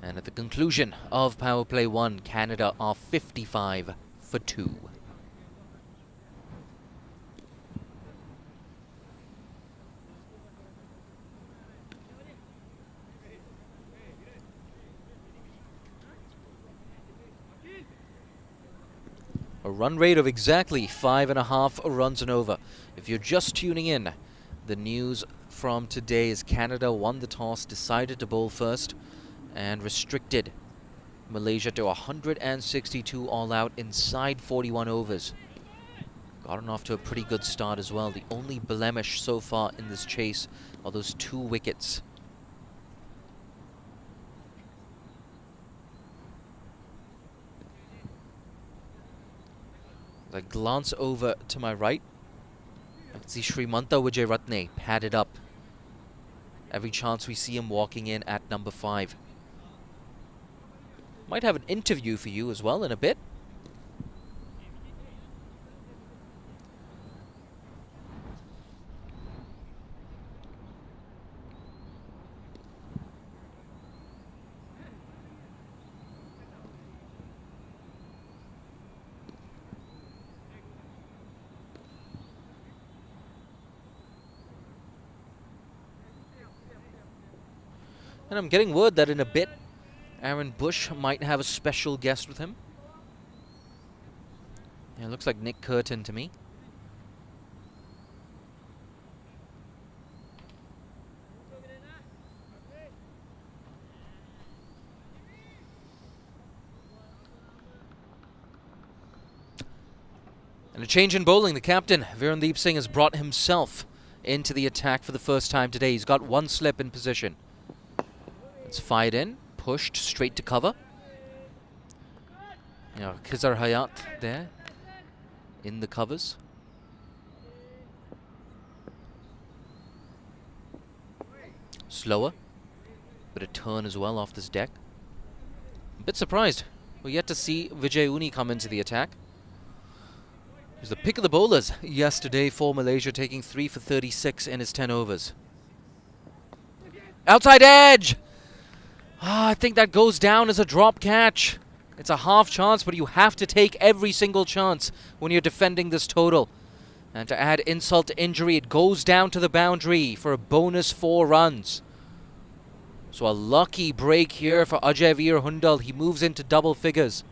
And at the conclusion of power play 1, Canada are 55 for 2. A run rate of exactly 5.5 runs and over. If you're just tuning in, the news from today is Canada won the toss, decided to bowl first, and restricted Malaysia to 162 all out inside 41 overs. Gotten off to a pretty good start as well. The only blemish so far in this chase are those 2 wickets. I glance over to my right. I can see Srimanta Wijeratne padded up. Every chance we see him walking in at number 5. Might have an interview for you as well in a bit. And I'm getting word that in a bit, Aaron Bush might have a special guest with him. Yeah, it looks like Nick Curtin to me. And a change in bowling. The captain, Virendeep Singh, has brought himself into the attack for the first time today. He's got one slip in position. It's fired in, pushed straight to cover. Yeah, Khizar Hayat there in the covers. Slower, but a turn as well off this deck. A bit surprised. We're yet to see Vijay Uni come into the attack. He was the pick of the bowlers yesterday for Malaysia, taking 3 for 36 in his 10 overs. Outside edge! I think that goes down as a drop catch. It's a half chance, but you have to take every single chance when you're defending this total. And to add insult to injury, it goes down to the boundary for a bonus 4 runs. So a lucky break here for Ajay Veer Hundal. He moves into double figures.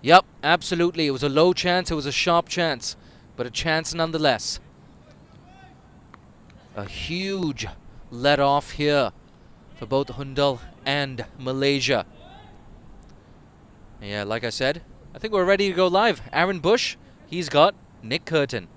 Yep, absolutely. It was a low chance, it was a sharp chance, but a chance nonetheless. A huge let off here for both Hundal and Malaysia. Yeah, like I said, I think we're ready to go live. Aaron Bush, he's got Nick Curtin.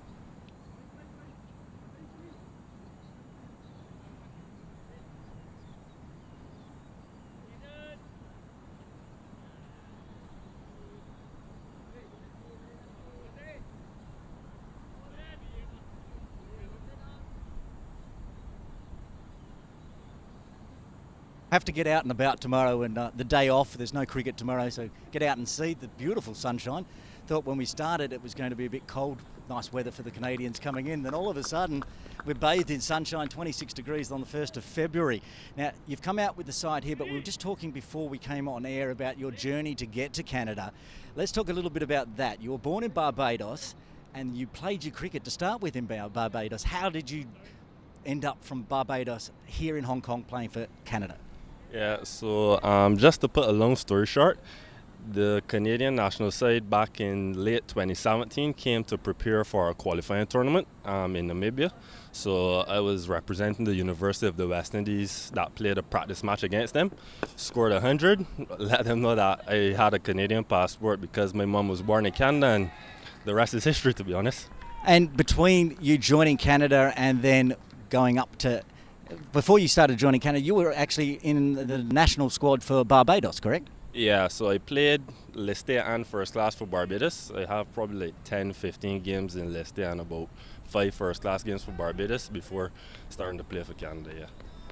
Have to get out and about tomorrow, and the day off. There's no cricket tomorrow, so get out and see the beautiful sunshine. Thought when we started it was going to be a bit cold, nice weather for the Canadians coming in. Then all of a sudden we're bathed in sunshine, 26 degrees on the 1st of February. Now, you've come out with the side here, but we were just talking before we came on air about your journey to get to Canada. Let's talk a little bit about that. You were born in Barbados and you played your cricket to start with in Barbados. How did you end up from Barbados here in Hong Kong playing for Canada? Yeah, so just to put a long story short, the Canadian national side back in late 2017 came to prepare for a qualifying tournament in Namibia. So I was representing the University of the West Indies that played a practice match against them, scored 100, let them know that I had a Canadian passport because my mum was born in Canada, and the rest is history, to be honest. And between you joining Canada and then going up to, before you started joining Canada, you were actually in the national squad for Barbados, correct? Yeah, so I played List A and first class for Barbados. I have probably like 10, 15 games in List A and about 5 first class games for Barbados before starting to play for Canada, yeah.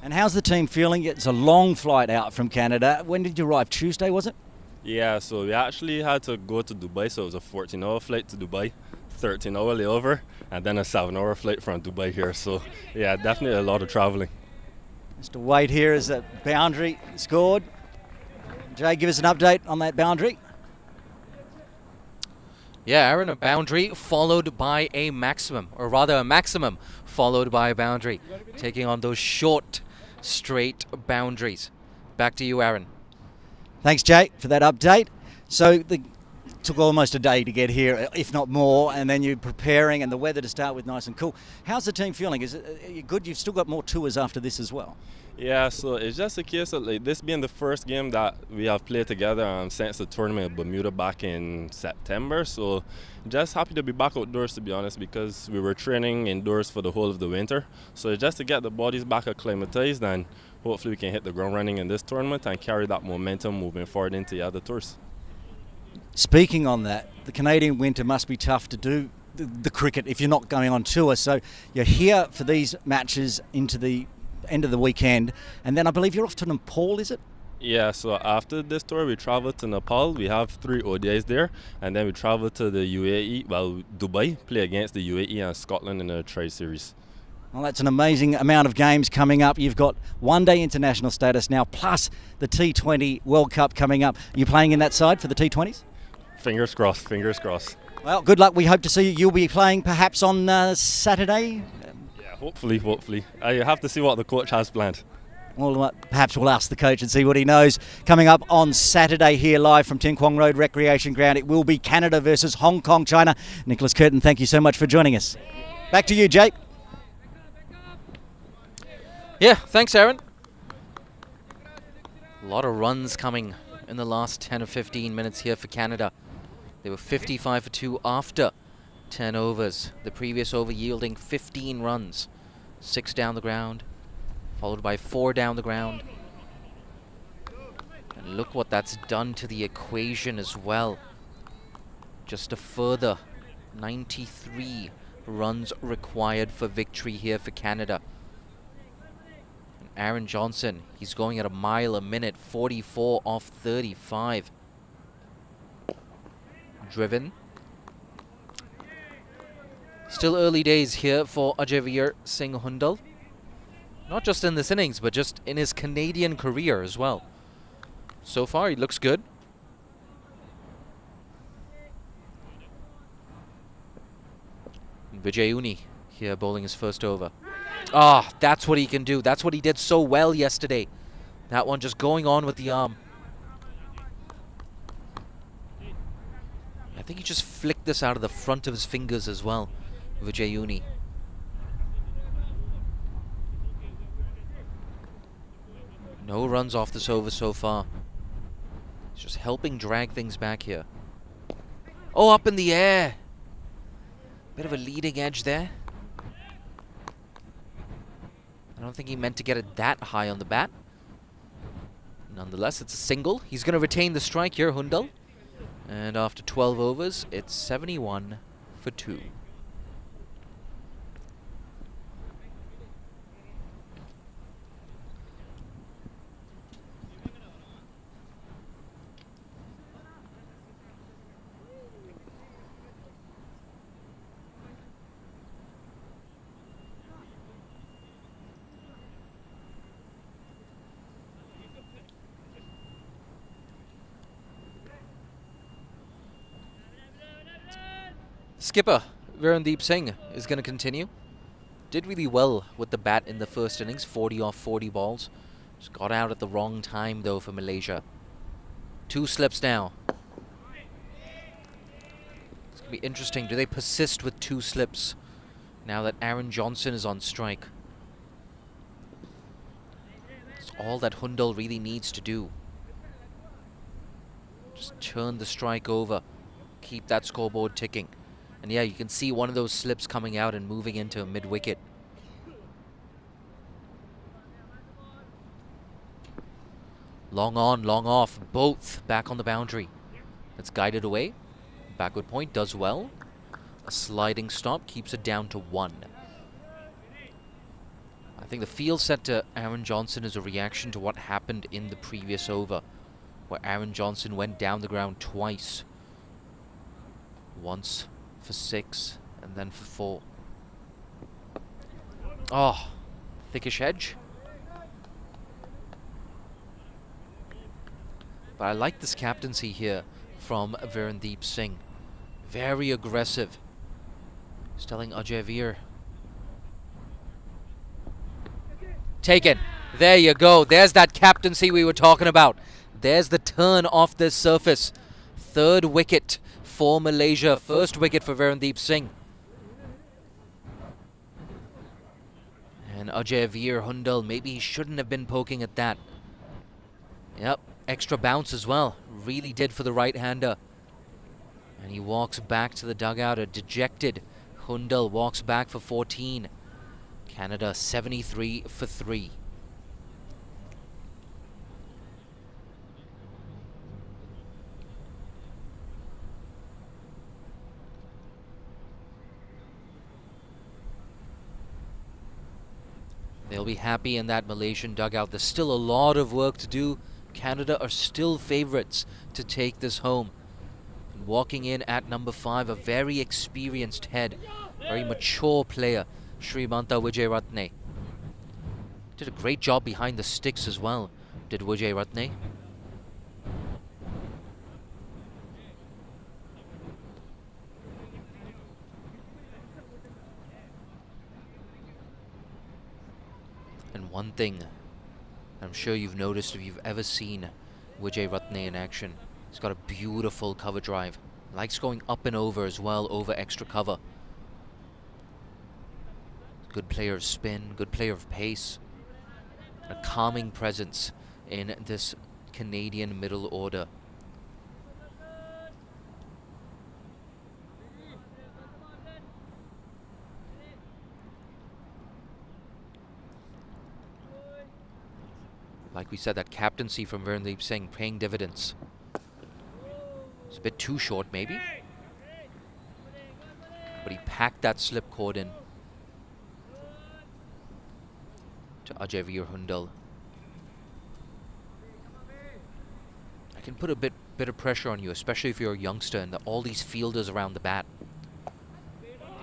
And how's the team feeling? It's a long flight out from Canada. When did you arrive? Tuesday, was it? Yeah, so we actually had to go to Dubai, so it was a 14-hour flight to Dubai, 13-hour layover, and then a 7-hour flight from Dubai here. So yeah, definitely a lot of traveling. Mr. Wade here is a boundary scored. Jay, give us an update on that boundary. Yeah, Aaron, a boundary followed by a maximum, or rather a maximum followed by a boundary, taking on those short, straight boundaries. Back to you, Aaron. Thanks, Jay, for that update. So it took almost a day to get here, if not more, and then you're preparing and the weather to start with nice and cool. How's the team feeling? Is it good? You've still got more tours after this as well. Yeah, so it's just a case of like this being the first game that we have played together since the tournament in Bermuda back in September. So just happy to be back outdoors, to be honest, because we were training indoors for the whole of the winter. So it's just to get the bodies back acclimatized, and hopefully we can hit the ground running in this tournament and carry that momentum moving forward into the other tours. Speaking on that, the Canadian winter must be tough to do the cricket if you're not going on tour. So you're here for these matches into the end of the weekend, and then I believe you're off to Nepal, is it? Yeah, so after this tour we travel to Nepal. We have 3 ODIs there, and then we travel to the UAE, Dubai, play against the UAE and Scotland in a tri-series. Well, that's an amazing amount of games coming up. You've got one-day international status now, plus the T20 World Cup coming up. Are you playing in that side for the T20s? Fingers crossed, fingers crossed. Well, good luck. We hope to see you. You'll be playing perhaps on Saturday? Yeah, hopefully. I have to see what the coach has planned. Well, perhaps we'll ask the coach and see what he knows. Coming up on Saturday here live from Tin Kwong Road Recreation Ground, it will be Canada versus Hong Kong, China. Nicholas Curtin, thank you so much for joining us. Back to you, Jake. Yeah, thanks, Aaron. A lot of runs coming in the last 10 or 15 minutes here for Canada. They were 55 for 2 after 10 overs. The previous over yielding 15 runs. 6 down the ground, followed by 4 down the ground. And look what that's done to the equation as well. Just a further 93 runs required for victory here for Canada. And Aaron Johnson, he's going at a mile a minute, 44 off 35. Driven. Still early days here for Ajavir Singh Hundal. Not just in this innings, but just in his Canadian career as well. So far, he looks good. Vijayuni here bowling his first over. Ah, that's what he can do. That's what he did so well yesterday. That one just going on with the arm. I think he just flicked this out of the front of his fingers as well, Vijayuni. No runs off this over so far. He's just helping drag things back here. Oh, up in the air. Bit of a leading edge there. I don't think he meant to get it that high on the bat. Nonetheless, it's a single. He's going to retain the strike here, Hundal. And after 12 overs, it's 71 for 2. Skipper Virendeep Singh is going to continue. Did really well with the bat in the first innings, 40 off 40 balls. Just got out at the wrong time though for Malaysia. 2 slips now. It's going to be interesting. Do they persist with 2 slips now that Aaron Johnson is on strike? That's all that Hundal really needs to do. Just turn the strike over. Keep that scoreboard ticking. And yeah, you can see one of those slips coming out and moving into mid-wicket. Long on, long off, both back on the boundary. That's guided away. Backward point does well. A sliding stop keeps it down to 1. I think the field set to Aaron Johnson is a reaction to what happened in the previous over, where Aaron Johnson went down the ground twice. Once for 6 and then for 4. Oh, thickish edge. But I like this captaincy here from Virendeep Singh. Very aggressive. He's telling Ajavir. Taken. There you go. There's that captaincy we were talking about. There's the turn off this surface. 3rd wicket for Malaysia. 1st wicket for Virendeep Singh. And Ajavir Hundal, maybe he shouldn't have been poking at that. Yep, extra bounce as well. Really did for the right-hander. And he walks back to the dugout. A dejected Hundal walks back for 14. Canada 73 for 3. They'll be happy in that Malaysian dugout. There's still a lot of work to do. Canada are still favourites to take this home. And walking in at number 5, a very experienced head, very mature player, Srimanta Wijeratne. Did a great job behind the sticks as well, did Wijeratne. And one thing I'm sure you've noticed if you've ever seen Wijeratne in action, he's got a beautiful cover drive. Likes going up and over as well, over extra cover. Good player of spin, good player of pace. A calming presence in this Canadian middle order. Like we said, that captaincy from Verndeep Singh paying dividends. It's a bit too short, maybe. But he packed that slip cord in to Ajay Veer Hundal. I can put a bit of pressure on you, especially if you're a youngster and all these fielders around the bat.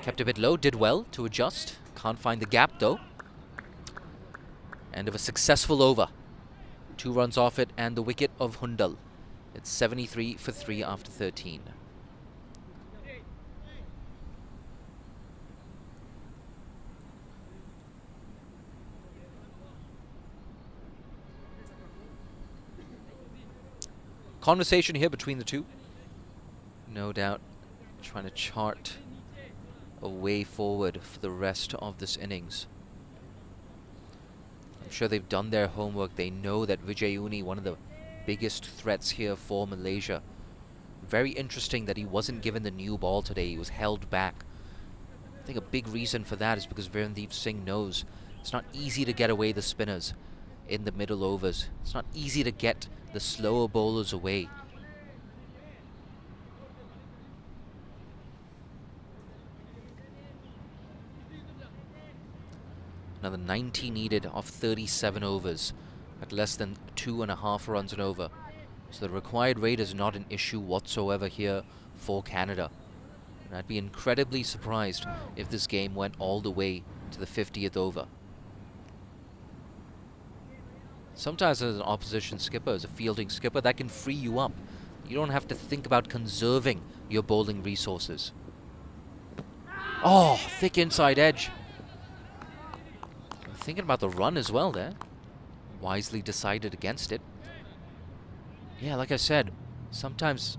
Kept a bit low, did well to adjust. Can't find the gap though. End of a successful over. 2 runs off it and the wicket of Hundal. It's 73 for 3 after 13. Conversation here between the two. No doubt trying to chart a way forward for the rest of this innings. I'm sure they've done their homework. They know that Vijay Uni, one of the biggest threats here for Malaysia. Very interesting that he wasn't given the new ball today. He was held back. I think a big reason for that is because Verndeep Singh knows it's not easy to get away the spinners in the middle overs. It's not easy to get the slower bowlers away. Another 90 needed of 37 overs at less than 2.5 runs and over. So the required rate is not an issue whatsoever here for Canada. And I'd be incredibly surprised if this game went all the way to the 50th over. Sometimes as an opposition skipper, as a fielding skipper, that can free you up. You don't have to think about conserving your bowling resources. Oh, thick inside edge. I'm thinking about the run as well there. Wisely decided against it. Yeah, like I said, sometimes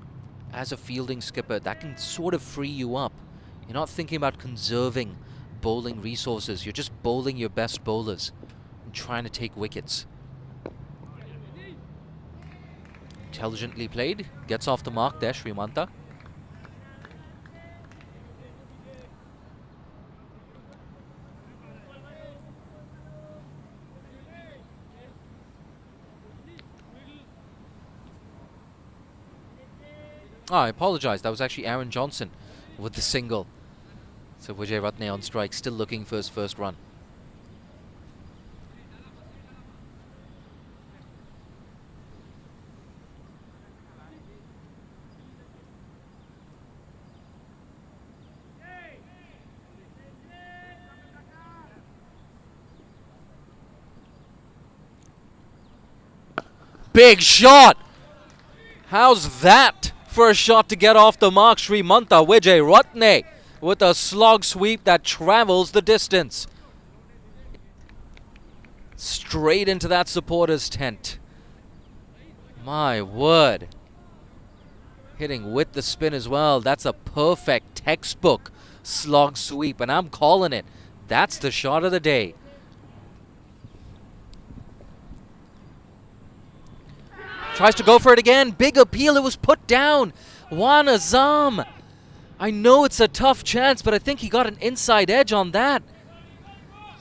as a fielding skipper, that can sort of free you up. You're not thinking about conserving bowling resources. You're just bowling your best bowlers and trying to take wickets. Intelligently played. Gets off the mark there, Srimanta. I apologize. That was actually Aaron Johnson with the single. So Vijay Ratne on strike, still looking for his first run. Big shot! How's that for a shot to get off the mark? Srimanta Vijay Ratne with a slog sweep that travels the distance. Straight into that supporter's tent. My word. Hitting with the spin as well. That's a perfect textbook slog sweep, and I'm calling it. That's the shot of the day. Tries to go for it again. Big appeal. It was put down. Wan Azam. I know it's a tough chance, but I think he got an inside edge on that.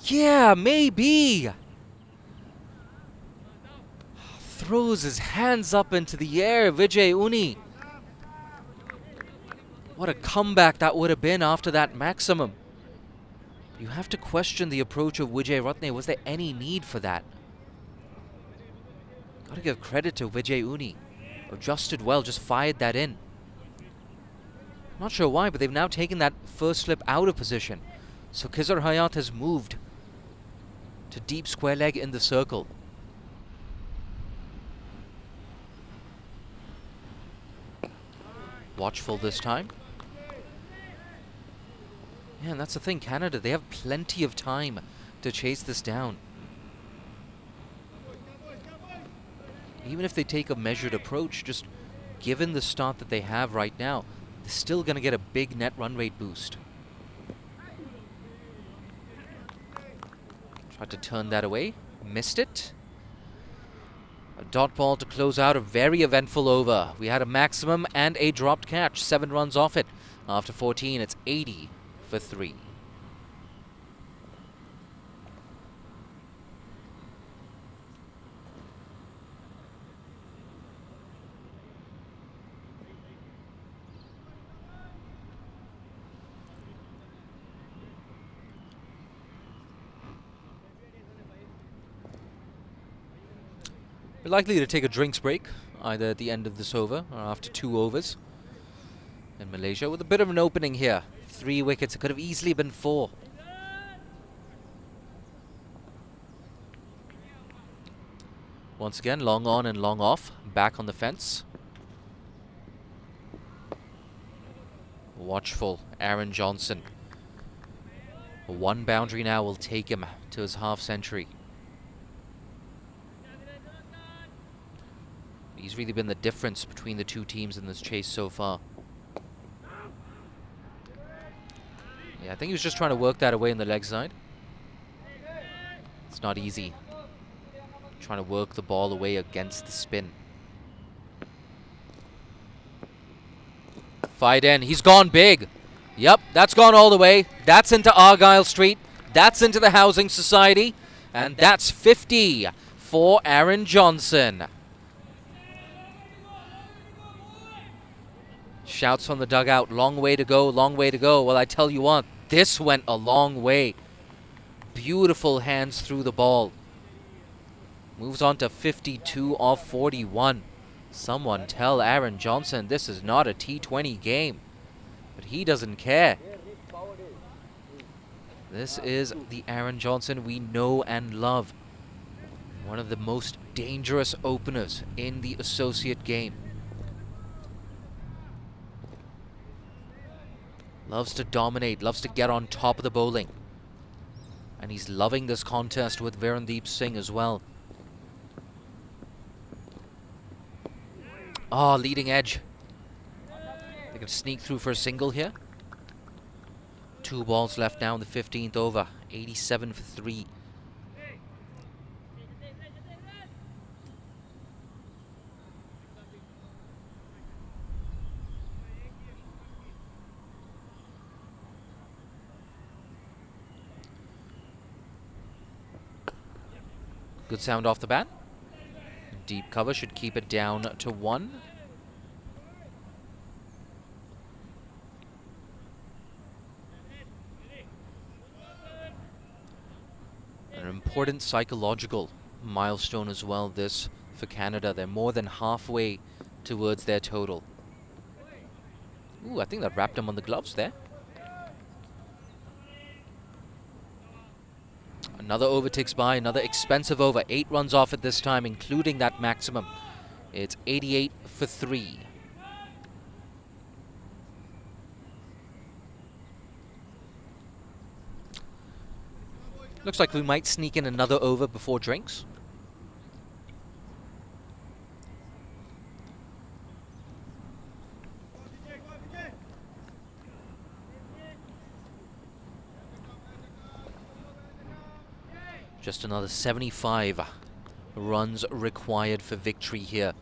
Yeah, maybe. Throws his hands up into the air. Vijay Uni. What a comeback that would have been after that maximum. You have to question the approach of Vijay Ratne. Was there any need for that? Got to give credit to Vijay Uni. Adjusted well, just fired that in. Not sure why, but they've now taken that first slip out of position. So Khizar Hayat has moved to deep square leg in the circle. Watchful this time. Yeah, and that's the thing, Canada, they have plenty of time to chase this down. Even if they take a measured approach, just given the start that they have right now, they're still going to get a big net run rate boost. Tried to turn that away, missed it. A dot ball to close out a very eventful over. We had a maximum and a dropped catch, 7 runs off it. After 14, it's 80 for 3. We're likely to take a drinks break, either at the end of this over or after 2 overs. And Malaysia with a bit of an opening here. 3 wickets. It could have easily been 4. Once again, long on and long off. Back on the fence. Watchful Aaron Johnson. 1 boundary now will take him to his half century. He's really been the difference between the 2 teams in this chase so far. Yeah, I think he was just trying to work that away in the leg side. It's not easy. Trying to work the ball away against the spin. Fired in. He's gone big. Yep, that's gone all the way. That's into Argyle Street. That's into the Housing Society. And that's 50 for Aaron Johnson. Shouts from the dugout. Long way to go, long way to go. Well, I tell you what, this went a long way. Beautiful hands through the ball. Moves on to 52 off 41. Someone tell Aaron Johnson this is not a T20 game. But he doesn't care. This is the Aaron Johnson we know and love. One of the most dangerous openers in the associate game. Loves to dominate, loves to get on top of the bowling. And he's loving this contest with Virendeep Singh as well. Oh, leading edge. They can sneak through for a single here. 2 balls left now in the 15th over. 87 for 3. Good sound off the bat. Deep cover should keep it down to 1. An important psychological milestone as well, this for Canada. They're more than halfway towards their total. Ooh, I think that wrapped him on the gloves there. Another over ticks by, another expensive over. 8 runs off at this time, including that maximum. It's 88 for 3. Looks like we might sneak in another over before drinks. Just another 75 runs required for victory here.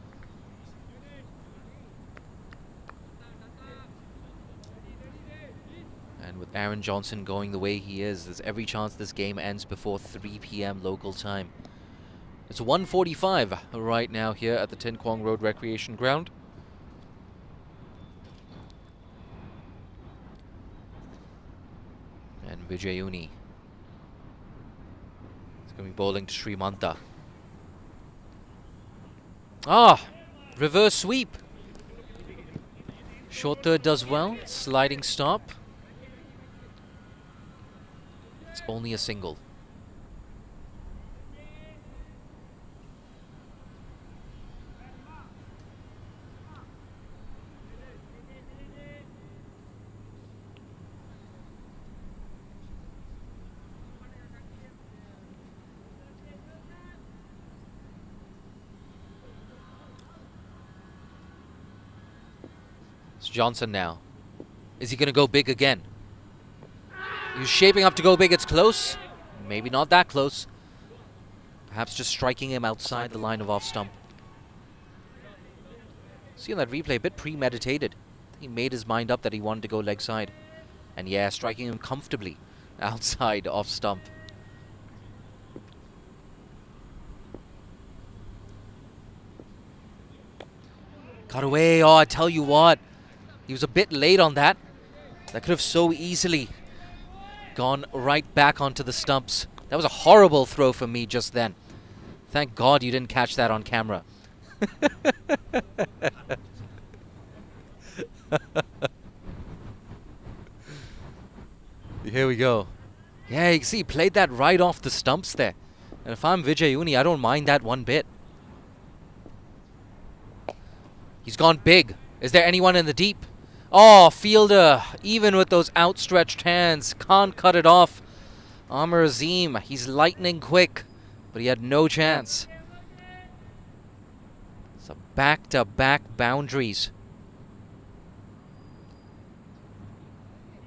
And with Aaron Johnson going the way he is, there's every chance this game ends before 3 p.m. local time. It's 1:45 right now here at the Tin Kwong Road Recreation Ground. And Vijayuni is going to be bowling to Srimanta. Ah! Reverse sweep. Short third does well. Sliding stop. It's only a single. It's Johnson now. Is he going to go big again? He's shaping up to go big. It's close. Maybe not that close. Perhaps just striking him outside the line of off stump. See on that replay, a bit premeditated. He made his mind up that he wanted to go leg side. And yeah, striking him comfortably outside off stump. Got away. Oh, I tell you what. He was a bit late on that. That could have so easily gone right back onto the stumps. That was a horrible throw for me just then. Thank God you didn't catch that on camera. Here we go. Yeah, you can see he played that right off the stumps there. And if I'm Vijay Uni, I don't mind that one bit. He's gone big. Is there anyone in the deep? Oh, fielder, even with those outstretched hands, can't cut it off. Amr Azim, he's lightning quick, but he had no chance. So back-to-back boundaries.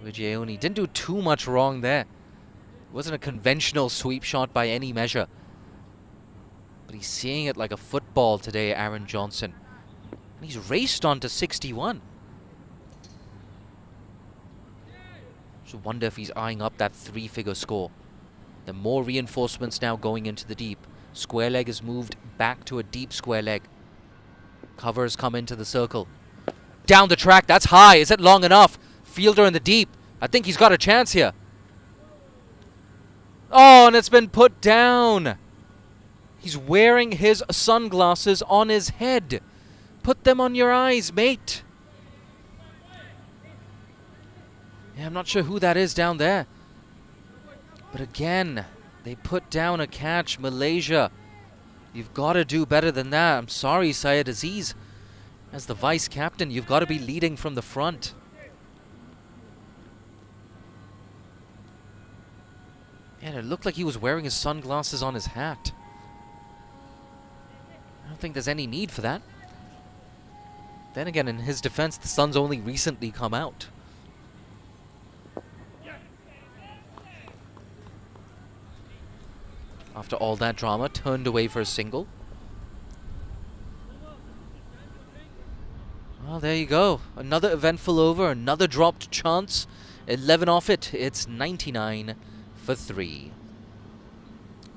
Vijay Uni didn't do too much wrong there. It wasn't a conventional sweep shot by any measure. But he's seeing it like a football today, Aaron Johnson. And he's raced on to 61. Just wonder if he's eyeing up that 3-figure score. The more reinforcements now going into the deep. Square leg is moved back to a deep square leg. Covers come into the circle. Down the track, that's high. Is it long enough? Fielder in the deep. I think he's got a chance here. Oh, and it's been put down. He's wearing his sunglasses on his head. Put them on your eyes, mate. Yeah, I'm not sure who that is down there. But again, they put down a catch. Malaysia, you've got to do better than that. I'm sorry, Syed Aziz. As the vice captain, you've got to be leading from the front. And it looked like he was wearing his sunglasses on his hat. I don't think there's any need for that. Then again, in his defense, the sun's only recently come out. After all that drama, turned away for a single. Well, there you go. Another eventful over, another dropped chance. 11 off it. It's 99 for 3.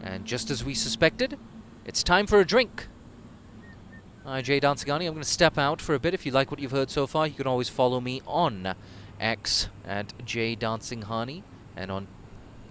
And just as we suspected, it's time for a drink. Hi, Jay Dansagani. I'm going to step out for a bit. If you like what you've heard so far, you can always follow me on X at jdansinghani and on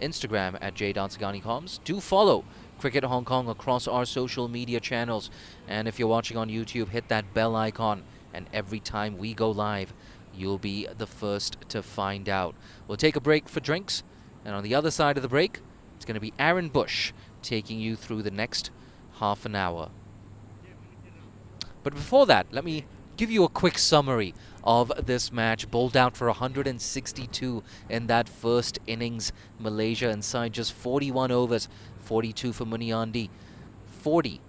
Instagram at jdansinghanicoms. Do follow Cricket Hong Kong across our social media channels. And if you're watching on YouTube, hit that bell icon. And every time we go live, you'll be the first to find out. We'll take a break for drinks. And on the other side of the break, it's going to be Aaron Bush taking you through the next half an hour. But before that, let me give you a quick summary of this match. Bowled out for 162 in that first innings. Malaysia inside just 41 overs. 42 for Muniandi. 40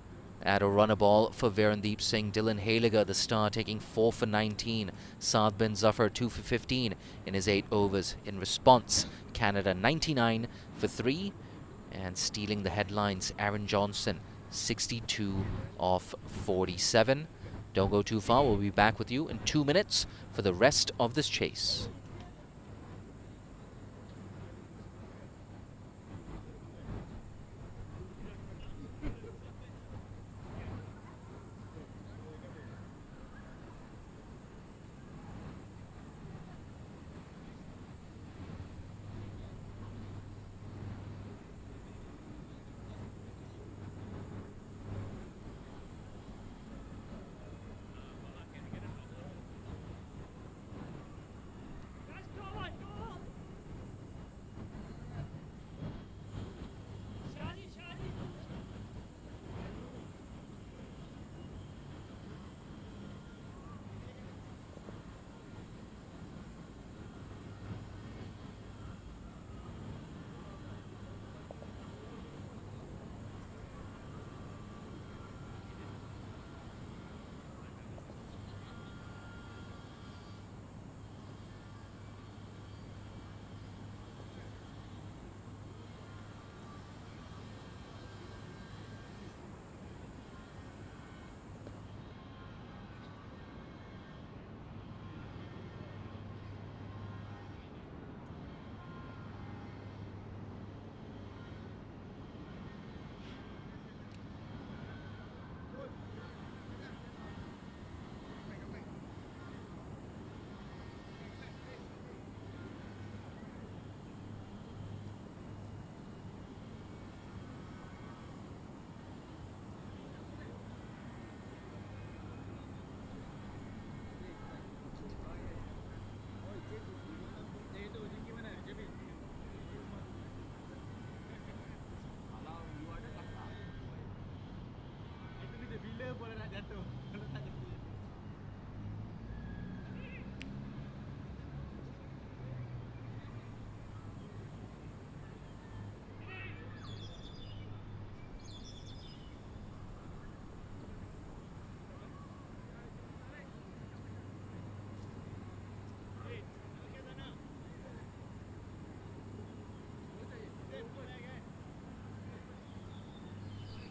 at a runner ball for Verandeep Singh. Dylan Haliger, the star, taking 4 for 19. Saad bin Zafar, 2 for 15 in his 8 overs. In response, Canada 99 for 3. And stealing the headlines, Aaron Johnson, 62 off 47. Don't go too far. We'll be back with you in 2 minutes for the rest of this chase.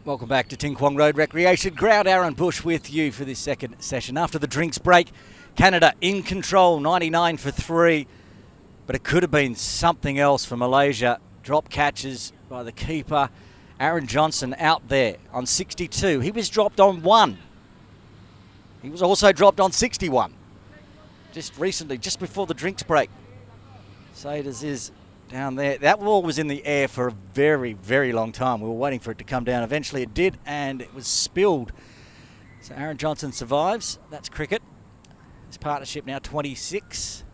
Welcome back to Ting Kwong Road Recreation Ground. Aaron Bush with you for this second session. After the drinks break, Canada in control, 99 for 3. But it could have been something else for Malaysia. Drop catches by the keeper. Aaron Johnson out there on 62. He was dropped on 1. He was also dropped on 61. Just recently, just before the drinks break. Saders is down there. That ball was in the air for a very, very long time. We were waiting for it to come down. Eventually it did, and it was spilled. So Aaron Johnson survives. That's cricket. His partnership now 26.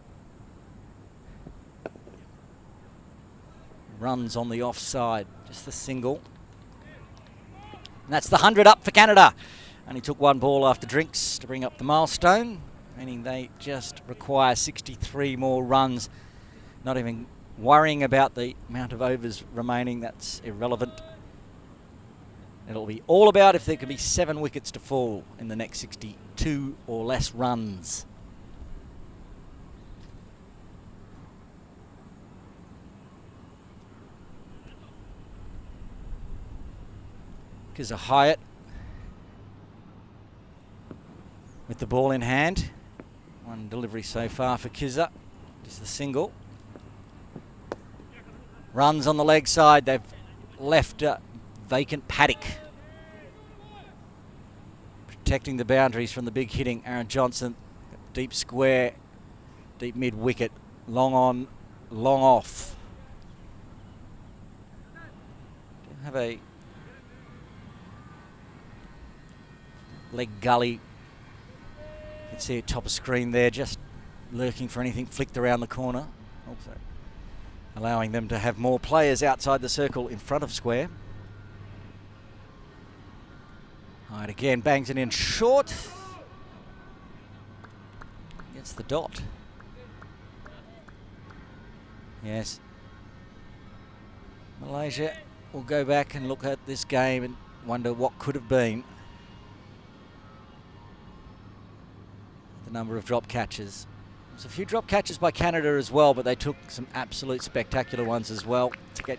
Runs on the offside. Just the single. And that's the 100 up for Canada. Only took 1 ball after drinks to bring up the milestone, meaning they just require 63 more runs. Not even worrying about the amount of overs remaining. That's irrelevant. It'll be all about if there can be 7 wickets to fall in the next 62 or less runs. Kizza Hyatt with the ball in hand. 1 delivery so far for Kizza. Just the single. Runs on the leg side. They've left a vacant paddock. Protecting the boundaries from the big hitting Aaron Johnson. Deep square, deep mid wicket. Long on, long off. Have a leg gully. You can see it top of screen there, just lurking for anything flicked around the corner. Also allowing them to have more players outside the circle in front of square. Hyde again, bangs it in short. Gets the dot. Yes. Malaysia will go back and look at this game and wonder what could have been. The number of drop catches. There's a few drop catches by Canada as well, but they took some absolute spectacular ones as well to get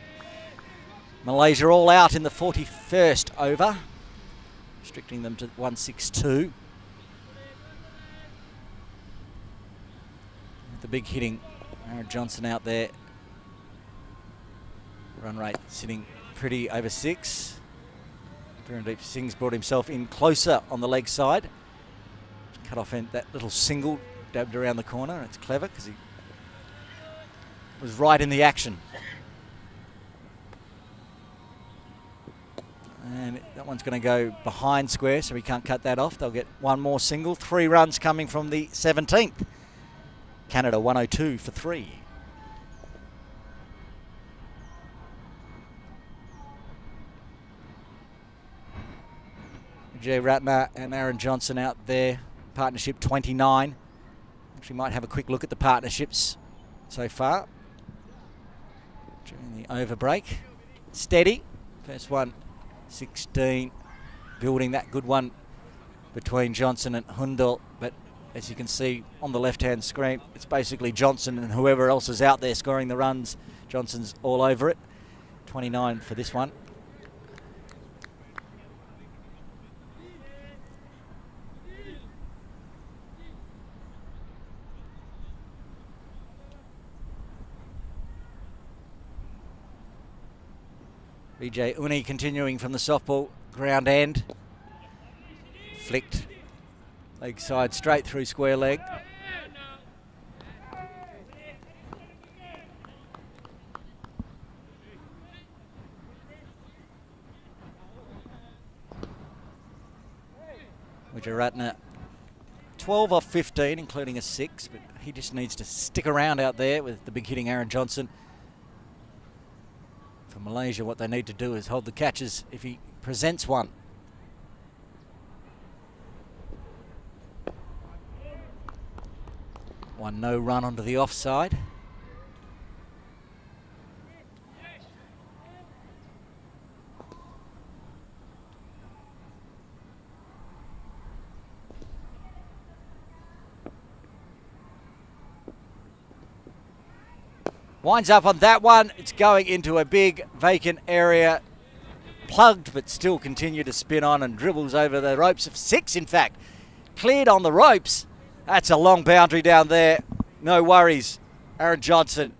Malaysia all out in the 41st over, restricting them to 162. With the big hitting, Aaron Johnson out there. Run rate sitting pretty over 6. Pirandeep Singh's brought himself in closer on the leg side. Cut off in that little single, dabbed around the corner. It's clever because he was right in the action. And that one's going to go behind square, so he can't cut that off. They'll get 1 more single. 3 runs coming from the 17th. Canada 102 for 3. Jay Ratner and Aaron Johnson out there. Partnership 29. Actually might have a quick look at the partnerships so far during the over break. Steady. First one, 16. Building that good one between Johnson and Hundal. But as you can see on the left-hand screen, it's basically Johnson and whoever else is out there scoring the runs. Johnson's all over it. 29 for this one. Vijay Uni continuing from the softball ground end. Flicked leg side straight through square leg. Wijeratne 12 off 15, including a 6, but he just needs to stick around out there with the big hitting Aaron Johnson. For Malaysia, what they need to do is hold the catches if he presents one. One no run onto the offside. Winds up on that one. It's going into a big vacant area. plugged, but still continue to spin on and dribbles over the ropes of 6, in fact. Cleared on the ropes. That's a long boundary down there. No worries. Aaron Johnson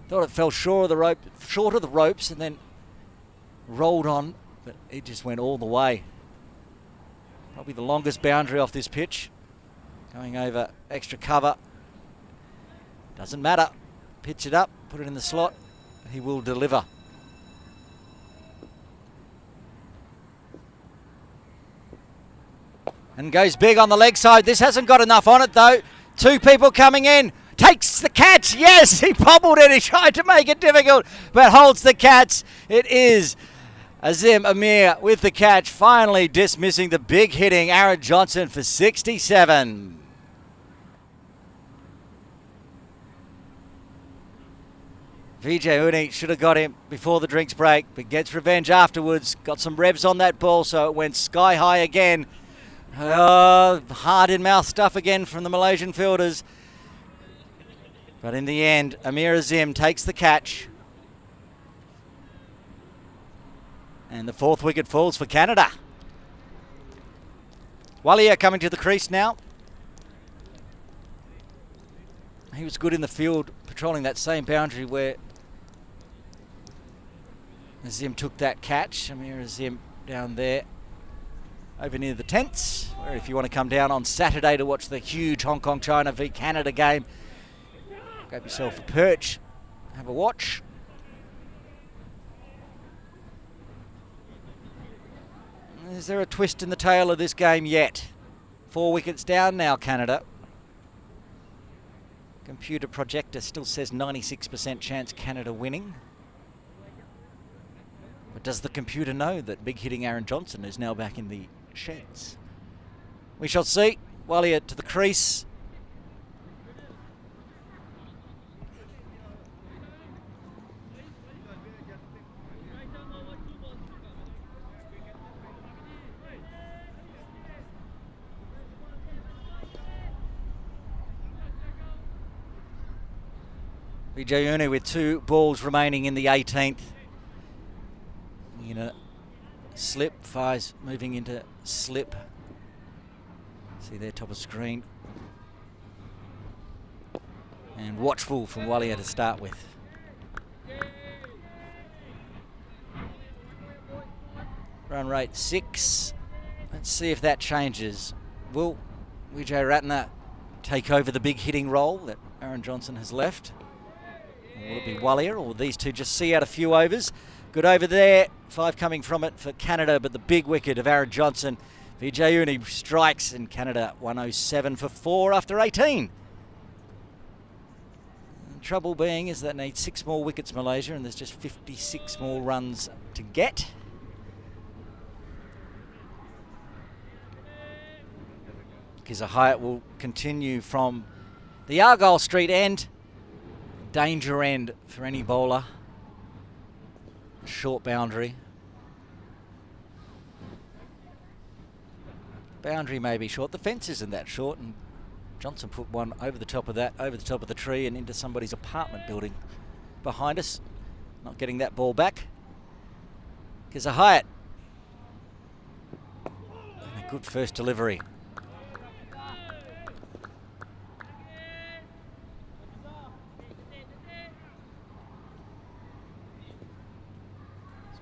thought it fell short of the ropes and then rolled on, but it just went all the way. Probably the longest boundary off this pitch. Going over extra cover. Doesn't matter. Pitch it up, put it in the slot. He will deliver. And goes big on the leg side. This hasn't got enough on it though. 2 people coming in. Takes the catch. Yes, he bobbled it. He tried to make it difficult, but holds the catch. It is Azim Amir with the catch, finally dismissing the big hitting Aaron Johnson for 67. Vijay Uni should have got him before the drinks break, but gets revenge afterwards. Got some revs on that ball, so it went sky high again. Hard in mouth stuff again from the Malaysian fielders. But in the end, Amir Azim takes the catch. And the 4th wicket falls for Canada. Walia coming to the crease now. He was good in the field, patrolling that same boundary where Azim took that catch. Amir Azim down there, over near the tents, where if you want to come down on Saturday to watch the huge Hong Kong China v Canada game, grab yourself a perch, have a watch. Is there a twist in the tail of this game yet? 4 wickets down now, Canada. Computer projector still says 96% chance Canada winning. But does the computer know that big hitting Aaron Johnson is now back in the sheds? We shall see. Walia to the crease. Vijay Uni with 2 balls remaining in the 18th. Slip, Fives moving into slip. See there, top of screen. And watchful from Walia to start with. Run rate 6. Let's see if that changes. Will Vijay Ratna take over the big hitting role that Aaron Johnson has left? Or will it be Walia, or will these two just see out a few overs? Good over there, 5 coming from it for Canada, but the big wicket of Aaron Johnson. Vijay Uni strikes, and Canada 107 for 4 after 18. The trouble being is that needs 6 more wickets, Malaysia, and there's just 56 more runs to get. Kizza Hyatt will continue from the Argyle Street end. Danger end for any bowler. Short boundary. Boundary may be short. The fence isn't that short, and Johnson put one over the top of that, over the top of the tree and into somebody's apartment building behind us. Not getting that ball back. Kizza Hyatt. And a good first delivery.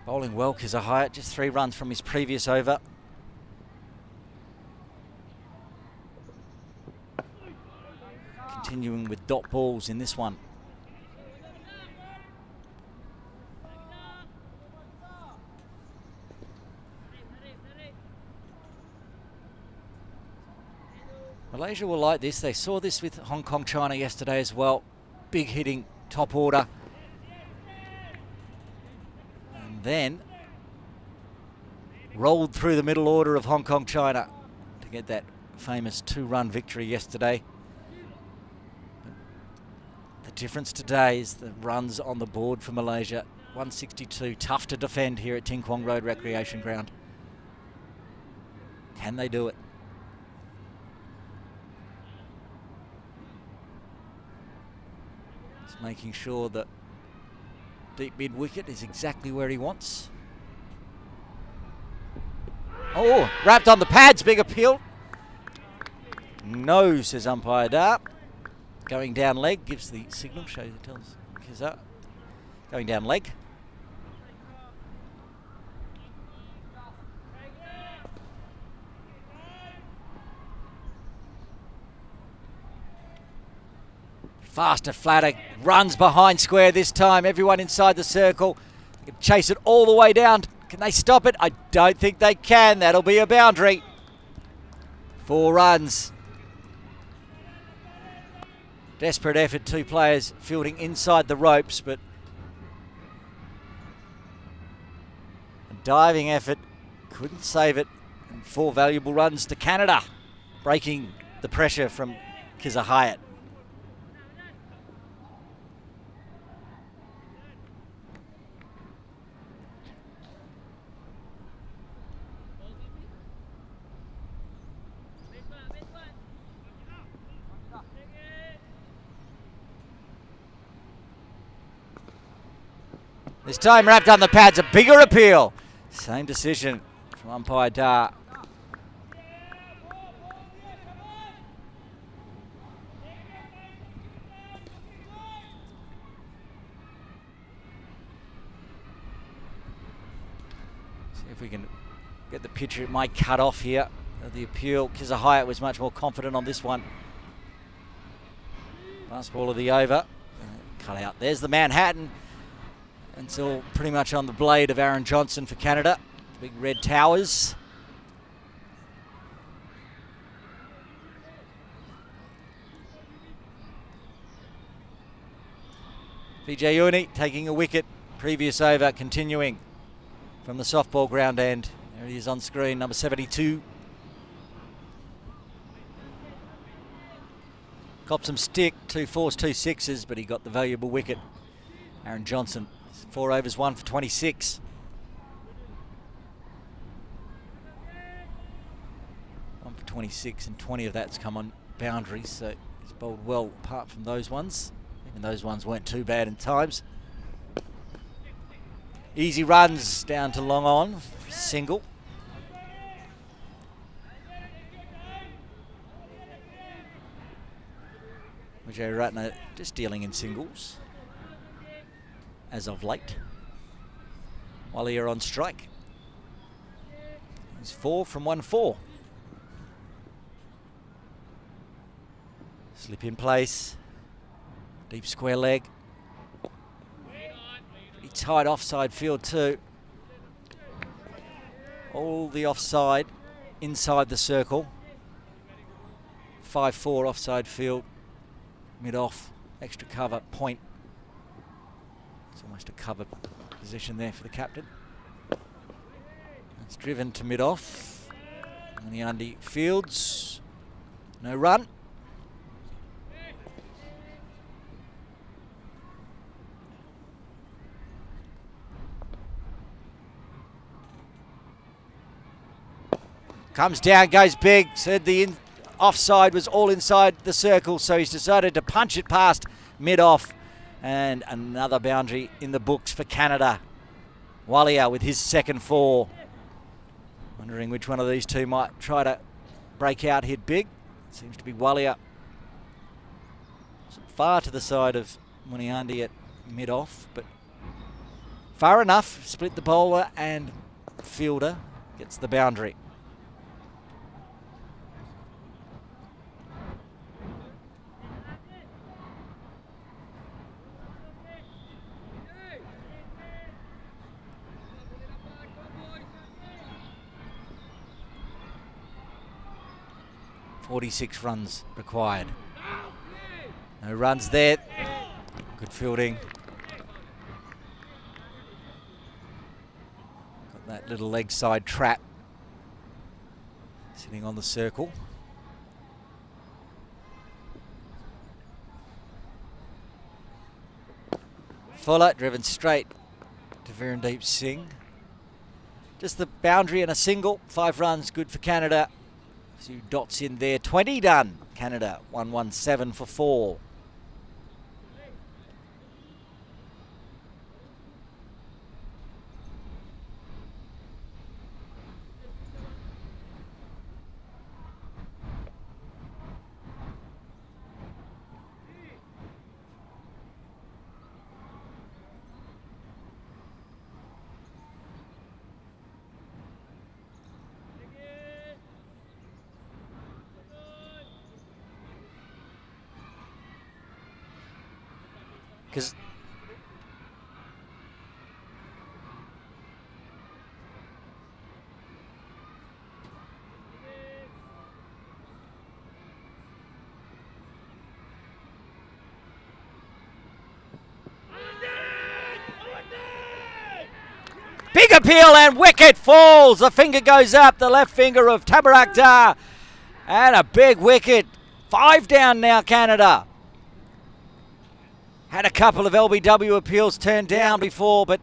Bowling well, Kizza Hyatt, just 3 runs from his previous over. Continuing with dot balls in this one. Malaysia will like this. They saw this with Hong Kong China yesterday as well. Big hitting, top order. Then rolled through the middle order of Hong Kong China to get that famous 2-run victory yesterday. The difference today is the runs on the board for Malaysia. 162, tough to defend here at Ting Kwong Road Recreation Ground. Can they do it? Just making sure that deep mid wicket is exactly where he wants. Oh, wrapped on the pads, big appeal. No, says umpire Dar. Going down leg, gives the signal, tells Kizza. Going down leg. Faster, flatter, runs behind square this time. Everyone inside the circle. They can chase it all the way down. Can they stop it? I don't think they can. That'll be a boundary. 4 runs. Desperate effort, 2 players fielding inside the ropes, but a diving effort couldn't save it. And 4 valuable runs to Canada, breaking the pressure from Kizza Hyatt. This time wrapped on the pads, a bigger appeal. Same decision from umpire Dar. See if we can get the picture. It might cut off here. The appeal. Kizza Hyatt was much more confident on this one. Last ball of the over. Cut out. There's the Manhattan. It's all pretty much on the blade of Aaron Johnson for Canada. Big red towers. Vijay Uni taking a wicket. Previous over continuing from the softball ground end. There he is on screen, number 72. Copped some stick, 2 4s, 2 6s, but he got the valuable wicket. Aaron Johnson. 4 overs, 1 for 26. One for 26, and 20 of that's come on boundaries, so he's bowled well apart from those ones. Even those ones weren't too bad in times. Easy runs down to long on, single. Vijay Ratna just dealing in singles as of late. Walia on strike. He's 4 from 1-4. Slip in place. Deep square leg. Pretty tight offside field too. All the offside inside the circle. 5-4 offside field. Mid off. Extra cover point. It's almost a cover position there for the captain. It's driven to mid-off. And the Andy fields. No run. Comes down, goes big. Said the offside was all inside the circle, so he's decided to punch it past mid-off. And another boundary in the books for Canada. Walia with his second 4. Wondering which one of these two might try to break out, hit big. Seems to be Walia. Far to the side of Muniandi at mid-off, but far enough. Split the bowler and fielder gets the boundary. .46 runs required. No runs there. Good fielding. Got that little leg side trap sitting on the circle. Fuller driven straight to Virendeep Singh. Just the boundary and a single. 5 runs, good for Canada. A few dots in there. 20 done. Canada 117 for 4. Because big appeal and wicket falls. The finger goes up, the left finger of Tabarak Dar. And a big wicket. 5 down now, Canada. Had a couple of LBW appeals turned down before, but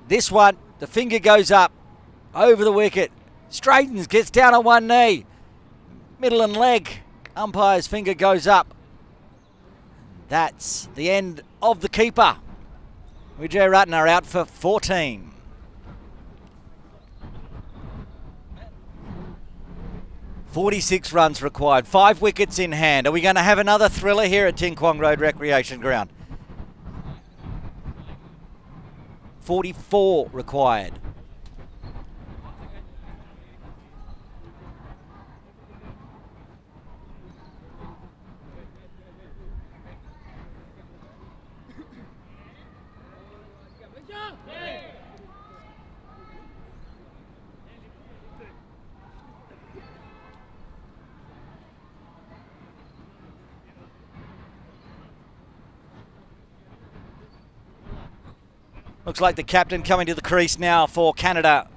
this one, the finger goes up over the wicket. Straightens, gets down on one knee. Middle and leg. Umpire's finger goes up. That's the end of the keeper. Vijay Ratner out for 14. 46 runs required, 5 wickets in hand. Are we going to have another thriller here at Ting Kwong Road Recreation Ground? 44 required. Looks like the captain coming to the crease now for Canada.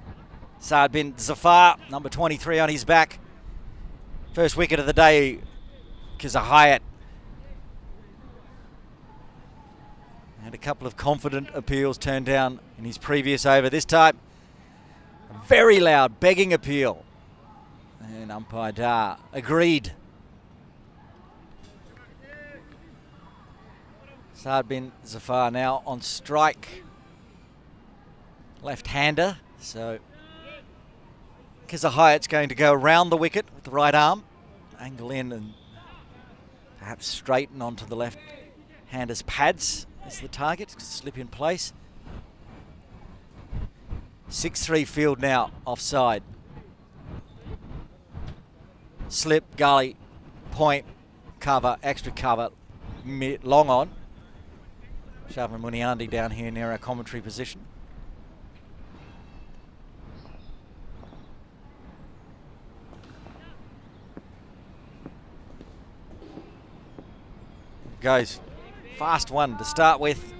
Saad bin Zafar, number 23 on his back. First wicket of the day, Kizahayat. Had a couple of confident appeals turned down in his previous over. This time, a very loud begging appeal. And umpire Dar agreed. Saad bin Zafar now on strike. Left-hander, so Kizahayat's going to go around the wicket with the right arm, angle in and perhaps straighten onto the left-hander's pads as the target, slip in place. 6-3 field now, offside. Slip, gully, point, cover, extra cover, long on. Shavin Muniandi down here near our commentary position. Goes fast one to start with.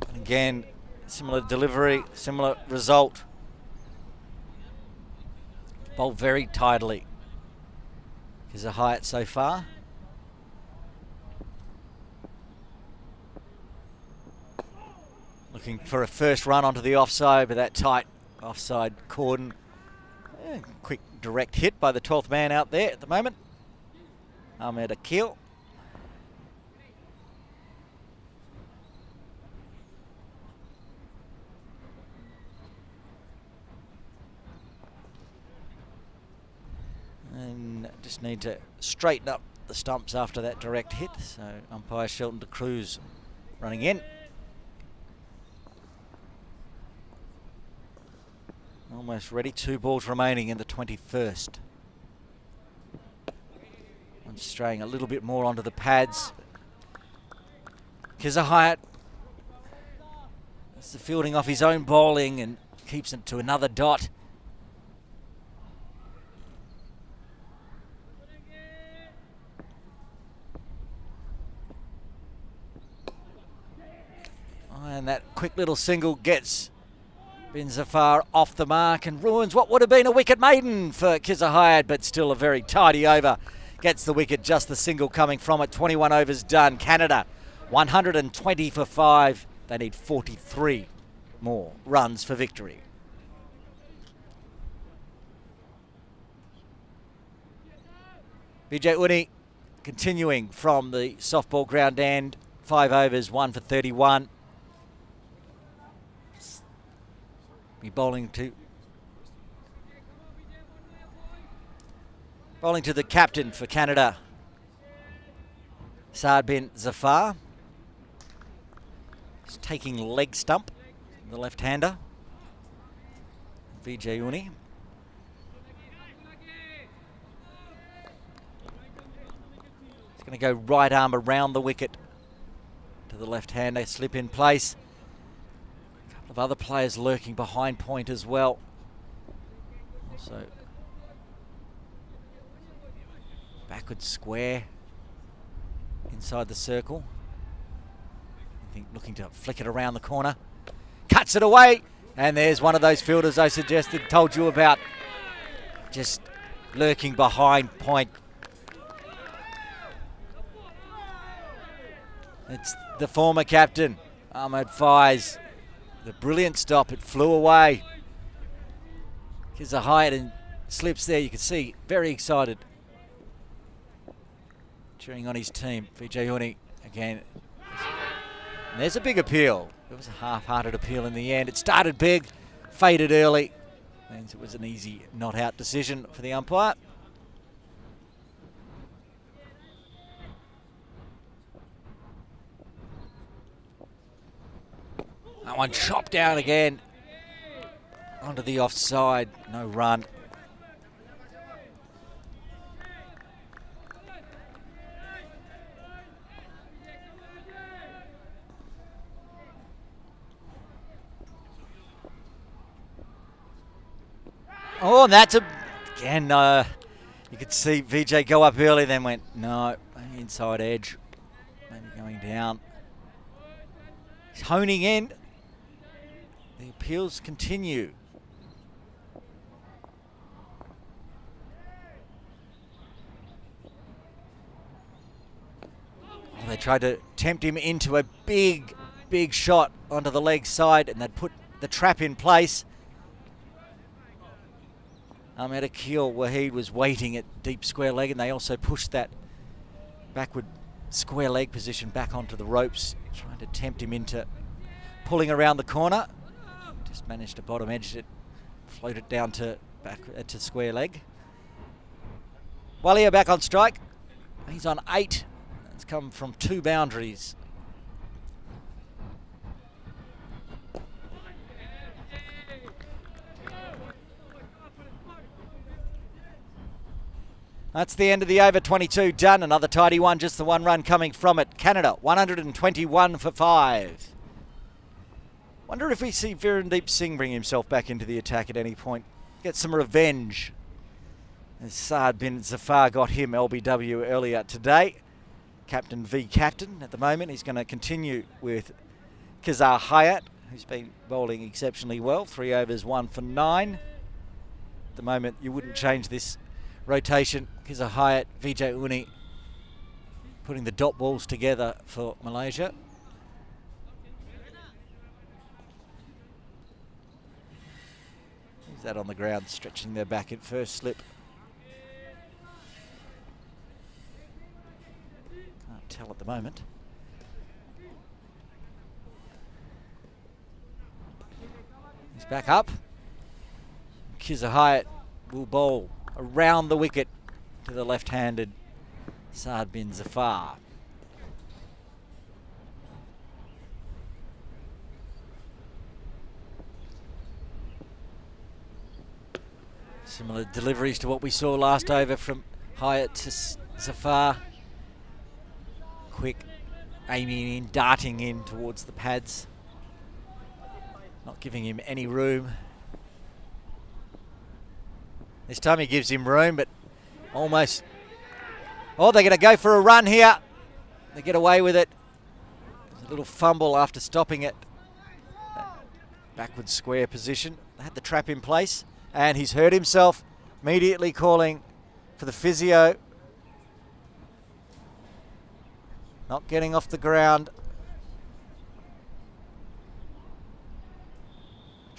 And again, similar delivery, similar result. Bowled very tidily. Is a Hyatt so far. Looking for a first run onto the offside, but that tight offside cordon. Quick direct hit by the 12th man out there at the moment. Ahmed Akil. And just need to straighten up the stumps after that direct hit. So umpire Shelton de Cruz running in. Almost ready, 2 balls remaining in the 21st. I'm straying a little bit more onto the pads. Kizahayat, that's the fielding off his own bowling and keeps it to another dot. And that quick little single gets bin Zafar off the mark and ruins what would have been a wicket maiden for Kizahayat, but still a very tidy over. Gets the wicket, just the single coming from it. 21 overs done. Canada 120 for 5. They need 43 more runs for victory. Vijay Uni continuing from the softball ground end. 5 overs, 1 for 31. Be bowling to the captain for Canada. Saad bin Zafar. He's taking leg stump, the left-hander. Vijay Uni. He's going to go right arm around the wicket to the left-hander, slip in place. A couple of other players lurking behind point as well. Also, backward square inside the circle. I think looking to flick it around the corner. Cuts it away. And there's one of those fielders I suggested, told you about. Just lurking behind point. It's the former captain, Ahmed Faiz. The brilliant stop, it flew away. Gives a height and slips there, you can see, very excited. Cheering on his team, Vijay Uni again. And there's a big appeal. It was a half-hearted appeal in the end. It started big, faded early. Means it was an easy not-out decision for the umpire. That one chopped down again. Onto the offside, no run. Oh, and that's again, you could see Vijay go up early, then went, no, inside edge, maybe going down. He's honing in. The appeals continue. Oh, they tried to tempt him into a big shot onto the leg side, and they'd put the trap in place. Ahmed Akil Waheed was waiting at deep square leg, and they also pushed that backward square leg position back onto the ropes, trying to tempt him into pulling around the corner. Just managed to bottom edge it, float it down to back to square leg. Walia back on strike. He's on 8. It's come from 2 boundaries. That's the end of the over 22 done. Another tidy one, just the 1 run coming from it. Canada, 121 for 5. Wonder if we see Virendeep Singh bring himself back into the attack at any point. Get some revenge. As Saad bin Zafar got him LBW earlier today. Captain v captain at the moment. He's going to continue with Kazar Hayat, who's been bowling exceptionally well. 3 overs, 1 for 9. At the moment, you wouldn't change this rotation. Kazar Hayat, Vijay Uni putting the dot balls together for Malaysia. Who's that on the ground, stretching their back at first slip? Can't tell at the moment. He's back up. Kazar Hayat will bowl around the wicket to the left-handed Saad bin Zafar. Similar deliveries to what we saw last over from Hayat to Zafar. Quick, aiming in, darting in towards the pads. Not giving him any room. This time he gives him room, but almost... Oh, they're going to go for a run here. They get away with it. There's a little fumble after stopping it. Backward square position. They had the trap in place, and he's hurt himself. Immediately calling for the physio. Not getting off the ground.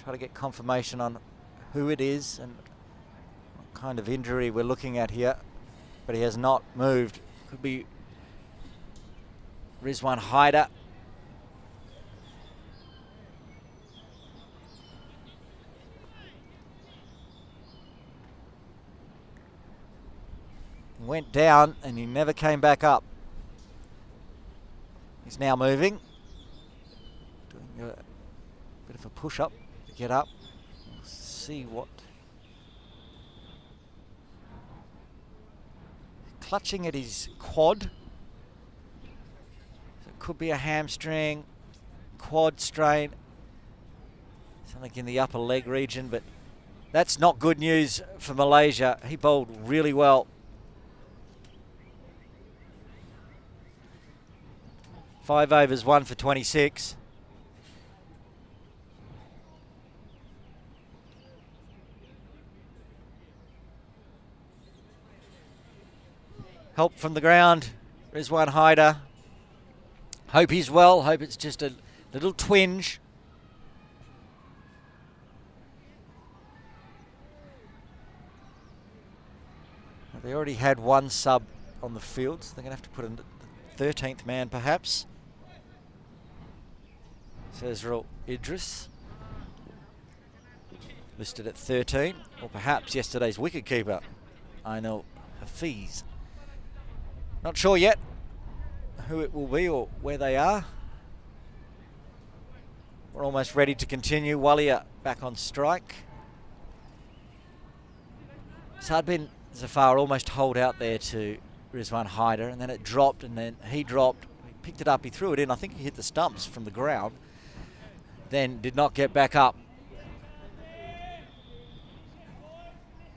Try to get confirmation on who it is and what kind of injury we're looking at here. But he has not moved. Could be Rizwan Haider. Went down and he never came back up. now moving. Doing a bit of a push-up to get up. We'll see what... Clutching at his quad. So it could be a hamstring, quad strain, something in the upper leg region, but that's not good news for Malaysia. He bowled really well. 5 overs, 1 for 26. Help from the ground. Rizwan Haider. Hope he's well. Hope it's just a little twinge. They already had one sub on the field, so they're going to have to put in the 13th man perhaps. Sezrul Idris, listed at 13, or perhaps yesterday's wicketkeeper, Ainul Hafiz. Not sure yet who it will be or where they are. We're almost ready to continue. Walia back on strike. Saad bin Zafar almost holed out there to Rizwan Haider, and then it dropped, and then he dropped. He picked it up, he threw it in. I think he hit the stumps from the ground, then did not get back up.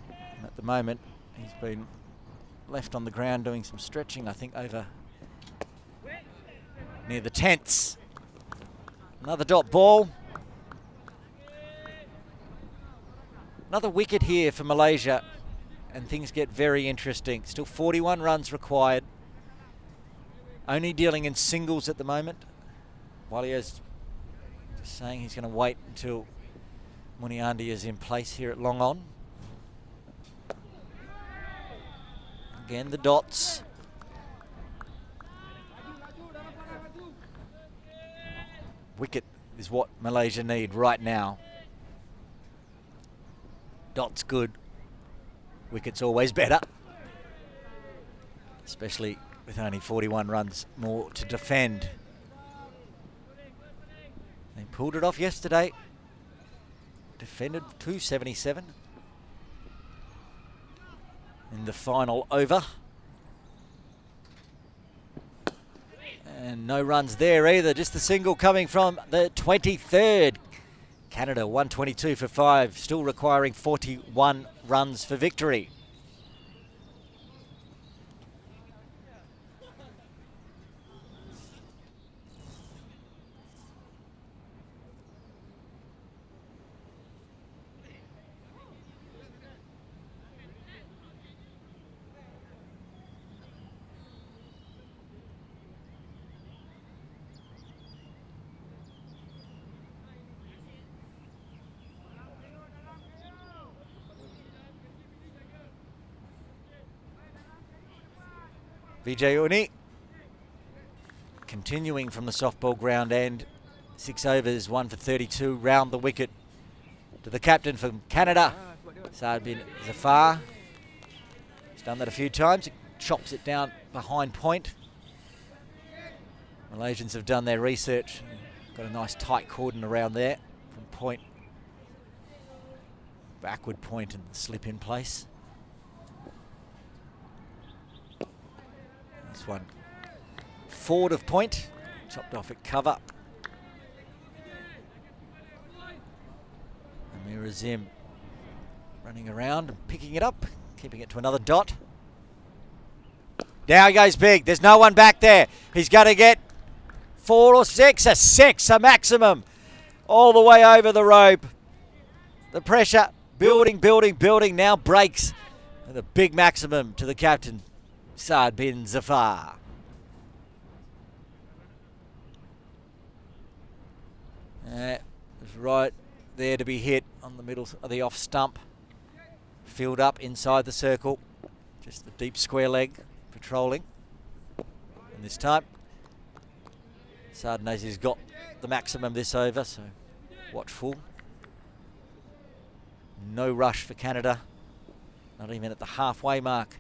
And at the moment, he's been left on the ground doing some stretching, I think, over near the tents. Another dot ball. Another wicket here for Malaysia, and things get very interesting. Still 41 runs required. Only dealing in singles at the moment. Walia's just saying he's going to wait until Muniandi is in place here at Long On. Again, the dots. Wicket is what Malaysia need right now. Dots good. Wicket's always better, especially with only 41 runs more to defend. They pulled it off yesterday. Defended 277 in the final over. And no runs there either, just the single coming from the 23rd. Canada 122 for 5, still requiring 41 runs for victory. Vijay Uni continuing from the softball ground end. 6 overs, 1 for 32, round the wicket to the captain from Canada, Saad bin Zafar. He's done that a few times. He chops it down behind point. Malaysians have done their research. Got a nice tight cordon around there from point, backward point, and slip in place. This one forward of point, chopped off at cover. Amir Azim running around and picking it up, keeping it to another dot. Down goes big, there's no one back there. He's going to get 4 or 6, a 6, a maximum, all the way over the rope. The pressure building, building, building, now breaks. And the big maximum to the captain, Saad bin Zafar. It was right there to be hit on the middle of the off stump. Filled up inside the circle. Just the deep square leg patrolling. And this time, Saad knows he's got the maximum this over, so watchful. No rush for Canada. Not even at the halfway mark.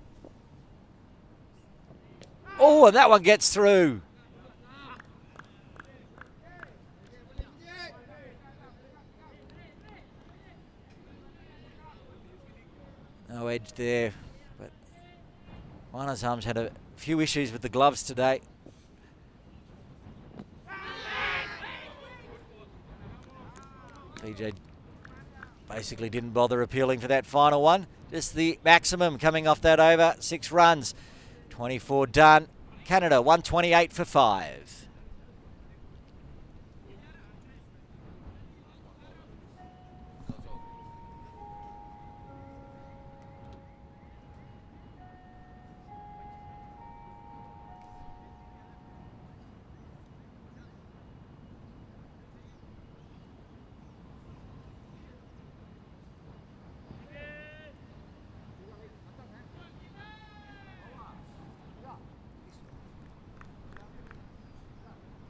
Oh, and that one gets through. No edge there, but Wanazam's had a few issues with the gloves today. PJ basically didn't bother appealing for that final one. Just the maximum coming off that over. 6 runs, 24 done. Canada 128 for 5.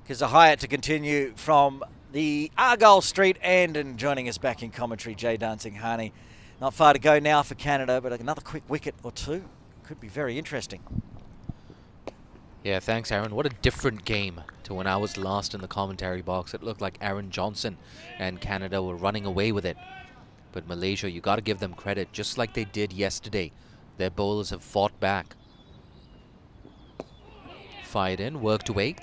Kizza Hyatt to continue from the Argyle Street end, and joining us back in commentary, Jay Dancing Harney. Not far to go now for Canada, but another quick wicket or two could be very interesting. Yeah, thanks, Aaron. What a different game to when I was last in the commentary box. It looked like Aaron Johnson and Canada were running away with it. But Malaysia, you got to give them credit, just like they did yesterday. Their bowlers have fought back. Fired in, worked away.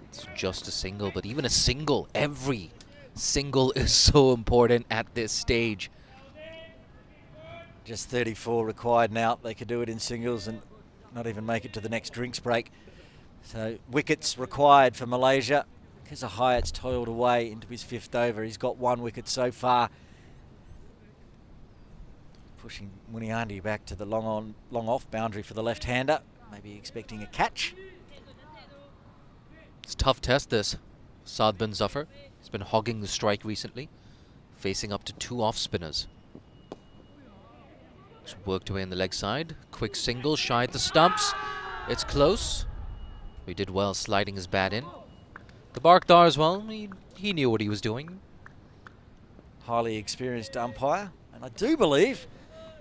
It's just a single, but even a single, every single is so important at this stage. Just 34 required now. They could do it in singles and not even make it to the next drinks break. So wickets required for Malaysia. Kizza Hyatt's toiled away into his 5th over. He's got 1 wicket so far. Pushing Muniandi back to the long off boundary for the left-hander. Maybe expecting a catch. It's a tough test, this. Saad bin Zafar. He's been hogging the strike recently, facing up to 2 off-spinners. It's worked away on the leg side. Quick single, shy at the stumps. It's close. He did well sliding his bat in. The Barkdar as well, he knew what he was doing. Highly experienced umpire, and I do believe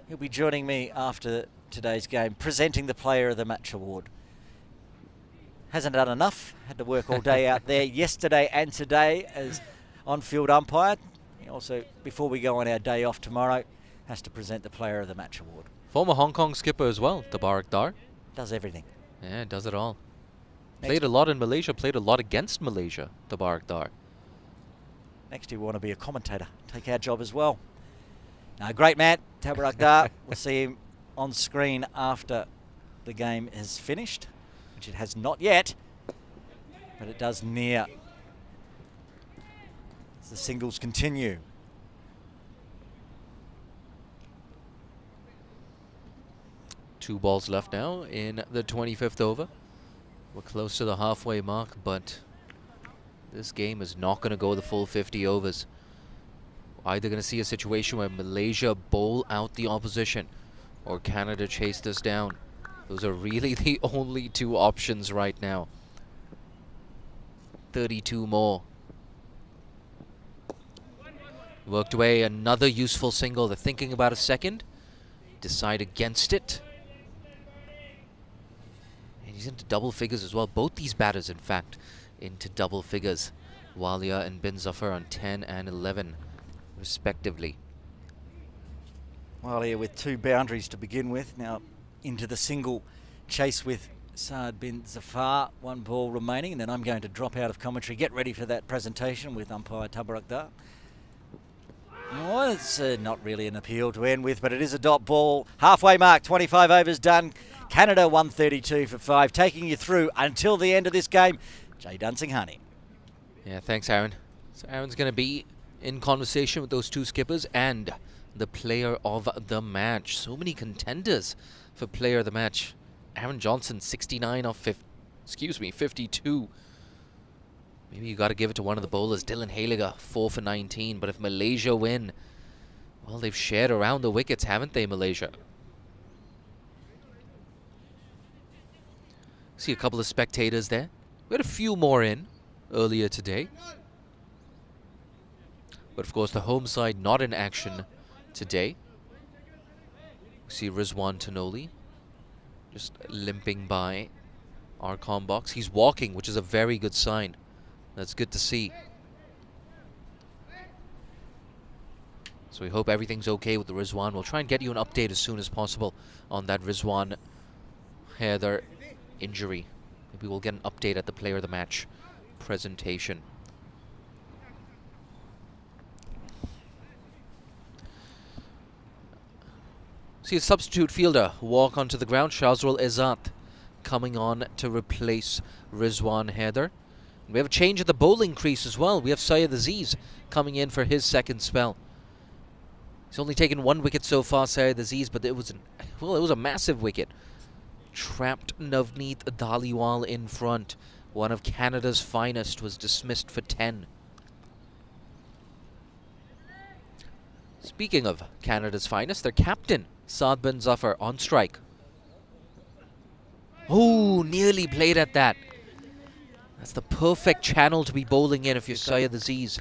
he'll be joining me after today's game, presenting the Player of the Match award. Hasn't done enough, had to work all day out there yesterday and today as on-field umpire. He also, before we go on our day off tomorrow, has to present the Player of the Match award. Former Hong Kong skipper as well, the Barkdar. Does everything. Yeah, does it all. Played a lot in Malaysia, played a lot against Malaysia, the Barkdar. Next you want to be a commentator, take our job as well. Now, great man, Tabarakdar. We'll see him on screen after the game is finished, which it has not yet, but it does near as the singles continue. Two balls left now in the 25th over. We're close to the halfway mark, but this game is not going to go the full 50 overs. Either going to see a situation where Malaysia bowl out the opposition or Canada chase this down. Those are really the only 2 options right now. 32 more. Worked away, another useful single. They're thinking about a second. Decide against it. And he's into double figures as well. Both these batters, in fact, into double figures. Walia and bin Zafar on 10 and 11, respectively. Walia with 2 boundaries to begin with. Now into the single chase with Saad bin Zafar. 1 ball remaining, and then I'm going to drop out of commentary. Get ready for that presentation with umpire Tabarakdar. Oh, it's not really an appeal to end with, but it is a dot ball. Halfway mark, 25 overs done. Canada 132 for 5, taking you through until the end of this game. Jay Dancing Harney. Yeah, thanks, Aaron. So Aaron's going to be in conversation with those 2 skippers and the Player of the Match. So many contenders for Player of the Match. Aaron Johnson, 69 off 52. Maybe you got to give it to one of the bowlers. Dylan Haliger, 4 for 19. But if Malaysia win, well, they've shared around the wickets, haven't they, Malaysia? See a couple of spectators there. We had a few more in earlier today. But of course, the home side not in action today. We see Rizwan Tanoli just limping by our comm box. He's walking, which is a very good sign. That's good to see. So we hope everything's okay with the Rizwan. We'll try and get you an update as soon as possible on that Rizwan Haider injury. Maybe we'll get an update at the player of the match presentation. See a substitute fielder walk onto the ground. Shazrul Izzat coming on to replace Rizwan Haider. We have a change at the bowling crease as well. We have Syed Aziz coming in for his second spell. He's only taken 1 wicket so far, Syed Aziz, but it was a massive wicket. Trapped Navneet Dhaliwal in front. One of Canada's finest was dismissed for 10. Speaking of Canada's finest, their captain, Saad bin Zafar, on strike. Oh, nearly played at that. That's the perfect channel to be bowling in if you're Syed Aziz.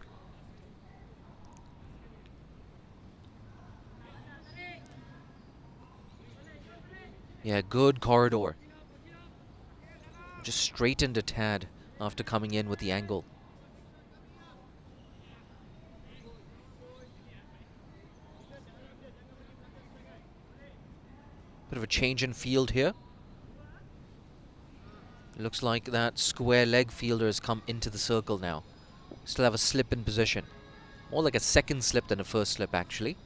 Yeah, good corridor. Just straightened a tad after coming in with the angle. Bit of a change in field here. It looks like that square leg fielder has come into the circle now. Still have a slip in position. More like a second slip than a first slip, actually.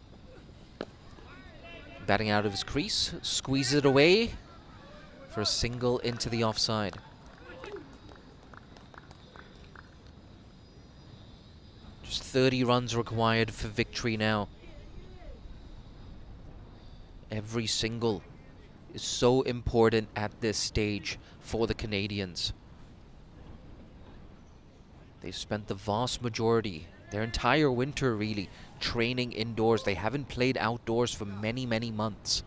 Batting out of his crease, squeezes it away for a single into the offside. Just 30 runs required for victory now. Every single is so important at this stage for the Canadians. They've spent the vast majority, their entire winter really, training indoors. They haven't played outdoors for many, many months.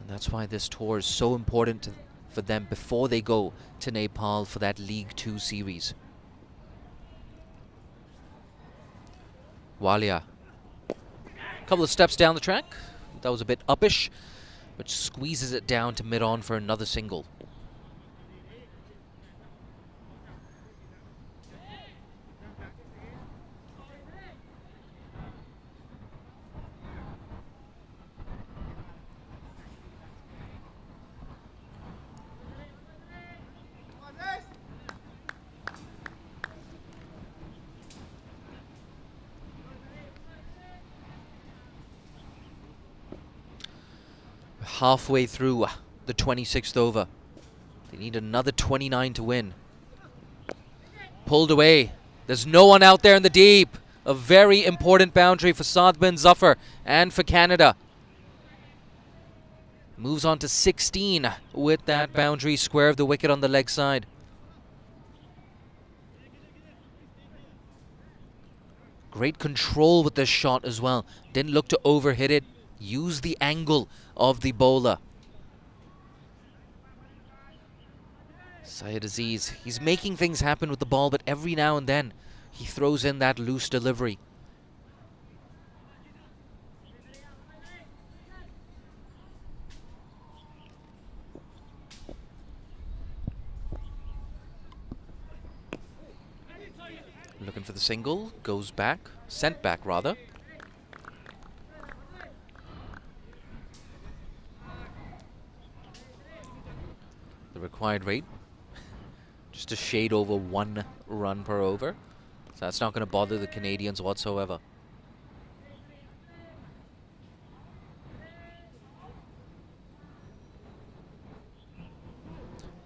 And that's why this tour is so important for them before they go to Nepal for that League 2 series. Walia. A couple of steps down the track. That was a bit uppish, but squeezes it down to mid-on for another single. Halfway through the 26th over. They need another 29 to win. Pulled away. There's no one out there in the deep. A very important boundary for Saad bin Zafar and for Canada. Moves on to 16 with that boundary square of the wicket on the leg side. Great control with this shot as well. Didn't look to overhit it. Use the angle of the bowler. Syed Aziz, he's making things happen with the ball, but every now and then he throws in that loose delivery. Looking for the single, goes back, sent back rather. The required rate, just a shade over 1 run per over. So that's not going to bother the Canadians whatsoever.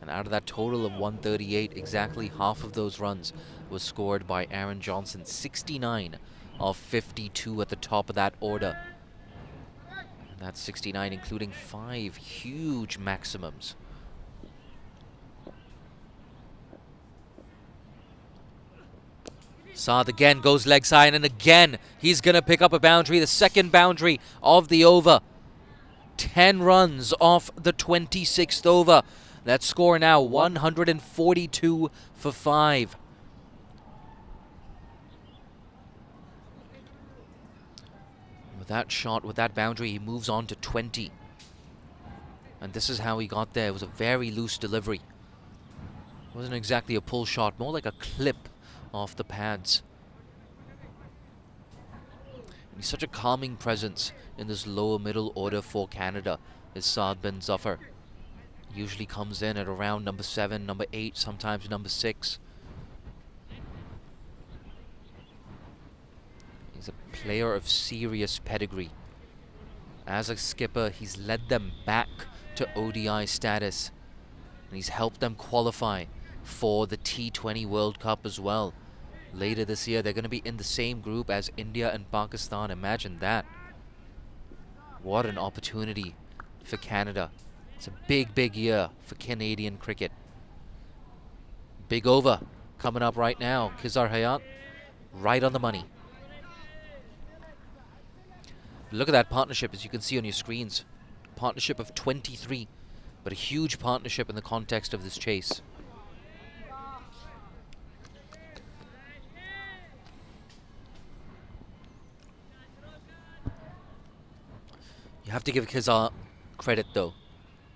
And out of that total of 138, exactly half of those runs was scored by Aaron Johnson. 69 of 52 at the top of that order. And that's 69 including 5 huge maximums. Saad again goes leg side, and again he's going to pick up a boundary, the second boundary of the over. 10 runs off the 26th over. That score now 142 for 5. With that shot, with that boundary, he moves on to 20. And this is how he got there. It was a very loose delivery. It wasn't exactly a pull shot, more like a clip off the pads. He's such a calming presence in this lower middle order for Canada, is Saad bin Zafar. Usually comes in at around number 7, number 8, sometimes number 6. He's a player of serious pedigree. As a skipper, he's led them back to ODI status, and he's helped them qualify for the T20 World Cup as well. Later this year, they're going to be in the same group as India and Pakistan. Imagine that. What an opportunity for Canada. It's a big, big year for Canadian cricket. Big over coming up right now. Kizar Hayat, right on the money. Look at that partnership, as you can see on your screens. Partnership of 23, but a huge partnership in the context of this chase. You have to give Kizar credit though.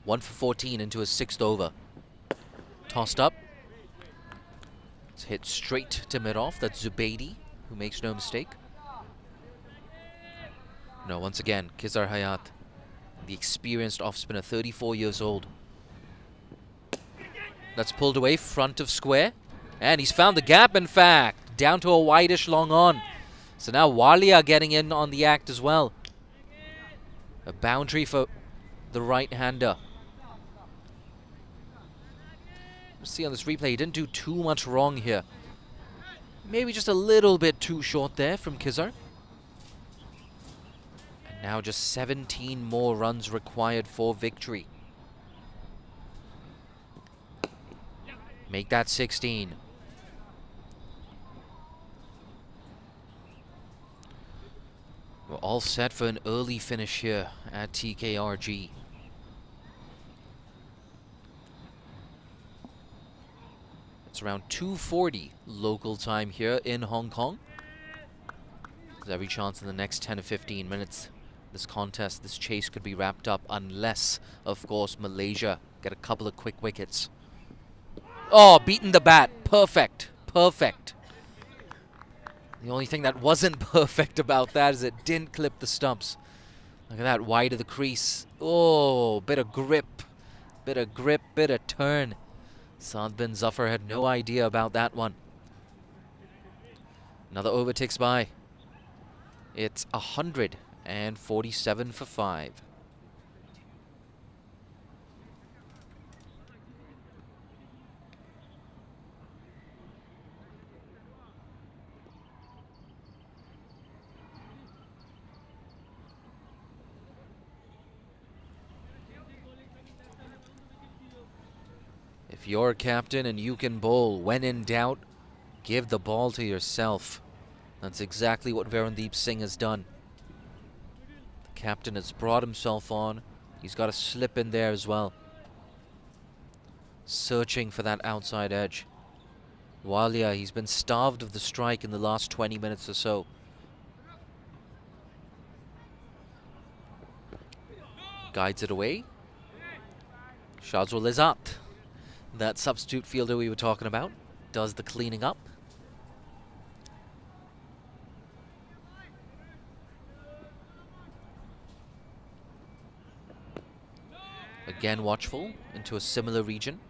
1 for 14 into his 6th over. Tossed up. It's hit straight to mid-off. That's Zubaidi, who makes no mistake. No, once again, Kizar Hayat, the experienced off-spinner, 34 years old. That's pulled away, front of square. And he's found the gap, in fact. Down to a wideish long on. So now Walia getting in on the act as well. A boundary for the right-hander. See on this replay, he didn't do too much wrong here. Maybe just a little bit too short there from Kizar. And now just 17 more runs required for victory. Make that 16. We're all set for an early finish here at TKRG. It's around 2:40 local time here in Hong Kong. There's every chance in the next 10 to 15 minutes this contest, this chase could be wrapped up, unless, of course, Malaysia get a couple of quick wickets. Oh, beaten the bat. Perfect. Perfect. The only thing that wasn't perfect about that is it didn't clip the stumps. Look at that, wide of the crease. Oh, bit of grip, bit of turn. Saad bin Zafar had no idea about that one. Another over ticks by. It's 147 for 5. If you're a captain and you can bowl, when in doubt, give the ball to yourself. That's exactly what Verandeep Singh has done. The captain has brought himself on. He's got a slip in there as well. Searching for that outside edge. Walia, he's been starved of the strike in the last 20 minutes or so. Guides it away. Shazul Izzat, that substitute fielder we were talking about, does the cleaning up. Again watchful into a similar region.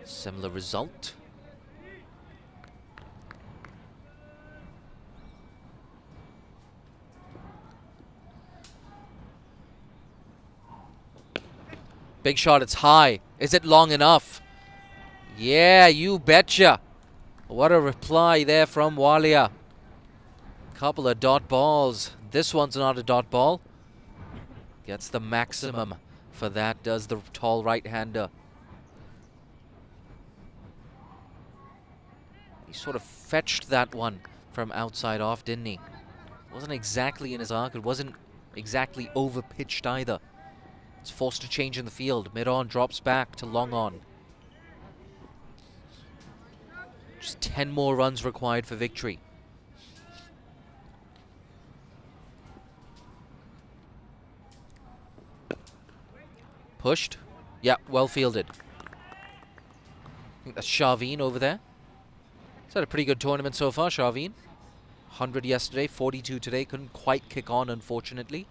Similar result. Big shot, it's high. Is it long enough? Yeah, you betcha. What a reply there from Walia. Couple of dot balls. This one's not a dot ball. Gets the maximum for that, does the tall right-hander. He sort of fetched that one from outside off, didn't he? Wasn't exactly in his arc. It wasn't exactly over-pitched either. It's forced to change in the field. Mid-on drops back to long-on. Just 10 more runs required for victory. Pushed. Yeah, well fielded. I think that's Shaveen over there. He's had a pretty good tournament so far, Shaveen. 100 yesterday, 42 today. Couldn't quite kick on, unfortunately.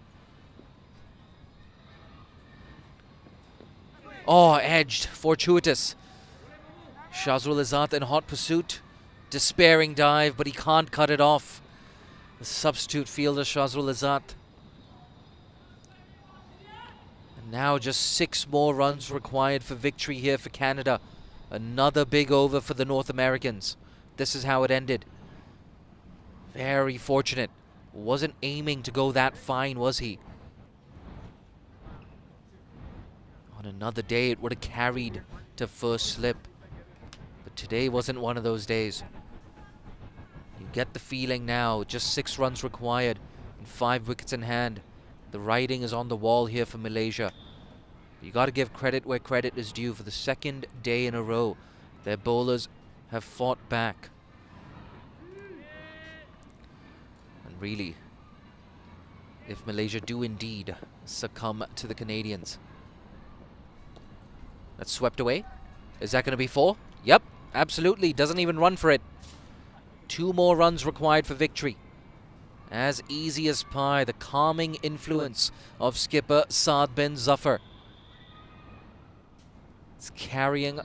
Oh, edged, fortuitous. Shazrul Izzat in hot pursuit. Despairing dive, but he can't cut it off. The substitute fielder, Shazrul Izzat. And now just 6 more runs required for victory here for Canada. Another big over for the North Americans. This is how it ended. Very fortunate. Wasn't aiming to go that fine, was he? On another day, it would have carried to first slip. But today wasn't one of those days. You get the feeling now, just 6 runs required and 5 wickets in hand. The writing is on the wall here for Malaysia. You got to give credit where credit is due. For the 2nd day in a row, their bowlers have fought back. And really, if Malaysia do indeed succumb to the Canadians. That's swept away. Is that going to be 4? Yep, absolutely. Doesn't even run for it. 2 more runs required for victory. As easy as pie, the calming influence of skipper Saad bin Zafar. It's carrying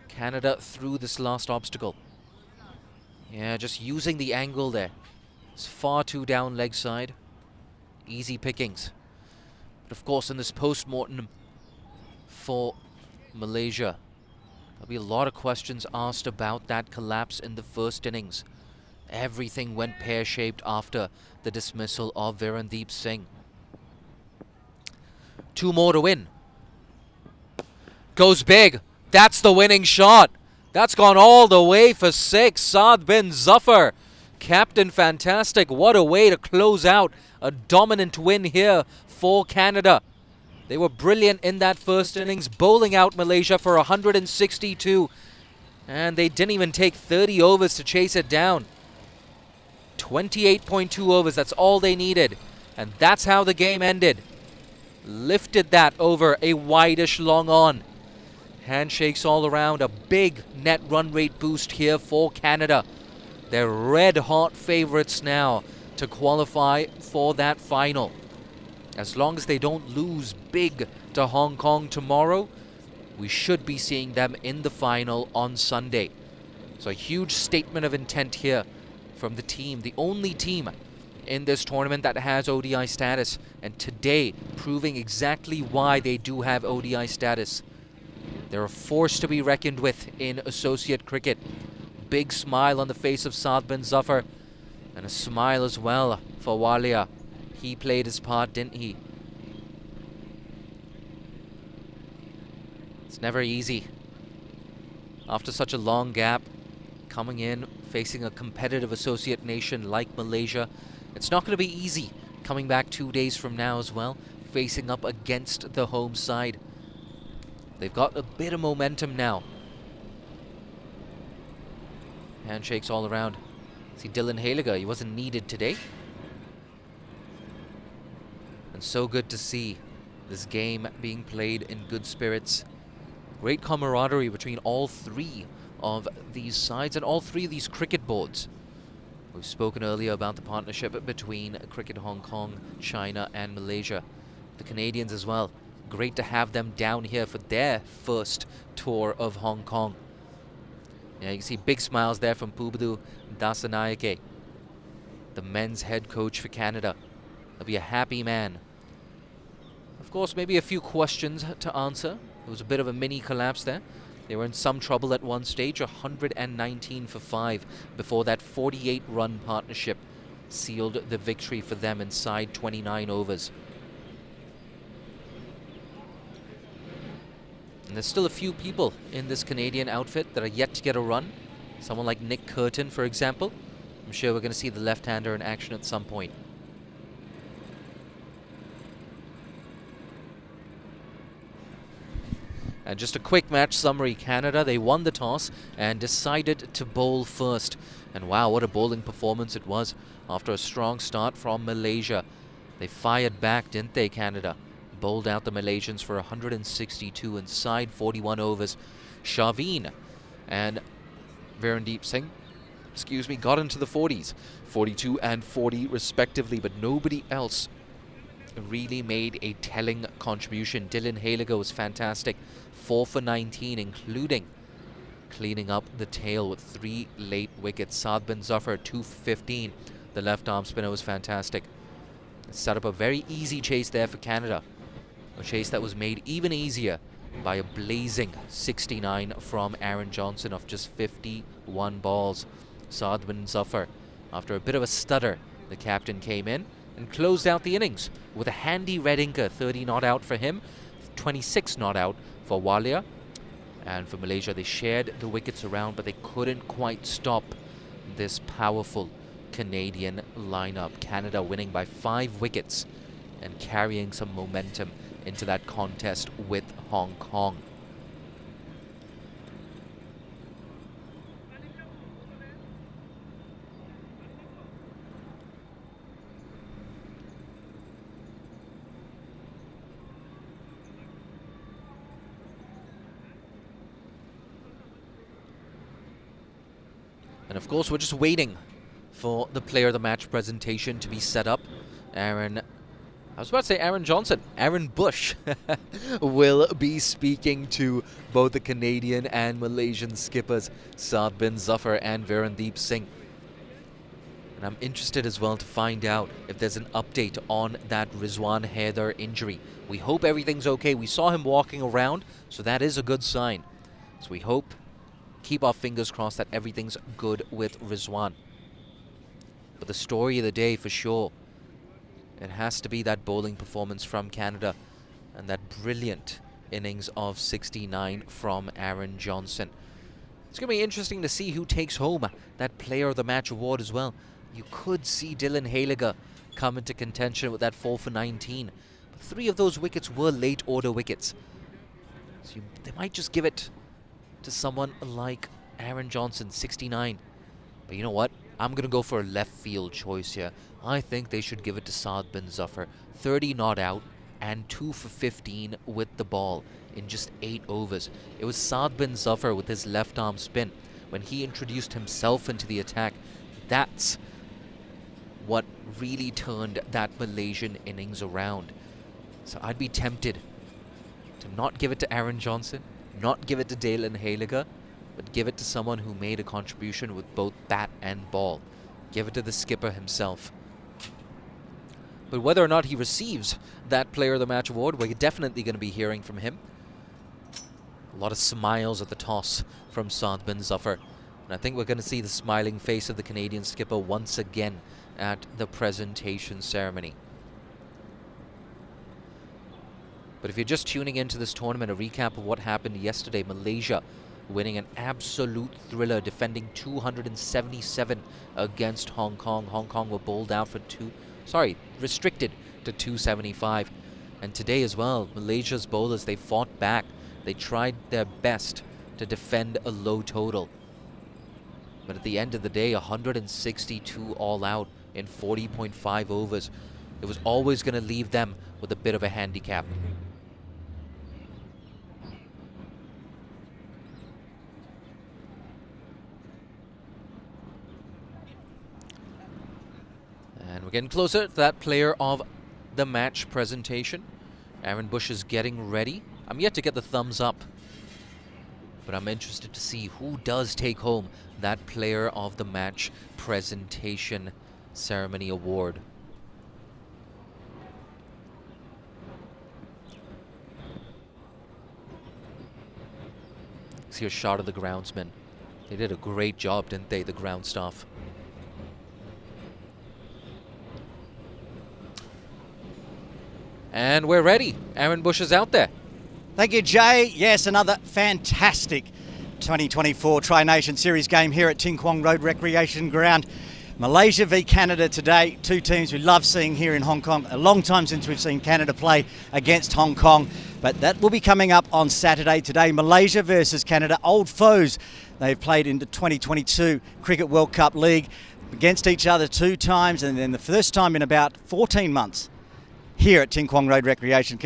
Canada through this last obstacle. Yeah, just using the angle there. It's far too down leg side. Easy pickings. But of course, in this post-mortem for Malaysia, there'll be a lot of questions asked about that collapse in the first innings. Everything went pear-shaped after the dismissal of Virendeep Singh. 2 more to win. Goes big. That's the winning shot. That's gone all the way for 6. Saad bin Zafar. Captain fantastic. What a way to close out a dominant win here for Canada. They were brilliant in that first innings, bowling out Malaysia for 162. And they didn't even take 30 overs to chase it down. 28.2 overs, that's all they needed. And that's how the game ended. Lifted that over a wide-ish long on. Handshakes all around, a big net run rate boost here for Canada. They're red-hot favorites now to qualify for that final. As long as they don't lose big to Hong Kong tomorrow, we should be seeing them in the final on Sunday. So a huge statement of intent here from the team, the only team in this tournament that has ODI status, and today proving exactly why they do have ODI status. They're a force to be reckoned with in associate cricket. Big smile on the face of Saad bin Zafar, and a smile as well for Walia. He played his part, didn't he? It's never easy. After such a long gap, coming in, facing a competitive associate nation like Malaysia, it's not going to be easy coming back 2 days from now as well, facing up against the home side. They've got a bit of momentum now. Handshakes all around. See Dylan Haliger, he wasn't needed today. And so good to see this game being played in good spirits. Great camaraderie between all 3 of these sides and all 3 of these cricket boards. We've spoken earlier about the partnership between Cricket Hong Kong, China and Malaysia. The Canadians as well. Great to have them down here for their first tour of Hong Kong. Yeah, you can see big smiles there from Pubudu Dasanayake, the men's head coach for Canada. He'll be a happy man. Of course, maybe a few questions to answer. There was a bit of a mini collapse there. They were in some trouble at one stage, 119 for 5, before that 48-run partnership sealed the victory for them inside 29 overs. And there's still a few people in this Canadian outfit that are yet to get a run. Someone like Nick Curtin, for example. I'm sure we're going to see the left-hander in action at some point. And just a quick match summary. Canada, they won the toss and decided to bowl first. And wow, what a bowling performance it was after a strong start from Malaysia. They fired back, didn't they, Canada? Bowled out the Malaysians for 162 inside 41 overs. Shaveen and Virendeep Singh got into the 40s, 42 and 40 respectively, but nobody else really made a telling contribution. Dylan Haliger was fantastic, 4 for 19, including cleaning up the tail with 3 late wickets. Saad bin Zafar, 2 for 15. The left arm spinner was fantastic. It set up a very easy chase there for Canada. A chase that was made even easier by a blazing 69 from Aaron Johnson off just 51 balls. Saad bin Zafar, after a bit of a stutter, the captain came in and closed out the innings with a handy red inker. 30 not out for him, 26 not out for Walia. And for Malaysia, they shared the wickets around, but they couldn't quite stop this powerful Canadian lineup. Canada winning by 5 wickets and carrying some momentum into that contest with Hong Kong. And of course, we're just waiting for the player of the match presentation to be set up. Aaron Bush will be speaking to both the Canadian and Malaysian skippers, Saad bin Zafar and Virendeep Singh. And I'm interested as well to find out if there's an update on that Rizwan Haider injury. We hope everything's okay. We saw him walking around, so that is a good sign. So we hope, keep our fingers crossed that everything's good with Rizwan. But the story of the day for sure, it has to be that bowling performance from Canada and that brilliant innings of 69 from Aaron Johnson. It's going to be interesting to see who takes home that Player of the Match award as well. You could see Dylan Haliger come into contention with that 4 for 19. But 3 of those wickets were late order wickets. So they might just give it to someone like Aaron Johnson, 69. But you know what? I'm going to go for a left field choice here. I think they should give it to Saad bin Zafar. 30 not out and 2 for 15 with the ball in just 8 overs. It was Saad bin Zafar with his left arm spin. When he introduced himself into the attack, that's what really turned that Malaysian innings around. So I'd be tempted to not give it to Aaron Johnson, not give it to Dylan Haliger, but give it to someone who made a contribution with both bat and ball. Give it to the skipper himself. But whether or not he receives that Player of the Match award, we're definitely going to be hearing from him. A lot of smiles at the toss from Saad bin Zafar. And I think we're going to see the smiling face of the Canadian skipper once again at the presentation ceremony. But if you're just tuning into this tournament, a recap of what happened yesterday. Malaysia winning an absolute thriller, defending 277 against Hong Kong. Hong Kong were bowled out for restricted to 275. And today as well, Malaysia's bowlers, they fought back. They tried their best to defend a low total. But at the end of the day, 162 all out in 40.5 overs. It was always going to leave them with a bit of a handicap. And we're getting closer to that Player of the Match presentation. Aaron Bush is getting ready. I'm yet to get the thumbs up, but I'm interested to see who does take home that Player of the Match presentation ceremony award. See a shot of the groundsman. They did a great job, didn't they, the ground staff? And we're ready. Aaron Bush is out there. Thank you, Jay. Yes, another fantastic 2024 Tri-Nation Series game here at Ting Kwong Road Recreation Ground. Malaysia v Canada today. 2 teams we love seeing here in Hong Kong. A long time since we've seen Canada play against Hong Kong. But that will be coming up on Saturday today. Malaysia versus Canada, old foes. They've played in the 2022 Cricket World Cup League against each other 2 times, and then the first time in about 14 months here at Ting Kwong Road Recreation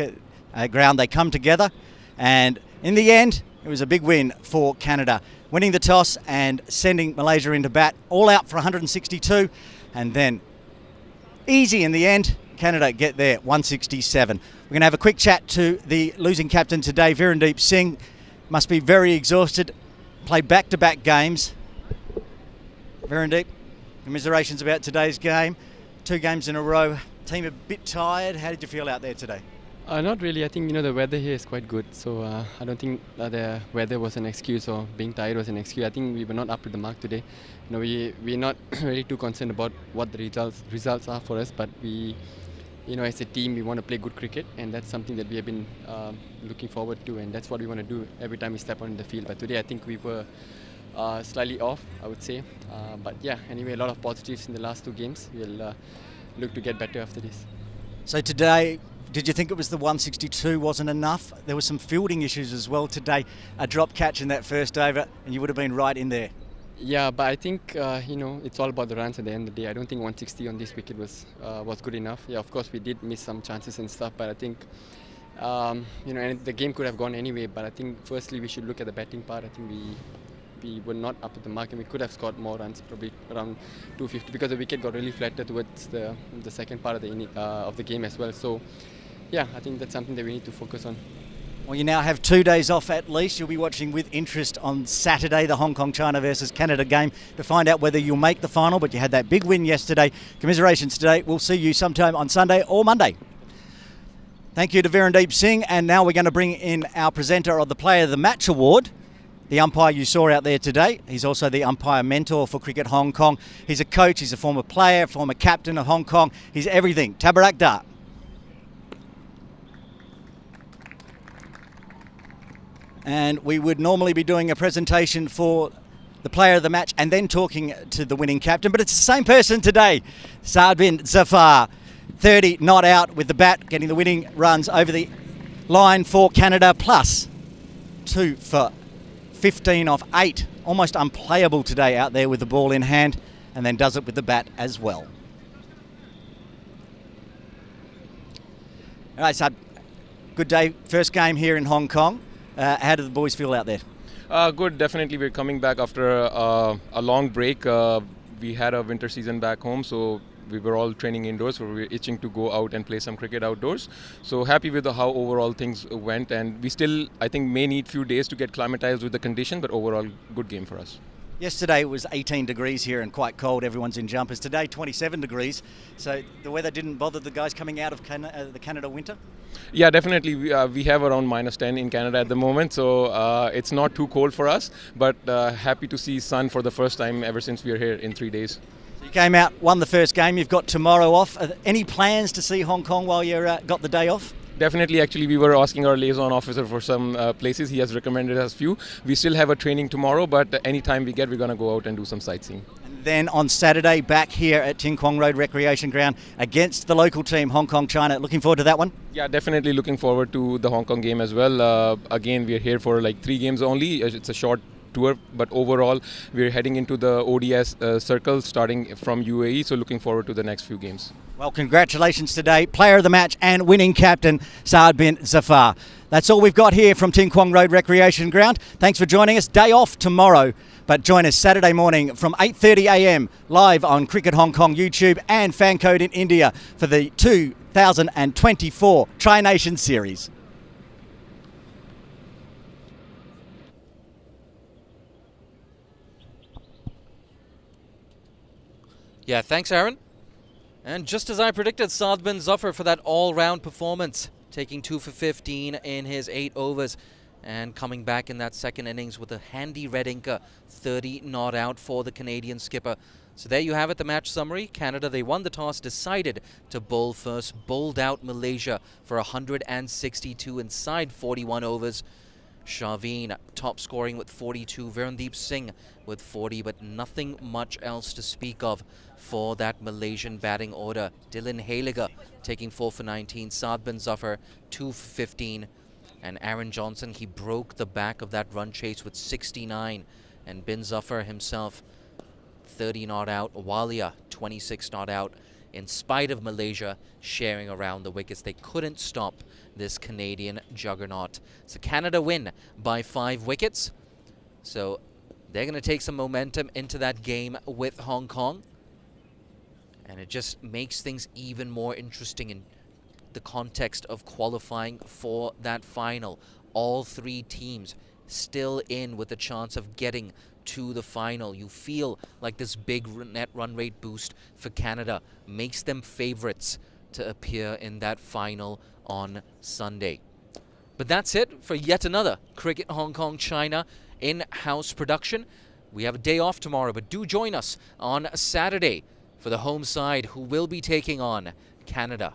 Ground. They come together, and in the end, it was a big win for Canada, winning the toss and sending Malaysia into bat, all out for 162, and then easy in the end. Canada get there, 167. We're going to have a quick chat to the losing captain today, Virendeep Singh. Must be very exhausted. Played back-to-back games. Virendeep, commiserations about today's game. 2 games in a row. Team a bit tired. How did you feel out there today? Not really. I think the weather here is quite good, so I don't think the weather was an excuse or being tired was an excuse. I think we were not up to the mark today. We're not really too concerned about what the results are for us, but we, as a team, we want to play good cricket, and that's something that we have been looking forward to, and that's what we want to do every time we step on the field. But today, I think we were slightly off, I would say. But yeah, anyway, a lot of positives in the last 2 games. We'll look to get better after this. So today, did you think it was the 162 wasn't enough? There were some fielding issues as well today. A drop catch in that first over, and you would have been right in there. Yeah, but I think it's all about the runs at the end of the day. I don't think 160 on this wicket was good enough. Yeah, of course we did miss some chances and stuff, but I think and the game could have gone anyway. But I think firstly we should look at the batting part. I think we were not up to the mark, and we could have scored more runs, probably around 250, because the wicket got really flattered towards the second part of the game as well. So yeah, I think that's something that we need to focus on. Well, you now have 2 days off at least. You'll be watching with interest on Saturday, the Hong Kong China versus Canada game, to find out whether you'll make the final, but you had that big win yesterday. Commiserations today. We'll see you sometime on Sunday or Monday. Thank you to Virendeep Singh, and now we're going to bring in our presenter of the Player of the Match Award, the umpire you saw out there today. He's also the umpire mentor for Cricket Hong Kong. He's a coach, he's a former player, former captain of Hong Kong. He's everything. Tabarak Da. And we would normally be doing a presentation for the player of the match and then talking to the winning captain, but it's the same person today. Saad bin Zafar, 30 not out with the bat, getting the winning runs over the line for Canada, plus 2 for 15 off 8. Almost unplayable today out there with the ball in hand, and then does it with the bat as well. All right, Saad, good day. First game here in Hong Kong. How do the boys feel out there? Good, definitely. We're coming back after a long break. We had a winter season back home, so we were all training indoors, so we were itching to go out and play some cricket outdoors. So happy with how overall things went, and we still, I think, may need few days to get climatized with the condition, but overall good game for us. Yesterday it was 18 degrees here and quite cold. Everyone's in jumpers. Today 27 degrees. So the weather didn't bother the guys coming out of the Canada winter? Yeah, definitely. We have around -10 in Canada at the moment, so it's not too cold for us, but happy to see sun for the first time ever since we are here in 3 days. So you came out, won the first game. You've got tomorrow off. Are there any plans to see Hong Kong while you're got the day off? Definitely. Actually, we were asking our liaison officer for some places. He has recommended us few. We still have a training tomorrow, but anytime we get, we're going to go out and do some sightseeing. And then on Saturday, back here at Tin Kwong Road Recreation Ground against the local team, Hong Kong China. Looking forward to that one? Yeah, definitely looking forward to the Hong Kong game as well. Again, we're here for like 3 games only. It's a short tour, but overall we're heading into the ODS circle starting from UAE, so looking forward to the next few games. Well, congratulations today, player of the match and winning captain Saad bin Zafar. That's all we've got here from Tin Kwong Road Recreation Ground. Thanks for joining us. Day off tomorrow, but join us Saturday morning from 8:30 a.m. live on Cricket Hong Kong YouTube and Fan Code in India for the 2024 Tri-Nation Series. Yeah, thanks, Aaron. And just as I predicted, Saad bin Zafar for that all-round performance, taking 2 for 15 in his 8 overs and coming back in that second innings with a handy red inker, 30 not out for the Canadian skipper. So there you have it, the match summary. Canada, they won the toss, decided to bowl first, bowled out Malaysia for 162 inside 41 overs. Shaveen top scoring with 42, Virendeep Singh with 40, but nothing much else to speak of for that Malaysian batting order. Dylan Haliger taking 4 for 19, Saad bin Zafar 2 for 15, and Aaron Johnson, he broke the back of that run chase with 69, and bin Zafar himself 30 not out, Walia 26 not out. In spite of Malaysia sharing around the wickets, they couldn't stop this Canadian juggernaut. So Canada win by 5 wickets. So They're going to take some momentum into that game with Hong Kong. And it just makes things even more interesting in the context of qualifying for that final. All three teams still in with a chance of getting to the final. You feel like this big net run rate boost for Canada makes them favorites to appear in that final on Sunday. But that's it for yet another Cricket Hong Kong China in-house production. We have a day off tomorrow, but do join us on Saturday for the home side, who will be taking on Canada.